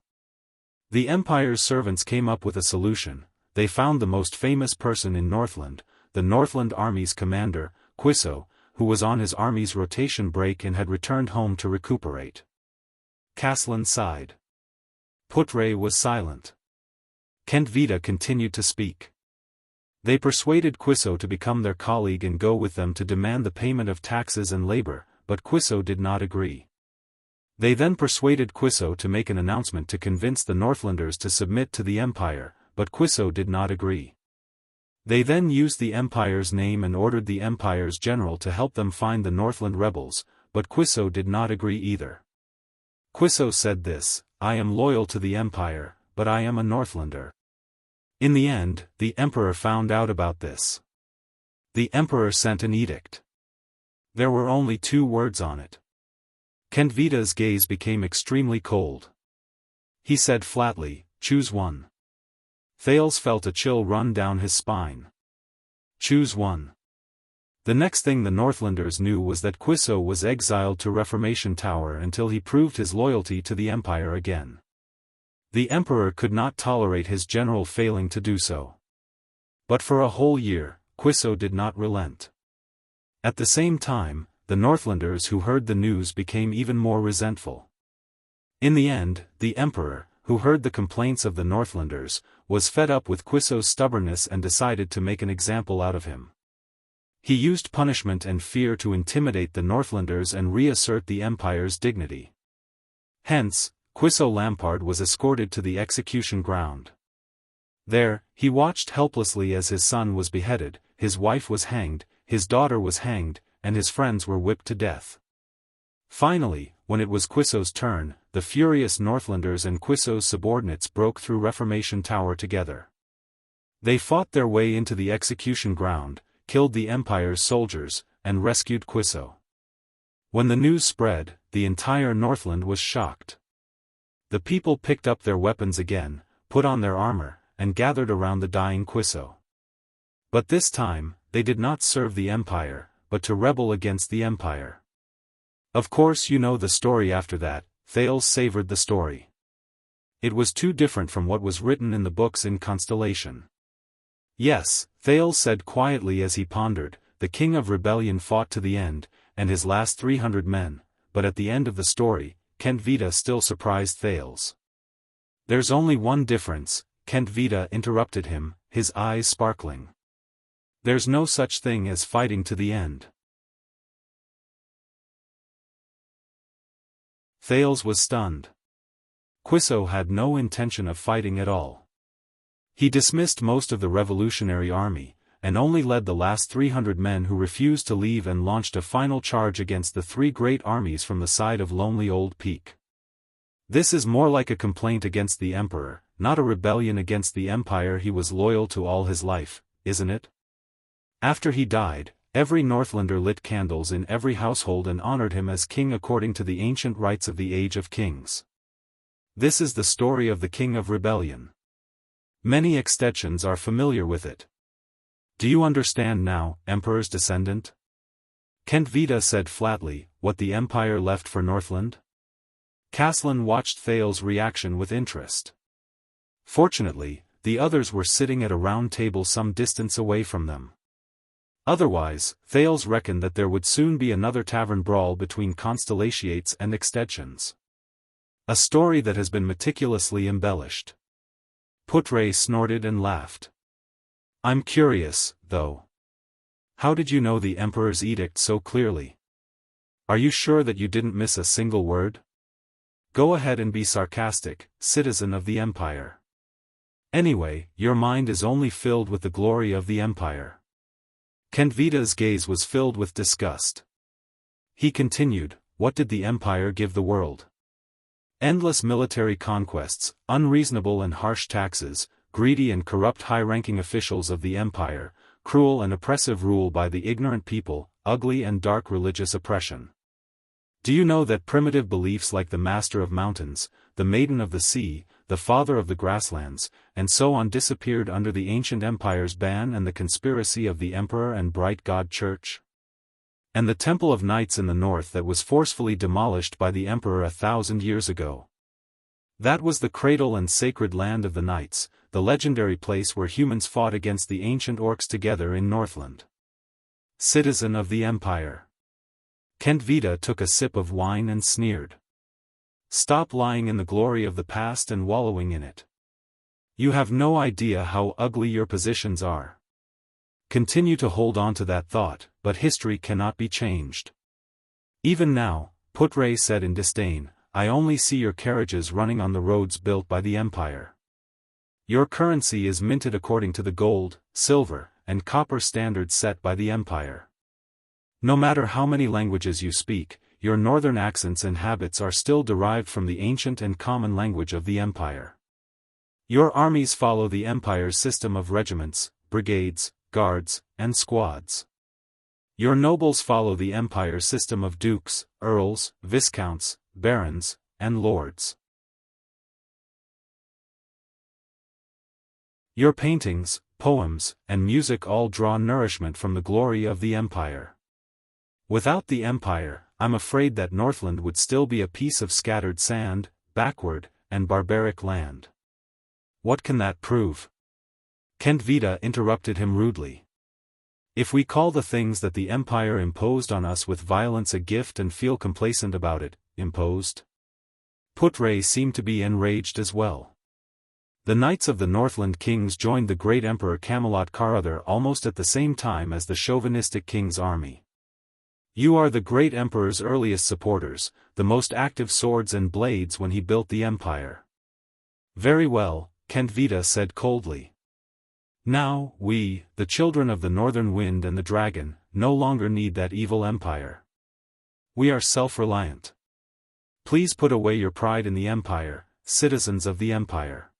The empire's servants came up with a solution. They found the most famous person in Northland, the Northland Army's commander, Quiso, who was on his army's rotation break and had returned home to recuperate. Caslin sighed. Putre was silent. Kentvita continued to speak. They persuaded Quiso to become their colleague and go with them to demand the payment of taxes and labor, but Quiso did not agree. They then persuaded Quiso to make an announcement to convince the Northlanders to submit to the empire, but Quiso did not agree. They then used the empire's name and ordered the empire's general to help them find the Northland rebels, but Quiso did not agree either. Quiso said this, "I am loyal to the empire, but I am a Northlander." In the end, the emperor found out about this. The emperor sent an edict. There were only 2 words on it. Kentvita's gaze became extremely cold. He said flatly, "Choose one." Thales felt a chill run down his spine. Choose one. The next thing the Northlanders knew was that Quiso was exiled to Reformation Tower until he proved his loyalty to the empire again. The emperor could not tolerate his general failing to do so. But for a whole year, Quiso did not relent. At the same time, the Northlanders who heard the news became even more resentful. In the end, the emperor, who heard the complaints of the Northlanders, was fed up with Quiso's stubbornness and decided to make an example out of him. He used punishment and fear to intimidate the Northlanders and reassert the empire's dignity. Hence, Quiso Lampard was escorted to the execution ground. There, he watched helplessly as his son was beheaded, his wife was hanged, his daughter was hanged, and his friends were whipped to death. Finally, when it was Quiso's turn, the furious Northlanders and Quiso's subordinates broke through Reformation Tower together. They fought their way into the execution ground, killed the empire's soldiers, and rescued Quiso. When the news spread, the entire Northland was shocked. The people picked up their weapons again, put on their armor, and gathered around the dying Quiso. But this time, they did not serve the empire, but to rebel against the empire. Of course you know the story after that. Thales savored the story. It was too different from what was written in the books in Constellation. Yes, Thales said quietly as he pondered, the king of rebellion fought to the end, and his last 300 men, but at the end of the story, Kentvita still surprised Thales. There's only one difference, Kentvita interrupted him, his eyes sparkling. There's no such thing as fighting to the end. Thales was stunned. Quiso had no intention of fighting at all. He dismissed most of the revolutionary army, and only led the last 300 men who refused to leave and launched a final charge against the 3 great armies from the side of Lonely Old Peak. This is more like a complaint against the emperor, not a rebellion against the empire he was loyal to all his life, isn't it? After he died, every Northlander lit candles in every household and honored him as king according to the ancient rites of the Age of Kings. This is the story of the King of Rebellion. Many extensions are familiar with it. Do you understand now, Emperor's descendant? Kentvita said flatly, what the empire left for Northland? Caslin watched Thales' reaction with interest. Fortunately, the others were sitting at a round table some distance away from them. Otherwise, Thales reckoned that there would soon be another tavern brawl between constellations and extensions. A story that has been meticulously embellished. Putre snorted and laughed. I'm curious, though. How did you know the Emperor's edict so clearly? Are you sure that you didn't miss a single word? Go ahead and be sarcastic, citizen of the Empire. Anyway, your mind is only filled with the glory of the Empire. Kentvita's gaze was filled with disgust. He continued, what did the Empire give the world? Endless military conquests, unreasonable and harsh taxes, greedy and corrupt high-ranking officials of the Empire, cruel and oppressive rule by the ignorant people, ugly and dark religious oppression. Do you know that primitive beliefs like the Master of Mountains, the Maiden of the Sea, the Father of the Grasslands, and so on disappeared under the ancient empire's ban and the conspiracy of the Emperor and Bright God Church? And the Temple of Knights in the north that was forcefully demolished by the Emperor 1,000 years ago. That was the cradle and sacred land of the Knights, the legendary place where humans fought against the ancient orcs together in Northland. Citizen of the Empire. Kent Vida took a sip of wine and sneered. Stop lying in the glory of the past and wallowing in it. You have no idea how ugly your positions are. Continue to hold on to that thought, but history cannot be changed. Even now, Putre said in disdain, I only see your carriages running on the roads built by the Empire. Your currency is minted according to the gold, silver, and copper standards set by the Empire. No matter how many languages you speak, your northern accents and habits are still derived from the ancient and common language of the Empire. Your armies follow the Empire's system of regiments, brigades, guards, and squads. Your nobles follow the Empire's system of dukes, earls, viscounts, barons, and lords. Your paintings, poems, and music all draw nourishment from the glory of the Empire. Without the Empire, I'm afraid that Northland would still be a piece of scattered sand, backward, and barbaric land. What can that prove? Kent Vida interrupted him rudely. If we call the things that the Empire imposed on us with violence a gift and feel complacent about it, imposed? Putre seemed to be enraged as well. The Knights of the Northland Kings joined the great Emperor Camelot Carother almost at the same time as the chauvinistic king's army. You are the great Emperor's earliest supporters, the most active swords and blades when he built the Empire. Very well, Kent Vida said coldly. Now, we, the children of the Northern Wind and the Dragon, no longer need that evil Empire. We are self-reliant. Please put away your pride in the Empire, citizens of the Empire.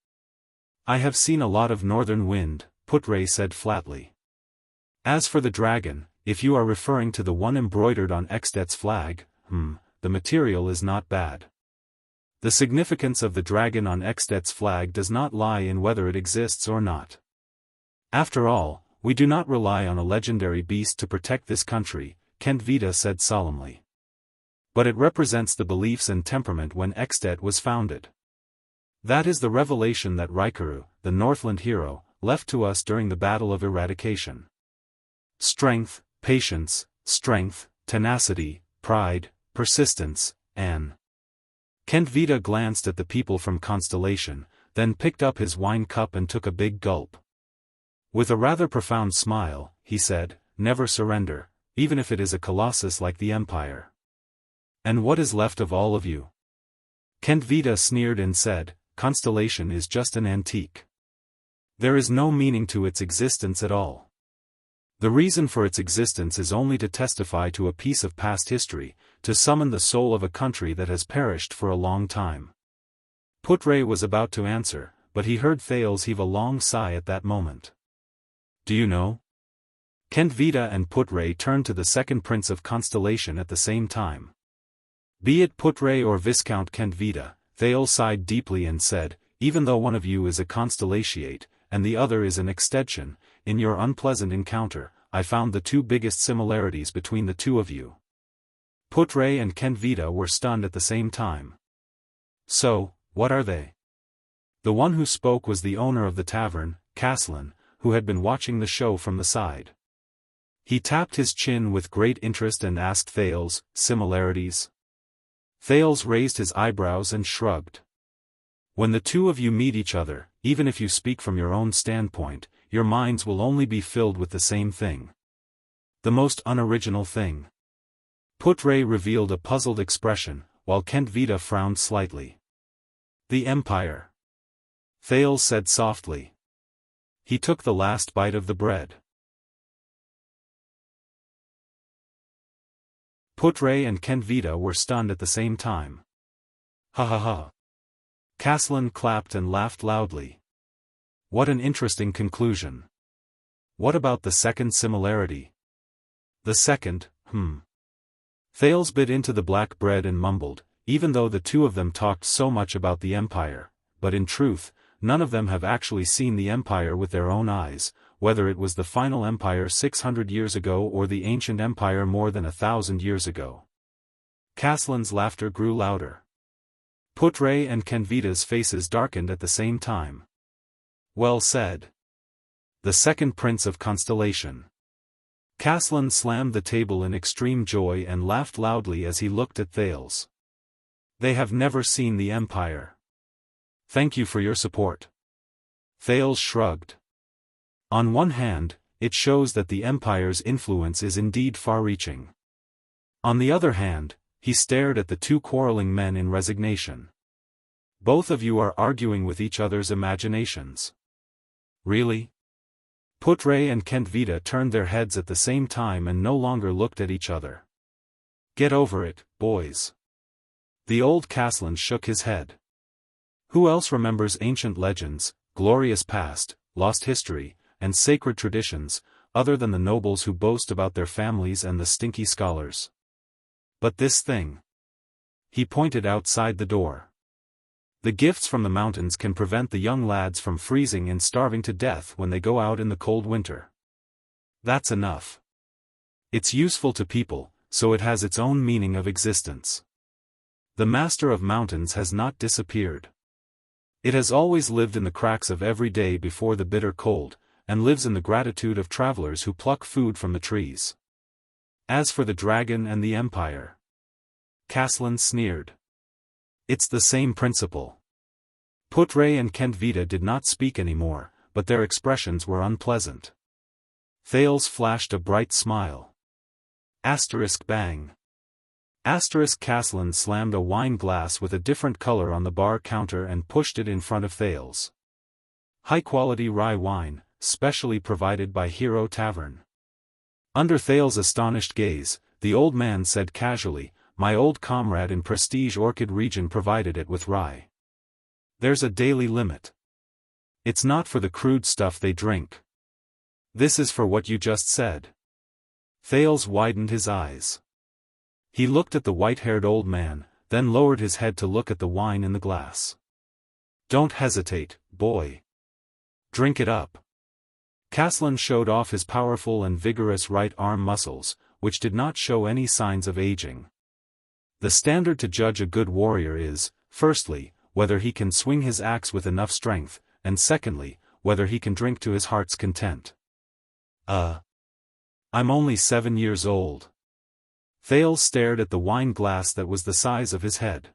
I have seen a lot of Northern Wind, Putre said flatly. As for the dragon, if you are referring to the one embroidered on Extet's flag, the material is not bad. The significance of the dragon on Extet's flag does not lie in whether it exists or not. After all, we do not rely on a legendary beast to protect this country, Kent Vida said solemnly. But it represents the beliefs and temperament when Extet was founded. That is the revelation that Raikuru, the Northland hero, left to us during the Battle of Eradication. Strength, patience, tenacity, pride, persistence, and... Kent Vida glanced at the people from Constellation, then picked up his wine cup and took a big gulp. With a rather profound smile, he said, never surrender, even if it is a colossus like the Empire. And what is left of all of you? Kent Vida sneered and said, Constellation is just an antique. There is no meaning to its existence at all. The reason for its existence is only to testify to a piece of past history, to summon the soul of a country that has perished for a long time. Putre was about to answer, but he heard Thales heave a long sigh at that moment. Do you know? Kent Vida and Putre turned to the second prince of Constellation at the same time. Be it Putre or Viscount Kent Vida, Thales sighed deeply and said, even though one of you is a constellatiate, and the other is an extension, in your unpleasant encounter, I found the two biggest similarities between the two of you. Putre and Kent Vida were stunned at the same time. So, what are they? The one who spoke was the owner of the tavern, Caslin, who had been watching the show from the side. He tapped his chin with great interest and asked Thales, similarities? Thales raised his eyebrows and shrugged. When the two of you meet each other, even if you speak from your own standpoint, your minds will only be filled with the same thing. The most unoriginal thing. Putre revealed a puzzled expression, while Kent Vida frowned slightly. The Empire. Thales said softly. He took the last bite of the bread. Putre and Kent Vida were stunned at the same time. Ha ha ha. Caslin clapped and laughed loudly. What an interesting conclusion. What about the second similarity? The second, Thales bit into the black bread and mumbled, even though the two of them talked so much about the Empire, but in truth, none of them have actually seen the Empire with their own eyes. whether it was the final empire 600 years ago or the ancient empire more than 1,000 years ago. Caslin's laughter grew louder. Putre and Kenvita's faces darkened at the same time. Well said. The second prince of Constellation. Caslin slammed the table in extreme joy and laughed loudly as he looked at Thales. They have never seen the Empire. Thank you for your support. Thales shrugged. On one hand, it shows that the Empire's influence is indeed far-reaching. On the other hand, he stared at the two quarreling men in resignation. Both of you are arguing with each other's imaginations. Really? Putre and Kentvita turned their heads at the same time and no longer looked at each other. Get over it, boys. The old Caslin shook his head. Who else remembers ancient legends, glorious past, lost history, and sacred traditions, other than the nobles who boast about their families and the stinky scholars? But this thing. He pointed outside the door. The gifts from the mountains can prevent the young lads from freezing and starving to death when they go out in the cold winter. That's enough. It's useful to people, so it has its own meaning of existence. The Master of Mountains has not disappeared. It has always lived in the cracks of every day before the bitter cold, and lives in the gratitude of travelers who pluck food from the trees. As for the dragon and the Empire, Caslin sneered. It's the same principle. Putre and Kentvita did not speak anymore, but their expressions were unpleasant. Thales flashed a bright smile. Asterisk bang. Asterisk Caslin slammed a wine glass with a different color on the bar counter and pushed it in front of Thales. High-quality rye wine, specially provided by Hero Tavern. Under Thales' astonished gaze, the old man said casually, my old comrade in Prestige Orchid region provided it with rye. There's a daily limit. It's not for the crude stuff they drink. This is for what you just said. Thales widened his eyes. He looked at the white-haired old man, then lowered his head to look at the wine in the glass. Don't hesitate, boy. Drink it up. Caslin showed off his powerful and vigorous right arm muscles, which did not show any signs of aging. The standard to judge a good warrior is, firstly, whether he can swing his axe with enough strength, and secondly, whether he can drink to his heart's content. I'm only 7 years old. Thales stared at the wine glass that was the size of his head.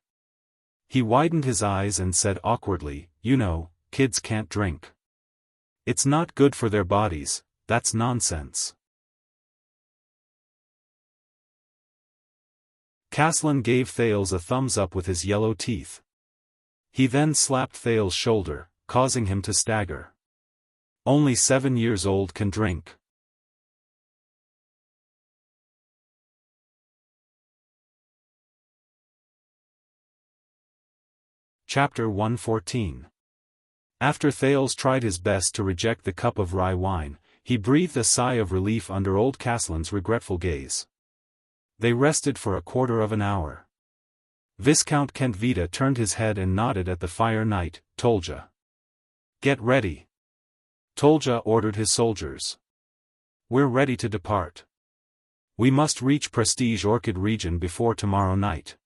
He widened his eyes and said awkwardly, you know, kids can't drink. It's not good for their bodies, that's nonsense. Caslin gave Thales a thumbs up with his yellow teeth. He then slapped Thales' shoulder, causing him to stagger. Only 7 years old can drink. Chapter 114. After Thales tried his best to reject the cup of rye wine, he breathed a sigh of relief under old Caslin's regretful gaze. They rested for a quarter of an hour. Viscount Kentvita turned his head and nodded at the fire knight, Tolja. Get ready. Tolja ordered his soldiers. We're ready to depart. We must reach Prestige Orchid region before tomorrow night.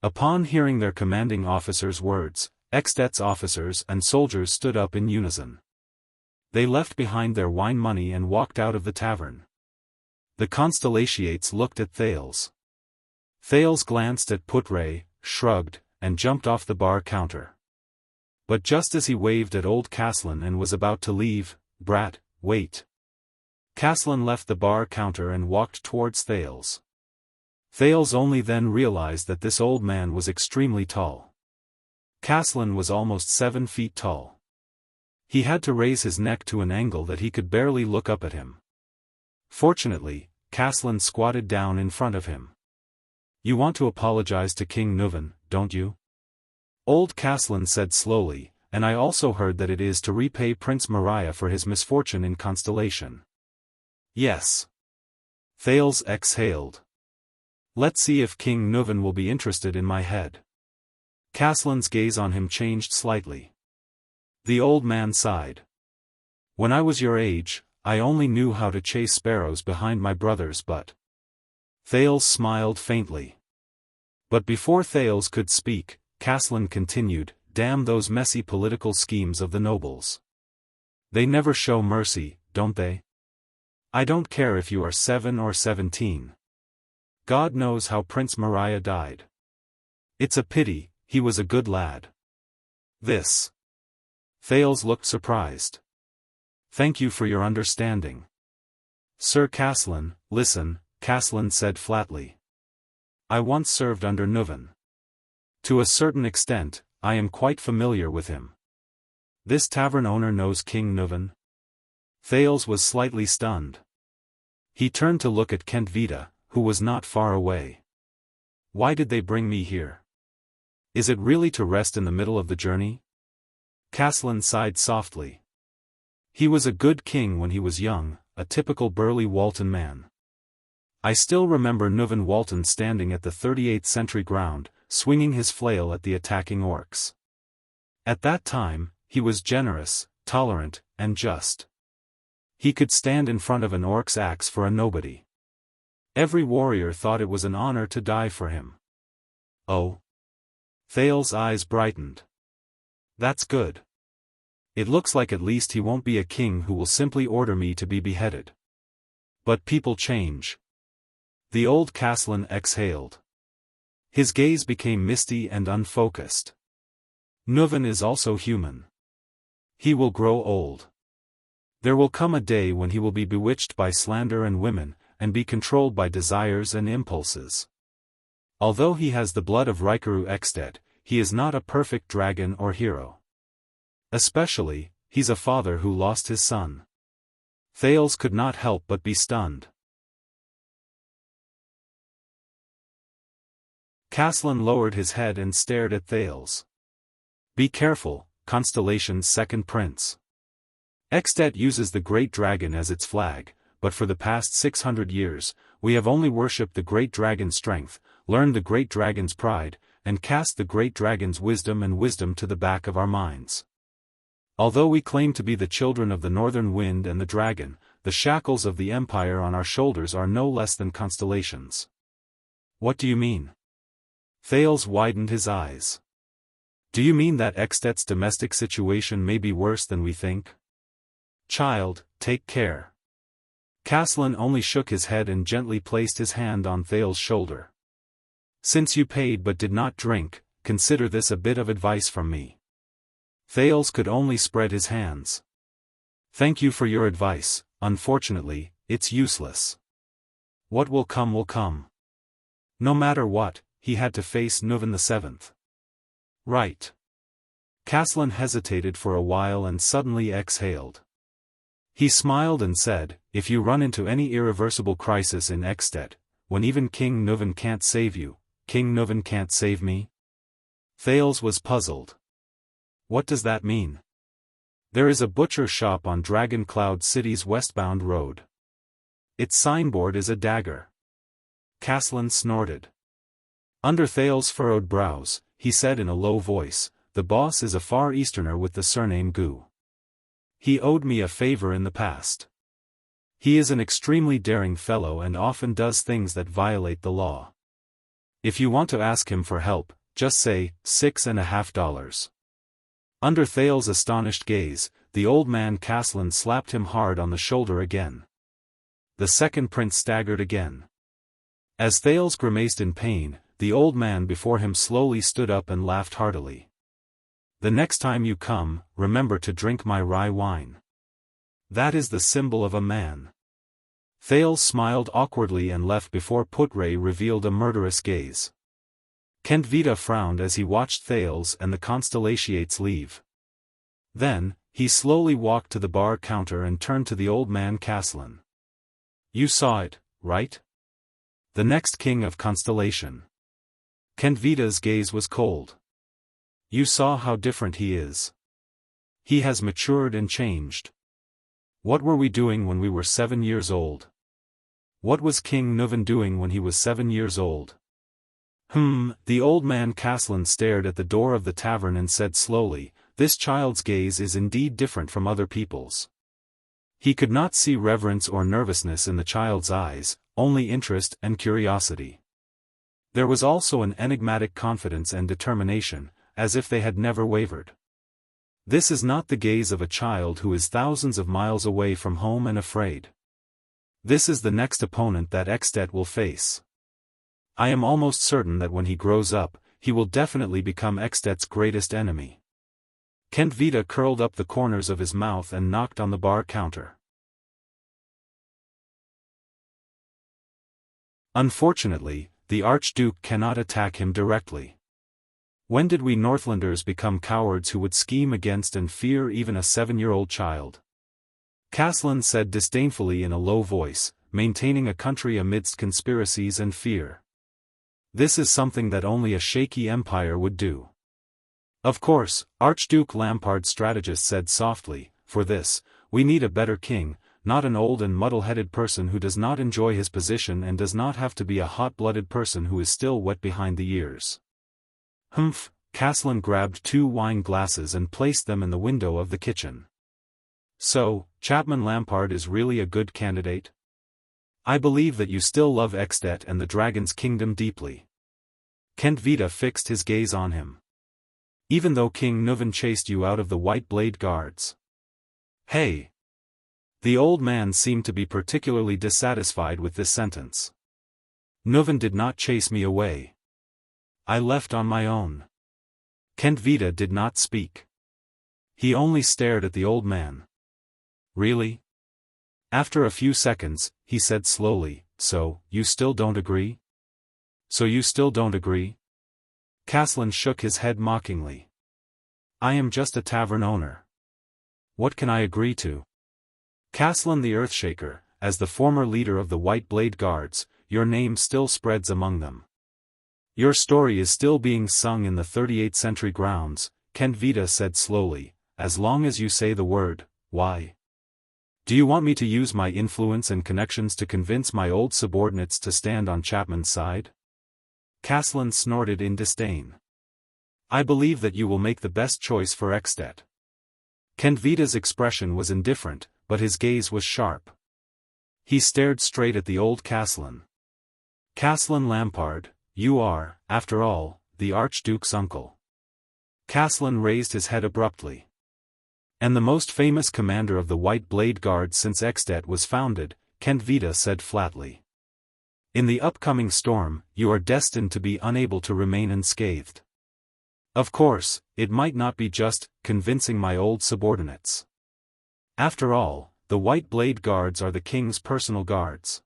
Upon hearing their commanding officer's words, Extet's officers and soldiers stood up in unison. They left behind their wine money and walked out of the tavern. The Constellations looked at Thales. Thales glanced at Putre, shrugged, and jumped off the bar counter. But just as he waved at old Caslin and was about to leave, brat, wait. Caslin left the bar counter and walked towards Thales. Thales only then realized that this old man was extremely tall. Caslin was almost 7 feet tall. He had to raise his neck to an angle that he could barely look up at him. Fortunately, Caslin squatted down in front of him. You want to apologize to King Nuvan, don't you? Old Caslin said slowly, and I also heard that it is to repay Prince Mariah for his misfortune in Constellation. Yes. Thales exhaled. Let's see if King Nuvan will be interested in my head. Caslin's gaze on him changed slightly. The old man sighed. When I was your age, I only knew how to chase sparrows behind my brothers but... Thales smiled faintly. But before Thales could speak, Caslin continued, damn those messy political schemes of the nobles. They never show mercy, don't they? I don't care if you are 7 or 17. God knows how Prince Maria died. It's a pity, he was a good lad. This. Thales looked surprised. Thank you for your understanding. Sir Caslin, listen, Caslin said flatly. I once served under Nuvan. To a certain extent, I am quite familiar with him. This tavern owner knows King Nuvan? Thales was slightly stunned. He turned to look at Kentvita, who was not far away. Why did they bring me here? Is it really to rest in the middle of the journey? Caslin sighed softly. He was a good king when he was young, a typical burly Walton man. I still remember Nuvan Walton standing at the 38th century ground, swinging his flail at the attacking orcs. At that time, he was generous, tolerant, and just. He could stand in front of an orc's axe for a nobody. Every warrior thought it was an honor to die for him. Oh. Thales' eyes brightened. That's good. It looks like at least he won't be a king who will simply order me to be beheaded. But people change. The old Caslin exhaled. His gaze became misty and unfocused. Nuvan is also human. He will grow old. There will come a day when he will be bewitched by slander and women, and be controlled by desires and impulses. Although he has the blood of Rikaru Extet, he is not a perfect dragon or hero. Especially, he's a father who lost his son. Thales could not help but be stunned. Caslin lowered his head and stared at Thales. Be careful, Constellation's second prince. Extet uses the Great Dragon as its flag, but for the past 600 years, we have only worshipped the Great Dragon's strength, learned the Great Dragon's pride, and cast the Great Dragon's wisdom to the back of our minds. Although we claim to be the children of the Northern Wind and the Dragon, the shackles of the Empire on our shoulders are no less than constellations. What do you mean? Thales widened his eyes. Do you mean that Extet's domestic situation may be worse than we think? Child, take care. Caslin only shook his head and gently placed his hand on Thales' shoulder. Since you paid but did not drink, consider this a bit of advice from me. Thales could only spread his hands. Thank you for your advice, unfortunately, it's useless. What will come will come. No matter what, he had to face Nuvan VII. Right. Caslin hesitated for a while and suddenly exhaled. He smiled and said, if you run into any irreversible crisis in Extet, when even King Nuvan can't save you, King Nuvan can't save me? Thales was puzzled. What does that mean? There is a butcher shop on Dragon Cloud City's westbound road. Its signboard is a dagger. Caslin snorted. Under Thales' furrowed brows, he said in a low voice, the boss is a Far Easterner with the surname Gu. He owed me a favor in the past. He is an extremely daring fellow and often does things that violate the law. If you want to ask him for help, just say, $6.50. Under Thales' astonished gaze, the old man Caslin slapped him hard on the shoulder again. The second prince staggered again. As Thales grimaced in pain, the old man before him slowly stood up and laughed heartily. The next time you come, remember to drink my rye wine. That is the symbol of a man. Thales smiled awkwardly and left before Putre revealed a murderous gaze. Kentvita frowned as he watched Thales and the Constellations leave. Then, he slowly walked to the bar counter and turned to the old man Caslin. You saw it, right? The next king of Constellation. Kentvita's gaze was cold. You saw how different he is. He has matured and changed. What were we doing when we were 7 years old? What was King Nuvan doing when he was 7 years old? The old man Caslin stared at the door of the tavern and said slowly, this child's gaze is indeed different from other people's. He could not see reverence or nervousness in the child's eyes, only interest and curiosity. There was also an enigmatic confidence and determination, as if they had never wavered. This is not the gaze of a child who is thousands of miles away from home and afraid. This is the next opponent that Extet will face. I am almost certain that when he grows up, he will definitely become Extet's greatest enemy. Kent Vita curled up the corners of his mouth and knocked on the bar counter. Unfortunately, the Archduke cannot attack him directly. When did we Northlanders become cowards who would scheme against and fear even a 7-year-old child? Caslin said disdainfully in a low voice, maintaining a country amidst conspiracies and fear. This is something that only a shaky empire would do. Of course, Archduke Lampard strategist said softly, for this, we need a better king, not an old and muddle-headed person who does not enjoy his position and does not have to be a hot-blooded person who is still wet behind the ears. Humph, Caslin grabbed 2 wine glasses and placed them in the window of the kitchen. So, Chapman Lampard is really a good candidate? I believe that you still love Extet and the Dragon's Kingdom deeply. Kent Vita fixed his gaze on him. Even though King Nuvan chased you out of the White Blade Guards. Hey! The old man seemed to be particularly dissatisfied with this sentence. Nuvan did not chase me away. I left on my own. Kent Vita did not speak. He only stared at the old man. Really? After a few seconds, he said slowly, so, you still don't agree? So you still don't agree? Caslin shook his head mockingly. I am just a tavern owner. What can I agree to? Caslin the Earthshaker, as the former leader of the White Blade Guards, your name still spreads among them. Your story is still being sung in the 38th century grounds, Kent Vita said slowly, as long as you say the word, why? Do you want me to use my influence and connections to convince my old subordinates to stand on Chapman's side? Caslin snorted in disdain. I believe that you will make the best choice for Extet. Kent Vita's expression was indifferent, but his gaze was sharp. He stared straight at the old Caslin. Caslin Lampard, you are, after all, the Archduke's uncle. Caslin raised his head abruptly. And the most famous commander of the White Blade Guard since Extet was founded, Kent Vita said flatly. In the upcoming storm, you are destined to be unable to remain unscathed. Of course, it might not be just convincing my old subordinates. After all, the White Blade Guards are the king's personal guards.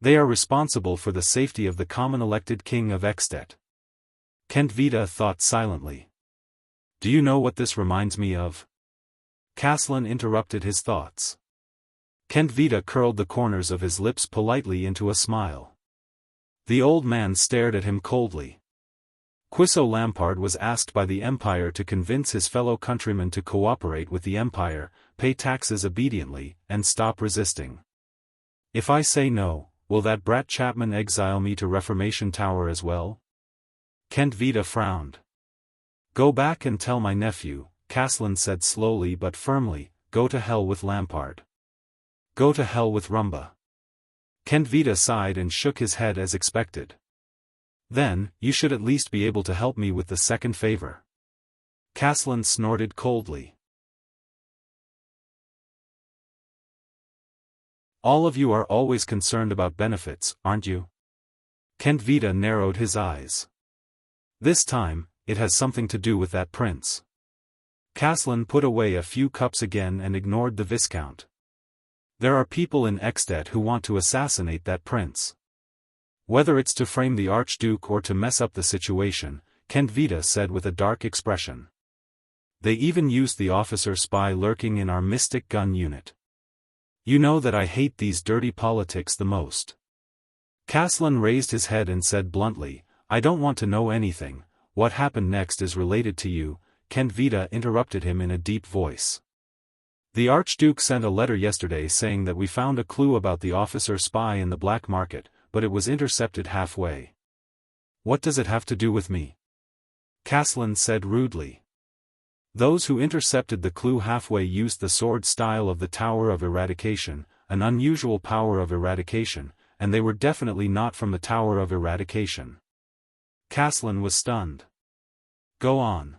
They are responsible for the safety of the common elected king of Extet. Kent Vita thought silently. Do you know what this reminds me of? Caslin interrupted his thoughts. Kent Vita curled the corners of his lips politely into a smile. The old man stared at him coldly. Quiso Lampard was asked by the Empire to convince his fellow countrymen to cooperate with the Empire, pay taxes obediently, and stop resisting. If I say no, will that brat Chapman exile me to Reformation Tower as well? Kent Vita frowned. Go back and tell my nephew, Caslin said slowly but firmly, go to hell with Lampard. Go to hell with Rumba. Kent Vita sighed and shook his head as expected. Then, you should at least be able to help me with the second favor. Caslin snorted coldly. All of you are always concerned about benefits, aren't you? Kent Vita narrowed his eyes. This time, it has something to do with that prince. Caslin put away a few cups again and ignored the Viscount. There are people in Extet who want to assassinate that prince. Whether it's to frame the Archduke or to mess up the situation, Kent Vita said with a dark expression. They even used the officer spy lurking in our mystic gun unit. You know that I hate these dirty politics the most. Caslin raised his head and said bluntly, I don't want to know anything, what happened next is related to you. Kent Vita interrupted him in a deep voice. The Archduke sent a letter yesterday saying that we found a clue about the officer spy in the black market, but it was intercepted halfway. What does it have to do with me? Caslin said rudely. Those who intercepted the clue halfway used the sword style of the Tower of Eradication, an unusual power of eradication, and they were definitely not from the Tower of Eradication. Caslin was stunned. Go on.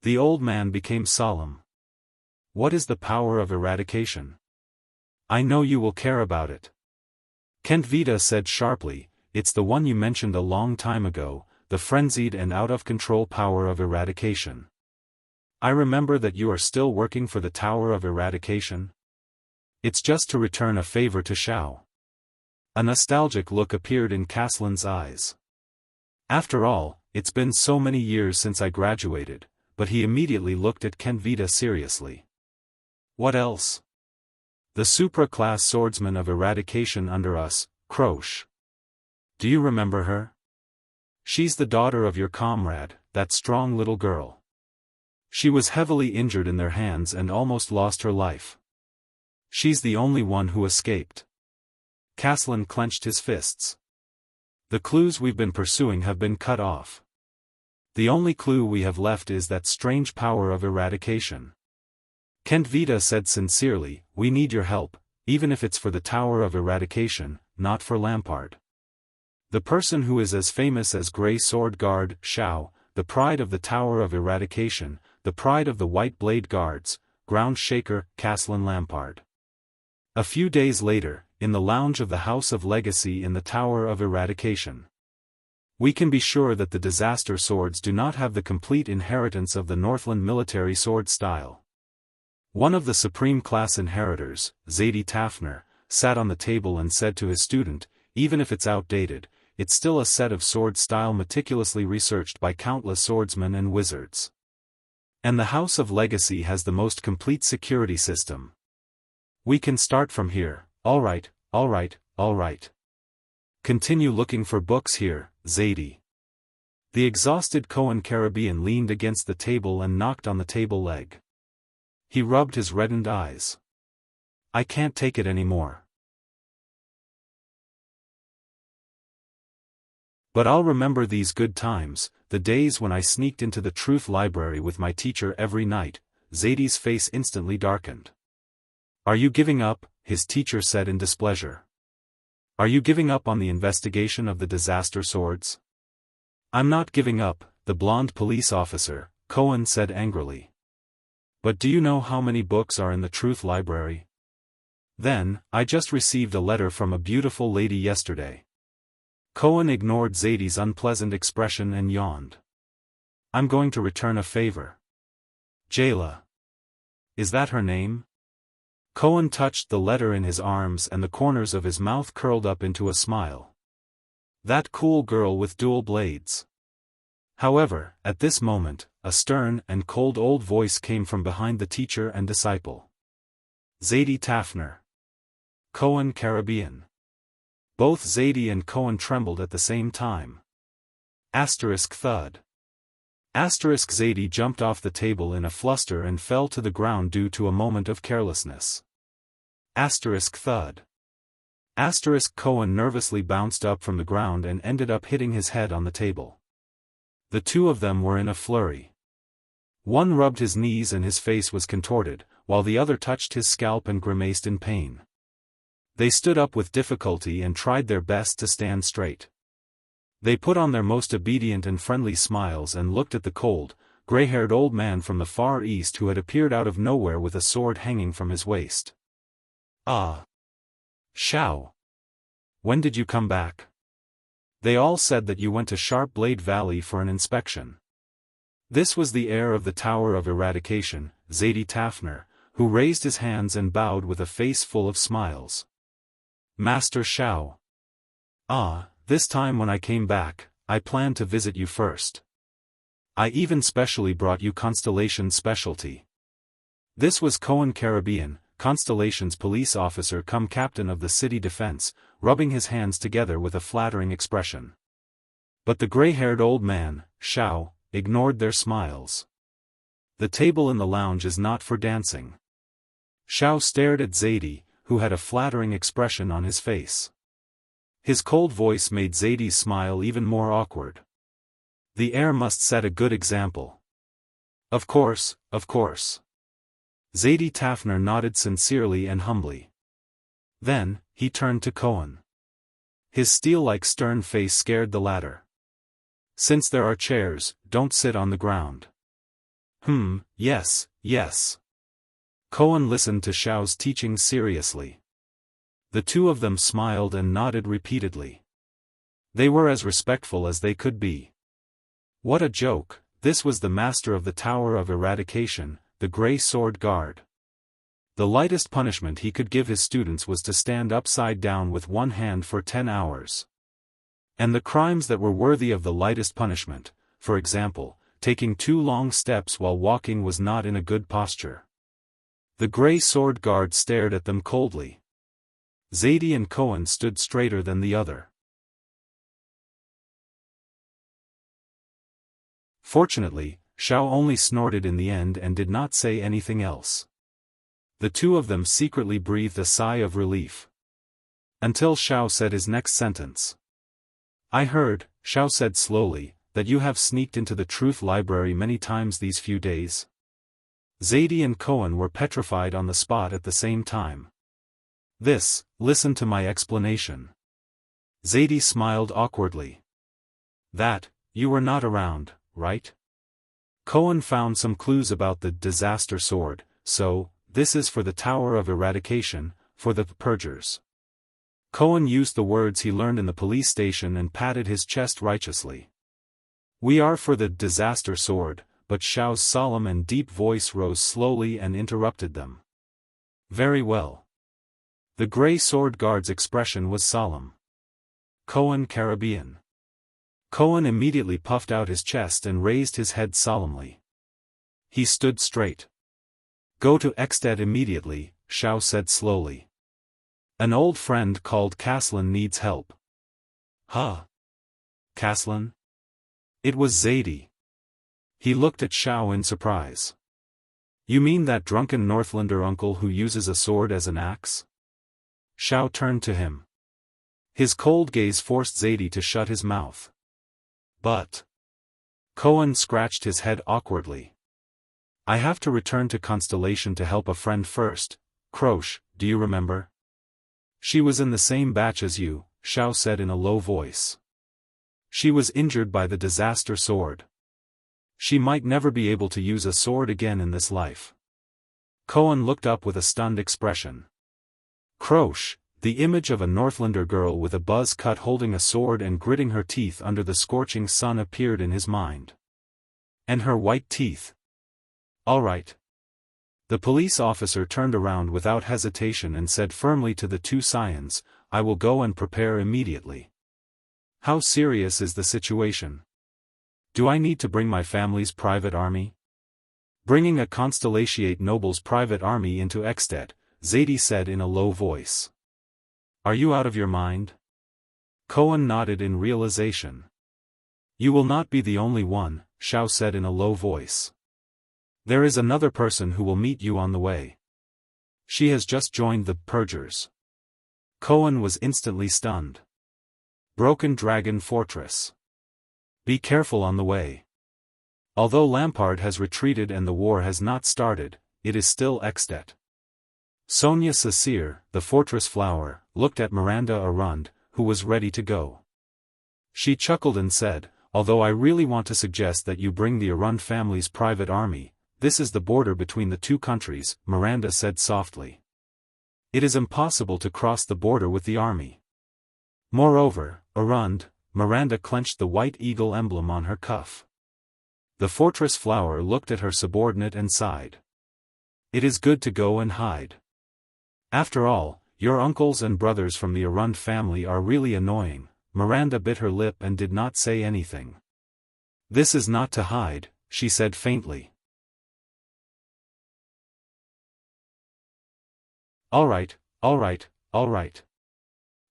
The old man became solemn. What is the power of eradication? I know you will care about it. Kentvita said sharply, it's the one you mentioned a long time ago, the frenzied and out-of-control power of eradication. I remember that you are still working for the Tower of Eradication. It's just to return a favor to Xiao. A nostalgic look appeared in Caslin's eyes. After all, it's been so many years since I graduated, but he immediately looked at Kentvita seriously. What else? The supra-class swordsman of eradication under us, Croche. Do you remember her? She's the daughter of your comrade, that strong little girl. She was heavily injured in their hands and almost lost her life. She's the only one who escaped. Caslin clenched his fists. The clues we've been pursuing have been cut off. The only clue we have left is that strange power of eradication. Kentvita said sincerely, we need your help, even if it's for the Tower of Eradication, not for Lampard. The person who is as famous as Grey Sword Guard, Xiao, the pride of the Tower of Eradication, the pride of the White Blade Guards, Ground Shaker, Caslin Lampard. A few days later, in the lounge of the House of Legacy in the Tower of Eradication. We can be sure that the disaster swords do not have the complete inheritance of the Northland military sword style. One of the supreme class inheritors, Zadie Tafner, sat on the table and said to his student, even if it's outdated, it's still a set of sword style meticulously researched by countless swordsmen and wizards. And the House of Legacy has the most complete security system. We can start from here, alright. Continue looking for books here, Zadie. The exhausted Cohen Caribbean leaned against the table and knocked on the table leg. He rubbed his reddened eyes. I can't take it anymore. But I'll remember these good times, the days when I sneaked into the truth library with my teacher every night. Zadie's face instantly darkened. Are you giving up? His teacher said in displeasure. Are you giving up on the investigation of the disaster swords? I'm not giving up, the blonde police officer, Cohen said angrily. But do you know how many books are in the truth library? Then, I just received a letter from a beautiful lady yesterday. Cohen ignored Zadie's unpleasant expression and yawned. I'm going to return a favor. Jayla. Is that her name? Cohen touched the letter in his arms and the corners of his mouth curled up into a smile. That cool girl with dual blades. However, at this moment, a stern and cold old voice came from behind the teacher and disciple. Zadie Tafner. Cohen Caribbean. Both Zadie and Cohen trembled at the same time. Thud. Zadie jumped off the table in a fluster and fell to the ground due to a moment of carelessness. Thud. Cohen nervously bounced up from the ground and ended up hitting his head on the table. The two of them were in a flurry. One rubbed his knees and his face was contorted, while the other touched his scalp and grimaced in pain. They stood up with difficulty and tried their best to stand straight. They put on their most obedient and friendly smiles and looked at the cold, gray-haired old man from the far east who had appeared out of nowhere with a sword hanging from his waist. Ah! Xiao! When did you come back? They all said that you went to Sharp Blade Valley for an inspection. This was the heir of the Tower of Eradication, Zadie Tafner, who raised his hands and bowed with a face full of smiles. Master Xiao. Ah, this time when I came back, I planned to visit you first. I even specially brought you Constellation's specialty. This was Cohen Caribbean, Constellation's police officer come captain of the city defense, rubbing his hands together with a flattering expression. But the gray-haired old man, Xiao, ignored their smiles. The table in the lounge is not for dancing. Xiao stared at Zadie, who had a flattering expression on his face. His cold voice made Zadie's smile even more awkward. The heir must set a good example. Of course, of course. Zadie Tafner nodded sincerely and humbly. Then, he turned to Cohen. His steel-like stern face scared the latter. Since there are chairs, don't sit on the ground. Yes, yes. Cohen listened to Xiao's teaching seriously. The two of them smiled and nodded repeatedly. They were as respectful as they could be. What a joke, this was the master of the Tower of Eradication, the Grey Sword Guard. The lightest punishment he could give his students was to stand upside down with one hand for 10 hours. And the crimes that were worthy of the lightest punishment, for example, taking 2 long steps while walking, was not in a good posture. The Grey Sword Guard stared at them coldly. Zadie and Cohen stood straighter than the other. Fortunately, Xiao only snorted in the end and did not say anything else. The two of them secretly breathed a sigh of relief. Until Xiao said his next sentence. I heard, Xiao said slowly, that you have sneaked into the Truth Library many times these few days. Zadie and Cohen were petrified on the spot at the same time. Listen to my explanation. Zadie smiled awkwardly. You were not around, right? Cohen found some clues about the disaster sword, so, this is for the Tower of Eradication, for the purgers. Cohen used the words he learned in the police station and patted his chest righteously. We are for the disaster sword, but Xiao's solemn and deep voice rose slowly and interrupted them. Very well. The Grey Sword Guard's expression was solemn. Cohen Caribbean. Cohen immediately puffed out his chest and raised his head solemnly. He stood straight. Go to Exted immediately, Xiao said slowly. An old friend called Caslin needs help. Huh? Caslin? It was Zadie. He looked at Xiao in surprise. You mean that drunken Northlander uncle who uses a sword as an axe? Xiao turned to him. His cold gaze forced Zadie to shut his mouth. But. Cohen scratched his head awkwardly. I have to return to Constellation to help a friend first, Croche, do you remember? She was in the same batch as you, Xiao said in a low voice. She was injured by the disaster sword. She might never be able to use a sword again in this life. Cohen looked up with a stunned expression. Croche, the image of a Northlander girl with a buzz cut holding a sword and gritting her teeth under the scorching sun appeared in his mind. And her white teeth. All right. The police officer turned around without hesitation and said firmly to the two scions, I will go and prepare immediately. How serious is the situation? Do I need to bring my family's private army? Bringing a Constellation noble's private army into Exted, Zadie said in a low voice. Are you out of your mind? Cohen nodded in realization. You will not be the only one, Xiao said in a low voice. There is another person who will meet you on the way. She has just joined the purgers. Cohen was instantly stunned. Broken Dragon Fortress. Be careful on the way. Although Lampard has retreated and the war has not started, it is still Exdet. Sonia Cecire, the fortress flower, looked at Miranda Arund, who was ready to go. She chuckled and said, although I really want to suggest that you bring the Arund family's private army, this is the border between the two countries, Miranda said softly. It is impossible to cross the border with the army. Moreover, Arund, Miranda clenched the white eagle emblem on her cuff. The fortress flower looked at her subordinate and sighed. It is good to go and hide. After all, your uncles and brothers from the Arund family are really annoying. Miranda bit her lip and did not say anything. This is not to hide, she said faintly. All right, all right, all right.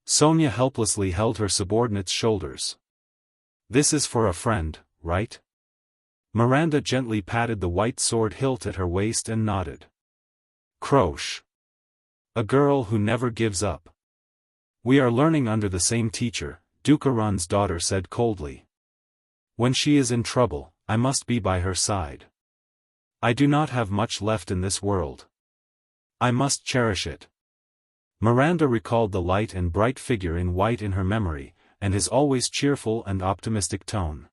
Sonia helplessly held her subordinate's shoulders. This is for a friend, right? Miranda gently patted the white sword hilt at her waist and nodded. Croche. A girl who never gives up. We are learning under the same teacher, Duke Arund's daughter said coldly. When she is in trouble, I must be by her side. I do not have much left in this world. I must cherish it. Miranda recalled the light and bright figure in white in her memory, and his always cheerful and optimistic tone.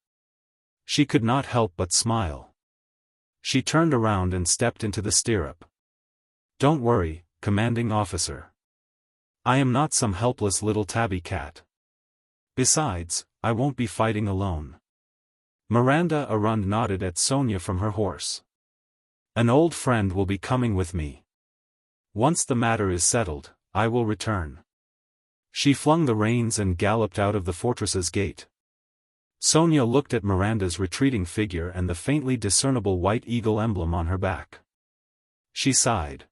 She could not help but smile. She turned around and stepped into the stirrup. Don't worry, commanding officer. I am not some helpless little tabby cat. Besides, I won't be fighting alone. Miranda Arund nodded at Sonia from her horse. An old friend will be coming with me. Once the matter is settled, I will return. She flung the reins and galloped out of the fortress's gate. Sonia looked at Miranda's retreating figure and the faintly discernible white eagle emblem on her back. She sighed.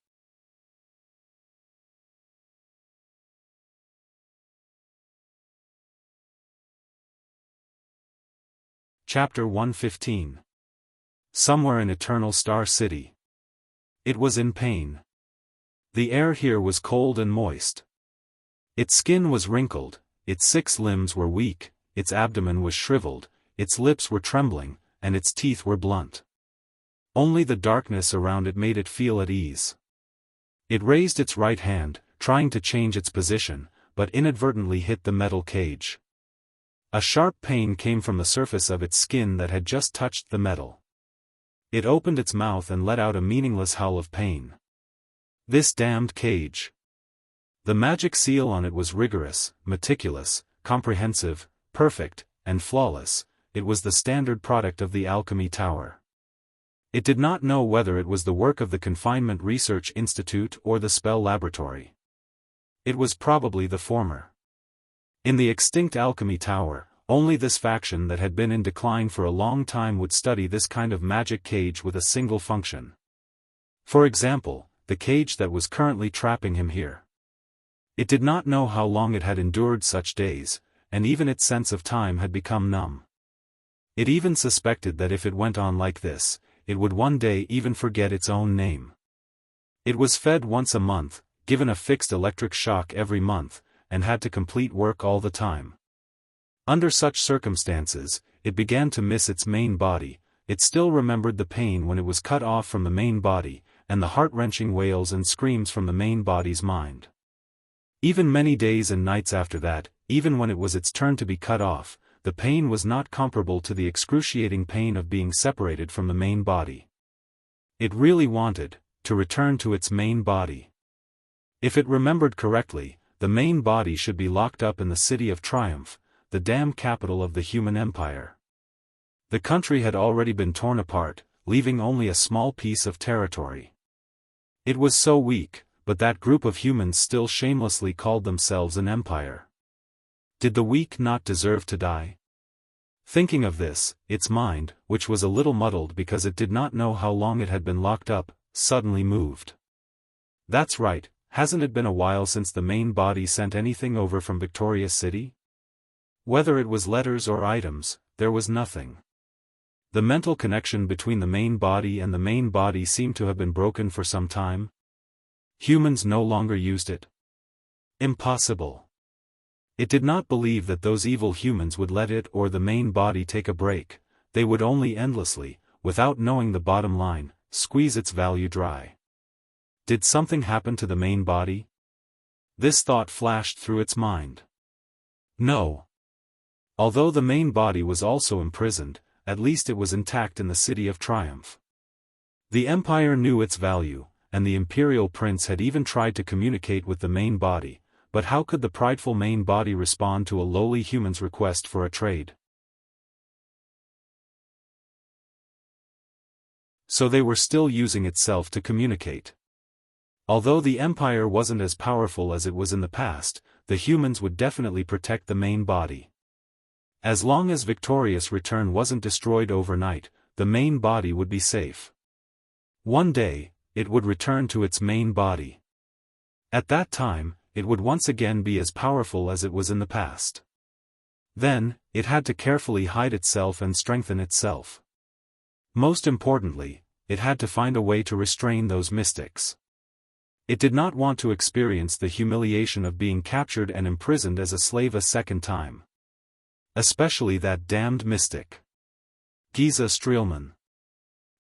Chapter 115. Somewhere in Eternal Star City. It was in pain. The air here was cold and moist. Its skin was wrinkled, its 6 limbs were weak, its abdomen was shriveled, its lips were trembling, and its teeth were blunt. Only the darkness around it made it feel at ease. It raised its right hand, trying to change its position, but inadvertently hit the metal cage. A sharp pain came from the surface of its skin that had just touched the metal. It opened its mouth and let out a meaningless howl of pain. This damned cage. The magic seal on it was rigorous, meticulous, comprehensive, perfect, and flawless. It was the standard product of the Alchemy Tower. It did not know whether it was the work of the Confinement Research Institute or the Spell Laboratory. It was probably the former. In the extinct Alchemy Tower, only this faction that had been in decline for a long time would study this kind of magic cage with a single function. For example, the cage that was currently trapping him here. It did not know how long it had endured such days, and even its sense of time had become numb. It even suspected that if it went on like this, it would one day even forget its own name. It was fed once a month, given a fixed electric shock every month, and had to complete work all the time. Under such circumstances, it began to miss its main body. It still remembered the pain when it was cut off from the main body, and the heart-wrenching wails and screams from the main body's mind. Even many days and nights after that, even when it was its turn to be cut off, the pain was not comparable to the excruciating pain of being separated from the main body. It really wanted to return to its main body. If it remembered correctly, the main body should be locked up in the City of Triumph, the damn capital of the human empire. The country had already been torn apart, leaving only a small piece of territory. It was so weak, but that group of humans still shamelessly called themselves an empire. Did the weak not deserve to die? Thinking of this, its mind, which was a little muddled because it did not know how long it had been locked up, suddenly moved. That's right. Hasn't it been a while since the main body sent anything over from Victoria City? Whether it was letters or items, there was nothing. The mental connection between the main body and the main body seemed to have been broken for some time. Humans no longer used it. Impossible. It did not believe that those evil humans would let it or the main body take a break. They would only endlessly, without knowing the bottom line, squeeze its value dry. Did something happen to the main body? This thought flashed through its mind. No. Although the main body was also imprisoned, at least it was intact in the City of Triumph. The Empire knew its value, and the Imperial Prince had even tried to communicate with the main body, but how could the prideful main body respond to a lowly human's request for a trade? So they were still using itself to communicate. Although the Empire wasn't as powerful as it was in the past, the humans would definitely protect the main body. As long as Victorious Return wasn't destroyed overnight, the main body would be safe. One day, it would return to its main body. At that time, it would once again be as powerful as it was in the past. Then, it had to carefully hide itself and strengthen itself. Most importantly, it had to find a way to restrain those mystics. It did not want to experience the humiliation of being captured and imprisoned as a slave a second time. Especially that damned mystic. Giza Streelman.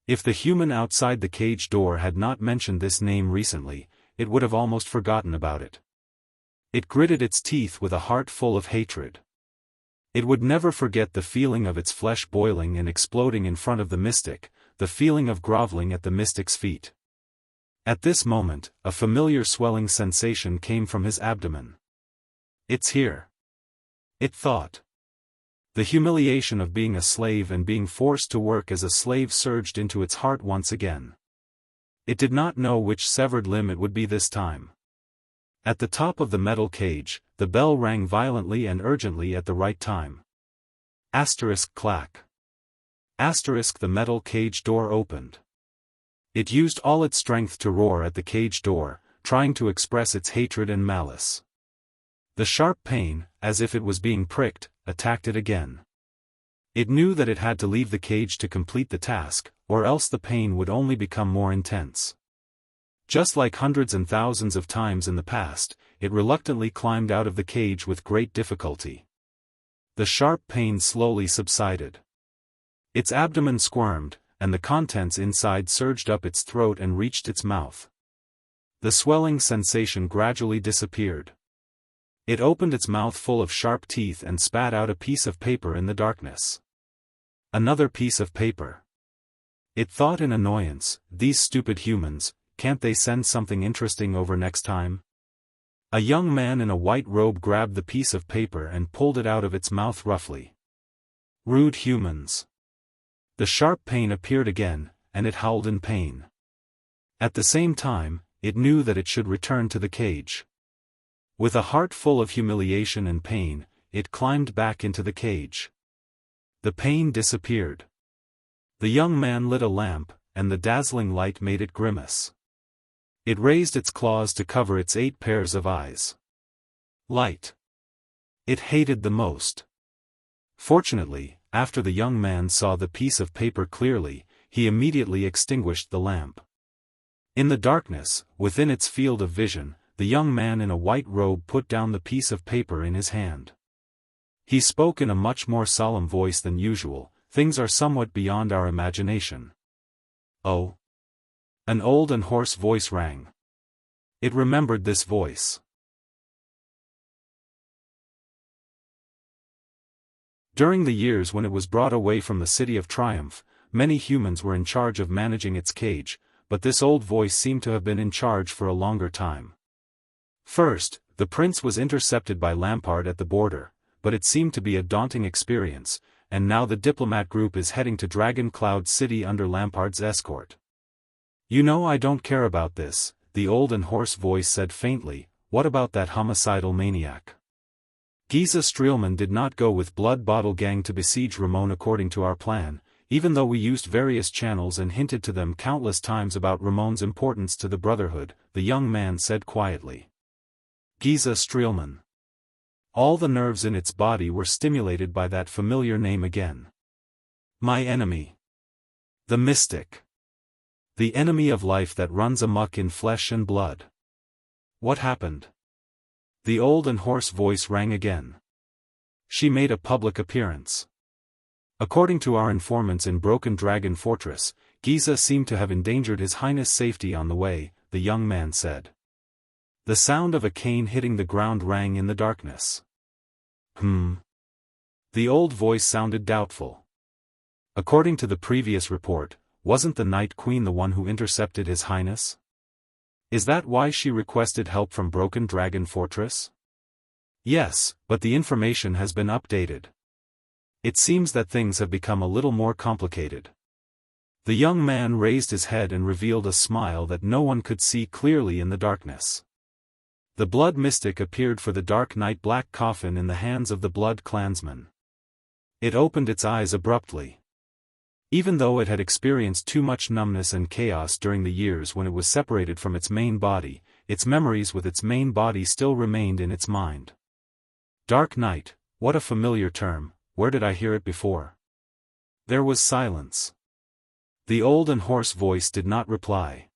If the human outside the cage door had not mentioned this name recently, it would have almost forgotten about it. It gritted its teeth with a heart full of hatred. It would never forget the feeling of its flesh boiling and exploding in front of the mystic, the feeling of groveling at the mystic's feet. At this moment, a familiar swelling sensation came from his abdomen. It's here. It thought. The humiliation of being a slave and being forced to work as a slave surged into its heart once again. It did not know which severed limb it would be this time. At the top of the metal cage, the bell rang violently and urgently at the right time. Asterisk clack. Asterisk the metal cage door opened. It used all its strength to roar at the cage door, trying to express its hatred and malice. The sharp pain, as if it was being pricked, attacked it again. It knew that it had to leave the cage to complete the task, or else the pain would only become more intense. Just like hundreds and thousands of times in the past, it reluctantly climbed out of the cage with great difficulty. The sharp pain slowly subsided. Its abdomen squirmed, and the contents inside surged up its throat and reached its mouth. The swelling sensation gradually disappeared. It opened its mouth full of sharp teeth and spat out a piece of paper in the darkness. Another piece of paper. It thought in annoyance, these stupid humans, can't they send something interesting over next time? A young man in a white robe grabbed the piece of paper and pulled it out of its mouth roughly. Rude humans. The sharp pain appeared again, and it howled in pain. At the same time, it knew that it should return to the cage. With a heart full of humiliation and pain, it climbed back into the cage. The pain disappeared. The young man lit a lamp, and the dazzling light made it grimace. It raised its claws to cover its 8 pairs of eyes. Light. It hated the most. Fortunately, after the young man saw the piece of paper clearly, he immediately extinguished the lamp. In the darkness, within its field of vision, the young man in a white robe put down the piece of paper in his hand. He spoke in a much more solemn voice than usual, "Things are somewhat beyond our imagination." Oh! An old and hoarse voice rang. It remembered this voice. During the years when it was brought away from the City of Triumph, many humans were in charge of managing its cage, but this old voice seemed to have been in charge for a longer time. First, the prince was intercepted by Lampard at the border, but it seemed to be a daunting experience, and now the diplomat group is heading to Dragon Cloud City under Lampard's escort. "You know, I don't care about this," the old and hoarse voice said faintly. "What about that homicidal maniac?" Giza Streelman did not go with Blood Bottle Gang to besiege Ramon according to our plan, even though we used various channels and hinted to them countless times about Ramon's importance to the Brotherhood, the young man said quietly. Giza Streelman. All the nerves in its body were stimulated by that familiar name again. My enemy. The mystic. The enemy of life that runs amok in flesh and blood. What happened? The old and hoarse voice rang again. She made a public appearance. According to our informants in Broken Dragon Fortress, Giza seemed to have endangered His Highness' safety on the way, the young man said. The sound of a cane hitting the ground rang in the darkness. The old voice sounded doubtful. According to the previous report, wasn't the Night Queen the one who intercepted His Highness? Is that why she requested help from Broken Dragon Fortress? Yes, but the information has been updated. It seems that things have become a little more complicated. The young man raised his head and revealed a smile that no one could see clearly in the darkness. The blood mystic appeared for the dark night black coffin in the hands of the blood clansman. It opened its eyes abruptly. Even though it had experienced too much numbness and chaos during the years when it was separated from its main body, its memories with its main body still remained in its mind. Dark night, what a familiar term, where did I hear it before? There was silence. The old and hoarse voice did not reply.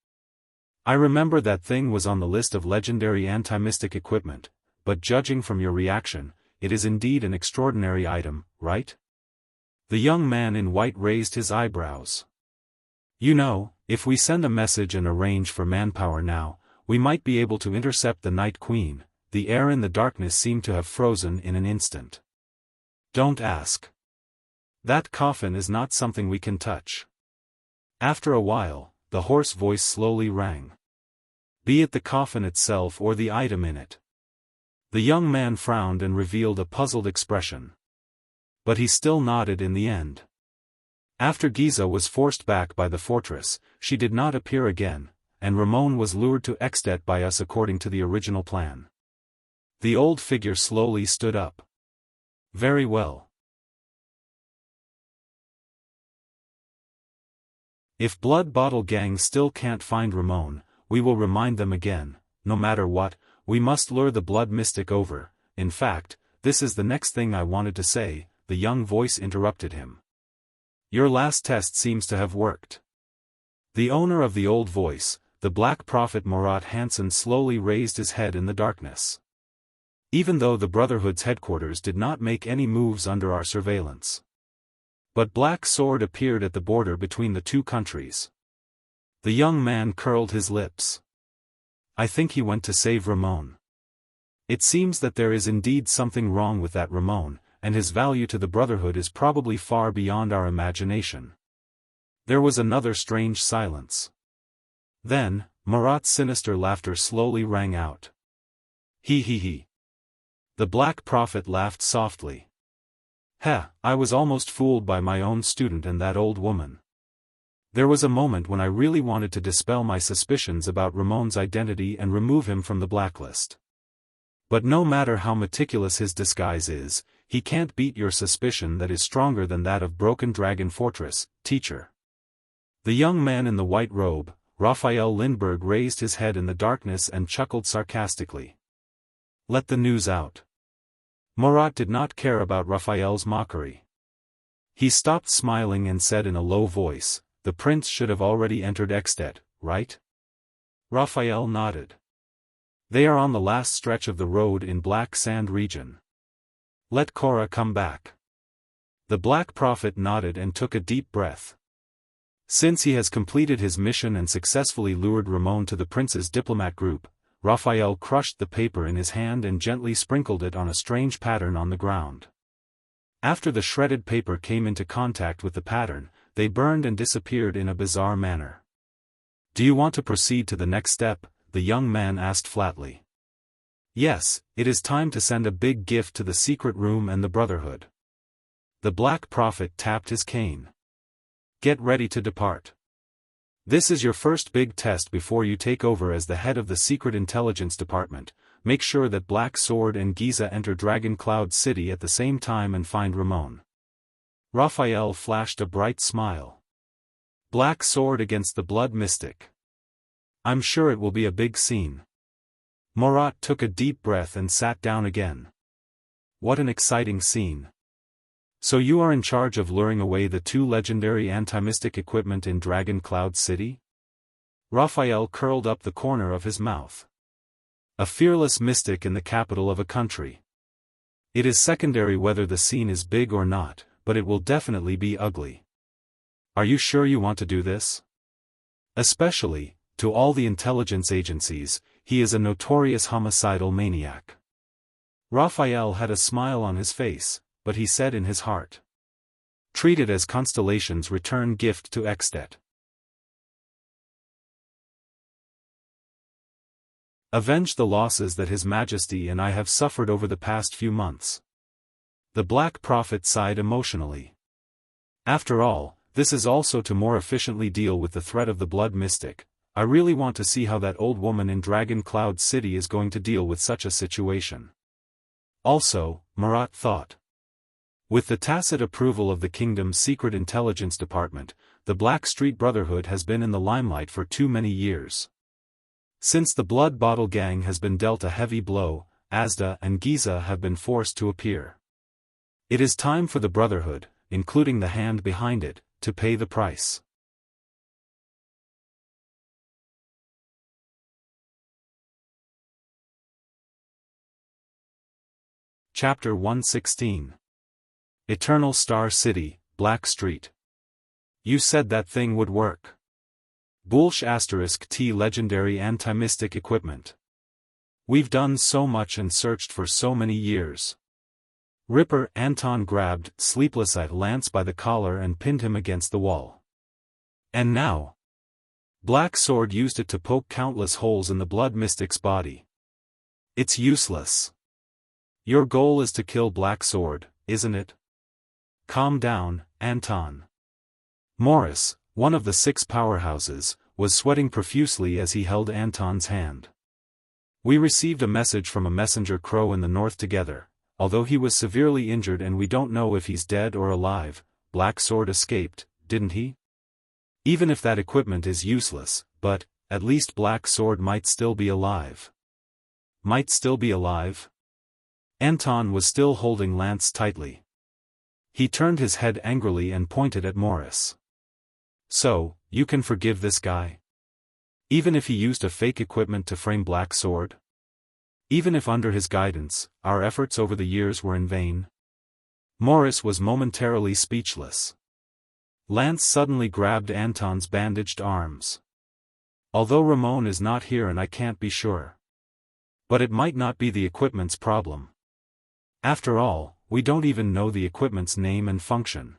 I remember that thing was on the list of legendary anti-mystic equipment, but judging from your reaction, it is indeed an extraordinary item, right? The young man in white raised his eyebrows. You know, if we send a message and arrange for manpower now, we might be able to intercept the Night Queen. The air in the darkness seemed to have frozen in an instant. Don't ask. That coffin is not something we can touch. After a while, the hoarse voice slowly rang. Be it the coffin itself or the item in it. The young man frowned and revealed a puzzled expression. But he still nodded in the end. After Giza was forced back by the fortress, she did not appear again, and Ramon was lured to Extet by us according to the original plan. The old figure slowly stood up. Very well. If Blood Bottle Gang still can't find Ramon, we will remind them again, no matter what, we must lure the Blood Mystic over. In fact, this is the next thing I wanted to say, the young voice interrupted him. Your last test seems to have worked. The owner of the old voice, the Black Prophet Morat Hansen, slowly raised his head in the darkness. Even though the Brotherhood's headquarters did not make any moves under our surveillance. But Black Sword appeared at the border between the two countries. The young man curled his lips. I think he went to save Ramon. It seems that there is indeed something wrong with that Ramon, and his value to the Brotherhood is probably far beyond our imagination. There was another strange silence. Then, Marat's sinister laughter slowly rang out. He he he. The Black Prophet laughed softly. Heh, I was almost fooled by my own student and that old woman. There was a moment when I really wanted to dispel my suspicions about Ramon's identity and remove him from the blacklist. But no matter how meticulous his disguise is, he can't beat your suspicion that is stronger than that of Broken Dragon Fortress, teacher. The young man in the white robe, Raphael Lindbergh, raised his head in the darkness and chuckled sarcastically. Let the news out. Morat did not care about Raphael's mockery. He stopped smiling and said in a low voice, the prince should have already entered Extet, right? Raphael nodded. They are on the last stretch of the road in Black Sand region. Let Cora come back. The Black Prophet nodded and took a deep breath. Since he has completed his mission and successfully lured Ramon to the prince's diplomat group, Raphael crushed the paper in his hand and gently sprinkled it on a strange pattern on the ground. After the shredded paper came into contact with the pattern, they burned and disappeared in a bizarre manner. Do you want to proceed to the next step? The young man asked flatly. Yes, it is time to send a big gift to the secret room and the Brotherhood. The Black Prophet tapped his cane. Get ready to depart. This is your first big test before you take over as the head of the Secret Intelligence Department. Make sure that Black Sword and Giza enter Dragon Cloud City at the same time and find Ramon. Raphael flashed a bright smile. Black Sword against the Blood Mystic. I'm sure it will be a big scene. Morat took a deep breath and sat down again. What an exciting scene. So you are in charge of luring away the two legendary anti-mystic equipment in Dragon Cloud City? Raphael curled up the corner of his mouth. A fearless mystic in the capital of a country. It is secondary whether the scene is big or not, but it will definitely be ugly. Are you sure you want to do this? Especially, to all the intelligence agencies, he is a notorious homicidal maniac. Raphael had a smile on his face, but he said in his heart. Treat it as Constellation's return gift to Extet. Avenge the losses that His Majesty and I have suffered over the past few months. The Black Prophet sighed emotionally. After all, this is also to more efficiently deal with the threat of the Blood Mystic. I really want to see how that old woman in Dragon Cloud City is going to deal with such a situation. Also, Marat thought. With the tacit approval of the kingdom's secret intelligence department, the Black Street Brotherhood has been in the limelight for too many years. Since the Blood Bottle Gang has been dealt a heavy blow, Asda and Giza have been forced to appear. It is time for the Brotherhood, including the hand behind it, to pay the price. Chapter 116. Eternal Star City, Black Street. You said that thing would work. Wuxia legendary anti-mystic equipment. We've done so much and searched for so many years. Ripper. Anton grabbed Sleepless Lance by the collar and pinned him against the wall. And now? Black Sword used it to poke countless holes in the blood mystic's body. It's useless. Your goal is to kill Black Sword, isn't it? Calm down, Anton. Morris, one of the 6 powerhouses, was sweating profusely as he held Anton's hand. We received a message from a messenger crow in the north together. Although he was severely injured and we don't know if he's dead or alive, Black Sword escaped, didn't he? Even if that equipment is useless, but, at least Black Sword might still be alive. Might still be alive? Anton was still holding Lance tightly. He turned his head angrily and pointed at Morris. So, you can forgive this guy? Even if he used a fake equipment to frame Black Sword? Even if under his guidance, our efforts over the years were in vain? Morris was momentarily speechless. Lance suddenly grabbed Anton's bandaged arms. Although Ramon is not here and I can't be sure. But it might not be the equipment's problem. After all, we don't even know the equipment's name and function.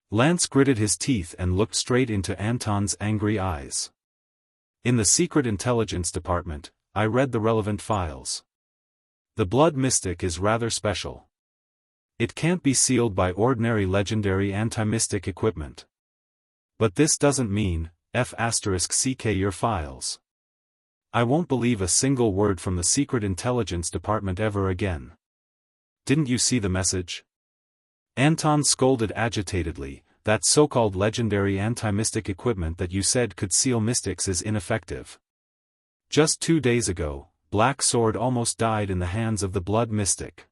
Lance gritted his teeth and looked straight into Anton's angry eyes. In the Secret Intelligence Department, I read the relevant files. The blood mystic is rather special. It can't be sealed by ordinary legendary anti-mystic equipment. But this doesn't mean, F***ck your files. I won't believe a single word from the Secret Intelligence Department ever again. Didn't you see the message? Anton scolded agitatedly, that so-called legendary anti-mystic equipment that you said could seal mystics is ineffective. Just 2 days ago, Black Sword almost died in the hands of the blood mystic.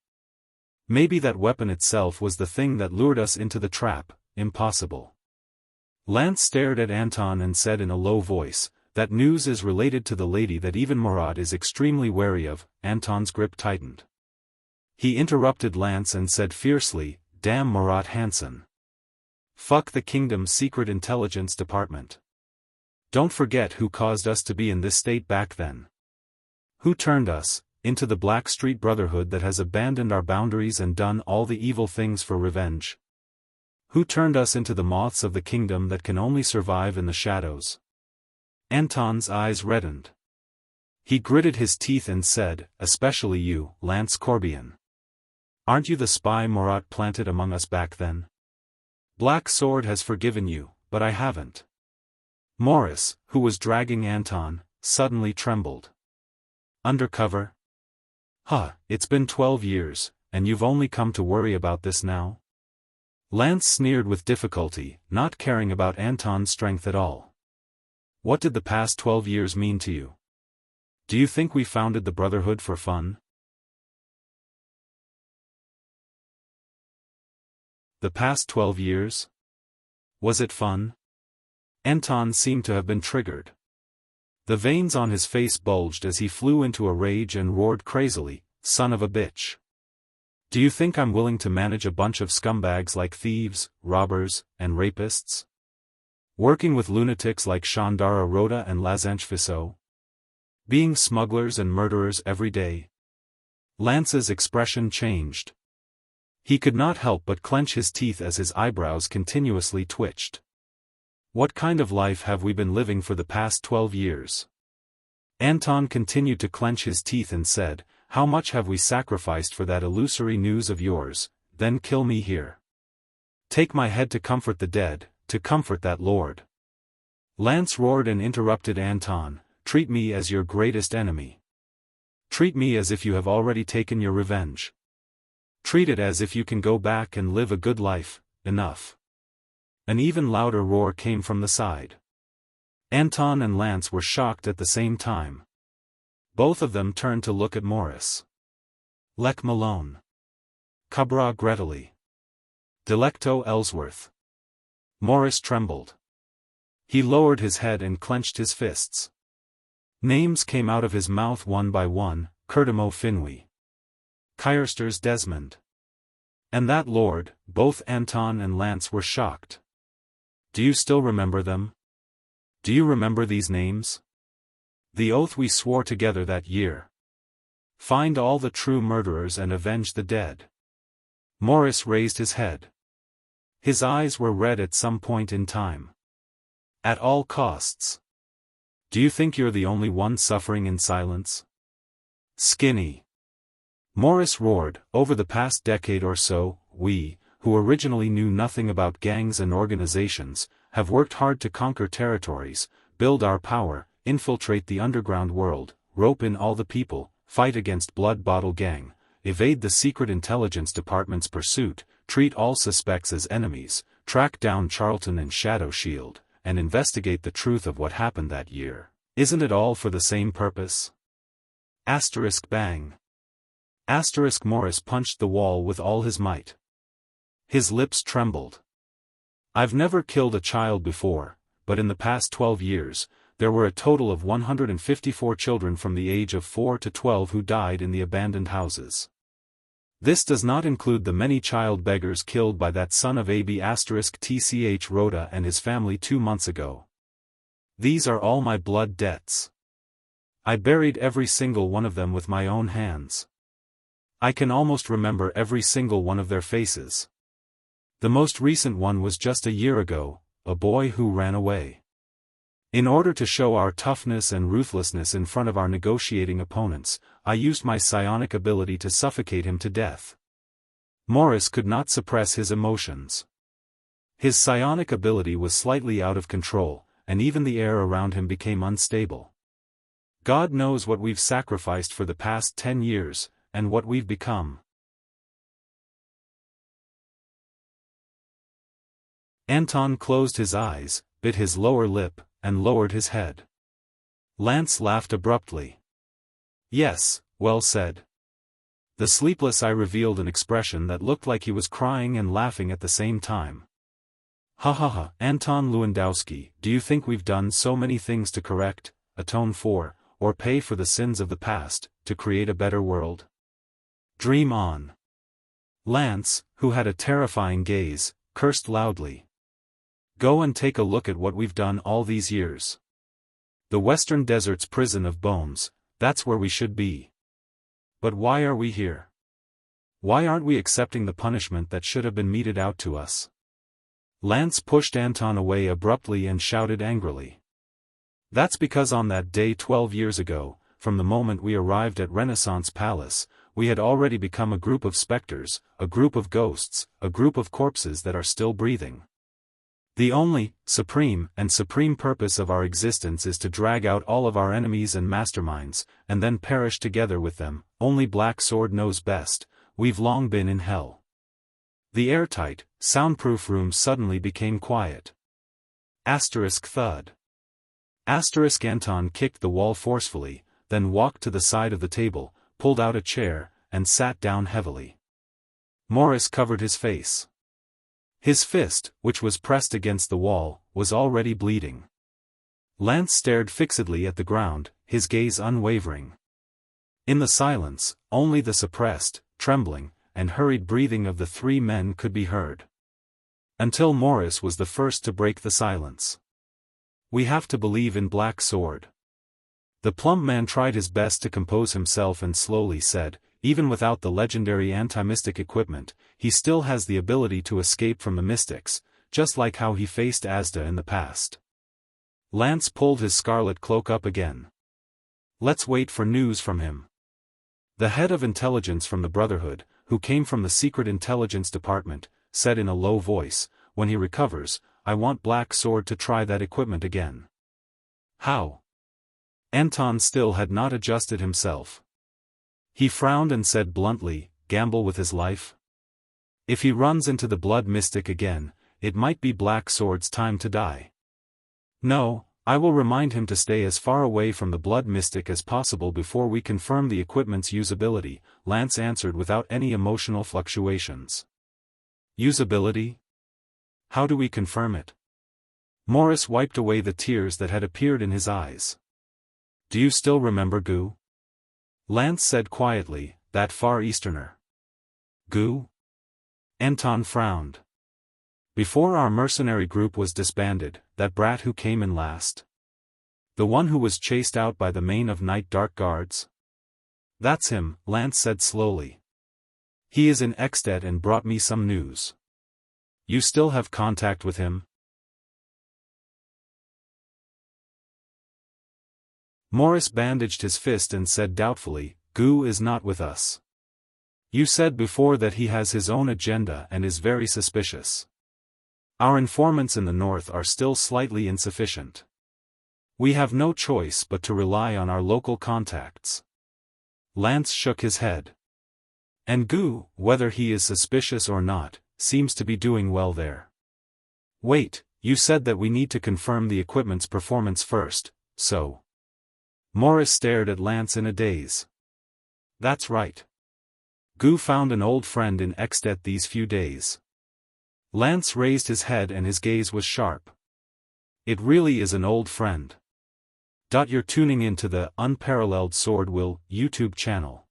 Maybe that weapon itself was the thing that lured us into the trap. Impossible. Lance stared at Anton and said in a low voice, that news is related to the lady that even Murat is extremely wary of. Anton's grip tightened. He interrupted Lance and said fiercely, damn Murat Hansen. Fuck the Kingdom's Secret Intelligence Department. Don't forget who caused us to be in this state back then. Who turned us into the Black Street Brotherhood that has abandoned our boundaries and done all the evil things for revenge? Who turned us into the moths of the kingdom that can only survive in the shadows? Anton's eyes reddened. He gritted his teeth and said, especially you, Lance Corbian. Aren't you the spy Murat planted among us back then? Black Sword has forgiven you, but I haven't. Morris, who was dragging Anton, suddenly trembled. Undercover? Huh, it's been 12 years, and you've only come to worry about this now? Lance sneered with difficulty, not caring about Anton's strength at all. What did the past 12 years mean to you? Do you think we founded the Brotherhood for fun? The past 12 years? Was it fun? Anton seemed to have been triggered. The veins on his face bulged as he flew into a rage and roared crazily, son of a bitch. Do you think I'm willing to manage a bunch of scumbags like thieves, robbers, and rapists? Working with lunatics like Chandara Rhoda and Lazanche Fisso? Being smugglers and murderers every day? Lance's expression changed. He could not help but clench his teeth as his eyebrows continuously twitched. What kind of life have we been living for the past 12 years? Anton continued to clench his teeth and said, how much have we sacrificed for that illusory news of yours? Then kill me here. Take my head to comfort the dead, to comfort that lord. Lance roared and interrupted Anton, treat me as your greatest enemy. Treat me as if you have already taken your revenge. Treat it as if you can go back and live a good life. Enough. An even louder roar came from the side. Anton and Lance were shocked at the same time. Both of them turned to look at Morris. Lech Malone. Cabra Gretely. Delecto Ellsworth. Morris trembled. He lowered his head and clenched his fists. Names came out of his mouth one by one, Curtimo Finwy. Kyrsters Desmond. And that lord. Both Anton and Lance were shocked. Do you still remember them? Do you remember these names? The oath we swore together that year. Find all the true murderers and avenge the dead. Morris raised his head. His eyes were red at some point in time. At all costs. Do you think you're the only one suffering in silence? Skinny. Morris roared, over the past decade or so, we, who originally knew nothing about gangs and organizations, have worked hard to conquer territories, build our power, infiltrate the underground world, rope in all the people, fight against Blood Bottle Gang, evade the secret intelligence department's pursuit, treat all suspects as enemies, track down Charlton and Shadow Shield, and investigate the truth of what happened that year. Isn't it all for the same purpose? Asterisk bang. Asterisk Morris punched the wall with all his might. His lips trembled. I've never killed a child before, but in the past 12 years, there were a total of 154 children from the age of 4 to 12 who died in the abandoned houses. This does not include the many child beggars killed by that son of AB *TCH Rhoda and his family 2 months ago. These are all my blood debts. I buried every single one of them with my own hands. I can almost remember every single one of their faces. The most recent one was just a year ago, a boy who ran away. In order to show our toughness and ruthlessness in front of our negotiating opponents, I used my psionic ability to suffocate him to death. Morris could not suppress his emotions. His psionic ability was slightly out of control, and even the air around him became unstable. God knows what we've sacrificed for the past 10 years, and what we've become. Anton closed his eyes, bit his lower lip, and lowered his head. Lance laughed abruptly. Yes, well said. The sleepless eye revealed an expression that looked like he was crying and laughing at the same time. Ha ha ha, Anton Lewandowski, do you think we've done so many things to correct, atone for, or pay for the sins of the past, to create a better world? Dream on. Lance, who had a terrifying gaze, cursed loudly. Go and take a look at what we've done all these years. The Western Desert's prison of bones, that's where we should be. But why are we here? Why aren't we accepting the punishment that should have been meted out to us? Lance pushed Anton away abruptly and shouted angrily. That's because on that day 12 years ago, from the moment we arrived at Renaissance Palace, we had already become a group of specters, a group of ghosts, a group of corpses that are still breathing. The only, supreme purpose of our existence is to drag out all of our enemies and masterminds, and then perish together with them. Only Black Sword knows best. We've long been in hell. The airtight, soundproof room suddenly became quiet. Asterisk thud. Asterisk Anton kicked the wall forcefully, then walked to the side of the table, pulled out a chair, and sat down heavily. Morris covered his face. His fist, which was pressed against the wall, was already bleeding. Lance stared fixedly at the ground, his gaze unwavering. In the silence, only the suppressed, trembling, and hurried breathing of the 3 men could be heard. Until Morris was the first to break the silence. We have to believe in Black Sword. The plump man tried his best to compose himself and slowly said, even without the legendary anti-mystic equipment, he still has the ability to escape from the mystics, just like how he faced Asda in the past. Lance pulled his scarlet cloak up again. Let's wait for news from him. The head of intelligence from the Brotherhood, who came from the secret intelligence department, said in a low voice, when he recovers, I want Black Sword to try that equipment again. How? Anton still had not adjusted himself. He frowned and said bluntly, gamble with his life? If he runs into the blood mystic again, it might be Black Sword's time to die. No, I will remind him to stay as far away from the blood mystic as possible before we confirm the equipment's usability, Lance answered without any emotional fluctuations. Usability? How do we confirm it? Morris wiped away the tears that had appeared in his eyes. Do you still remember Gu? Lance said quietly, that Far Easterner. Gu? Anton frowned. Before our mercenary group was disbanded, that brat who came in last. The one who was chased out by the mane of night dark guards? That's him, Lance said slowly. He is in Extet and brought me some news. You still have contact with him? Morris bandaged his fist and said doubtfully, Gu is not with us. You said before that he has his own agenda and is very suspicious. Our informants in the north are still slightly insufficient. We have no choice but to rely on our local contacts. Lance shook his head. And Gu, whether he is suspicious or not, seems to be doing well there. Wait, you said that we need to confirm the equipment's performance first, so... Morris stared at Lance in a daze. That's right. Gu found an old friend in Extet these few days. Lance raised his head and his gaze was sharp. It really is an old friend. You're tuning into the Unparalleled SwordWill YouTube channel.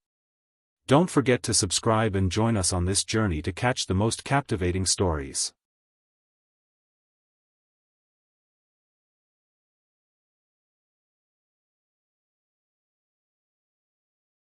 Don't forget to subscribe and join us on this journey to catch the most captivating stories.